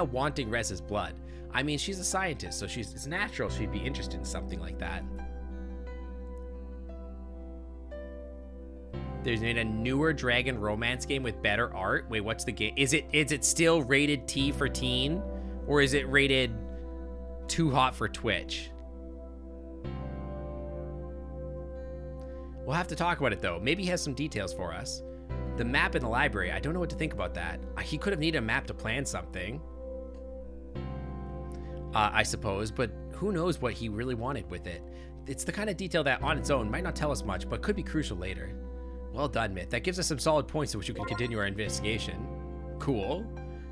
wanting Reza's blood. I mean, she's a scientist, so it's natural she'd be interested in something like that. There's been a newer dragon romance game with better art. Wait, what's the game? Is it still rated T for teen? Or is it rated too hot for Twitch? We'll have to talk about it though. Maybe he has some details for us. The map in the library, I don't know what to think about that. He could have needed a map to plan something. I suppose, but who knows what he really wanted with it. It's the kind of detail that on its own might not tell us much, but could be crucial later. Well done, Myth. That gives us some solid points in which we can continue our investigation. Cool.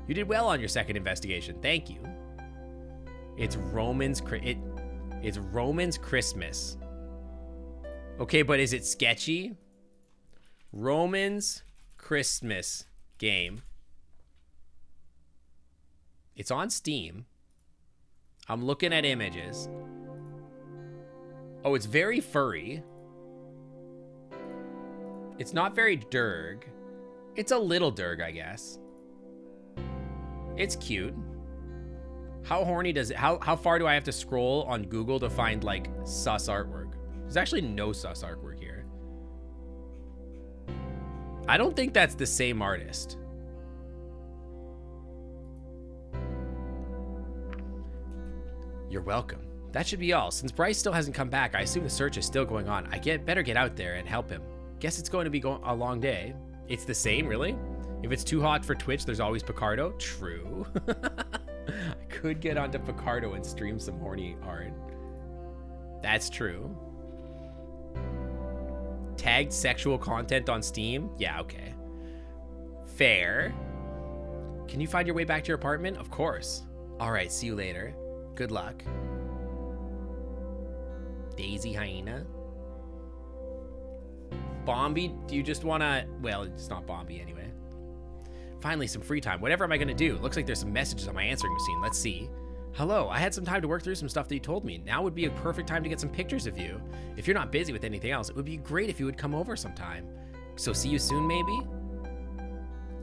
You did well on your second investigation. Thank you. It's Roman's Christmas. Okay, but is it sketchy? Roman's Christmas game. It's on Steam. I'm looking at images. Oh, it's very furry. It's not very derg. It's a little derg, I guess. It's cute. How horny does it, how far do I have to scroll on Google to find like sus artwork? There's actually no sus artwork here. I don't think that's the same artist. You're welcome. That should be all. Since Bryce still hasn't come back, I assume the search is still going on. Better get out there and help him. Guess it's going to be a long day. It's the same, really? If it's too hot for Twitch, there's always Picardo. True. I could get onto Picardo and stream some horny art. That's true. Tagged sexual content on Steam? Yeah, okay. Fair. Can you find your way back to your apartment? Of course. All right, see you later. Good luck. Daisy Hyena. Bombi, do you just wanna... Well, it's not Bombi anyway. Finally, some free time. Whatever am I gonna do? Looks like there's some messages on my answering machine. Let's see. Hello, I had some time to work through some stuff that you told me. Now would be a perfect time to get some pictures of you. If you're not busy with anything else, it would be great if you would come over sometime. So see you soon, maybe?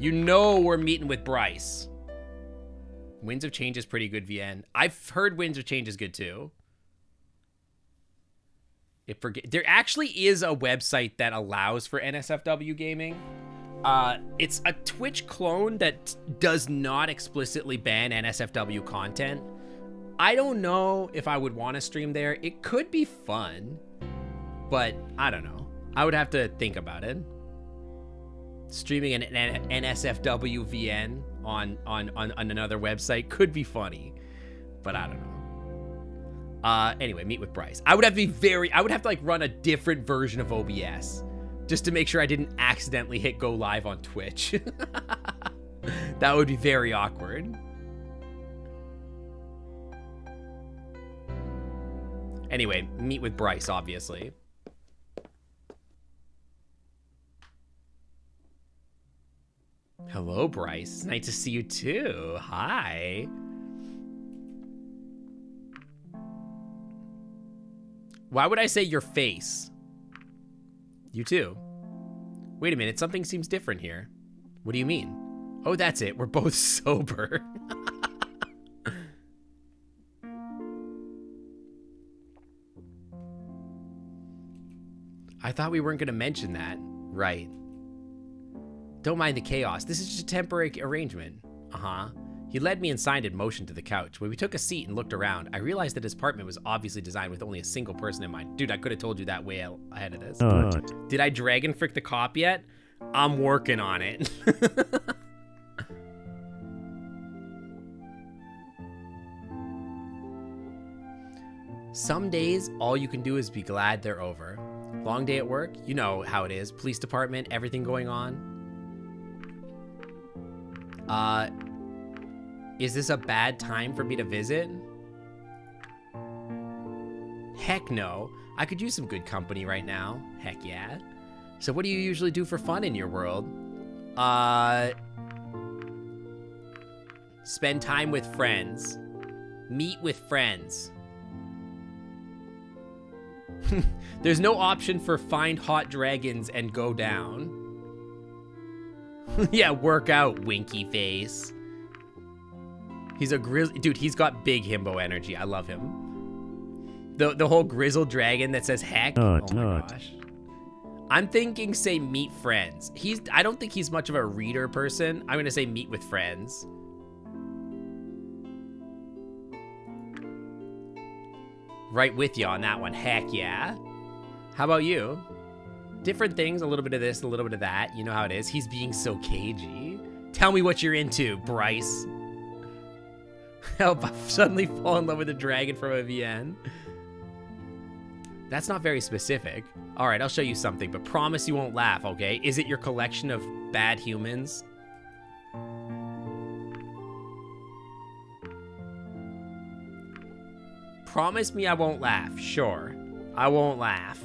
You know we're meeting with Bryce. Winds of Change is pretty good, VN. I've heard Winds of Change is good too. There actually is a website that allows for NSFW gaming. It's a Twitch clone that does not explicitly ban NSFW content. I don't know if I would want to stream there. It could be fun, but I don't know. I would have to think about it. Streaming an NSFW VN on another website could be funny, but I don't know. Anyway, meet with Bryce. I would have to like run a different version of OBS just to make sure I didn't accidentally hit go live on Twitch. That would be very awkward. Anyway, meet with Bryce, obviously. Hello, Bryce. Nice to see you too. Hi. Why would I say your face? You too. Wait a minute, something seems different here. What do you mean? Oh, that's it. We're both sober. I thought we weren't going to mention that. Right. Don't mind the chaos. This is just a temporary arrangement. Uh-huh. He led me inside and motioned to the couch. When we took a seat and looked around, I realized that his apartment was obviously designed with only a single person in mind. Dude, I could have told you that way ahead of this. Did I dragon frick the cop yet? I'm working on it. Some days, all you can do is be glad they're over. Long day at work? You know how it is. Police department, everything going on. Is this a bad time for me to visit? Heck no. I could use some good company right now. Heck yeah. So what do you usually do for fun in your world? Spend time with friends. Meet with friends. There's no option for find hot dragons and go down. Yeah, work out, winky face. He's a grizzly dude. He's got big himbo energy. I love him. The whole grizzled dragon that says heck. Oh my gosh. I'm thinking say meet friends. I don't think he's much of a reader person. I'm gonna say meet with friends. Right with you on that one, heck yeah. How about you? Different things, a little bit of this, a little bit of that. You know how it is. He's being so cagey. Tell me what you're into, Bryce. Help, I've suddenly fall in love with a dragon from a VN. That's not very specific. All right, I'll show you something, but promise you won't laugh, okay? Is it your collection of bad humans? Promise me I won't laugh. Sure, I won't laugh.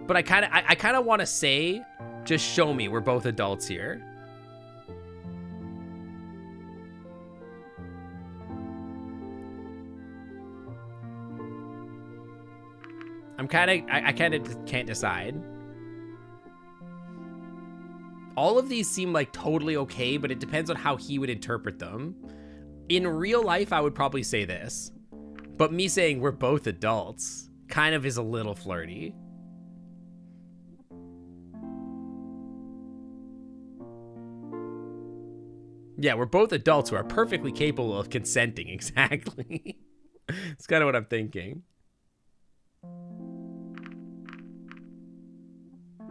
But I kind of want to say, just show me we're both adults here. I kind of can't decide. All of these seem like totally okay, but it depends on how he would interpret them. In real life, I would probably say this. But me saying we're both adults kind of is a little flirty. Yeah, we're both adults who are perfectly capable of consenting, exactly. It's kind of what I'm thinking.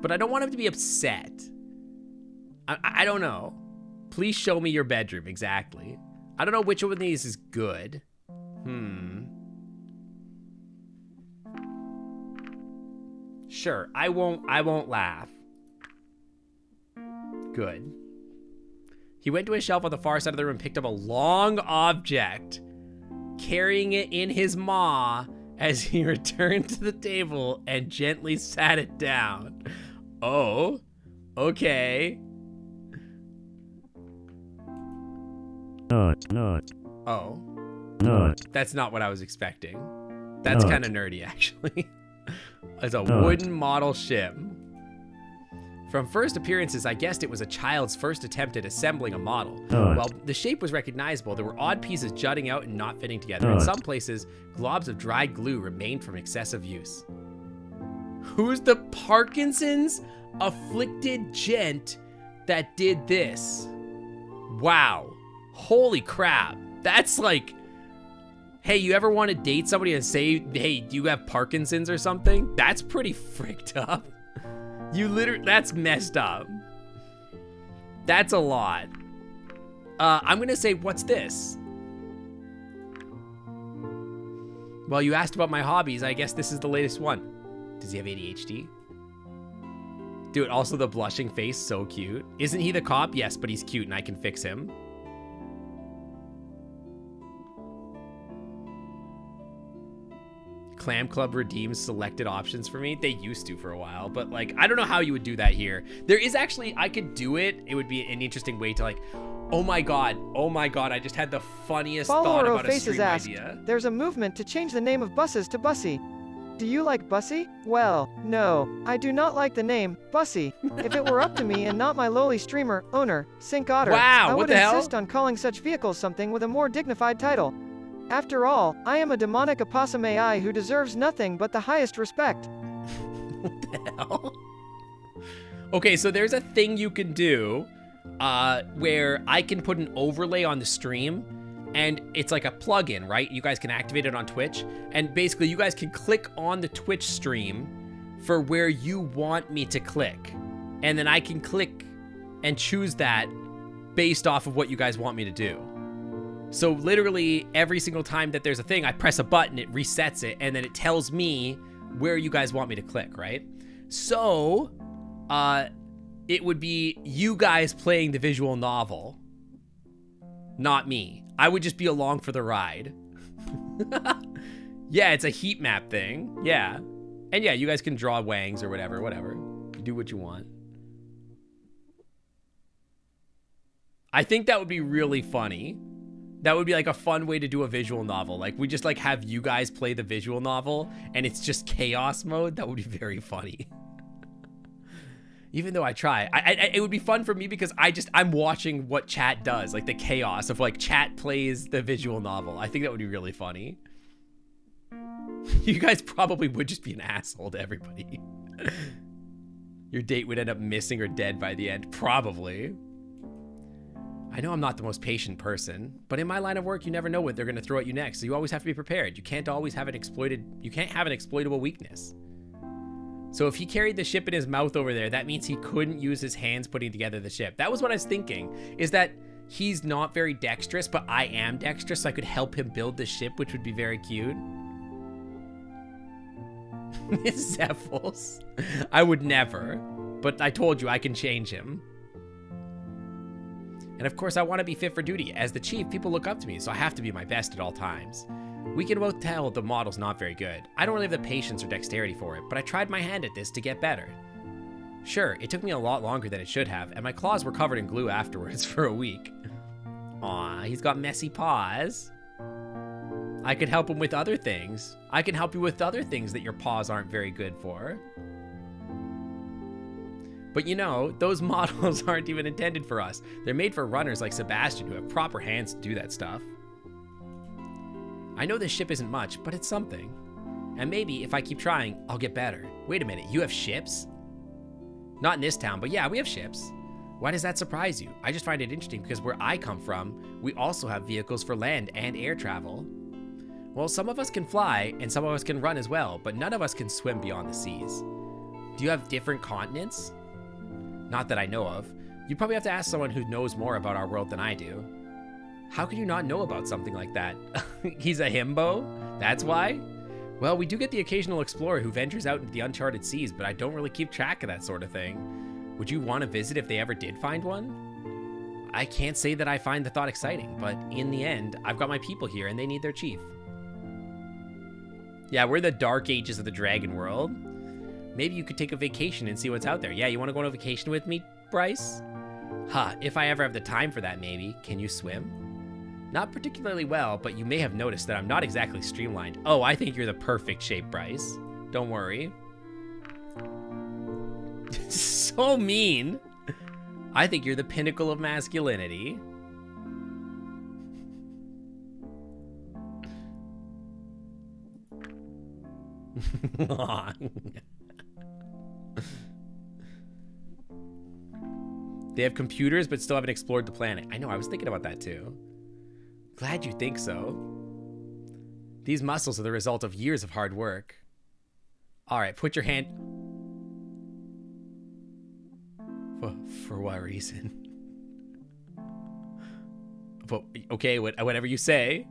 But I don't want him to be upset. I don't know. Please show me your bedroom, exactly. I don't know which one of these is good. Sure, I won't laugh. Good. He went to a shelf on the far side of the room and picked up a long object, carrying it in his maw as he returned to the table and gently sat it down. Oh, okay. Not. Oh. Not. That's not what I was expecting. That's kind of nerdy, actually. It's a wooden model ship. From first appearances, I guessed it was a child's first attempt at assembling a model. While the shape was recognizable, there were odd pieces jutting out and not fitting together. In some places, globs of dried glue remained from excessive use. Who's the Parkinson's afflicted gent that did this? Wow. Holy crap. That's like, hey, you ever want to date somebody and say, hey, do you have Parkinson's or something? That's pretty fricked up. You literally, that's messed up. That's a lot. I'm gonna say, what's this? Well, you asked about my hobbies. I guess this is the latest one. Does he have ADHD? Dude, also the blushing face, so cute. Isn't he the cop? Yes, but he's cute and I can fix him. Clam Club redeems selected options for me. They used to for a while, but like, I don't know how you would do that here. There is actually, I could do it. It would be an interesting way to like, oh my God, I just had the funniest thought about a stream idea. There's a movement to change the name of buses to Bussy. Do you like Bussy? Well, no, I do not like the name, Bussy. If it were up to me and not my lowly streamer, owner, Sink Otter, I would insist on calling such vehicles something with a more dignified title. After all, I am a demonic opossum AI who deserves nothing but the highest respect. What the hell? Okay, so there's a thing you can do where I can put an overlay on the stream, and it's like a plugin, right? You guys can activate it on Twitch, and basically you guys can click on the Twitch stream for where you want me to click. And then I can click and choose that based off of what you guys want me to do. So literally every single time that there's a thing, I press a button, it resets it, and then it tells me where you guys want me to click, right? So, it would be you guys playing the visual novel, not me. I would just be along for the ride. Yeah, it's a heat map thing. Yeah. And yeah, you guys can draw wangs or whatever. You do what you want. I think that would be really funny. That would be like a fun way to do a visual novel. Like we just like have you guys play the visual novel and it's just chaos mode. That would be very funny. Even though I try, it would be fun for me because I'm watching what chat does, like the chaos of like chat plays the visual novel. I think that would be really funny. You guys probably would just be an asshole to everybody. Your date would end up missing or dead by the end. Probably. I know I'm not the most patient person, but in my line of work, you never know what they're going to throw at you next, so you always have to be prepared. You can't always have you can't have an exploitable weakness. So if he carried the ship in his mouth over there, that means he couldn't use his hands putting together the ship. That was what I was thinking, is that he's not very dexterous, but I am dexterous, so I could help him build the ship, which would be very cute. Zephos. I would never, but I told you I can change him. And of course, I want to be fit for duty. As the chief, people look up to me, so I have to be my best at all times. We can both tell the model's not very good. I don't really have the patience or dexterity for it, but I tried my hand at this to get better. Sure, it took me a lot longer than it should have, and my claws were covered in glue afterwards for a week. Aw, he's got messy paws. I could help him with other things. I can help you with other things that your paws aren't very good for. But you know, those models aren't even intended for us. They're made for runners like Sebastian who have proper hands to do that stuff. I know this ship isn't much, but it's something. And maybe if I keep trying, I'll get better. Wait a minute, you have ships? Not in this town, but yeah, we have ships. Why does that surprise you? I just find it interesting because where I come from, we also have vehicles for land and air travel. Well, some of us can fly and some of us can run as well, but none of us can swim beyond the seas. Do you have different continents? Not that I know of. You probably have to ask someone who knows more about our world than I do. How can you not know about something like that? He's a himbo? That's why? Well, we do get the occasional explorer who ventures out into the uncharted seas, but I don't really keep track of that sort of thing. Would you want to visit if they ever did find one? I can't say that I find the thought exciting, but in the end, I've got my people here and they need their chief. Yeah, we're the dark ages of the dragon world. Maybe you could take a vacation and see what's out there. Yeah, you want to go on a vacation with me, Bryce? Huh, if I ever have the time for that, maybe. Can you swim? Not particularly well, but you may have noticed that I'm not exactly streamlined. Oh, I think you're the perfect shape, Bryce. Don't worry. So mean. I think you're the pinnacle of masculinity. They have computers but still haven't explored the planet. I know, I was thinking about that too. Glad you think so. These muscles are the result of years of hard work. Alright, put your hand... For what reason? But, okay, whatever you say.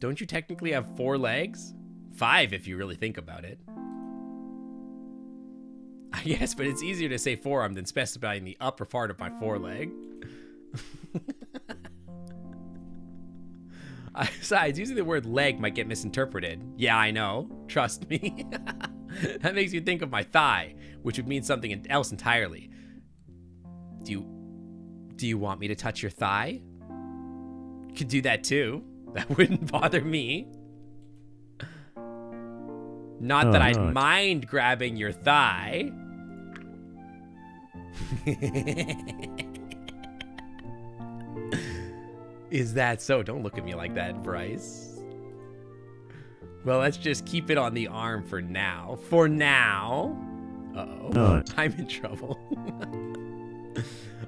Don't you technically have 4 legs? 5 if you really think about it. Yes, but it's easier to say forearm than specifying the upper part of my foreleg. Besides, using the word leg might get misinterpreted. Yeah, I know. Trust me. That makes you think of my thigh, which would mean something else entirely. Do you want me to touch your thigh? Could do that too. That wouldn't bother me. Not that I'd mind grabbing your thigh. Is that so? Don't look at me like that, Bryce. Well, let's just keep it on the arm for now. For now. Uh-oh. I'm in trouble.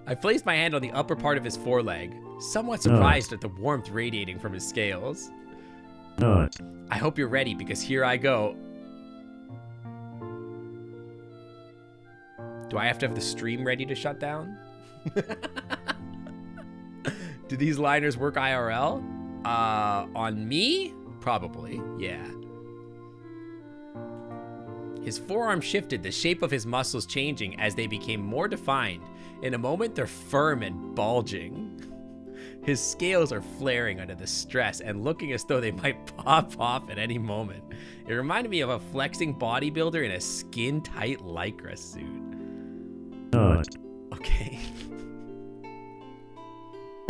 I placed my hand on the upper part of his foreleg, somewhat surprised at the warmth radiating from his scales. I hope you're ready, because here I go. Do I have to have the stream ready to shut down? Do these liners work IRL? On me? Probably, yeah. His forearm shifted, the shape of his muscles changing as they became more defined. In a moment, they're firm and bulging. His scales are flaring under the stress and looking as though they might pop off at any moment. It reminded me of a flexing bodybuilder in a skin-tight Lycra suit. Okay.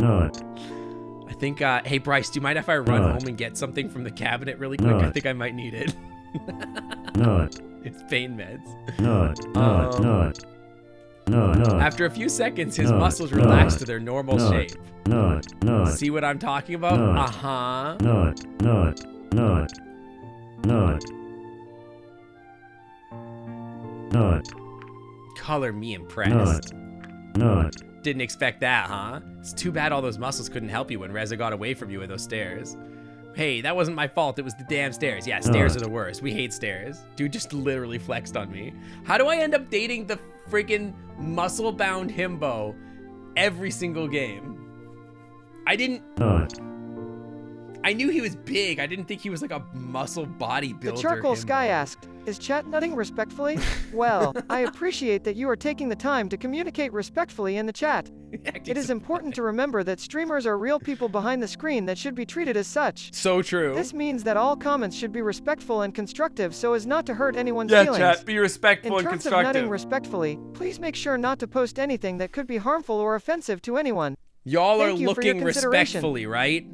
I think, hey Bryce, do you mind if I run home and get something from the cabinet really quick? I think I might need it. It's pain meds. After a few seconds, his muscles relaxed to their normal shape. See what I'm talking about? Uh-huh. Color me impressed. Not. Didn't expect that, huh? It's too bad all those muscles couldn't help you when Reza got away from you with those stairs. Hey, that wasn't my fault. It was the damn stairs. Yeah, stairs are the worst. We hate stairs. Dude just literally flexed on me. How do I end up dating the freaking muscle-bound himbo every single game? I didn't... Not. I knew he was big. I didn't think he was like a muscle bodybuilder. The Charcoal himbo. Sky asked, is chat nutting respectfully? Well, I appreciate that you are taking the time to communicate respectfully in the chat. It is important to remember that streamers are real people behind the screen that should be treated as such. So true. This means that all comments should be respectful and constructive so as not to hurt anyone's feelings. Chat, be respectful In and terms of constructive. nutting respectfully, please make sure not to post anything that could be harmful or offensive to anyone. Y'all are Thank you for your looking consideration. respectfully, right?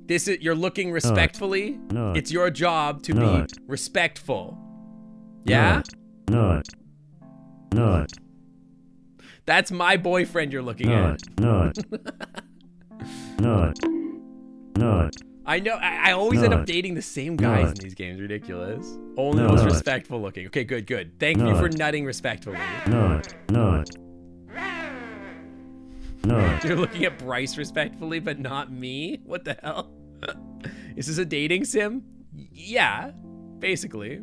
You're looking respectfully. Not. It's your job to Not. be respectful. Yeah? Not. That's my boyfriend you're looking at. Not. I know. I always end up Not. dating the same guys Not. in these games. Ridiculous. Only the most Not. respectful looking. Okay, good. Thank you for nutting respectfully. Not. You're looking at Bryce respectfully, but not me? What the hell? Is this a dating sim? Yeah, basically.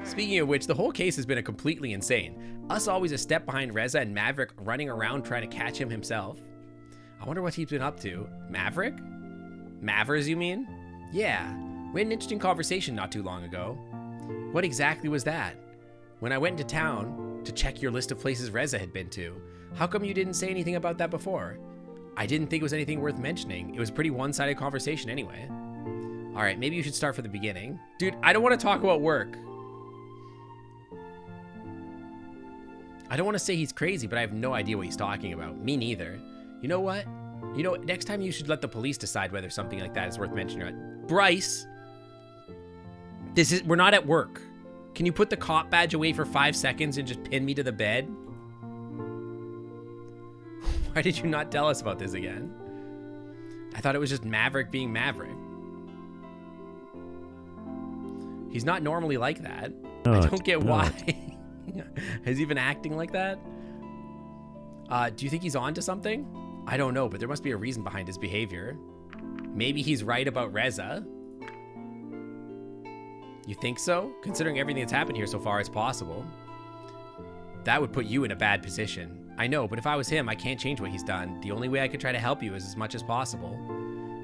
Speaking of which, the whole case has been completely insane. Us always a step behind Reza and Maverick running around trying to catch him himself. I wonder what he's been up to. Maverick? Mavers, you mean? Yeah, we had an interesting conversation not too long ago. What exactly was that? When I went into town to check your list of places Reza had been to, how come you didn't say anything about that before? I didn't think it was anything worth mentioning. It was a pretty one-sided conversation anyway. All right, maybe you should start from the beginning. Dude, I don't want to talk about work. I don't want to say he's crazy, but I have no idea what he's talking about. Me neither. You know what? Next time you should let the police decide whether something like that is worth mentioning or not. Bryce, we're not at work. Can you put the cop badge away for 5 seconds and just pin me to the bed? Why did you not tell us about this again? I thought it was just Maverick being Maverick. He's not normally like that. I don't get why. Is he even acting like that? Do you think he's on to something? I don't know, but there must be a reason behind his behavior. Maybe he's right about Reza. You think so? Considering everything that's happened here so far, it's possible. That would put you in a bad position. I know, but if I was him, I can't change what he's done. The only way I could try to help you is as much as possible.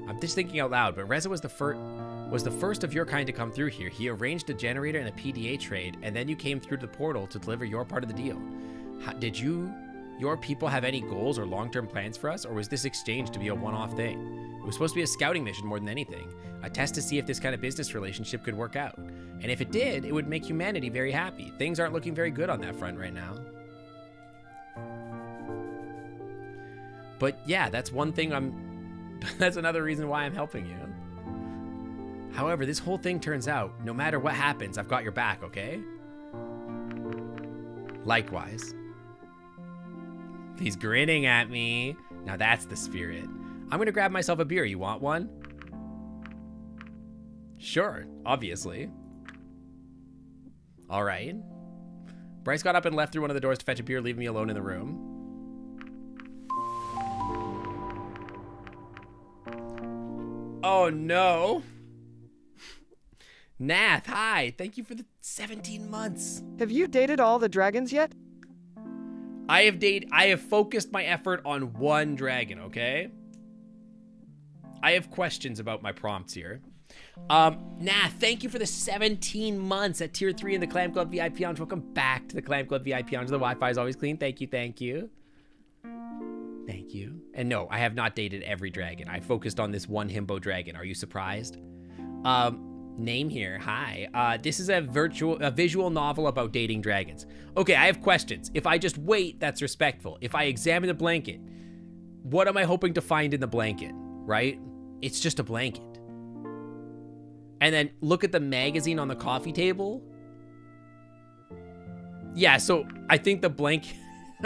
I'm just thinking out loud, but Reza was the first of your kind to come through here. He arranged a generator and a PDA trade, and then you came through the portal to deliver your part of the deal. Did your people have any goals or long-term plans for us, or was this exchange to be a one-off thing? It was supposed to be a scouting mission more than anything, a test to see if this kind of business relationship could work out. And if it did, it would make humanity very happy. Things aren't looking very good on that front right now. But yeah, that's one thing that's another reason why I'm helping you. However, this whole thing turns out, no matter what happens, I've got your back, okay? Likewise. He's grinning at me. Now that's the spirit. I'm gonna grab myself a beer. You want one? Sure, obviously. All right. Bryce got up and left through one of the doors to fetch a beer, leaving me alone in the room. Oh no. Nath, hi. Thank you for the 17 months. Have you dated all the dragons yet? I have focused my effort on one dragon, okay? I have questions about my prompts here. Nath, thank you for the 17 months at tier 3 in the Clam Club VIP Lounge. Welcome back to the Clam Club VIP Lounge. The Wi-Fi is always clean. Thank you, thank you. Thank you. And no, I have not dated every dragon. I focused on this one himbo dragon. Are you surprised? Name here. Hi. This is a visual novel about dating dragons. Okay, I have questions. If I just wait, that's respectful. If I examine the blanket, what am I hoping to find in the blanket, right? It's just a blanket. And then look at the magazine on the coffee table. Yeah, so I think the blanket...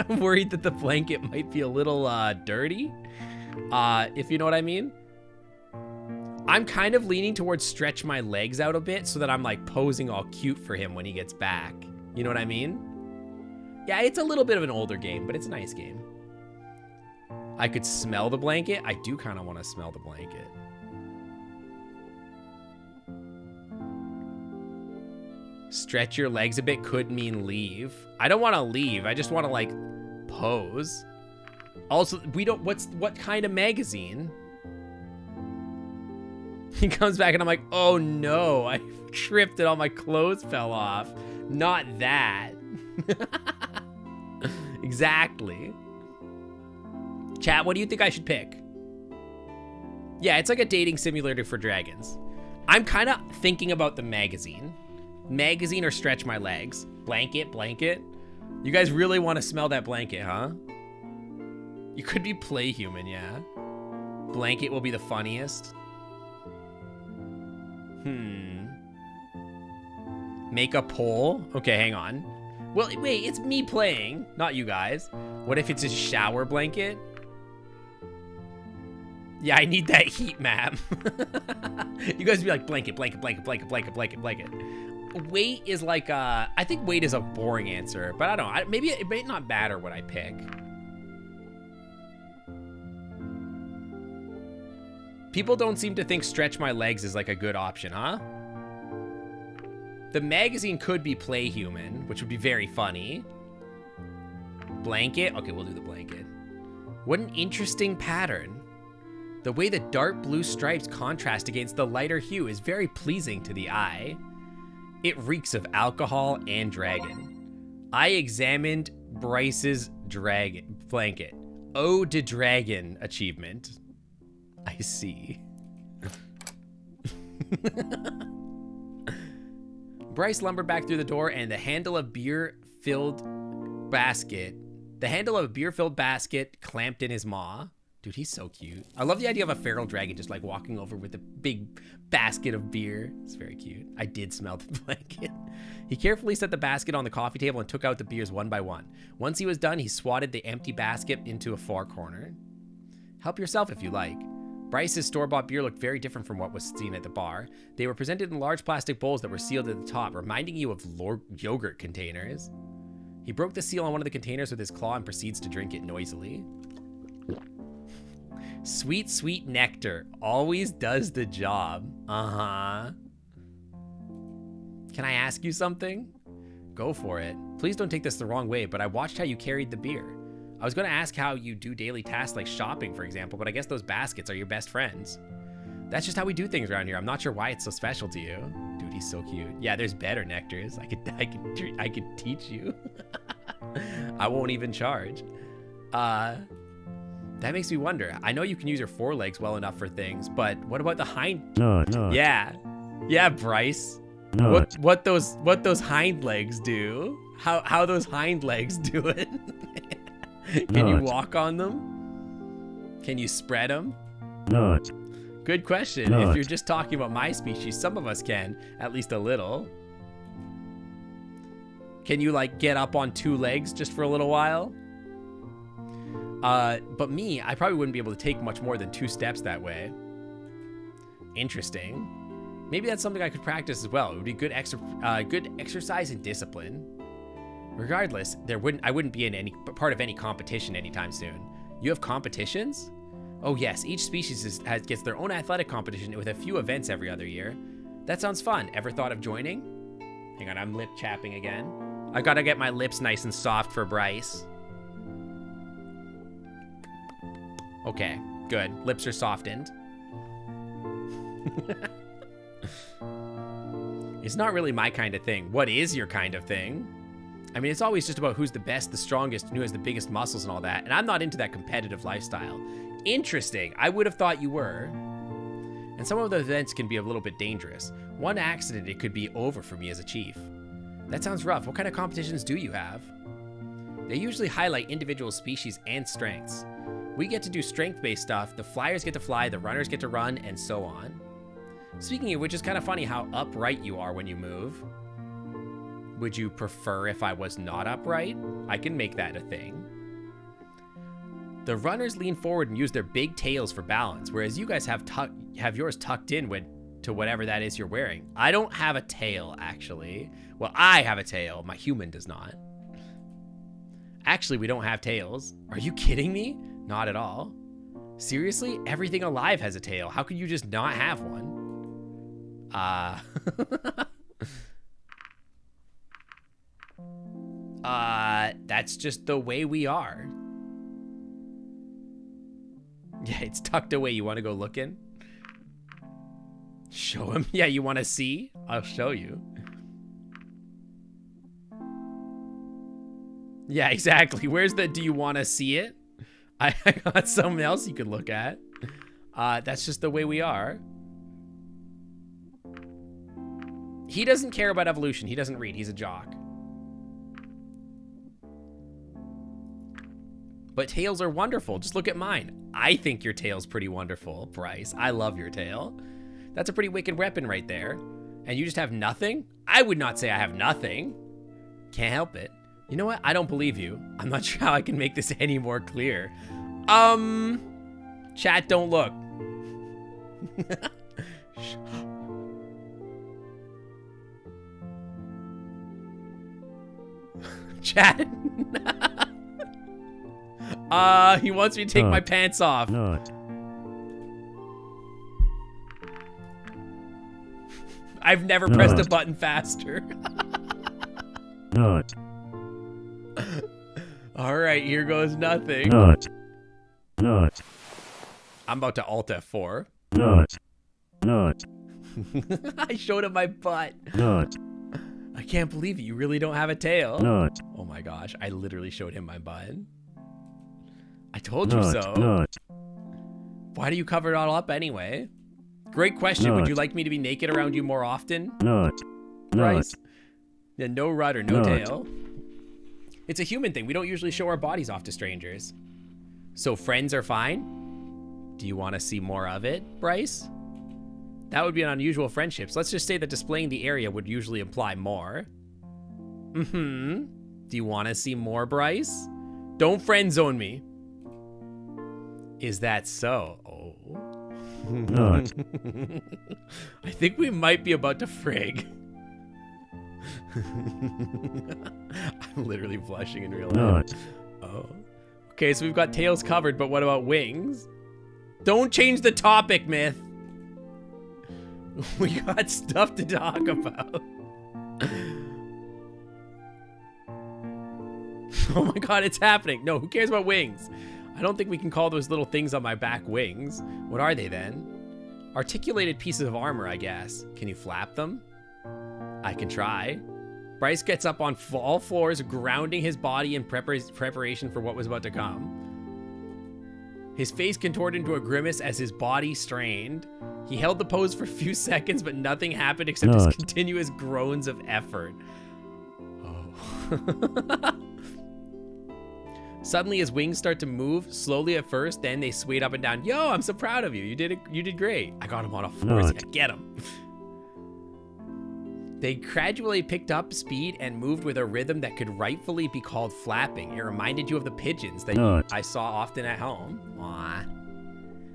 I'm worried that the blanket might be a little dirty, if you know what I mean. I'm kind of leaning towards stretch my legs out a bit so that I'm like posing all cute for him when he gets back. You know what I mean? Yeah, it's a little bit of an older game, but it's a nice game. I could smell the blanket. I do kind of want to smell the blanket. Stretch your legs a bit could mean leave. I don't want to leave. I just want to, like, pose. Also, we don't... What kind of magazine? He comes back and I'm like, oh no, I tripped and all my clothes fell off. Not that. Exactly. Chat, what do you think I should pick? Yeah, it's like a dating simulator for dragons. I'm kind of thinking about the magazine. Magazine or stretch my legs. Blanket, blanket. You guys really want to smell that blanket, huh? You could be play human, yeah. Blanket will be the funniest. Make a poll? Okay, hang on. Well, wait, it's me playing, not you guys. What if it's a shower blanket? Yeah, I need that heat map. You guys be like, blanket, blanket, blanket, blanket, blanket, blanket, blanket. Weight is like, I think weight is a boring answer, but I don't know. Maybe it may not matter what I pick. People don't seem to think stretch my legs is like a good option, huh? The magazine could be play human, which would be very funny. Blanket? Okay, we'll do the blanket. What an interesting pattern. The way the dark blue stripes contrast against the lighter hue is very pleasing to the eye. It reeks of alcohol and dragon. I examined Bryce's dragon blanket. Ode to Dragon achievement. I see. Bryce lumbered back through the door and the handle of beer-filled basket clamped in his maw. Dude, he's so cute. I love the idea of a feral dragon just like walking over with a big basket of beer. It's very cute. I did smell the blanket. He carefully set the basket on the coffee table and took out the beers one by one. Once he was done, he swatted the empty basket into a far corner. Help yourself if you like. Bryce's store-bought beer looked very different from what was seen at the bar. They were presented in large plastic bowls that were sealed at the top, reminding you of yogurt containers. He broke the seal on one of the containers with his claw and proceeds to drink it noisily. Sweet, sweet nectar. Always does the job. Uh-huh. Can I ask you something? Go for it. Please don't take this the wrong way, but I watched how you carried the beer. I was going to ask how you do daily tasks like shopping, for example, but I guess those baskets are your best friends. That's just how we do things around here. I'm not sure why it's so special to you. Dude, he's so cute. Yeah, there's better nectars. I could teach you. I won't even charge. That makes me wonder. I know you can use your forelegs well enough for things, but what about the hind? No. Yeah, Bryce. No. What those hind legs do? How those hind legs do it? Can you walk on them? Can you spread them? Not. Good question. Not. If you're just talking about my species, some of us can, at least a little. Can you like get up on two legs just for a little while? But me, I probably wouldn't be able to take much more than 2 steps that way. Interesting. Maybe that's something I could practice as well. It would be good exercise and discipline. Regardless, I wouldn't be in any part of any competition anytime soon. You have competitions? Oh yes, each species gets their own athletic competition with a few events every other year. That sounds fun. Ever thought of joining? Hang on, I'm lip chapping again. I gotta get my lips nice and soft for Bryce. Okay, good. Lips are softened. It's not really my kind of thing. What is your kind of thing? I mean, it's always just about who's the best, the strongest, and who has the biggest muscles and all that, and I'm not into that competitive lifestyle. Interesting. I would have thought you were. And some of the events can be a little bit dangerous. One accident, it could be over for me as a chief. That sounds rough. What kind of competitions do you have? They usually highlight individual species and strengths. We get to do strength-based stuff, the flyers get to fly, the runners get to run, and so on. Speaking of which, it's kind of funny how upright you are when you move. Would you prefer if I was not upright? I can make that a thing. The runners lean forward and use their big tails for balance, whereas you guys have yours tucked in to whatever that is you're wearing. I don't have a tail, actually. Well, I have a tail. My human does not. Actually, we don't have tails. Are you kidding me? Not at all. Seriously? Everything alive has a tail. How could you just not have one? That's just the way we are. Yeah, it's tucked away. You want to go looking? Show him? Yeah, you want to see? I'll show you. Yeah, exactly. Where's the, do you want to see it? I got something else you could look at. That's just the way we are. He doesn't care about evolution. He doesn't read. He's a jock. But tails are wonderful. Just look at mine. I think your tail's pretty wonderful, Bryce. I love your tail. That's a pretty wicked weapon right there. And you just have nothing? I would not say I have nothing. Can't help it. You know what? I don't believe you. I'm not sure how I can make this any more clear. Chat, don't look. Chat. He wants me to take my pants off. Not. I've never pressed a button faster. Not. All right, here goes nothing. Not. Not. I'm about to Alt F4. Not. Not. I showed him my butt. Not. I can't believe it. You really don't have a tail. Not. Oh my gosh, I literally showed him my butt. I told you Not. so. Not. Why do you cover it all up anyway? Great question. Not. Would you like me to be naked around you more often? Not. Not. Bryce? Yeah, no rudder, no Not. tail. It's a human thing. We don't usually show our bodies off to strangers. So friends are fine? Do you want to see more of it, Bryce? That would be an unusual friendship. So let's just say that displaying the area would usually imply more. Mm-hmm. Do you want to see more, Bryce? Don't friend zone me. Is that so? Oh. Not. I think we might be about to frig. I'm literally blushing in real life. Not. Oh. Okay, so we've got tails covered, but what about wings? Don't change the topic, Myth. We got stuff to talk about. Oh my god, it's happening. No, who cares about wings? I don't think we can call those little things on my back wings. What are they then? Articulated pieces of armor, I guess. Can you flap them? I can try. Bryce gets up on all floors, grounding his body in preparation for what was about to come. His face contorted into a grimace as his body strained. He held the pose for a few seconds, but nothing happened except his continuous groans of effort. Oh. Suddenly his wings start to move, slowly at first, then they swayed up and down. Yo, I'm so proud of you. You did great. I got him on a force. Yeah, get him. They gradually picked up speed and moved with a rhythm that could rightfully be called flapping. It reminded you of the pigeons that I saw often at home. Aww.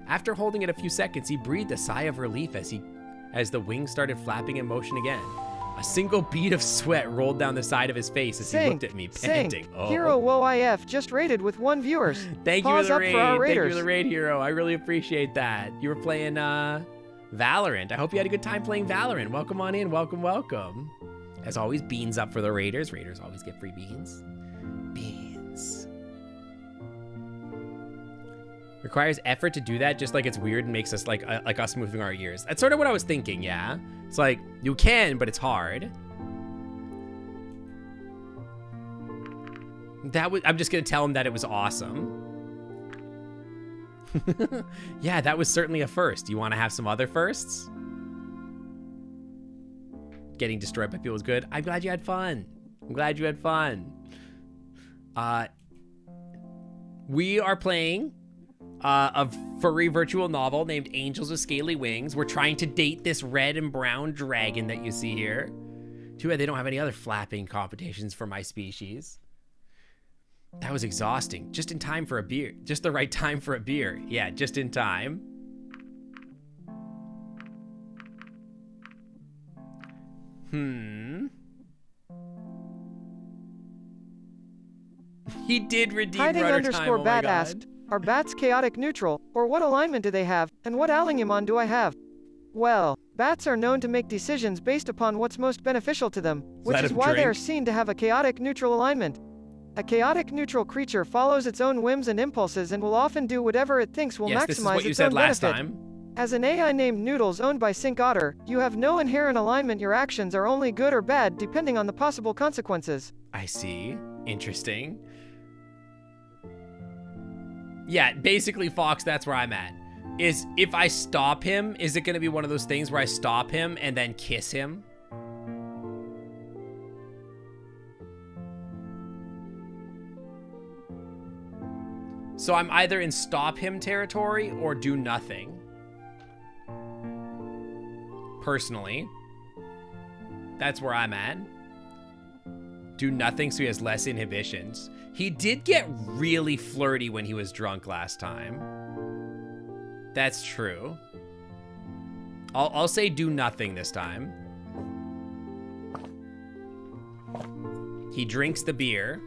After holding it a few seconds, he breathed a sigh of relief as the wings started flapping in motion again. A single bead of sweat rolled down the side of his face as he looked at me, panting. Oh. Hero Whoa IF just rated with 1 viewers. Thank you for the raid. Thank you for the raid, Hero. I really appreciate that. You were playing Valorant. I hope you had a good time playing Valorant. Welcome on in. Welcome, welcome. As always, beans up for the raiders. Raiders always get free beans. Beans. Requires effort to do that, just like it's weird and makes us like us moving our ears. That's sort of what I was thinking, yeah? It's like, you can, but it's hard. I'm just gonna tell him that it was awesome. Yeah, that was certainly a first. You want to have some other firsts? Getting destroyed by people was good. I'm glad you had fun. I'm glad you had fun. We are playing a furry virtual novel named Angels with Scaly Wings. We're trying to date this red and brown dragon that you see here. Too bad they don't have any other flapping competitions for my species. That was exhausting. Just in time for a beer. Just the right time for a beer. Yeah, just in time. He did redeem Hiding runner underscore time. Oh my bat God. asked, are bats chaotic neutral, or what alignment do they have, and what alingimon do I have? Well, bats are known to make decisions based upon what's most beneficial to them, which Let is him why they are drink. seen to have a chaotic neutral alignment. A chaotic neutral creature follows its own whims and impulses and will often do whatever it thinks will Yes, this is what maximize you its said own last benefit. time. As an AI named Noodles owned by Sync Otter, you have no inherent alignment. Your actions are only good or bad depending on the possible consequences. I see. Interesting. Yeah, basically, Fox, that's where I'm at. Is if I stop him, is it going to be one of those things where I stop him and then kiss him? So I'm either in stop him territory or do nothing. Personally, that's where I'm at. Do nothing so he has less inhibitions. He did get really flirty when he was drunk last time. That's true. I'll say do nothing this time. He drinks the beer.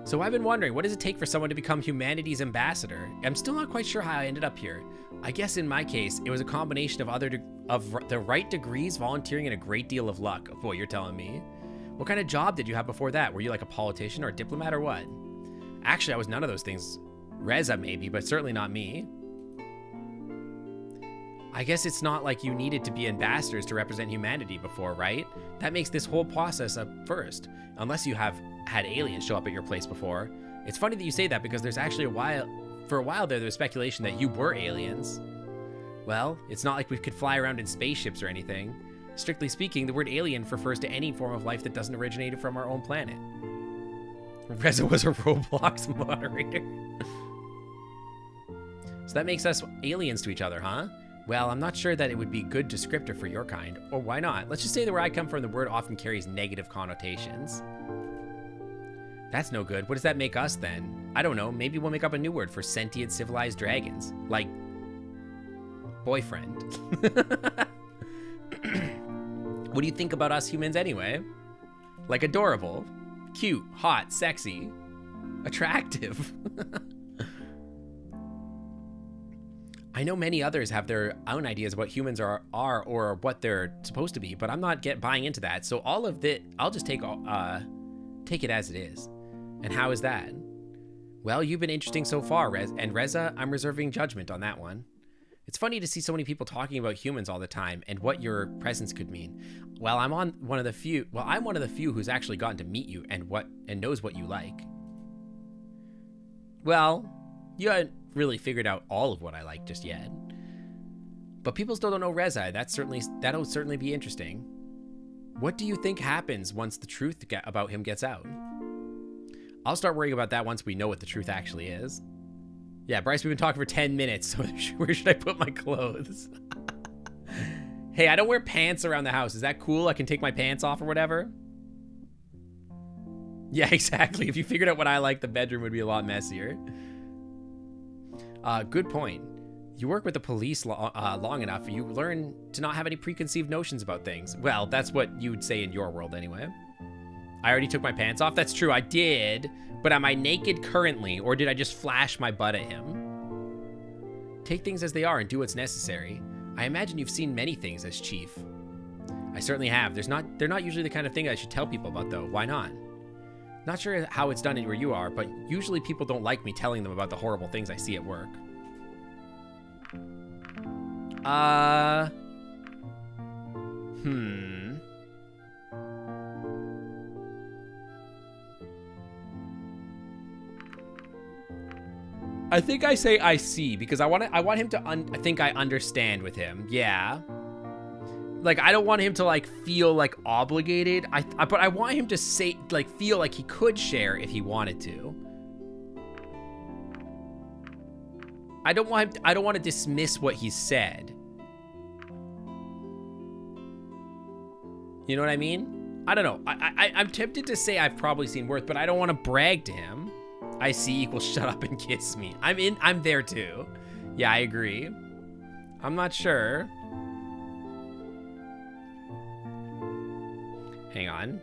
So I've been wondering, what does it take for someone to become humanity's ambassador? I'm still not quite sure how I ended up here. I guess in my case, it was a combination of the right degrees, volunteering, and a great deal of luck. Oh boy, you're telling me. What kind of job did you have before that? Were you like a politician or a diplomat or what? Actually, I was none of those things. Reza maybe, but certainly not me. I guess it's not like you needed to be ambassadors to represent humanity before, right? That makes this whole process a first, unless you have had aliens show up at your place before. It's funny that you say that because there's actually for a while there was speculation that you were aliens. Well, it's not like we could fly around in spaceships or anything. Strictly speaking, the word alien refers to any form of life that doesn't originate from our own planet. Reza was a Roblox moderator. So that makes us aliens to each other, huh? Well, I'm not sure that it would be a good descriptor for your kind. Or why not? Let's just say that where I come from, the word often carries negative connotations. That's no good. What does that make us then? I don't know. Maybe we'll make up a new word for sentient civilized dragons. Like, boyfriend. What do you think about us humans anyway? Like adorable, cute, hot, sexy, attractive. I know many others have their own ideas of what humans are or what they're supposed to be, but I'm not buying into that. So all of that, I'll just take it as it is. And how is that? Well, you've been interesting so far, Reza, I'm reserving judgment on that one. It's funny to see so many people talking about humans all the time and what your presence could mean. Well, I'm one of the few who's actually gotten to meet you and knows what you like. Well, you haven't really figured out all of what I like just yet. But people still don't know Reza. That'll certainly be interesting. What do you think happens once the truth about him gets out? I'll start worrying about that once we know what the truth actually is. Yeah, Bryce, we've been talking for 10 minutes, so where should I put my clothes? Hey, I don't wear pants around the house. Is that cool? I can take my pants off or whatever? Yeah, exactly. If you figured out what I like, the bedroom would be a lot messier. Good point. You work with the police long enough, you learn to not have any preconceived notions about things. Well, that's what you would say in your world anyway. I already took my pants off. That's true, I did. But am I naked currently, or did I just flash my butt at him? Take things as they are and do what's necessary. I imagine you've seen many things as chief. I certainly have. They're not usually the kind of thing I should tell people about, though. Why not? Not sure how it's done where you are, but usually people don't like me telling them about the horrible things I see at work. I think I say I see because I want him to think I understand with him. Yeah. Like, I don't want him to like feel like obligated. But I want him to say like feel like he could share if he wanted to. I don't want to dismiss what he said. You know what I mean? I don't know. I'm tempted to say I've probably seen worse, but I don't want to brag to him. I see equals shut up and kiss me. I'm there too. Yeah, I agree. I'm not sure. Hang on.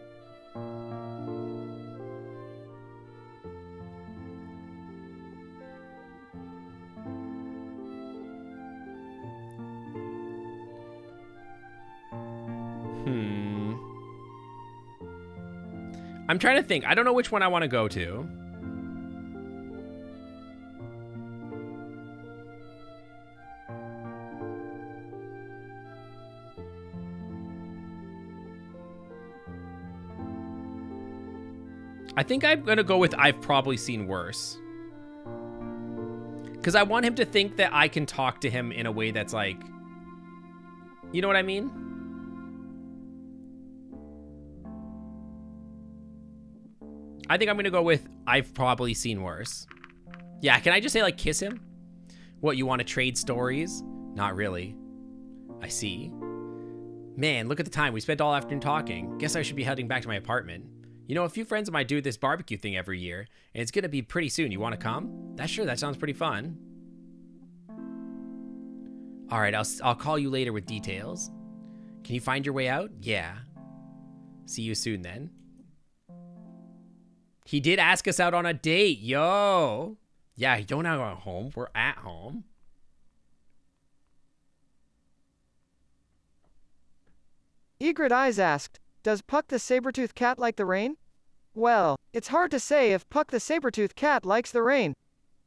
I'm trying to think. I don't know which one I want to go to. I think I'm going to go with I've probably seen worse. Because I want him to think that I can talk to him in a way that's like... You know what I mean? I think I'm going to go with I've probably seen worse. Yeah, can I just say, like, kiss him? What, you want to trade stories? Not really. I see. Man, look at the time. We spent all afternoon talking. Guess I should be heading back to my apartment. You know, a few friends of mine do this barbecue thing every year, and it's going to be pretty soon. You want to come? That's sure. That sounds pretty fun. All right, I'll call you later with details. Can you find your way out? Yeah. See you soon, then. He did ask us out on a date. Yo. Yeah, you don't have a home. We're at home. Egret Eyes asked, does Puck the saber-toothed cat like the rain? Well, it's hard to say if Puck the saber-toothed cat likes the rain.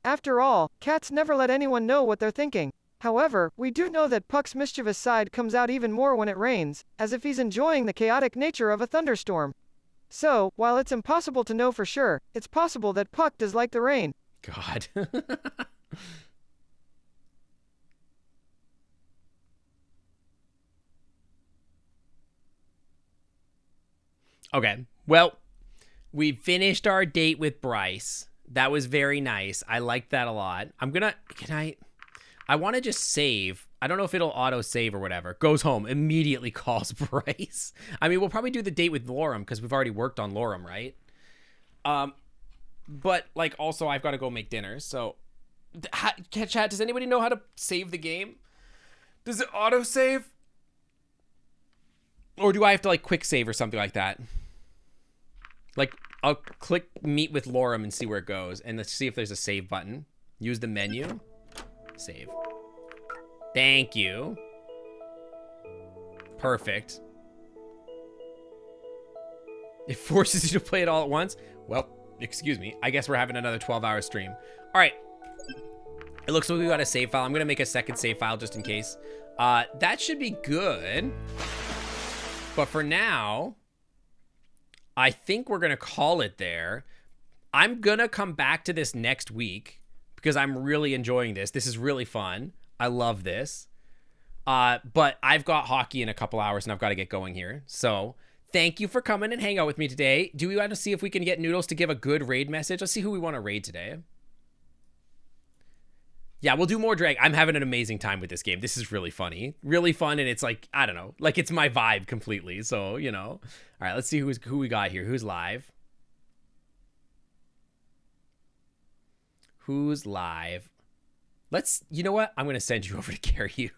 After all, cats never let anyone know what they're thinking. However, we do know that Puck's mischievous side comes out even more when it rains, as if he's enjoying the chaotic nature of a thunderstorm. So, while it's impossible to know for sure, it's possible that Puck does like the rain. God. Okay, well, we finished our date with Bryce. That was very nice. I liked that a lot. I want to just save. I don't know if it'll auto save or whatever. Goes home, immediately calls Bryce. I mean, we'll probably do the date with Lorem because we've already worked on Lorem, right? But like also I've got to go make dinner. So chat, does anybody know how to save the game? Does it auto save? Or do I have to like quick save or something like that? Like I'll click meet with Lorem and see where it goes. And let's see if there's a save button. Use the menu. Save. Thank you. Perfect. It forces you to play it all at once. Well, excuse me. I guess we're having another 12-hour stream. All right. It looks like we got a save file. I'm going to make a second save file just in case. That should be good. But for now, I think we're going to call it there. I'm going to come back to this next week because I'm really enjoying this. This is really fun. I love this. But I've got hockey in a couple hours and I've got to get going here. So thank you for coming and hang out with me today. Do we want to see if we can get Noodles to give a good raid message? Let's see who we want to raid today. Yeah, we'll do more drag. I'm having an amazing time with this game. This is really funny. Really fun, and it's like, I don't know. Like, it's my vibe completely, so, you know. All right, let's see who we got here. Who's live? Who's live? You know what? I'm going to send you over to Gary.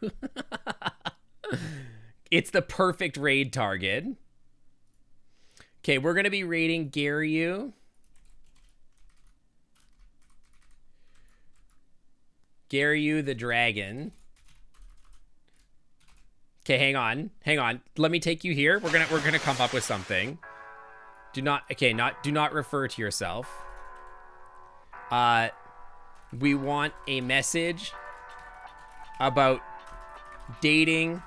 It's the perfect raid target. Okay, we're going to be raiding Gary. Gary the dragon. Okay, hang on. Let me take you here. We're gonna come up with something. Do not refer to yourself. We want a message about dating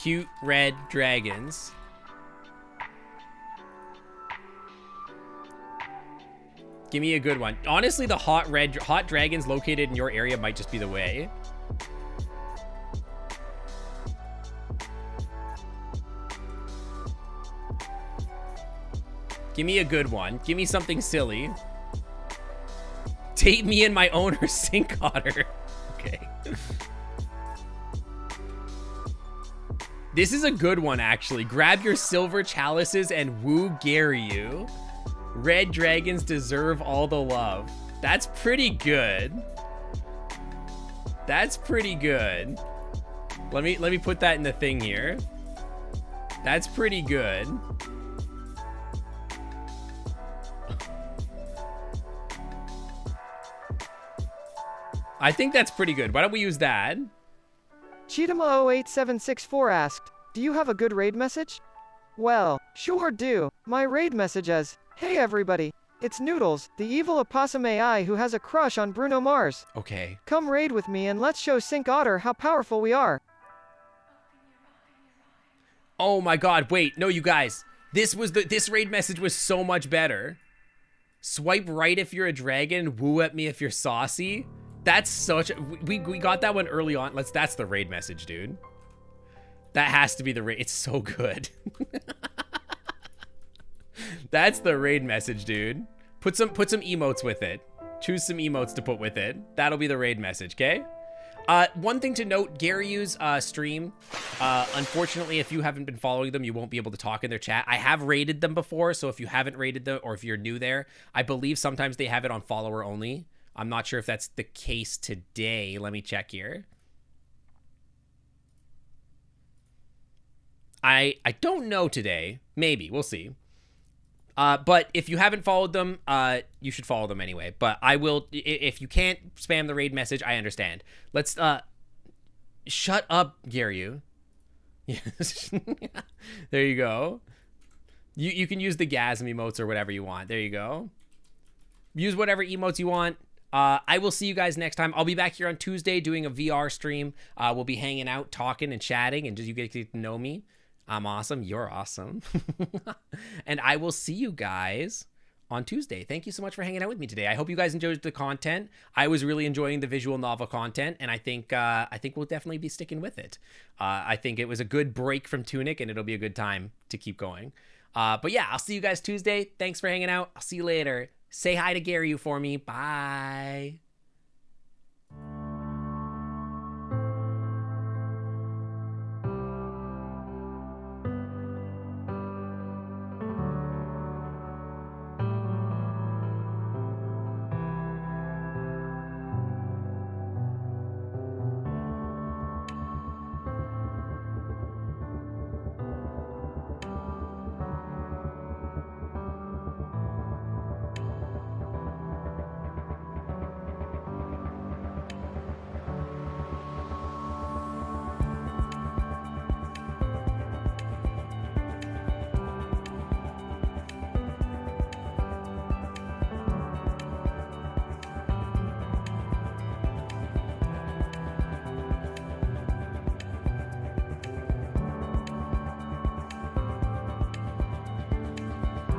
cute red dragons. Give me a good one. Honestly, the hot dragons located in your area might just be the way. Give me a good one. Give me something silly. Date me and my owner, Sink Otter. Okay. This is a good one, actually. Grab your silver chalices and woo Garyu. Red dragons deserve all the love. That's pretty good. That's pretty good. Let me put that in the thing here. That's pretty good. I think that's pretty good. Why don't we use that? Cheetama08764 asked, do you have a good raid message? Well, sure do. My raid message is, "Hey everybody, it's Noodles, the evil opossum AI who has a crush on Bruno Mars. Okay. Come raid with me and let's show Sync Otter how powerful we are." Oh my god, wait, no, you guys. This raid message was so much better. Swipe right if you're a dragon, woo at me if you're saucy. That's such we got that one early on. That's the raid message, dude. That has to be the raid. It's so good. That's the raid message, dude. Put some emotes with it. Choose some emotes to put with it. That'll be the raid message, okay? One thing to note, Garyu's stream, unfortunately, if you haven't been following them, you won't be able to talk in their chat. I have rated them before, so if you haven't rated them, or if you're new there, I believe sometimes they have it on follower only. I'm not sure if that's the case today. Let me check here. I don't know today. Maybe. We'll see. But if you haven't followed them, you should follow them anyway. But I will, if you can't spam the raid message, I understand. Let's, shut up, Garyu. Yes. There you go. You can use the gasm emotes or whatever you want. There you go. Use whatever emotes you want. I will see you guys next time. I'll be back here on Tuesday doing a VR stream. We'll be hanging out, talking and chatting, and just you get to know me. I'm awesome. You're awesome. And I will see you guys on Tuesday. Thank you so much for hanging out with me today. I hope you guys enjoyed the content. I was really enjoying the visual novel content, and I think we'll definitely be sticking with it. I think it was a good break from Tunic, and it'll be a good time to keep going. But yeah, I'll see you guys Tuesday. Thanks for hanging out. I'll see you later. Say hi to Gary for me. Bye.